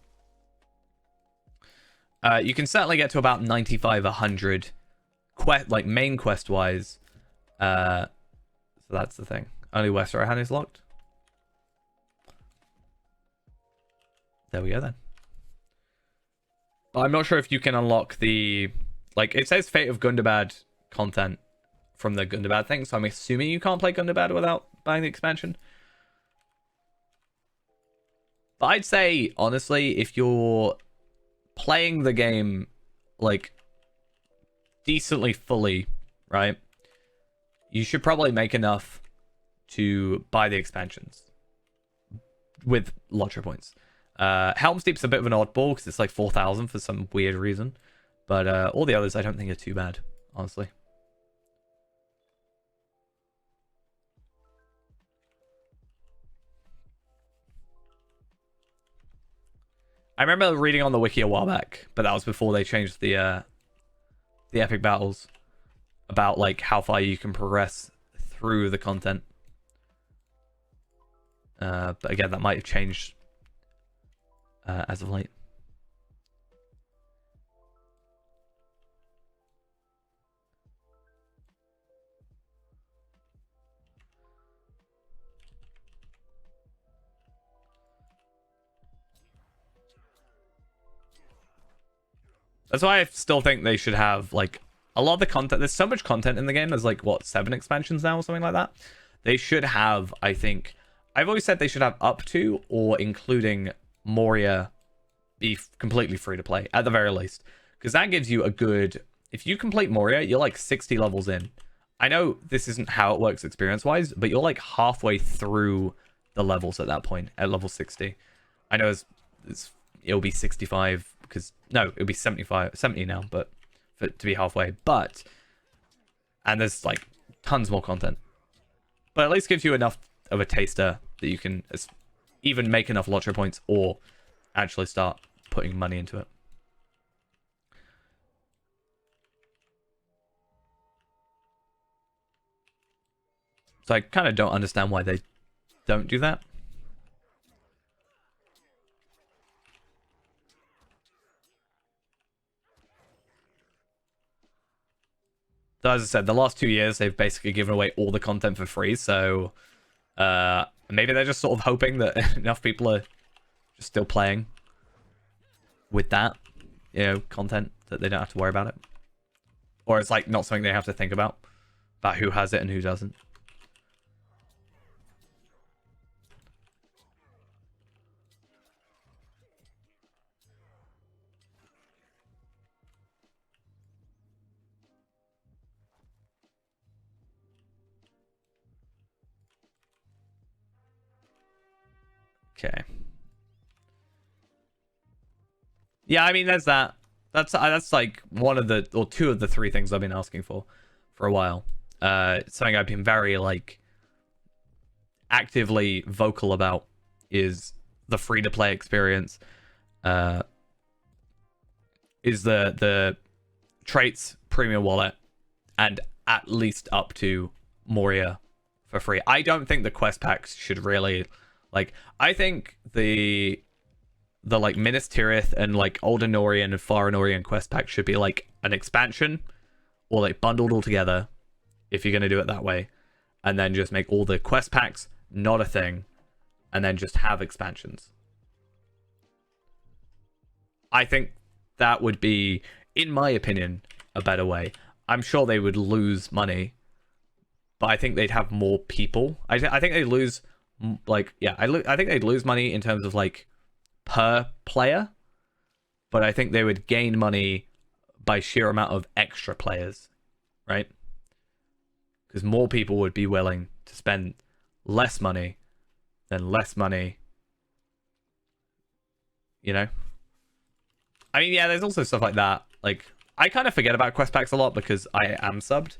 You can certainly get to about 95, 100, like main quest wise. So that's the thing. Only West Rohan is locked. There we go then. I'm not sure if you can unlock the, like, it says Fate of Gundabad content from the Gundabad thing, so I'm assuming you can't play Gundabad without buying the expansion. But I'd say, honestly, if you're playing the game, like, decently fully, right, you should probably make enough to buy the expansions with Lottery points. Helm's Deep's a bit of an oddball because it's like 4,000 for some weird reason. But all the others I don't think are too bad, honestly. I remember reading on the wiki a while back, but that was before they changed the epic battles, about like how far you can progress through the content. But again, that might have changed as of late. That's why I still think they should have, like, a lot of the content. There's so much content in the game. There's, like, what, 7 expansions now or something like that? They should have, I think... I've always said they should have up to or including Moria be completely free to play, at the very least. Because that gives you a good... If you complete Moria, you're, like, 60 levels in. I know this isn't how it works experience-wise, but you're, like, halfway through the levels at that point, at level 60. I know it'll be 65... because no, it'll be 70 now, but to be halfway. But and there's like tons more content, but at least gives you enough of a taster that you can even make enough lottery points or actually start putting money into it. So I kind of don't understand why they don't do that. So as I said, the last 2 years, they've basically given away all the content for free. So maybe they're just sort of hoping that enough people are just still playing with that, content that they don't have to worry about it. Or it's like not something they have to think about who has it and who doesn't. Okay. Yeah, I mean, there's that. That's like one of the, or two of the 3 things I've been asking for a while. Something I've been very, like, actively vocal about is the free-to-play experience. Is the traits premium wallet and at least up to Moria for free. I don't think the quest packs should really... Like, I think the like Minas Tirith and like Old Anorian and Far Anorian quest pack should be like an expansion or like bundled all together if you're going to do it that way, and then just make all the quest packs not a thing and then just have expansions. I think that would be, in my opinion, a better way. I'm sure they would lose money, but I think they'd have more people. I think they'd lose... Like, yeah, I think they'd lose money in terms of like per player, but I think they would gain money by sheer amount of extra players, right? Because more people would be willing to spend less money than less money, I mean, yeah, there's also stuff like that. Like, I kind of forget about quest packs a lot because I am subbed.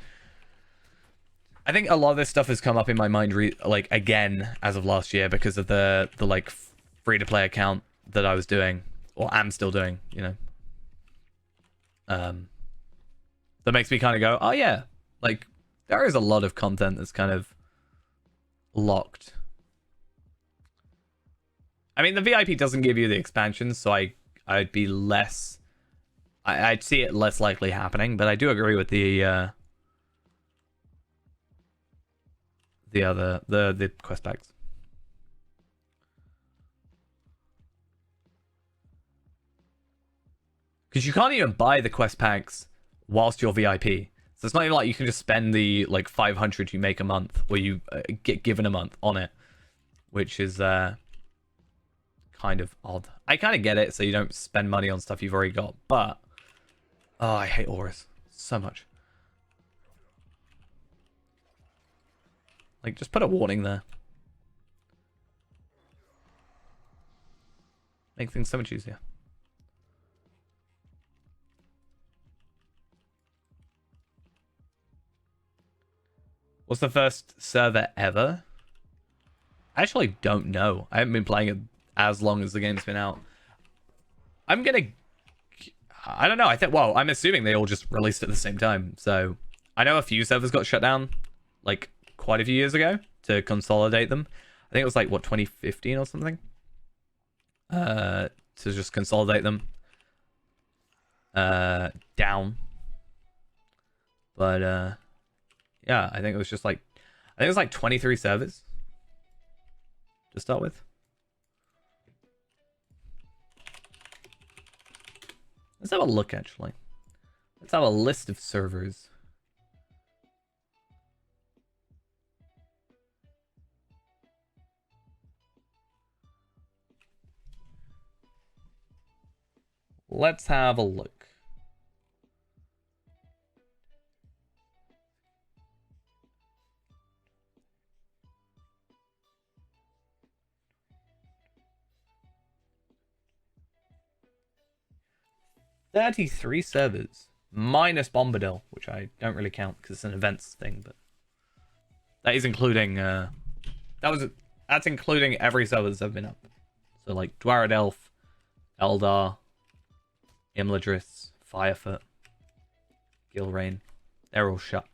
I think a lot of this stuff has come up in my mind, like, again, as of last year because of the like, free-to-play account that I was doing, or am still doing, That makes me kind of go, oh, yeah, like, there is a lot of content that's kind of locked. I mean, the VIP doesn't give you the expansions, so I'd be less... I'd see it less likely happening, but I do agree with the quest packs. Because you can't even buy the quest packs whilst you're VIP. So it's not even like you can just spend the like 500 you make a month, or you get given a month on it, which is kind kind of odd. I kind of get it, so you don't spend money on stuff you've already got, but oh, I hate auras so much. Like, just put a warning there. Make things so much easier. What's the first server ever? I actually don't know. I haven't been playing it as long as the game's been out. I don't know. Well, I'm assuming they all just released at the same time. So I know a few servers got shut down like quite a few years ago to consolidate them. I think it was like, what, 2015 or something? To just consolidate them down. But yeah, I think it was just like, I think it was like 23 servers to start with. Let's have a look, actually. Let's have a list of servers. Let's have a look. $33 servers minus Bombadil, which I don't really count because it's an events thing, but that is including that's including every server that's ever been up. So like Dwarad Elf, Eldar, Imladris, Firefoot, Gilrain, they're all shut.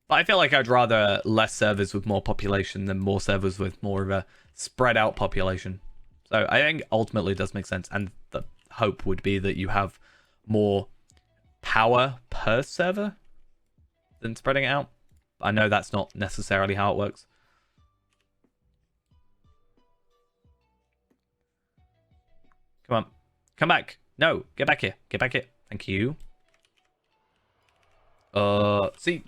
But I feel like I'd rather less servers with more population than more servers with more of a spread out population. So I think ultimately it does make sense. And the hope would be that you have more power per server than spreading it out. I know that's not necessarily how it works. Come on. Come back. No, get back here. Get back here. Thank you. See,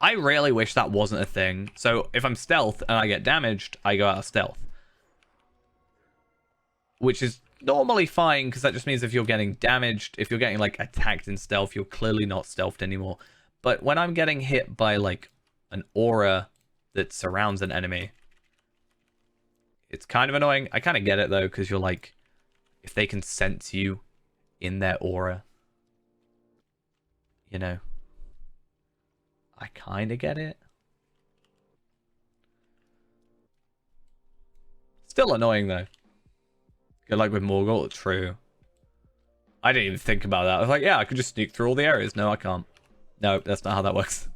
I really wish that wasn't a thing. So if I'm stealth and I get damaged, I go out of stealth. Which is normally fine, because that just means if you're getting damaged, if you're getting like attacked in stealth, you're clearly not stealthed anymore. But when I'm getting hit by like an aura that surrounds an enemy, it's kind of annoying. I kind of get it though, because you're like, if they can sense you in their aura, you know. I kind of get it. Still annoying, though. Good luck with Morgul, true. I didn't even think about that. I was like, yeah, I could just sneak through all the areas. No, I can't. No, that's not how that works.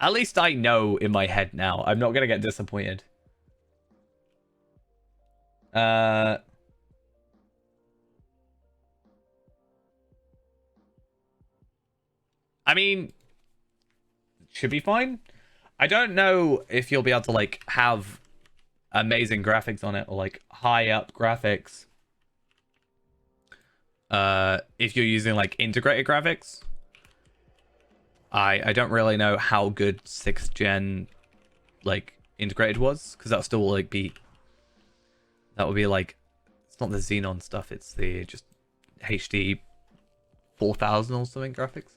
At least I know in my head now. I'm not going to get disappointed. I mean, should be fine. I don't know if you'll be able to like have amazing graphics on it or like high up graphics. If you're using like integrated graphics. I don't really know how good 6th gen like integrated was, because that would still like be, that would be like, it's not the Xenon stuff, it's the just HD 4000 or something graphics.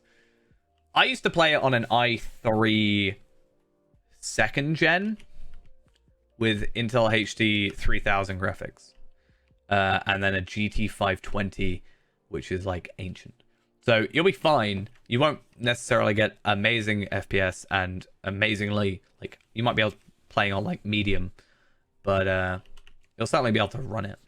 I used to play it on an i3 2nd gen with Intel HD 3000 graphics, and then a GT 520, which is like ancient. So you'll be fine. You won't necessarily get amazing FPS and amazingly, like, you might be able to playing on like medium, but you'll certainly be able to run it.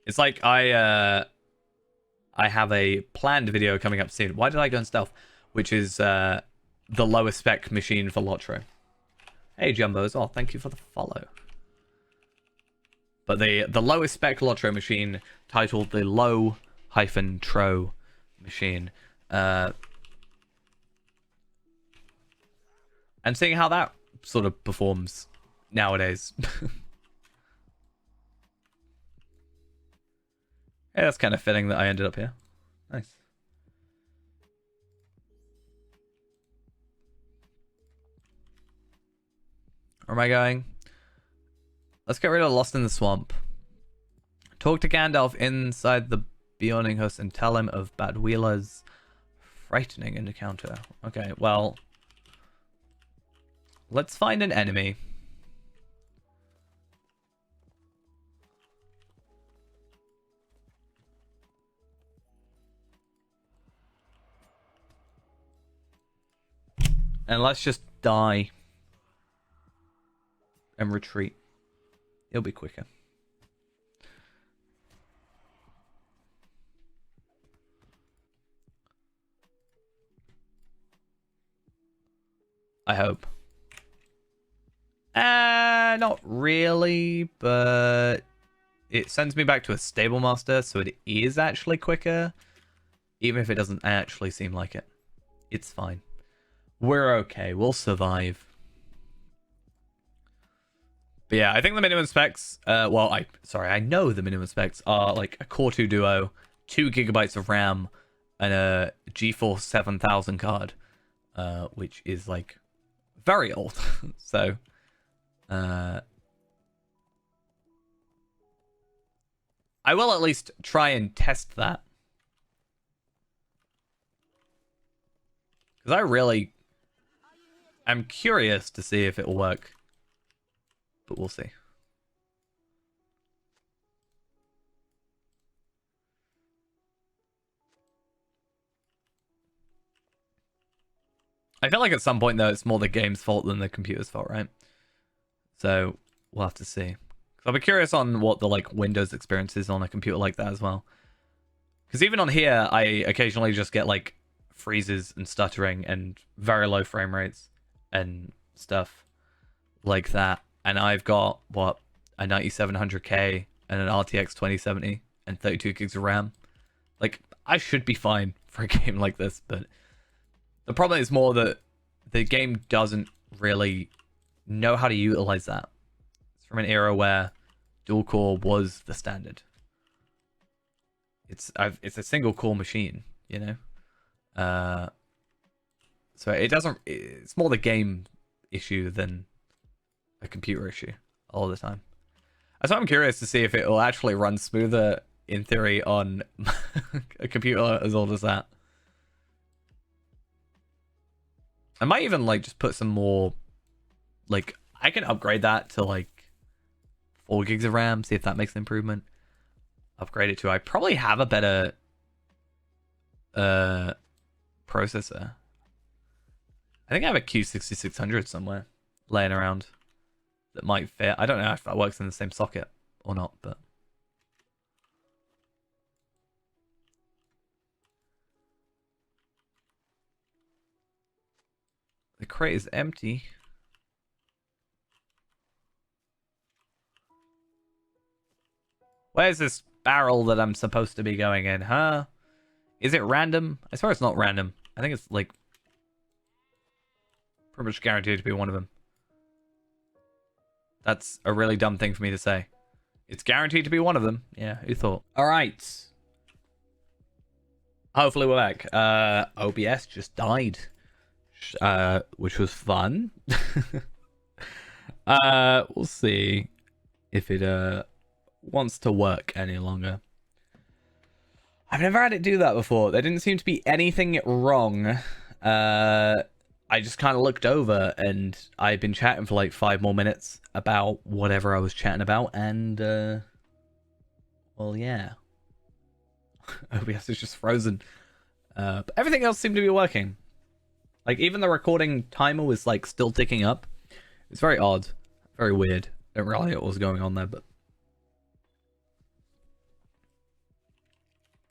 It's like I have a planned video coming up soon. Why did I go in stealth? Which is the lowest spec machine for Lotro. Hey Jumbo as well, thank you for the follow. But the lowest spec Lotro machine, titled the Low-Tro machine. And seeing how that sort of performs nowadays. Yeah, that's kind of fitting that I ended up here. Nice. Where am I going? Let's get rid of Lost in the Swamp. Talk to Gandalf inside the Beorning Hus and tell him of Badwheeler's frightening encounter. Okay, well, let's find an enemy. And let's just die and retreat. It'll be quicker. I hope. Not really, but it sends me back to a stable master, so it is actually quicker, even if it doesn't actually seem like it. It's fine. We're okay. We'll survive. But yeah, I think the minimum specs, I know the minimum specs are like a Core 2 Duo, 2 gigabytes of RAM, and a GeForce 7000 card, which is like very old. So, I will at least try and test that. Because I really am curious to see if it will work. But we'll see. I feel like at some point, though, it's more the game's fault than the computer's fault, right? So we'll have to see. I'll be curious on what the like Windows experience is on a computer like that as well. Because even on here, I occasionally just get like freezes and stuttering and very low frame rates and stuff like that. And I've got, what, a 9700K and an RTX 2070 and 32 gigs of RAM. Like, I should be fine for a game like this, but the problem is more that the game doesn't really know how to utilize that. It's from an era where dual core was the standard. It's a single core machine, you know? So it doesn't, it's more the game issue than a computer issue all the time. So I'm curious to see if it will actually run smoother in theory on a computer as old as that. I might even like just put some more, like I can upgrade that to like 4 gigs of RAM, see if that makes an improvement. Upgrade it to, I probably have a better processor. I think I have a Q6600 somewhere laying around that might fit. I don't know if that works in the same socket or not, but the crate is empty. Where's this barrel that I'm supposed to be going in, huh? Is it random? I swear it's not random. I think it's like pretty much guaranteed to be one of them. That's a really dumb thing for me to say. It's guaranteed to be one of them. Yeah, who thought? All right. Hopefully we're back. OBS just died, which was fun. We'll see if it wants to work any longer. I've never had it do that before. There didn't seem to be anything wrong. I just kind of looked over and I've been chatting for like 5 more minutes about whatever I was chatting about, and well, yeah. OBS is just frozen. But everything else seemed to be working. Like even the recording timer was like still ticking up. It's very odd, very weird. Don't really know what was going on there, but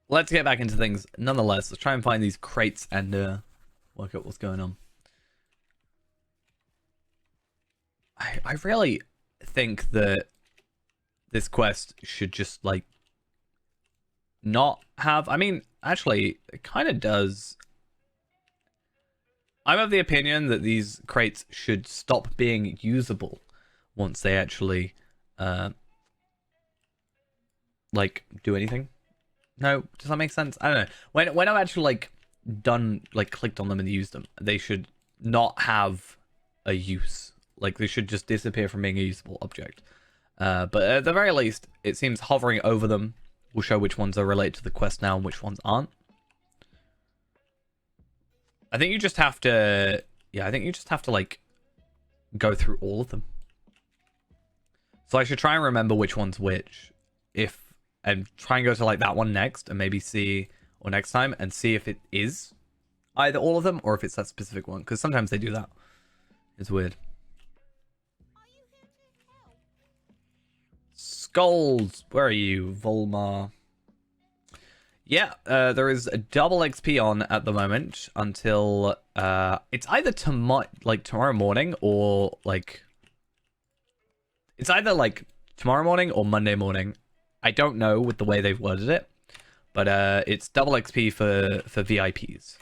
let's get back into things nonetheless. Let's try and find these crates and work out what's going on. I really think that this quest should just like not have, I mean, actually it kind of does. I'm of the opinion that these crates should stop being usable once they actually, like, do anything. No, does that make sense? I don't know. When I've actually, like, done, like, clicked on them and used them, they should not have a use. Like, they should just disappear from being a usable object. But at the very least, it seems hovering over them will show which ones are related to the quest now and which ones aren't. I think you just have to... Yeah, I think you just have to, like, go through all of them. So I should try and remember which one's which. And try and go to, like, that one next and maybe see... Or next time and see if it is either all of them or if it's that specific one. Because sometimes they do that. It's weird. Skulls. Where are you, Volmar? Yeah, there is a double XP on at the moment until it's either tomorrow morning or like it's either like tomorrow morning or Monday morning. I don't know with the way they've worded it, but it's double XP for VIPs.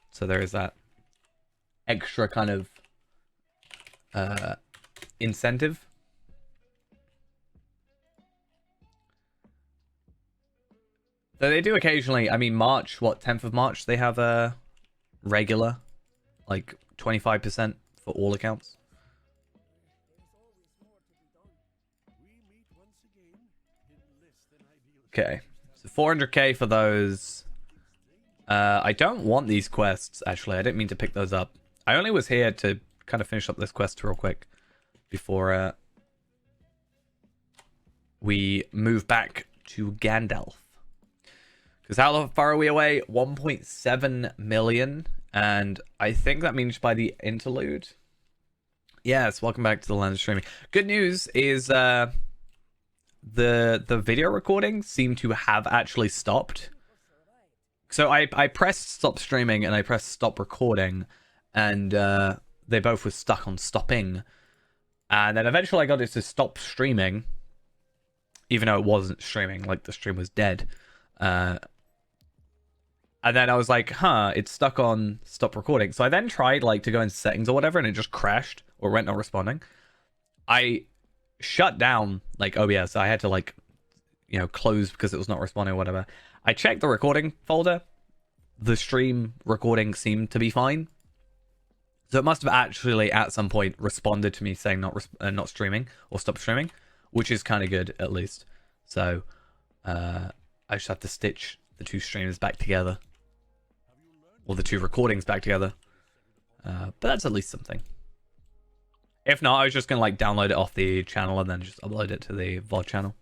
So there is that extra kind of incentive. So they do occasionally, I mean, March, 10th of March, they have a regular, like 25% for all accounts. Okay, so 400k for those. I don't want these quests, actually. I didn't mean to pick those up. I only was here to kind of finish up this quest real quick before we move back to Gandalf. Because how far are we away? 1.7 million. And I think that means by the interlude. Yes, welcome back to the Land of Streaming. Good news is the video recording seemed to have actually stopped. So I pressed stop streaming and I pressed stop recording. And they both were stuck on stopping. And then eventually I got it to stop streaming. Even though it wasn't streaming, like the stream was dead. And then I was like, huh, it's stuck on stop recording. So I then tried like to go into settings or whatever, and it just crashed or went not responding. I shut down like OBS. I had to like, you know, close because it was not responding or whatever. I checked the recording folder. The stream recording seemed to be fine. So it must have actually at some point responded to me saying not streaming or stop streaming, which is kind of good at least. So I just have to stitch the two streams back together. Or the two recordings back together. But that's at least something. If not, I was just going to like download it off the channel and then just upload it to the VOD channel.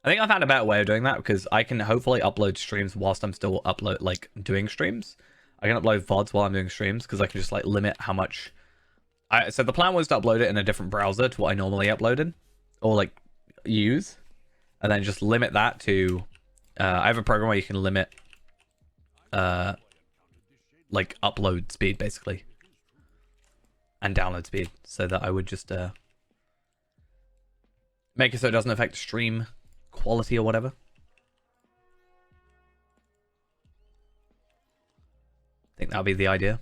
I think I found a better way of doing that because I can hopefully upload streams whilst I'm still doing streams. I can upload VODs while I'm doing streams because I can just like limit how much... So the plan was to upload it in a different browser to what I normally uploaded. Or like use. And then just limit that to... I have a program where you can limit like upload speed basically and download speed so that I would just make it so it doesn't affect stream quality or whatever. I think that'll be the idea.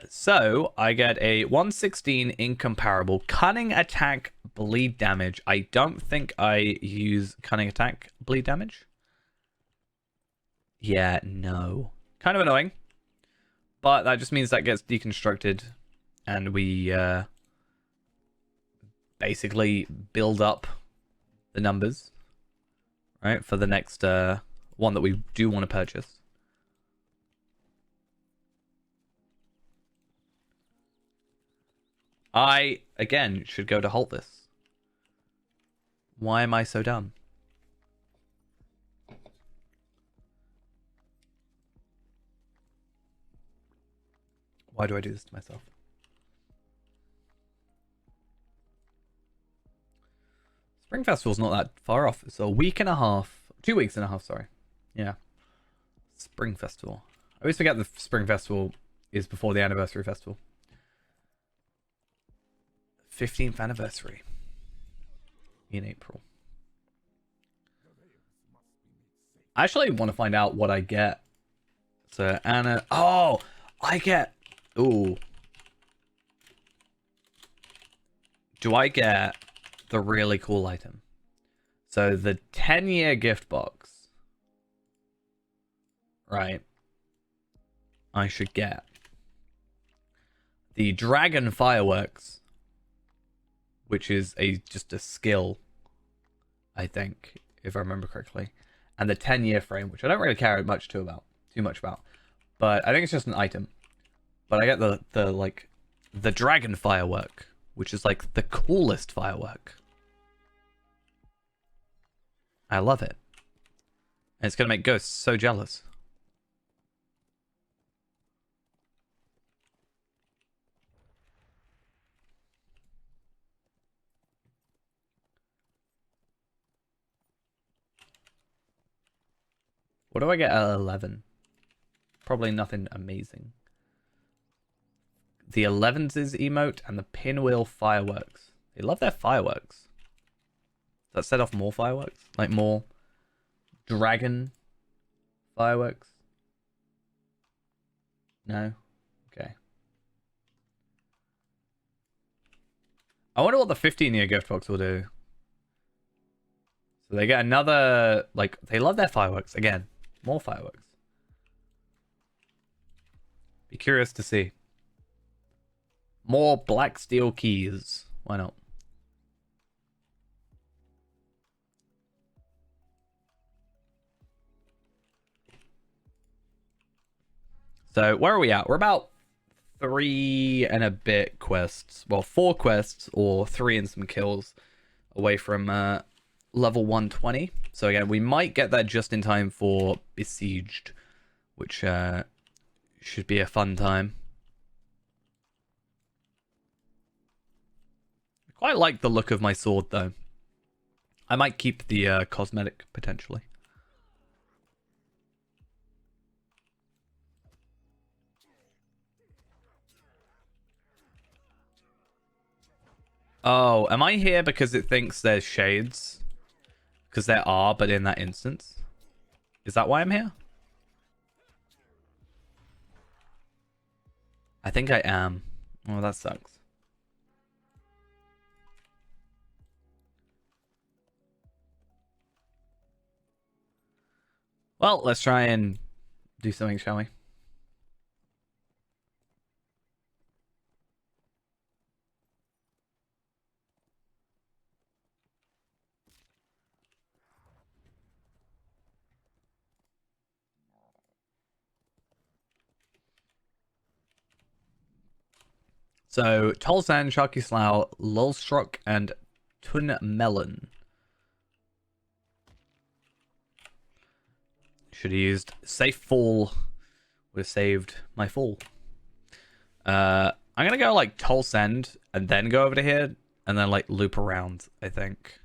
So I get a 116 incomparable cunning attack bleed damage. I don't think I use cunning attack bleed damage. Yeah, no. Kind of annoying. But that just means that gets deconstructed and we basically build up the numbers, right, for the next one that we do want to purchase. I, again, should go to halt this. Why am I so dumb? Why do I do this to myself? Spring Festival's not that far off. It's a week and a half. 2 weeks and a half, sorry. Yeah. Spring Festival. I always forget the Spring Festival is before the Anniversary Festival. 15th anniversary in April. I actually want to find out what I get. So, Anna... Oh! I get... Ooh. Do I get the really cool item? So, the 10-year gift box. Right. I should get the Dragon Fireworks, which is just a skill, I think, if I remember correctly, and the 10-year frame, which I don't really care too much about, but I think it's just an item. But I get the Dragon Firework, which is like the coolest firework. I love it. And it's gonna make ghosts so jealous. What do I get at 11? Probably nothing amazing. The 11's emote and the pinwheel fireworks. They love their fireworks. Does that set off more fireworks? Like more dragon fireworks? No? Okay. I wonder what the 15-year gift box will do. So they get another... Like, they love their fireworks. Again. More fireworks. Be curious to see. More black steel keys. Why not? So, where are we at? We're about 3 and a bit quests. Well, 4 quests or 3 and some kills away from level 120. So again, we might get that just in time for Besieged, which should be a fun time. I quite like the look of my sword, though. I might keep the cosmetic, potentially. Oh, am I here because it thinks there's shades? Because there are, but in that instance. Is that why I'm here? I think I am. Oh, that sucks. Well, let's try and do something, shall we? So, Tolsan, Sharky Slough, Lulstruck, and Tun Melon. Should have used Safe Fall. Would have saved my fall. I'm gonna go like Tolsend and then go over to here and then like loop around, I think.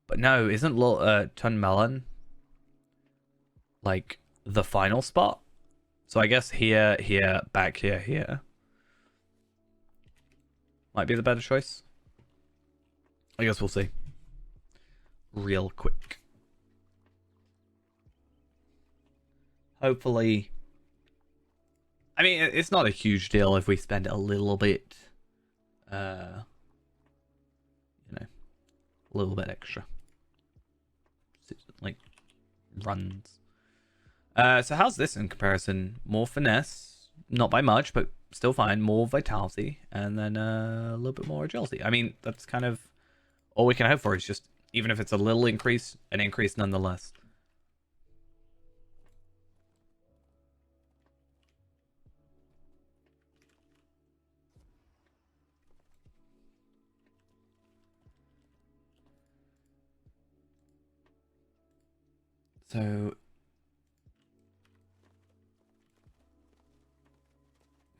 But no, isn't Tun Melon like the final spot? So I guess here, here, back here, here. Might be the better choice. I guess we'll see. Real quick. Hopefully. I mean, it's not a huge deal if we spend a little bit, you know, a little bit extra. Like, runs. So how's this in comparison? More finesse. Not by much, but still fine. More vitality. And then a little bit more agility. I mean, that's kind of all we can hope for. Is just, even if it's a little increase, an increase nonetheless. So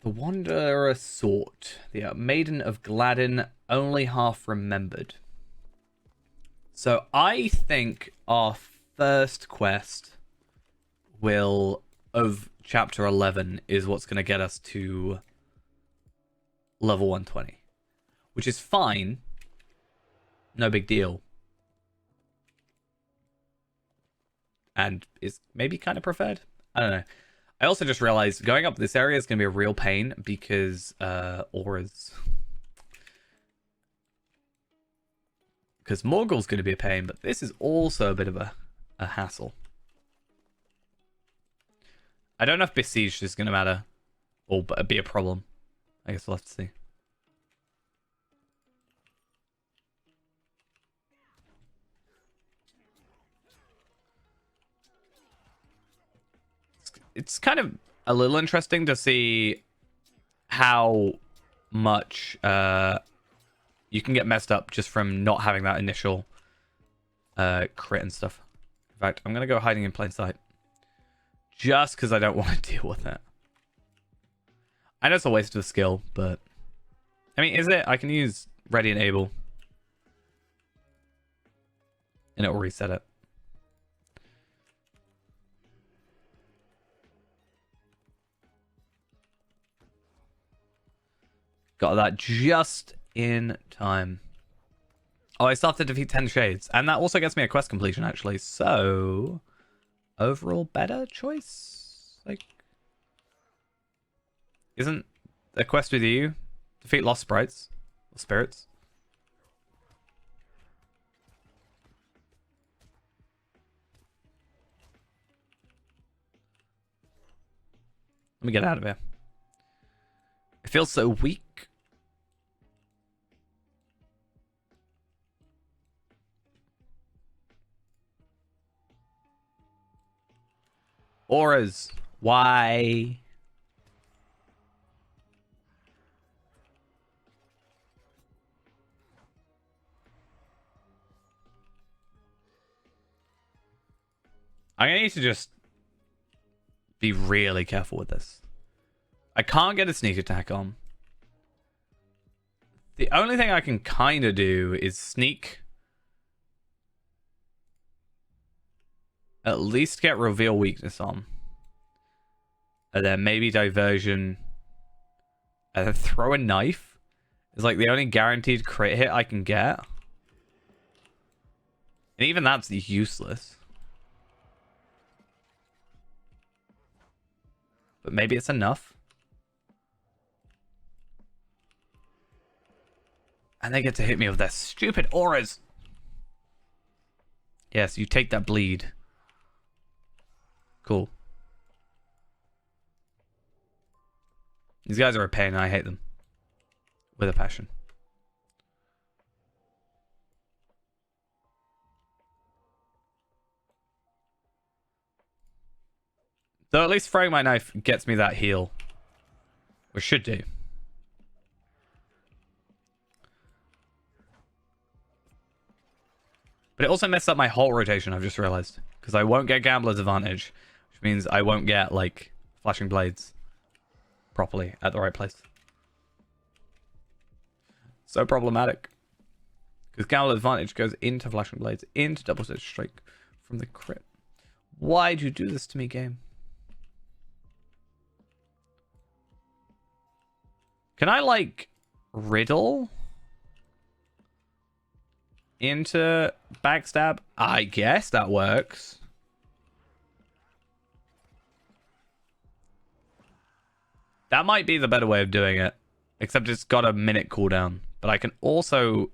the Wanderer sought, the Maiden of Gladden, only half remembered. So I think our first quest of chapter 11 is what's going to get us to level 120, which is fine. No big deal. and is maybe kind of preferred. I don't know. I also just realized going up this area is going to be a real pain because auras. Because Morgul's going to be a pain, but this is also a bit of a hassle. I don't know if Besieged is going to matter or be a problem. I guess we'll have to see. It's kind of a little interesting to see how much you can get messed up just from not having that initial crit and stuff. In fact, I'm going to go hiding in plain sight. Just because I don't want to deal with it. I know it's a waste of a skill, but... I mean, is it? I can use Ready and Able. And it will reset it. Got that just in time. Oh, I still have to defeat 10 Shades. And that also gets me a quest completion, actually. So, overall better choice? Like, isn't a quest with you defeat lost sprites? Or spirits? Let me get out of here. I feel so weak. Auras. Why? I'm gonna need to just be really careful with this. I can't get a sneak attack on. The only thing I can kind of do is sneak. At least get reveal weakness on. And then maybe diversion. And then throw a knife. Is like the only guaranteed crit hit I can get. And even that's useless. But maybe it's enough. And they get to hit me with their stupid auras. Yes, you take that bleed. Cool. These guys are a pain and I hate them. With a passion. Though at least throwing my knife gets me that heal. Or should do. But it also messed up my whole rotation, I've just realized. Because I won't get Gambler's Advantage. Which means I won't get, like, Flashing Blades properly at the right place. So problematic. Because Gambler's Advantage goes into Flashing Blades, into Double Stitch Strike from the crit. Why'd you do this to me, game? Can I, like, riddle into backstab? I guess that works. That might be the better way of doing it. Except it's got a minute cooldown. But I can also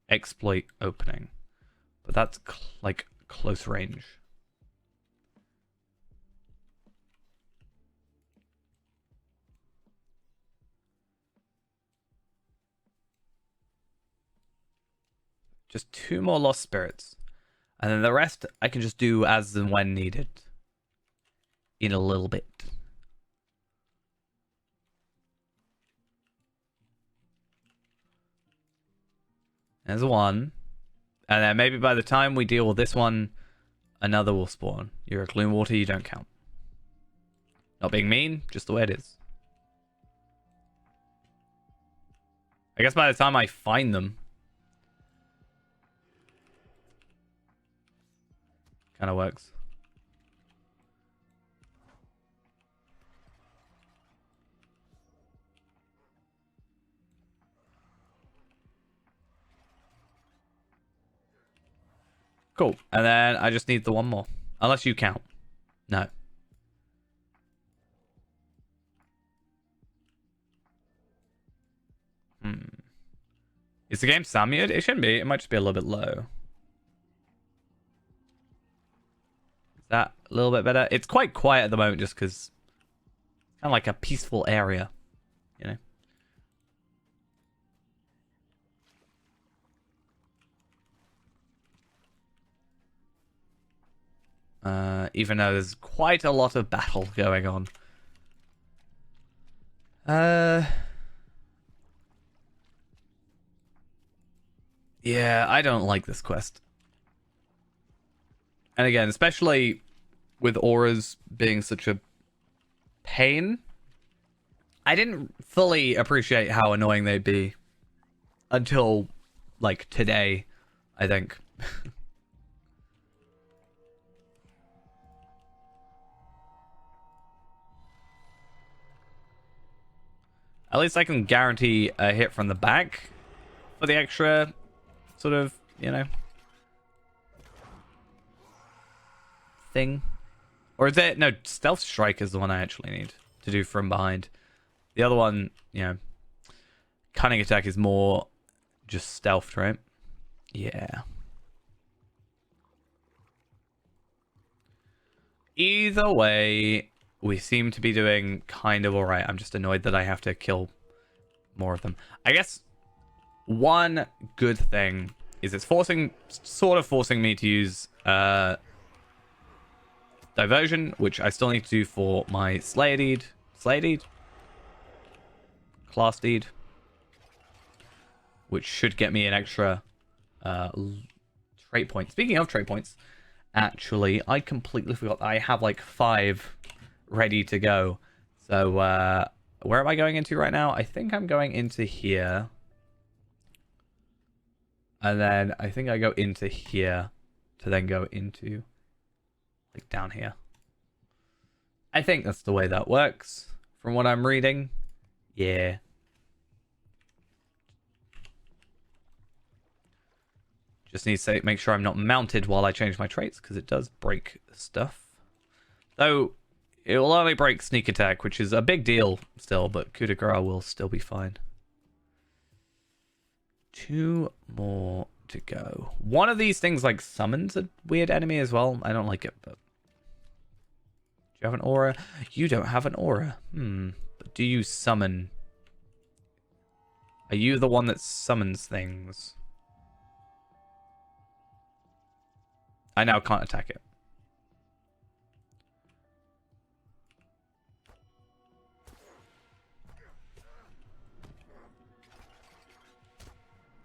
exploit opening. But that's, like, close range. Just 2 more Lost Spirits. And then the rest I can just do as and when needed. In a little bit. There's one. And then maybe by the time we deal with this one, another will spawn. You're a Gloom Water, you don't count. Not being mean, just the way it is. I guess by the time I find them, kind of works. Cool. And then I just need the one more. Unless you count. No. Is the game sound muted? It shouldn't be. It might just be a little bit low. Is that a little bit better? It's quite quiet at the moment just because it's kind of like a peaceful area, you know? Even though there's quite a lot of battle going on. Yeah, I don't like this quest. And again, especially with auras being such a pain, I didn't fully appreciate how annoying they'd be until, like, today, I think. At least I can guarantee a hit from the back for the extra sort of, you know, thing. Or is it? No, Stealth Strike is the one I actually need to do from behind. The other one, you know, Cunning Attack is more just stealth, right? Yeah. Either way, we seem to be doing kind of alright. I'm just annoyed that I have to kill more of them. I guess one good thing is it's sort of forcing me to use Diversion, which I still need to do for my Slayer Deed. Class Deed. Which should get me an extra trait point. Speaking of trait points, actually, I completely forgot that I have like 5 ready to go. So, where am I going into right now? I think I'm going into here. And then I think I go into here to then go into, like, down here. I think that's the way that works from what I'm reading. Yeah. Just need to make sure I'm not mounted while I change my traits, because it does break stuff. Though, it will only break Sneak Attack, which is a big deal still, but Coup de Grace will still be fine. 2 more to go. One of these things, like, summons a weird enemy as well. I don't like it, but... Do you have an aura? You don't have an aura. But do you summon... Are you the one that summons things? I now can't attack it.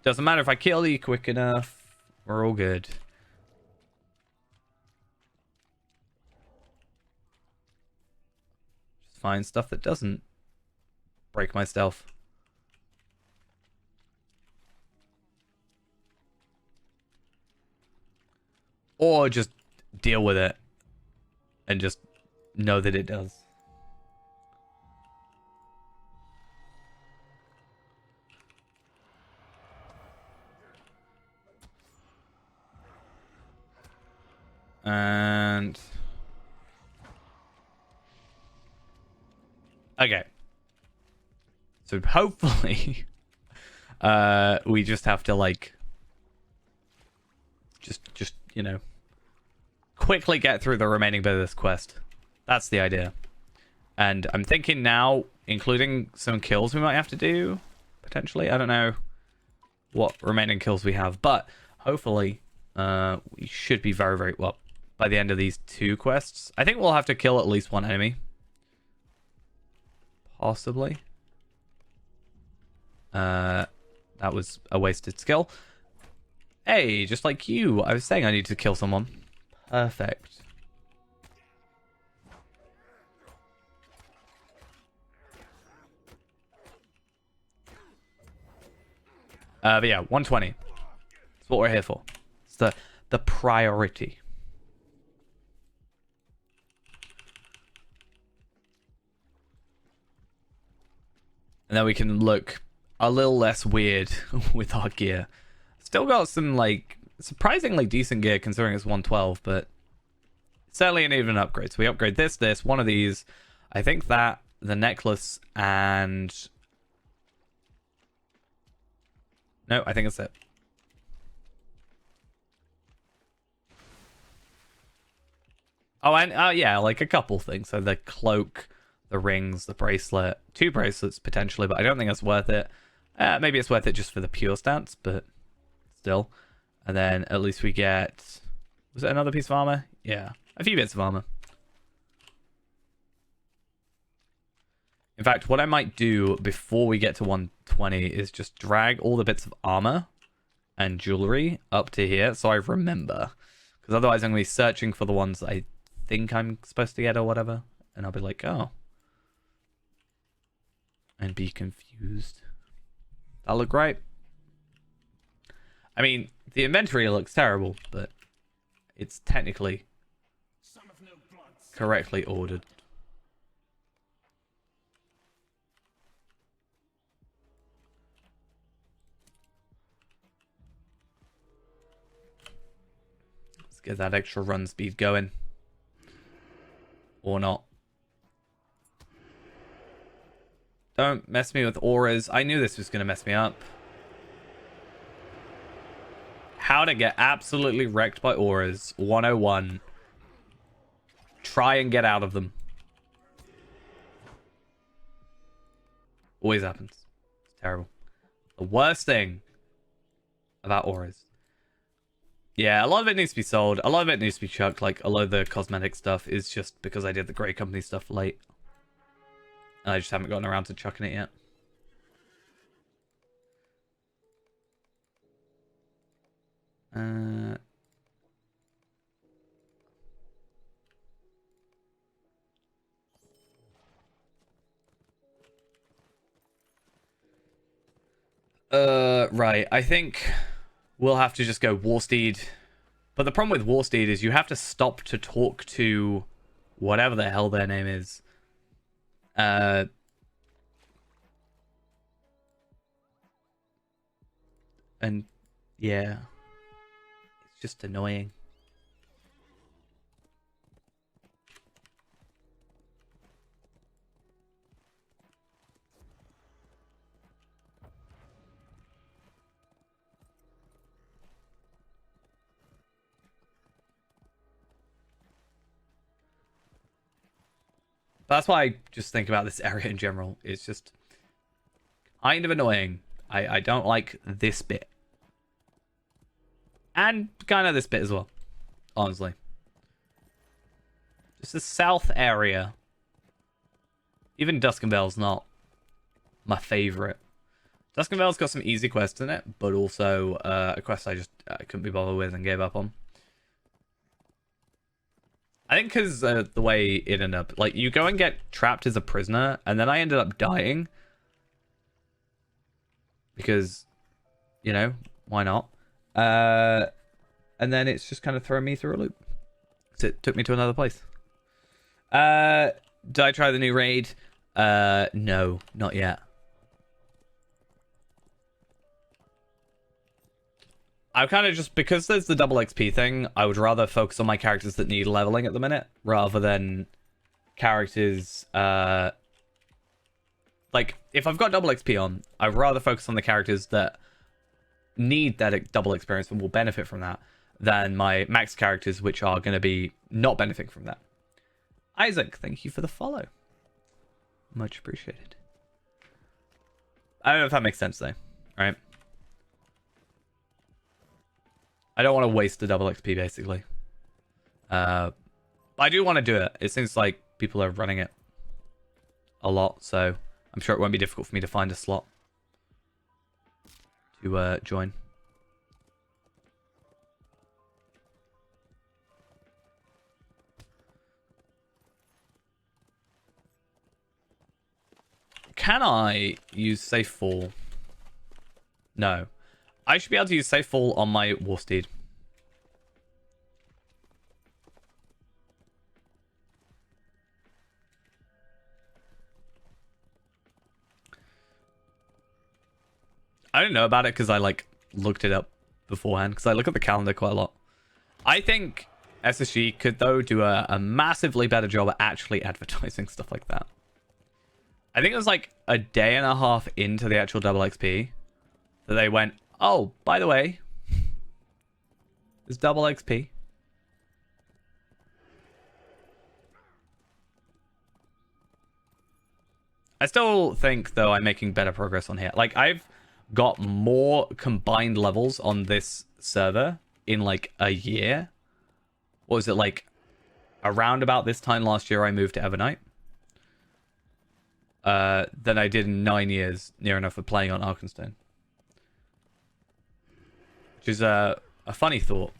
Doesn't matter if I kill you quick enough. We're all good. Just find stuff that doesn't break my stealth. Or just deal with it and just know that it does. And okay, so hopefully we just have to, like, just you know, quickly get through the remaining bit of this quest. That's the idea. And I'm thinking now, including some kills we might have to do potentially. I don't know what remaining kills we have, but hopefully we should be very, very well by the end of these 2 quests. I think we'll have to kill at least 1 enemy. Possibly. That was a wasted skill. Hey, just like you. I was saying I need to kill someone. Perfect. But yeah, 120. That's what we're here for. It's the priority. And then we can look a little less weird with our gear. Still got some, like, surprisingly decent gear considering it's 112, but certainly need an upgrade. So we upgrade this, one of these. I think that, the necklace, and... No, I think that's it. Oh, and yeah, like a couple things. So the cloak, the rings, the bracelet, 2 bracelets potentially, but I don't think that's worth it. Maybe it's worth it just for the pure stats, but still. And then at least we get... Was it another piece of armor? Yeah, a few bits of armor. In fact, what I might do before we get to 120 is just drag all the bits of armor and jewelry up to here so I remember. Because otherwise I'm going to be searching for the ones I think I'm supposed to get or whatever. And I'll be like, oh. And be confused. That'll look great. I mean, the inventory looks terrible, but it's technically correctly ordered. Let's get that extra run speed going. Or not. Don't mess me with auras. I knew this was going to mess me up. How to get absolutely wrecked by auras. 101. Try and get out of them. Always happens. It's terrible. The worst thing about auras. Yeah, a lot of it needs to be sold. A lot of it needs to be chucked. Like, a lot of the cosmetic stuff is just because I did the Grey Company stuff late. And I just haven't gotten around to chucking it yet. Right. I think we'll have to just go Warsteed. But the problem with Warsteed is you have to stop to talk to whatever the hell their name is. And yeah, it's just annoying. That's why I just think about this area in general. It's just kind of annoying. I don't like this bit. And kind of this bit as well. Honestly. Just the south area. Even Duskenvale's not my favorite. Duskenvale's got some easy quests in it, but also a quest I couldn't be bothered with and gave up on. I think because the way it ended up, like, you go and get trapped as a prisoner, and then I ended up dying. Because, you know, why not? And then it's just kind of thrown me through a loop. So it took me to another place. Did I try the new raid? No, not yet. I kind of just, because there's the double XP thing, I would rather focus on my characters that need leveling at the minute, rather than characters, like, if I've got double XP on, I'd rather focus on the characters that need that double experience and will benefit from that, than my max characters, which are going to be not benefiting from that. Isaac, thank you for the follow. Much appreciated. I don't know if that makes sense, though, right? I don't want to waste the double XP, basically. I do want to do it. It seems like people are running it a lot, so I'm sure it won't be difficult for me to find a slot to join. Can I use Safe Fall? No. I should be able to use Safe Fall on my Warsteed. I didn't know about it because I, like, looked it up beforehand. Because I look at the calendar quite a lot. I think SSG could, though, do a massively better job at actually advertising stuff like that. I think it was like a day and a half into the actual double XP that they went, oh, by the way, there's double XP. I still think, though, I'm making better progress on here. Like, I've got more combined levels on this server in, like, a year. What was it, like, around about this time last year I moved to Evernight? Than I did in 9 years, near enough, of playing on Arkenstone. Which is a funny thought.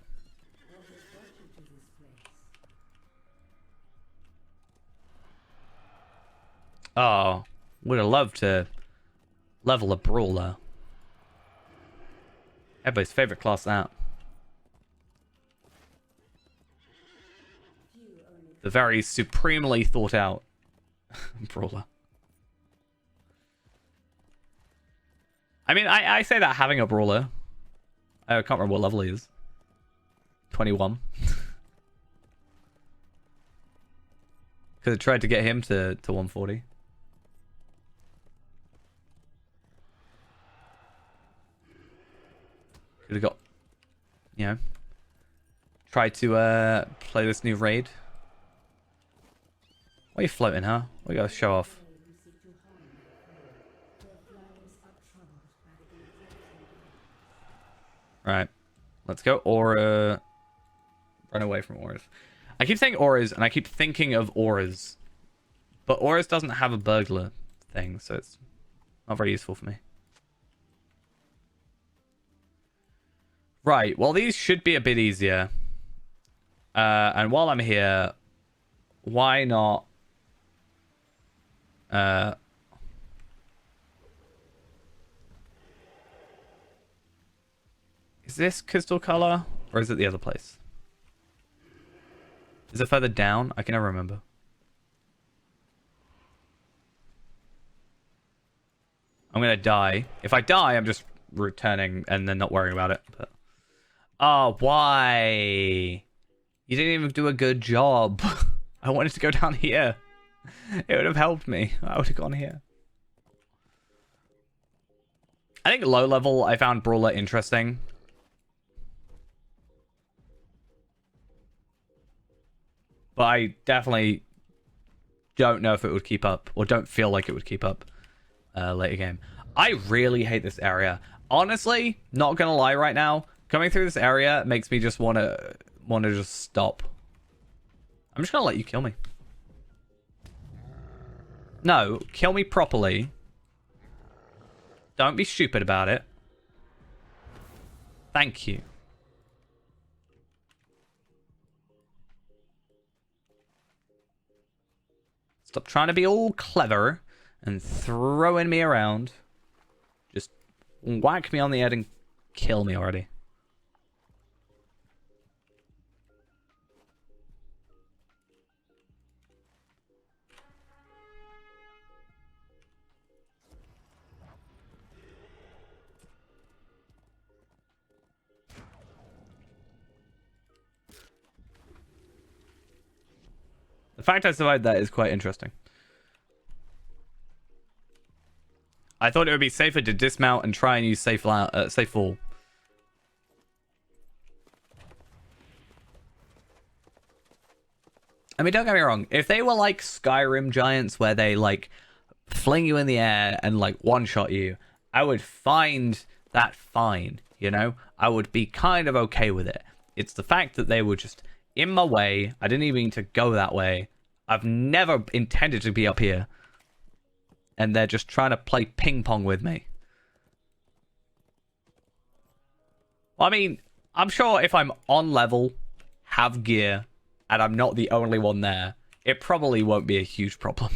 Oh, would have loved to level a brawler. Everybody's favorite class, that. The very supremely thought out brawler. I mean, I say that having a brawler. I can't remember what level he is. 21. Because I tried to get him to 140. Could have got, you know, tried to play this new raid. Why are you floating, huh? We gotta show off. Right. Let's go Aura. Run away from auras. I keep saying auras, and I keep thinking of auras. But auras doesn't have a burglar thing, so it's not very useful for me. Right, well, these should be a bit easier. And while I'm here, why not... Is this crystal color, or is it the other place? Is it further down? I can never remember. I'm gonna die. If I die, I'm just returning and then not worrying about it. But... Oh, why? You didn't even do a good job. I wanted to go down here. It would have helped me. I would have gone here. I think low level, I found Brawler interesting. But I definitely don't know if it would keep up, or don't feel like it would keep up later game. I really hate this area. Honestly, not gonna lie right now, coming through this area makes me just wanna just stop. I'm just gonna let you kill me. No, kill me properly. Don't be stupid about it. Thank you. Stop trying to be all clever and throwing me around. Just whack me on the head and kill me already. The fact I survived that is quite interesting. I thought it would be safer to dismount and try and use safe fall. I mean, don't get me wrong. If they were like Skyrim giants where they like fling you in the air and like one-shot you, I would find that fine, you know? I would be kind of okay with it. It's the fact that they were just in my way. I didn't even mean to go that way. I've never intended to be up here. And they're just trying to play ping pong with me. I mean, I'm sure if I'm on level, have gear, and I'm not the only one there, it probably won't be a huge problem.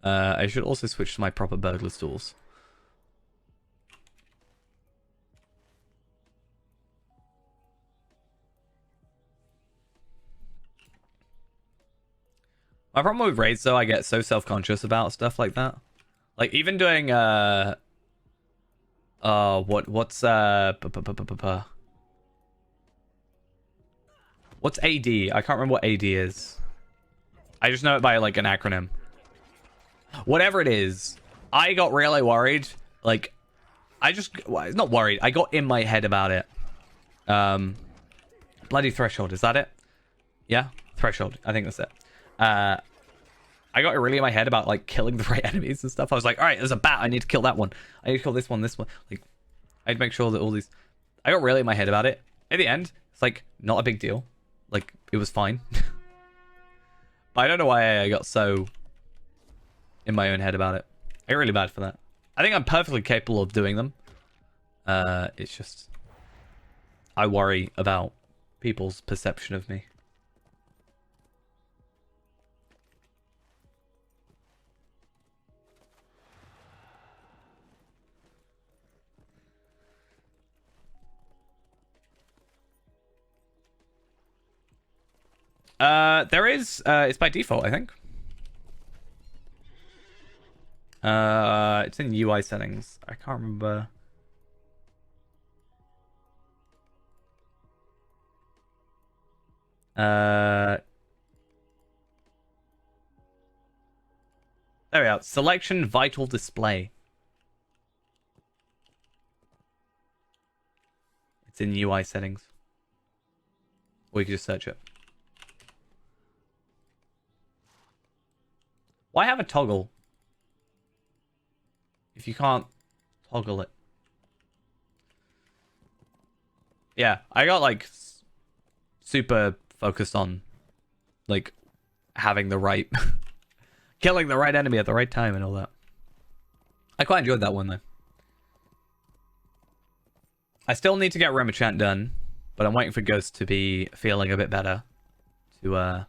I should also switch to my proper burglar's tools. My problem with raids, though, I get so self-conscious about stuff like that. Like, even doing, what's What's AD? I can't remember what AD is. I just know it by like an acronym. Whatever it is, I got really worried. Like, not worried. I got in my head about it. Bloody Threshold, is that it? Yeah, Threshold. I think that's it. I got really in my head about like killing the right enemies and stuff. I was like, all right, there's a bat. I need to kill that one. I need to kill this one, this one. Like, I'd make sure that all these. I got really in my head about it. At the end, it's like not a big deal. Like, it was fine. But I don't know why I got so in my own head about it. I get really bad for that. I think I'm perfectly capable of doing them. It's just I worry about people's perception of me. There is, it's by default, I think. It's in UI settings. I can't remember. There we are. Selection vital display. It's in UI settings. Or you can just search it. Why have a toggle if you can't toggle it? Yeah, I got like super focused on like having the right killing the right enemy at the right time and all that. I quite enjoyed that one though. I still need to get Remachant done, but I'm waiting for Ghost to be feeling a bit better to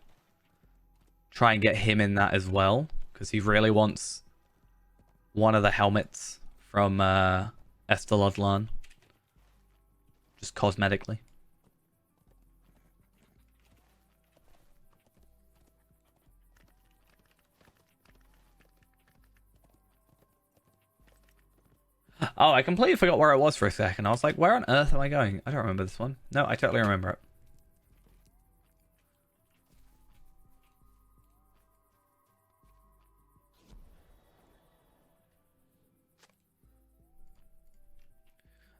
try and get him in that as well, because he really wants one of the helmets from Estelodlan, just cosmetically. Oh, I completely forgot where I was for a second. I was like, where on earth am I going? I don't remember this one. No, I totally remember it.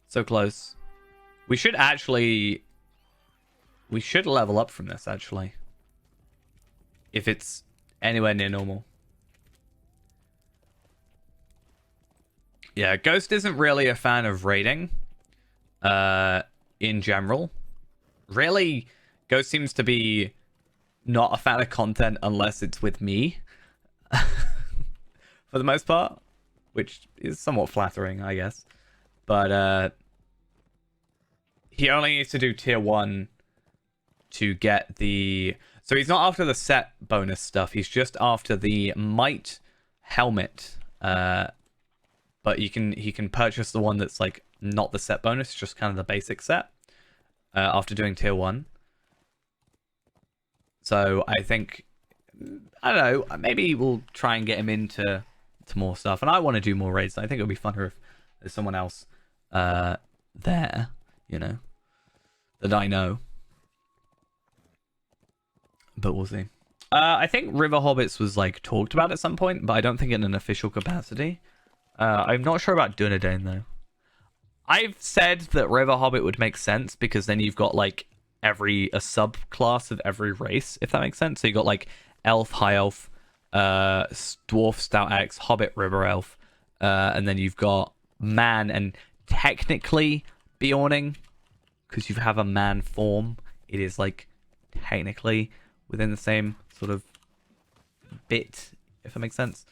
So close. We should level up from this, actually. If it's anywhere near normal. Yeah, Ghost isn't really a fan of raiding. In general. Really, Ghost seems to be not a fan of content unless it's with me. For the most part. Which is somewhat flattering, I guess. But, he only needs to do tier 1 to get the... So he's not after the set bonus stuff. He's just after the Might helmet. But he can purchase the one that's like not the set bonus, just kind of the basic set. After doing tier 1. So I think... I don't know. Maybe we'll try and get him into more stuff. And I want to do more raids. I think it would be funner if there's someone else there. You know, that I know. But we'll see. I think River Hobbits was like talked about at some point, but I don't think in an official capacity. I'm not sure about Dunedain though. I've said that River Hobbit would make sense because then you've got like a subclass of every race, if that makes sense. So you got like Elf, High Elf, Dwarf, Stout Axe, Hobbit, River Elf, and then you've got Man and technically Beorning, because you have a man form. It is like technically within the same sort of bit, if that makes sense.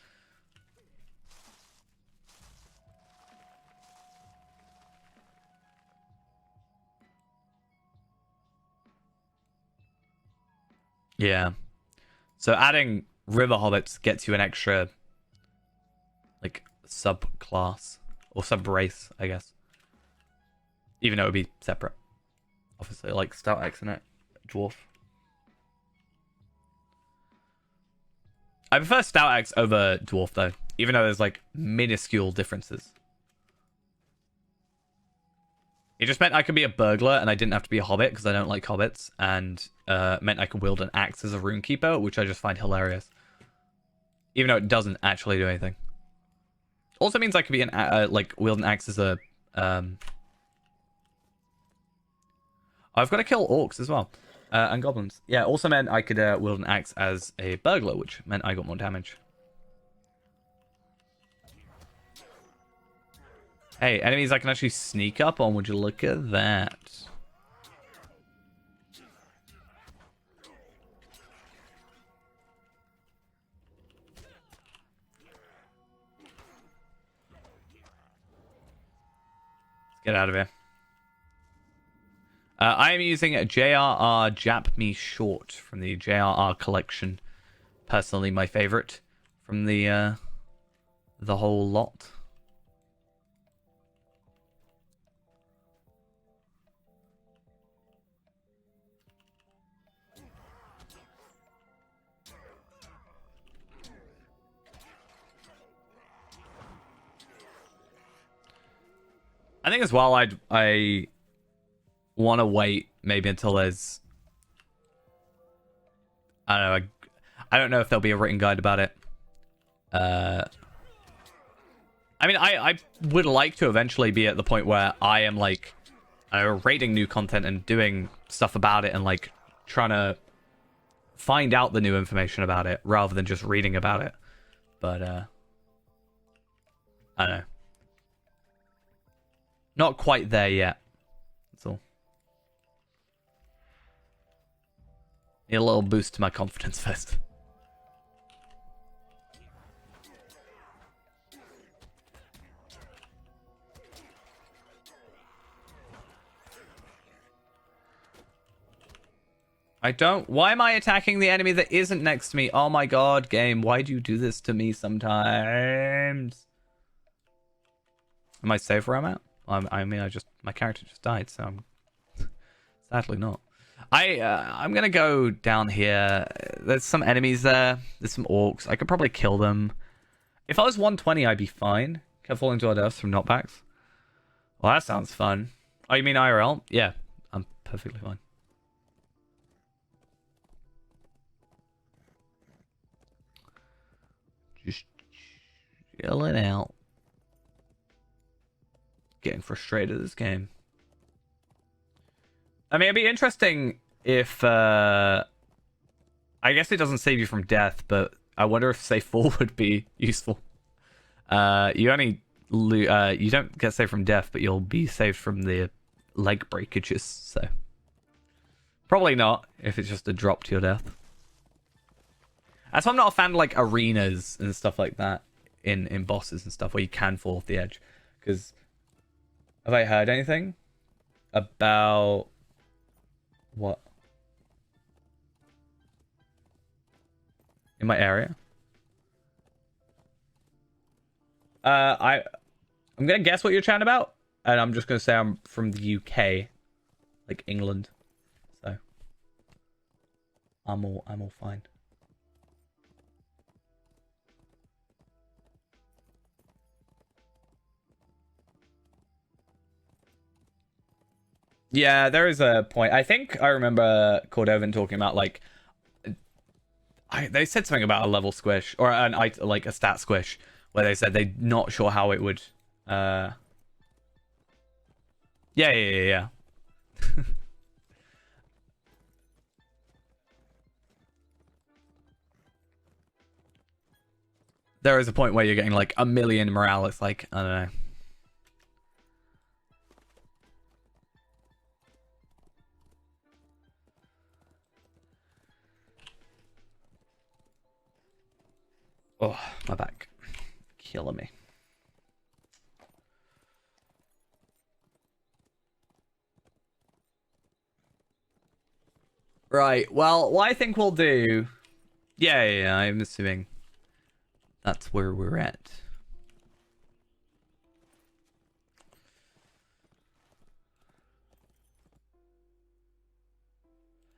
Yeah. So adding River Hobbits gets you an extra like subclass or sub-race, I guess. Even though it would be separate. Obviously, like Stout Axe and it. Dwarf. I prefer Stout Axe over Dwarf, though. Even though there's, like, minuscule differences. It just meant I could be a burglar and I didn't have to be a hobbit because I don't like hobbits, and meant I could wield an axe as a runekeeper, which I just find hilarious. Even though it doesn't actually do anything. Also means I could be like wield an axe as a I've got to kill orcs as well. And goblins. Yeah, also meant I could wield an axe as a burglar, which meant I got more damage. Hey, enemies I can actually sneak up on. Would you look at that? Get out of here. I am using a JRR Jap Me Short from the JRR collection. Personally, my favorite from the whole lot. I think as well, I want to wait maybe until there's, I don't know, I don't know if there'll be a written guide about it. I mean, I would like to eventually be at the point where I am like, rating new content and doing stuff about it and like trying to find out the new information about it rather than just reading about it. But I don't know. Not quite there yet. That's all. Need a little boost to my confidence first. Why am I attacking the enemy that isn't next to me? Oh my god, game. Why do you do this to me sometimes? Am I safe where I'm at? I mean, my character just died, so I'm sadly not. I'm gonna go down here. There's some enemies there. There's some orcs. I could probably kill them. If I was 120, I'd be fine. Kept falling to our deaths from knockbacks. Well, that sounds fun. Oh, you mean IRL? Yeah, I'm perfectly fine. Just chill it out. Getting frustrated at this game. I mean, it'd be interesting if I guess it doesn't save you from death, but I wonder if safe fall would be useful. You don't get saved from death, but you'll be saved from the leg breakages, so probably not if it's just a drop to your death. That's why I'm not a fan of like arenas and stuff like that in bosses and stuff where you can fall off the edge, because have I heard anything about what? In my area? I'm gonna guess what you're chatting about, and I'm just gonna say I'm from the UK, like England. So I'm all fine. Yeah, there is a point. I think I remember Cordovan talking about like they said something about a level squish or like a stat squish where they said they're not sure how it would yeah. There is a point where you're getting like a million morale. It's like, I don't know. Oh, my back. Killing me. Right, well, what I think we'll do... Yeah, I'm assuming that's where we're at.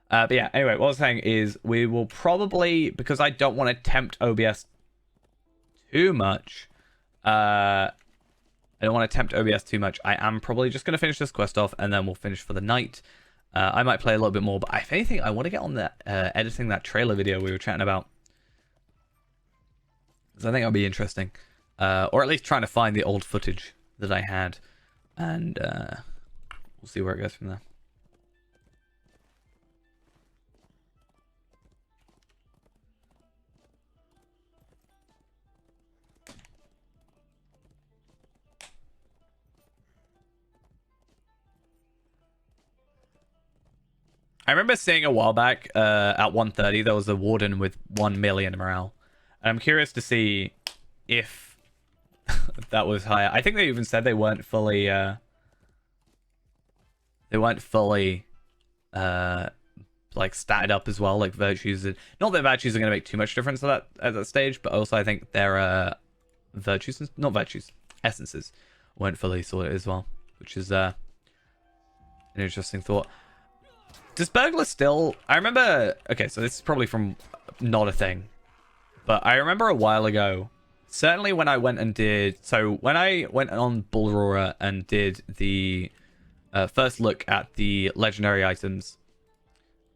But yeah, anyway, what I was saying is we will probably, because I don't want to tempt OBS too much, I don't want to tempt OBS too much. I am probably just going to finish this quest off, and then we'll finish for the night. I might play a little bit more, but if anything, I want to get on the editing that trailer video we were chatting about. Because I think that'll be interesting. Or at least trying to find the old footage that I had. And we'll see where it goes from there. I remember seeing a while back at 130 there was a warden with 1 million morale. And I'm curious to see if that was higher. I think they even said they weren't fully like statted up as well, like virtues. Not that virtues are going to make too much difference at that stage, but also I think their virtues, not virtues, essences weren't fully sorted as well, which is an interesting thought. Does burglar still... I remember... Okay, so this is probably from not a thing. But I remember a while ago, certainly when I went and did... So when I went on Bullroarer and did the first look at the legendary items,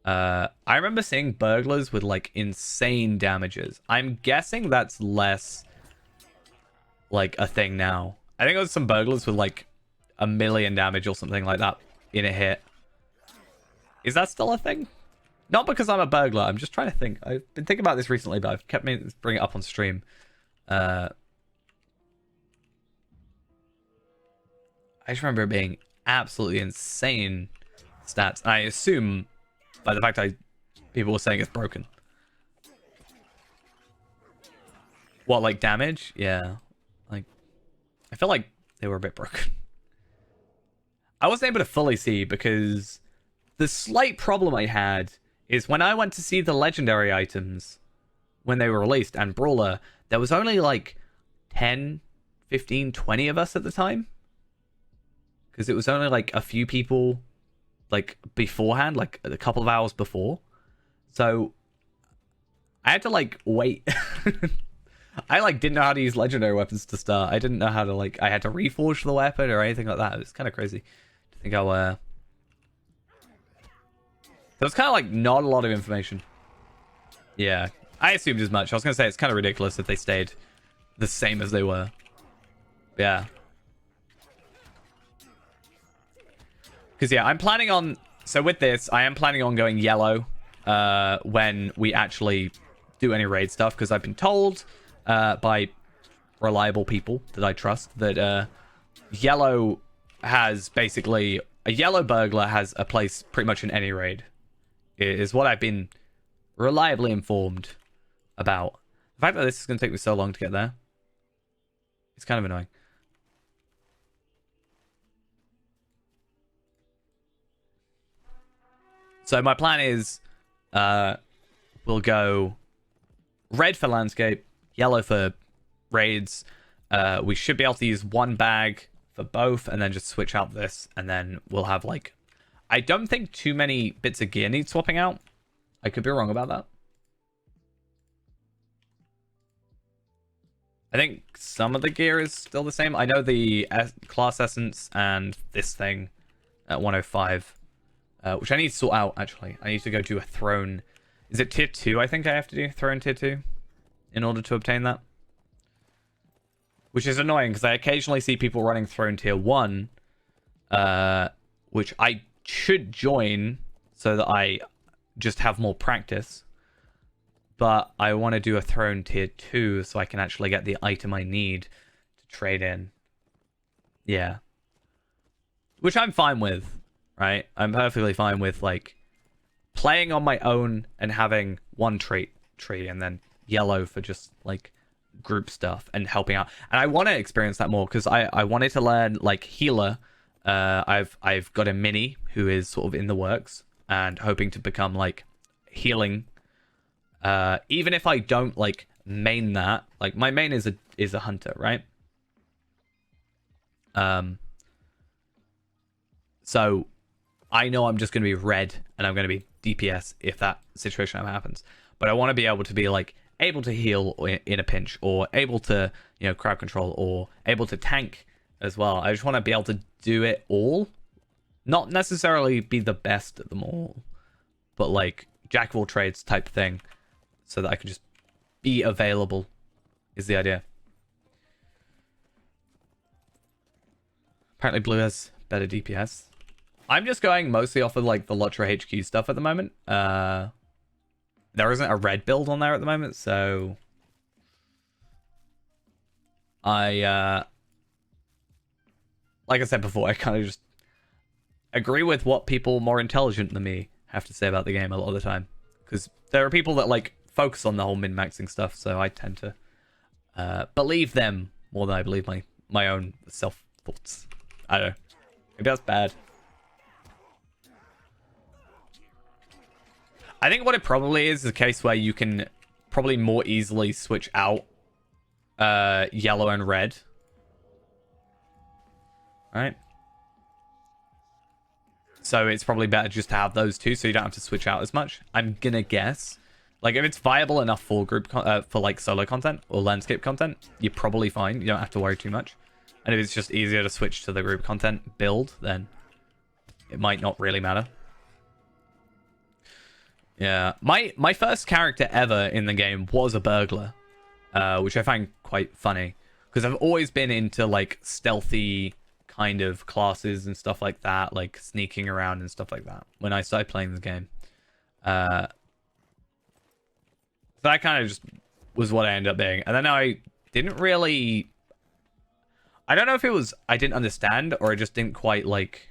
I remember seeing burglars with like insane damages. I'm guessing that's less like a thing now. I think there was some burglars with like 1 million damage or something like that in a hit. Is that still a thing? Not because I'm a burglar. I'm just trying to think. I've been thinking about this recently, but I've kept me bring it up on stream. I just remember it being absolutely insane stats. I assume by the fact people were saying it's broken. What, like damage? Yeah. Like, I feel like they were a bit broken. I wasn't able to fully see because the slight problem I had is when I went to see the legendary items when they were released and Brawler, there was only like 10, 15, 20 of us at the time. Because it was only like a few people like beforehand, like a couple of hours before. So I had to like wait. I like didn't know how to use legendary weapons to start. I didn't know how to like, I had to reforge the weapon or anything like that. It was kind of crazy to think how there was kind of like not a lot of information. Yeah, I assumed as much. I was going to say it's kind of ridiculous if they stayed the same as they were. Yeah. Because yeah, I'm planning on... So with this, I am planning on going yellow when we actually do any raid stuff. Because I've been told by reliable people that I trust that yellow has basically... A yellow burglar has a place pretty much in any raid. Is what I've been reliably informed about. The fact that this is going to take me so long to get there, it's kind of annoying. So my plan is we'll go red for landscape, yellow for raids. We should be able to use one bag for both and then just switch out this, and then we'll have like... I don't think too many bits of gear need swapping out. I could be wrong about that. I think some of the gear is still the same. I know the class essence and this thing at 105, which I need to sort out, actually. I need to go do a throne. Is it tier 2 I think I have to do? Throne tier 2 in order to obtain that? Which is annoying because I occasionally see people running throne tier 1, which I should join so that I just have more practice, but I want to do a throne tier 2 so I can actually get the item I need to trade in. Yeah, which I'm fine with, right? I'm perfectly fine with like playing on my own and having one trait tree and then yellow for just like group stuff and helping out. And I want to experience that more because I wanted to learn like healer. I've got a mini who is sort of in the works and hoping to become like healing. Even if I don't like main that, like my main is a hunter, right? So I know I'm just going to be red and I'm going to be DPS if that situation ever happens. But I want to be able to be like able to heal in a pinch, or able to, you know, crowd control, or able to tank as well. I just want to be able to do it all. Not necessarily be the best at them all, but like jack of all trades type thing, so that I can just be available is the idea. Apparently blue has better DPS. I'm just going mostly off of like the Lutra HQ stuff at the moment. There isn't a red build on there at the moment, so I like I said before, I kind of just agree with what people more intelligent than me have to say about the game a lot of the time, because there are people that like focus on the whole min-maxing stuff, so I tend to believe them more than I believe my own self thoughts. I don't know. Maybe that's bad. I think what it probably is a case where you can probably more easily switch out yellow and red. Right? So it's probably better just to have those two so you don't have to switch out as much. I'm gonna guess. Like, if it's viable enough for group for like solo content or landscape content, you're probably fine. You don't have to worry too much. And if it's just easier to switch to the group content build, then it might not really matter. Yeah, my first character ever in the game was a burglar, which I find quite funny because I've always been into like stealthy kind of classes and stuff like that, like sneaking around and stuff like that when I started playing the game. So that kind of just was what I ended up being, and then I didn't really. I don't know if it was I didn't understand or I just didn't quite like,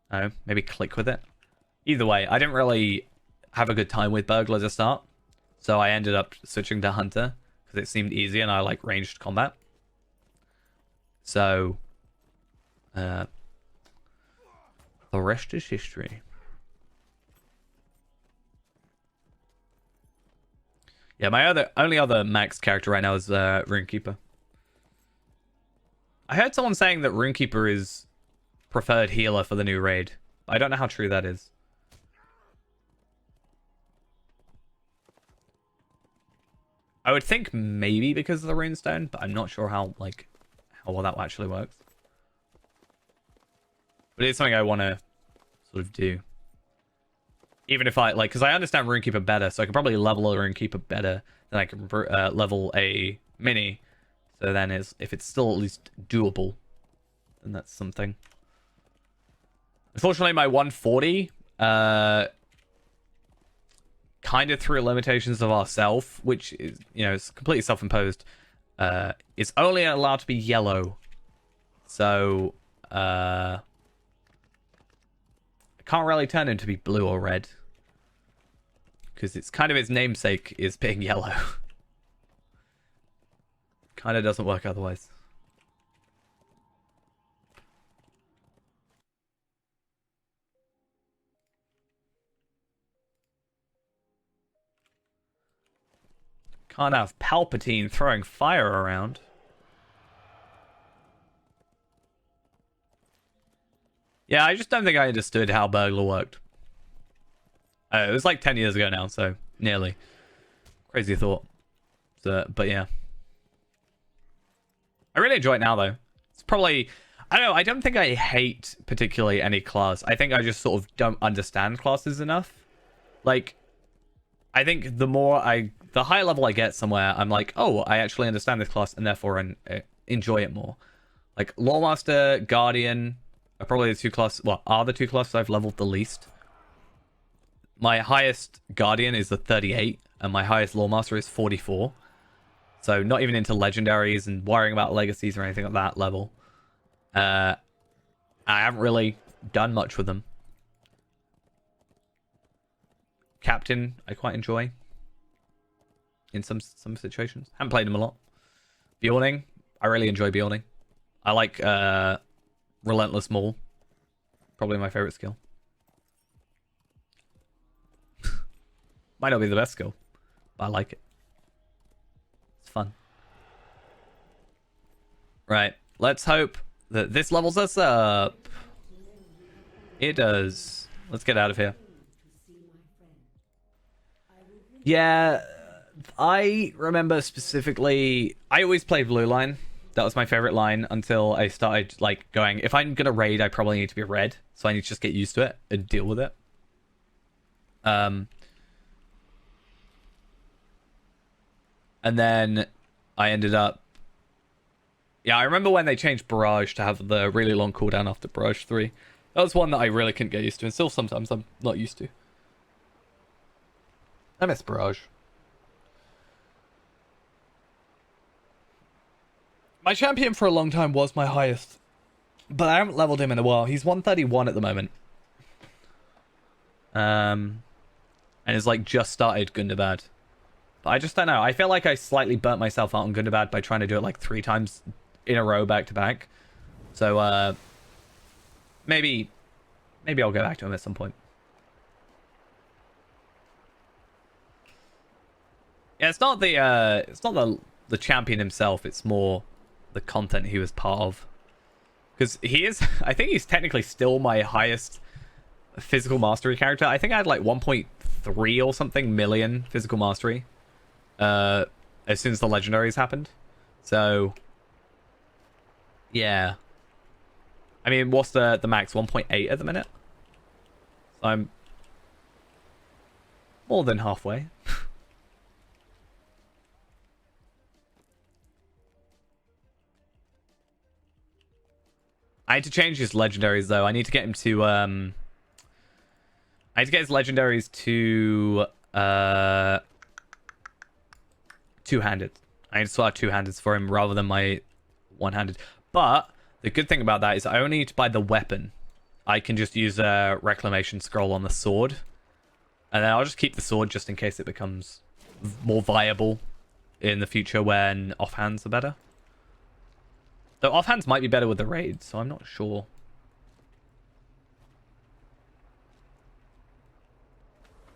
I don't know, maybe click with it. Either way, I didn't really have a good time with burglar to start, so I ended up switching to hunter because it seemed easy and I like ranged combat. So the rest is history. Yeah, my only other max character right now is Runekeeper. I heard someone saying that Runekeeper is preferred healer for the new raid. I don't know how true that is. I would think maybe because of the runestone, but I'm not sure how well that actually works. But it's something I want to sort of do. Even if I because I understand Runekeeper better, so I can probably level a Runekeeper better than I can level a mini. So then, if it's still at least doable, then that's something. Unfortunately, my 140, kind of through limitations of ourself, which is, it's completely self-imposed, is only allowed to be yellow. So, I can't really turn him to be blue or red. Because it's kind of its namesake is being yellow. Kind of doesn't work otherwise. Can't have Palpatine throwing fire around. Yeah, I just don't think I understood how burglar worked. It was like 10 years ago now, so nearly. Crazy thought. So, but yeah. I really enjoy it now, though. It's probably... I don't know, I don't think I hate particularly any class. I think I just sort of don't understand classes enough. Like, I think the higher level I get somewhere, I'm like, oh, I actually understand this class and therefore enjoy it more. Like, Lawmaster, Guardian are probably the two classes... Well, are the two classes I've leveled the least. My highest Guardian is the 38, and my highest Lawmaster is 44. So not even into legendaries and worrying about legacies or anything at that level. I haven't really done much with them. Captain, I quite enjoy. In some situations. Haven't played him a lot. Bjorning, I really enjoy Bjorning. I like Relentless Maul. Probably my favorite skill. Might not be the best skill, but I like it. It's fun. Right, let's hope that this levels us up. It does. Let's get out of here. Yeah, I remember specifically... I always played Blue Line. That was my favorite line until I started like going, if I'm gonna raid, I probably need to be red, so I need to just get used to it and deal with it. And then I ended up, yeah, I remember when they changed Barrage to have the really long cooldown after Barrage 3. That was one that I really couldn't get used to, and still sometimes I'm not used to. I miss Barrage. My champion for a long time was my highest, but I haven't leveled him in a while. He's 131 at the moment. And it's like just started Gundabad. But I just don't know. I feel like I slightly burnt myself out on Gundabad by trying to do it like 3 times in a row back to back. So maybe I'll go back to him at some point. Yeah, it's not the champion himself, it's more the content he was part of. Because he is, I think he's technically still my highest physical mastery character. I think I had like 1.3 or something million physical mastery as soon as the legendaries happened. So yeah, I mean, what's the max? 1.8 at the minute. So I'm more than halfway. I had to change his legendaries though. I need to get him to I need to get his legendaries to two-handed. I need to swap two-handeds for him rather than my one-handed. But the good thing about that is I only need to buy the weapon. I can just use a reclamation scroll on the sword. And then I'll just keep the sword just in case it becomes more viable in the future when offhands are better. Though offhands might be better with the raids, so I'm not sure.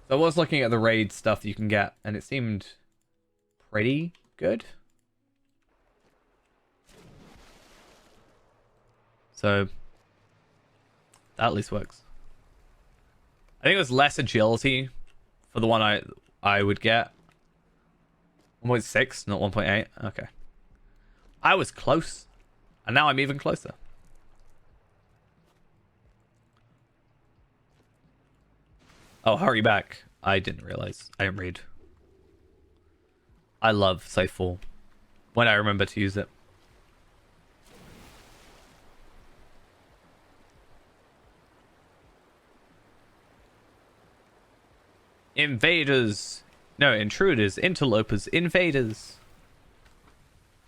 So I was looking at the raid stuff you can get, and it seemed pretty good. So that at least works. I think it was less agility for the one I would get. 1.6, not 1.8. Okay. I was close. And now I'm even closer. Oh, hurry back. I didn't realize. I didn't read. I love Scythefall when I remember to use it. Invaders. No, intruders, interlopers, invaders.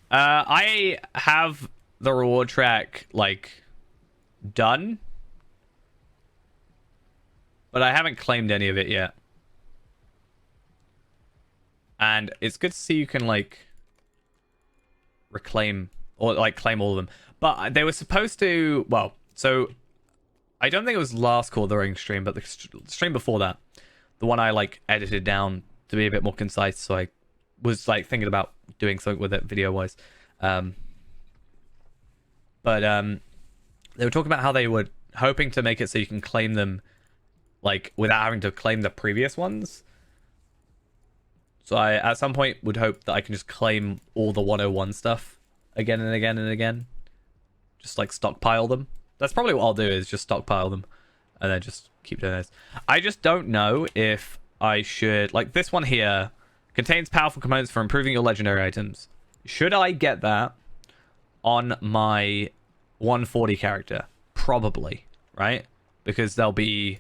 I have the reward track like done, but I haven't claimed any of it yet. And it's good to see you can like reclaim or like claim all of them. But they were supposed to, well, so I don't think it was last Core of the Ring stream, but the stream before that, the one I like edited down to be a bit more concise, so I was like thinking about doing something with it video wise. But they were talking about how they were hoping to make it so you can claim them like without having to claim the previous ones. So I at some point would hope that I can just claim all the 101 stuff again and again and again. Just like stockpile them. That's probably what I'll do, is just stockpile them and then just keep doing this. I just don't know if I should, like this one here contains powerful components for improving your legendary items. Should I get that on my 140 character? Probably, right? Because there'll be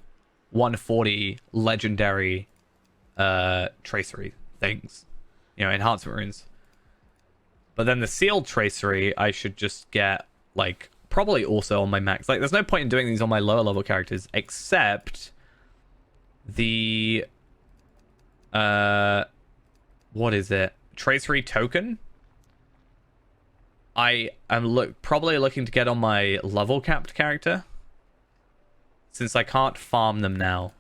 140 legendary tracery things, you know, enhancement runes. But then the sealed tracery I should just get like probably also on my max. Like there's no point in doing these on my lower level characters except the what is it? Tracery token. I am probably looking to get on my level capped character, since I can't farm them now.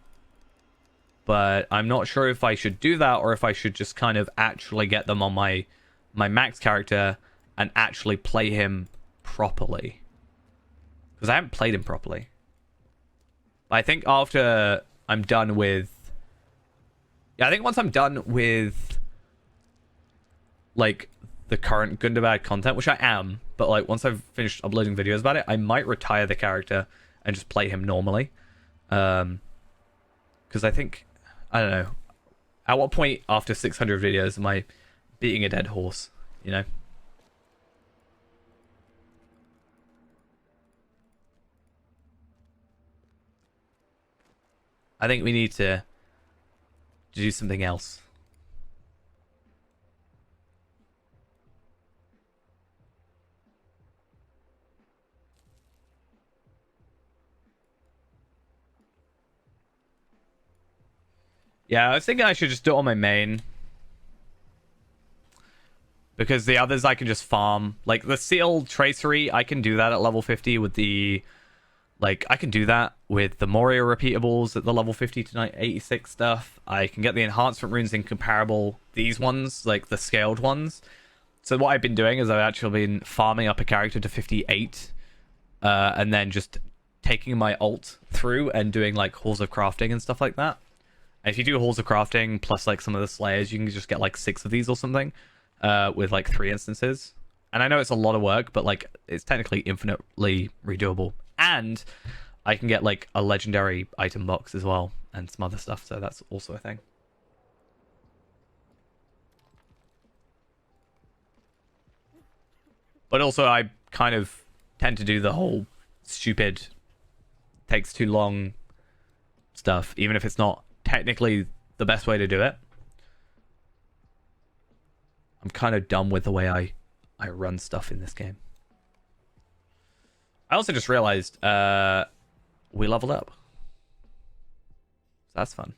But I'm not sure if I should do that or if I should just kind of actually get them on my max character and actually play him properly. Because I haven't played him properly. But I think after I'm done with... Yeah, I think once I'm done with like the current Gundabad content, which I am, but like once I've finished uploading videos about it, I might retire the character and just play him normally. Because I think, I don't know, at what point after 600 videos am I beating a dead horse, you know? I think we need to do something else. Yeah, I was thinking I should just do it on my main. Because the others I can just farm. Like, the Seal Tracery, I can do that at level 50 with the... Like, I can do that with the Moria repeatables at the level 50 to 86 stuff. I can get the enhancement runes in comparable these ones, like the scaled ones. So what I've been doing is I've actually been farming up a character to 58. And then just taking my ult through and doing, like, Halls of Crafting and stuff like that. And if you do Halls of Crafting plus, like, some of the Slayers, you can just get, like, 6 of these or something. With, like, 3 instances. And I know it's a lot of work, but, like, it's technically infinitely redoable. And I can get, like, a legendary item box as well. And some other stuff, so that's also a thing. But also, I kind of tend to do the whole stupid, takes too long stuff, even if it's not technically the best way to do it. I'm kind of dumb with the way I run stuff in this game. I also just realized we leveled up. So that's fun.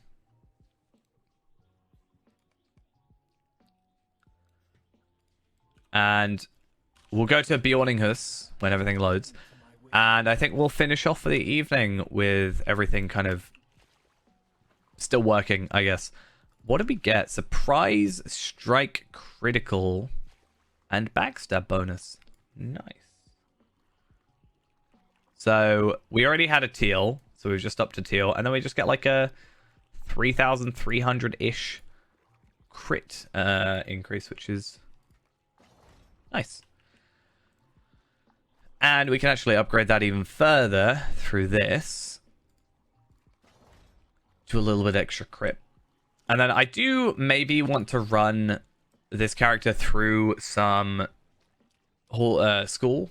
And we'll go to Bjorninghus when everything loads. And I think we'll finish off for the evening with everything kind of still working, I guess. What did we get? Surprise, strike, critical, and backstab bonus. Nice. So we already had a teal, so we've just up to teal, and then we just get like a 3,300-ish crit increase, which is nice. And we can actually upgrade that even further through this to a little bit extra crit. And then I do maybe want to run this character through some whole school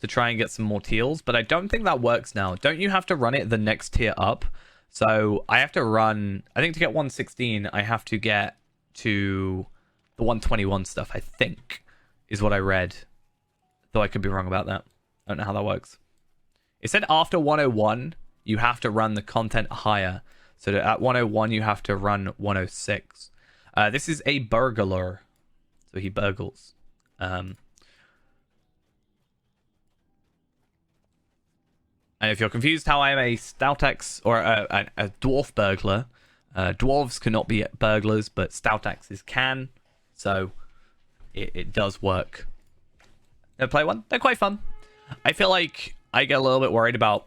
to try and get some more teals, but I don't think that works now. Don't you have to run it the next tier up? So I have to run, I think to get 116, I have to get to the 121 stuff, I think, is what I read. Though I could be wrong about that. I don't know how that works. It said after 101, you have to run the content higher. So at 101, you have to run 106. This is a burglar. So he burgles. And if you're confused how I am a Stoutex or a dwarf burglar, dwarves cannot be burglars, but Stoutexes can. So it does work. Never play one? They're quite fun. I feel like I get a little bit worried about...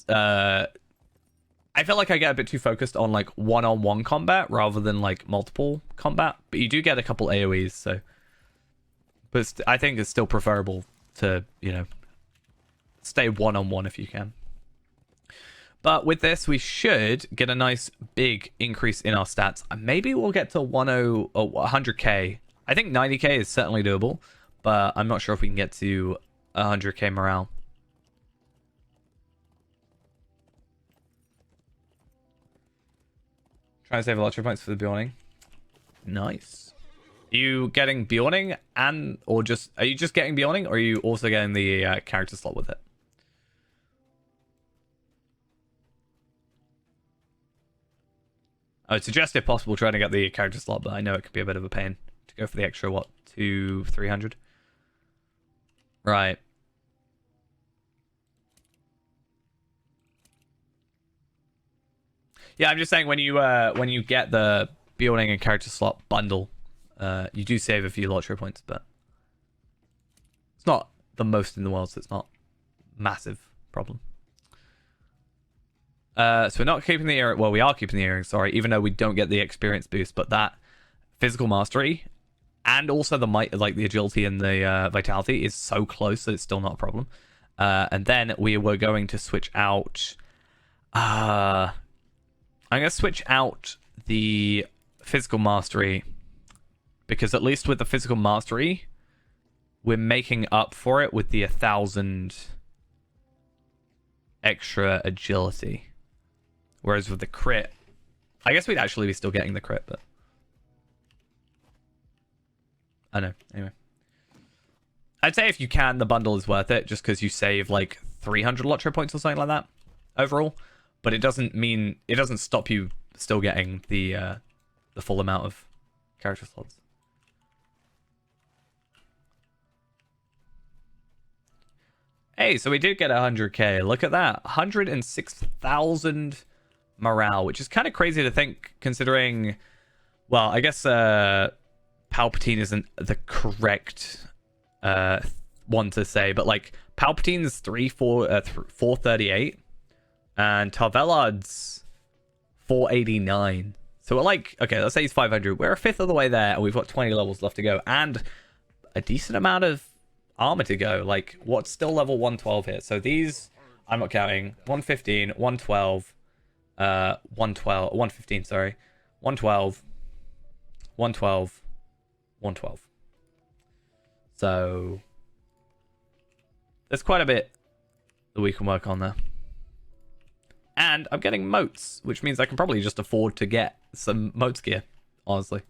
I feel like I get a bit too focused on like one-on-one combat rather than like multiple combat. But you do get a couple AoEs, so... But I think it's still preferable to, you know, stay one-on-one if you can. But with this, we should get a nice big increase in our stats. Maybe we'll get to 100k. I think 90k is certainly doable, but I'm not sure if we can get to 100k morale. Trying to save a lot of points for the Bjorning. Nice. Are you getting Bjorning and, or just, are you just getting Bjorning, or are you also getting the character slot with it? I would suggest if possible trying to get the character slot, but I know it could be a bit of a pain to go for the extra, what, 200-300? Right. Yeah, I'm just saying when you get the Bjorning and character slot bundle, you do save a few lottery points, but it's not the most in the world, so it's not a massive problem. So we're not keeping the earring. Well, we are keeping the earring, sorry, even though we don't get the experience boost, but that physical mastery and also the might, like the agility and the vitality is so close that it's still not a problem. And then we were going to switch out. I'm gonna switch out the physical mastery, because at least with the physical mastery, we're making up for it with the 1,000 extra agility. Whereas with the crit, I guess we'd actually be still getting the crit, but I know. Anyway, I'd say if you can, the bundle is worth it, just because you save like 300 Lotro points or something like that overall. But it doesn't stop you still getting the full amount of character slots. Hey, so we did get 100k. Look at that. 106,000 morale, which is kind of crazy to think, considering, well, I guess Palpatine isn't the correct one to say, but like Palpatine's 438 and Tarvelard's 489. So we're like, okay, let's say he's 500. We're a fifth of the way there, and we've got 20 levels left to go, and a decent amount of armor to go. Like, what's still level 112 here? So these, I'm not counting. 115, 112, 112, 115, sorry. 112, 112, 112. So there's quite a bit that we can work on there. And I'm getting moats, which means I can probably just afford to get some moats gear, honestly.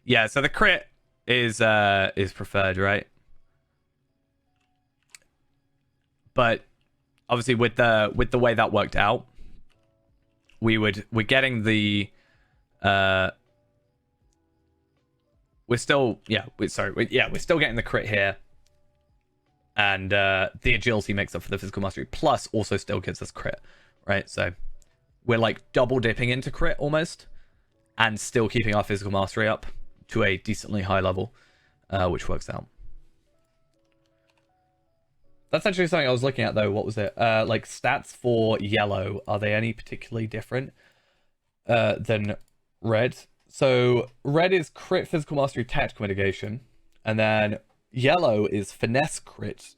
Yeah, so the crit is preferred, right? But obviously with the way that worked out, we're getting the we're still getting the crit here. And the agility makes up for the physical mastery, plus also still gives us crit, right? So we're like double dipping into crit almost, and still keeping our physical mastery up to a decently high level, which works out. That's actually something I was looking at though. What was it? Like stats for yellow, are they any particularly different than red? So red is crit, physical mastery, tactical mitigation, and then yellow is finesse, crit,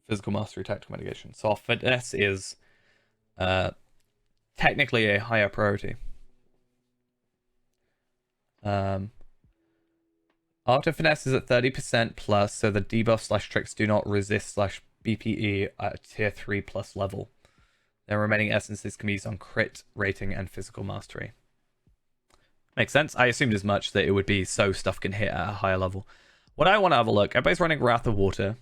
physical mastery, tactical mitigation. So our finesse is technically a higher priority. After finesse is at 30% plus, so the debuff / tricks do not resist / BPE at tier 3 plus level. The remaining essences can be used on crit, rating, and physical mastery. Makes sense. I assumed as much, that it would be so stuff can hit at a higher level. What I want to have a look, everybody's running Wrath of Water.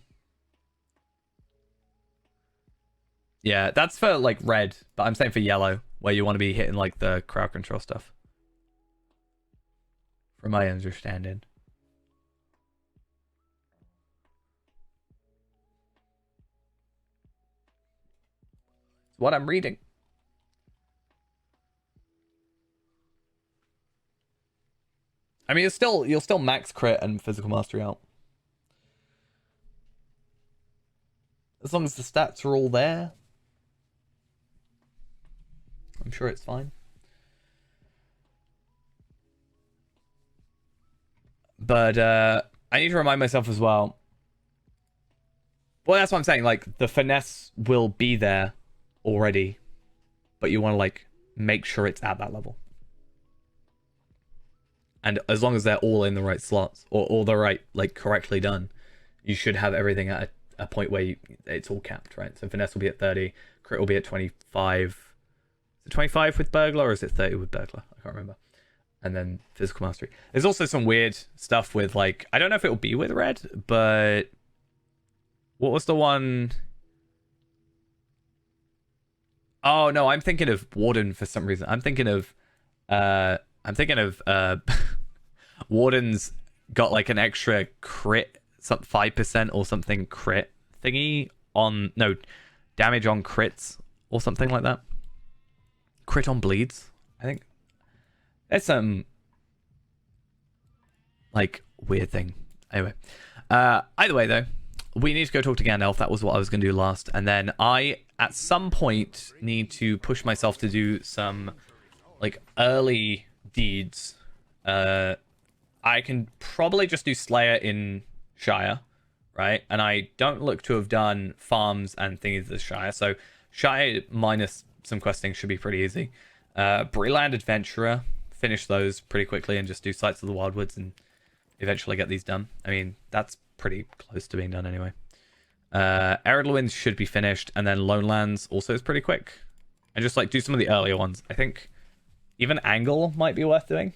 Yeah, that's for like red, but I'm saying for yellow, where you want to be hitting like the crowd control stuff. From my understanding. It's what I'm reading. I mean, you'll still max crit and physical mastery out. As long as the stats are all there, I'm sure it's fine. But I need to remind myself as well. Well, that's what I'm saying. Like, the finesse will be there already, but you want to like make sure it's at that level. And as long as they're all in the right slots, or all the right, like, correctly done, you should have everything at a point where it's all capped, right? So finesse will be at 30, crit will be at 25. Is it 25 with burglar, or is it 30 with burglar? I can't remember. And then physical mastery. There's also some weird stuff with, like, I don't know if it will be with red, but what was the one? Oh no, I'm thinking of Warden for some reason. I'm thinking of Warden's got like an extra crit, some 5% or something crit thingy on, no, damage on crits or something like that. Crit on bleeds, I think. There's some like weird thing. Anyway, either way though, we need to go talk to Gandalf. That was what I was going to do last, and then I at some point need to push myself to do some like early deeds I can probably just do Slayer in Shire, right? And I don't look to have done farms and thingies this Shire, so Shire minus some questing should be pretty easy. Breland Adventurer, finish those pretty quickly and just do Sights of the Wildwoods and eventually get these done. I mean, that's pretty close to being done anyway. Eredluin should be finished, and then Lone Lands also is pretty quick. And just like do some of the earlier ones. I think even Angle might be worth doing.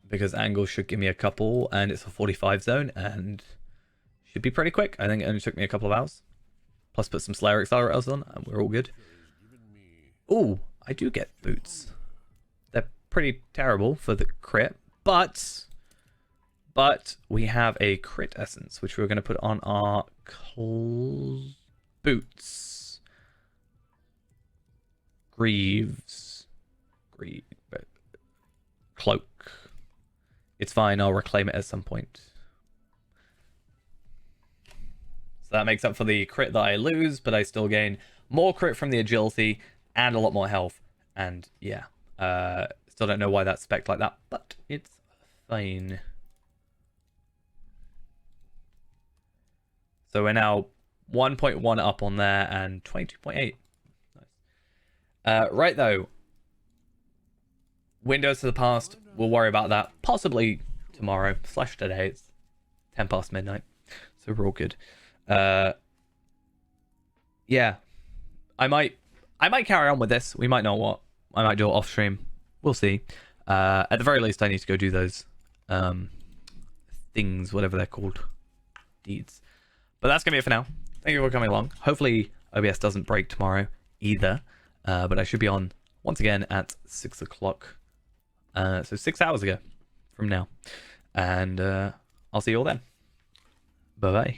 Because Angle should give me a couple, and it's a 45 zone, and should be pretty quick. I think it only took me a couple of hours. Plus put some Slayer accelerators on, and we're all good. Ooh, I do get boots. They're pretty terrible for the crit, but we have a crit essence, which we're going to put on our boots. Greaves. Cloak. It's fine, I'll reclaim it at some point. So that makes up for the crit that I lose, but I still gain more crit from the agility and a lot more health. And yeah, still don't know why that's spec'd like that, but it's fine. So we're now 1.1 up on there and 22.8. Nice. Right though, Windows to the past, we'll worry about that possibly tomorrow / today. It's 10 past midnight, so we're all good. Yeah, I might carry on with this. We might know what. I might do it off stream. We'll see. At the very least, I need to go do those things, whatever they're called, deeds. But that's gonna be it for now. Thank you for coming along. Hopefully OBS doesn't break tomorrow either. But I should be on once again at 6 o'clock. So 6 hours ago from now. And I'll see you all then. Bye bye.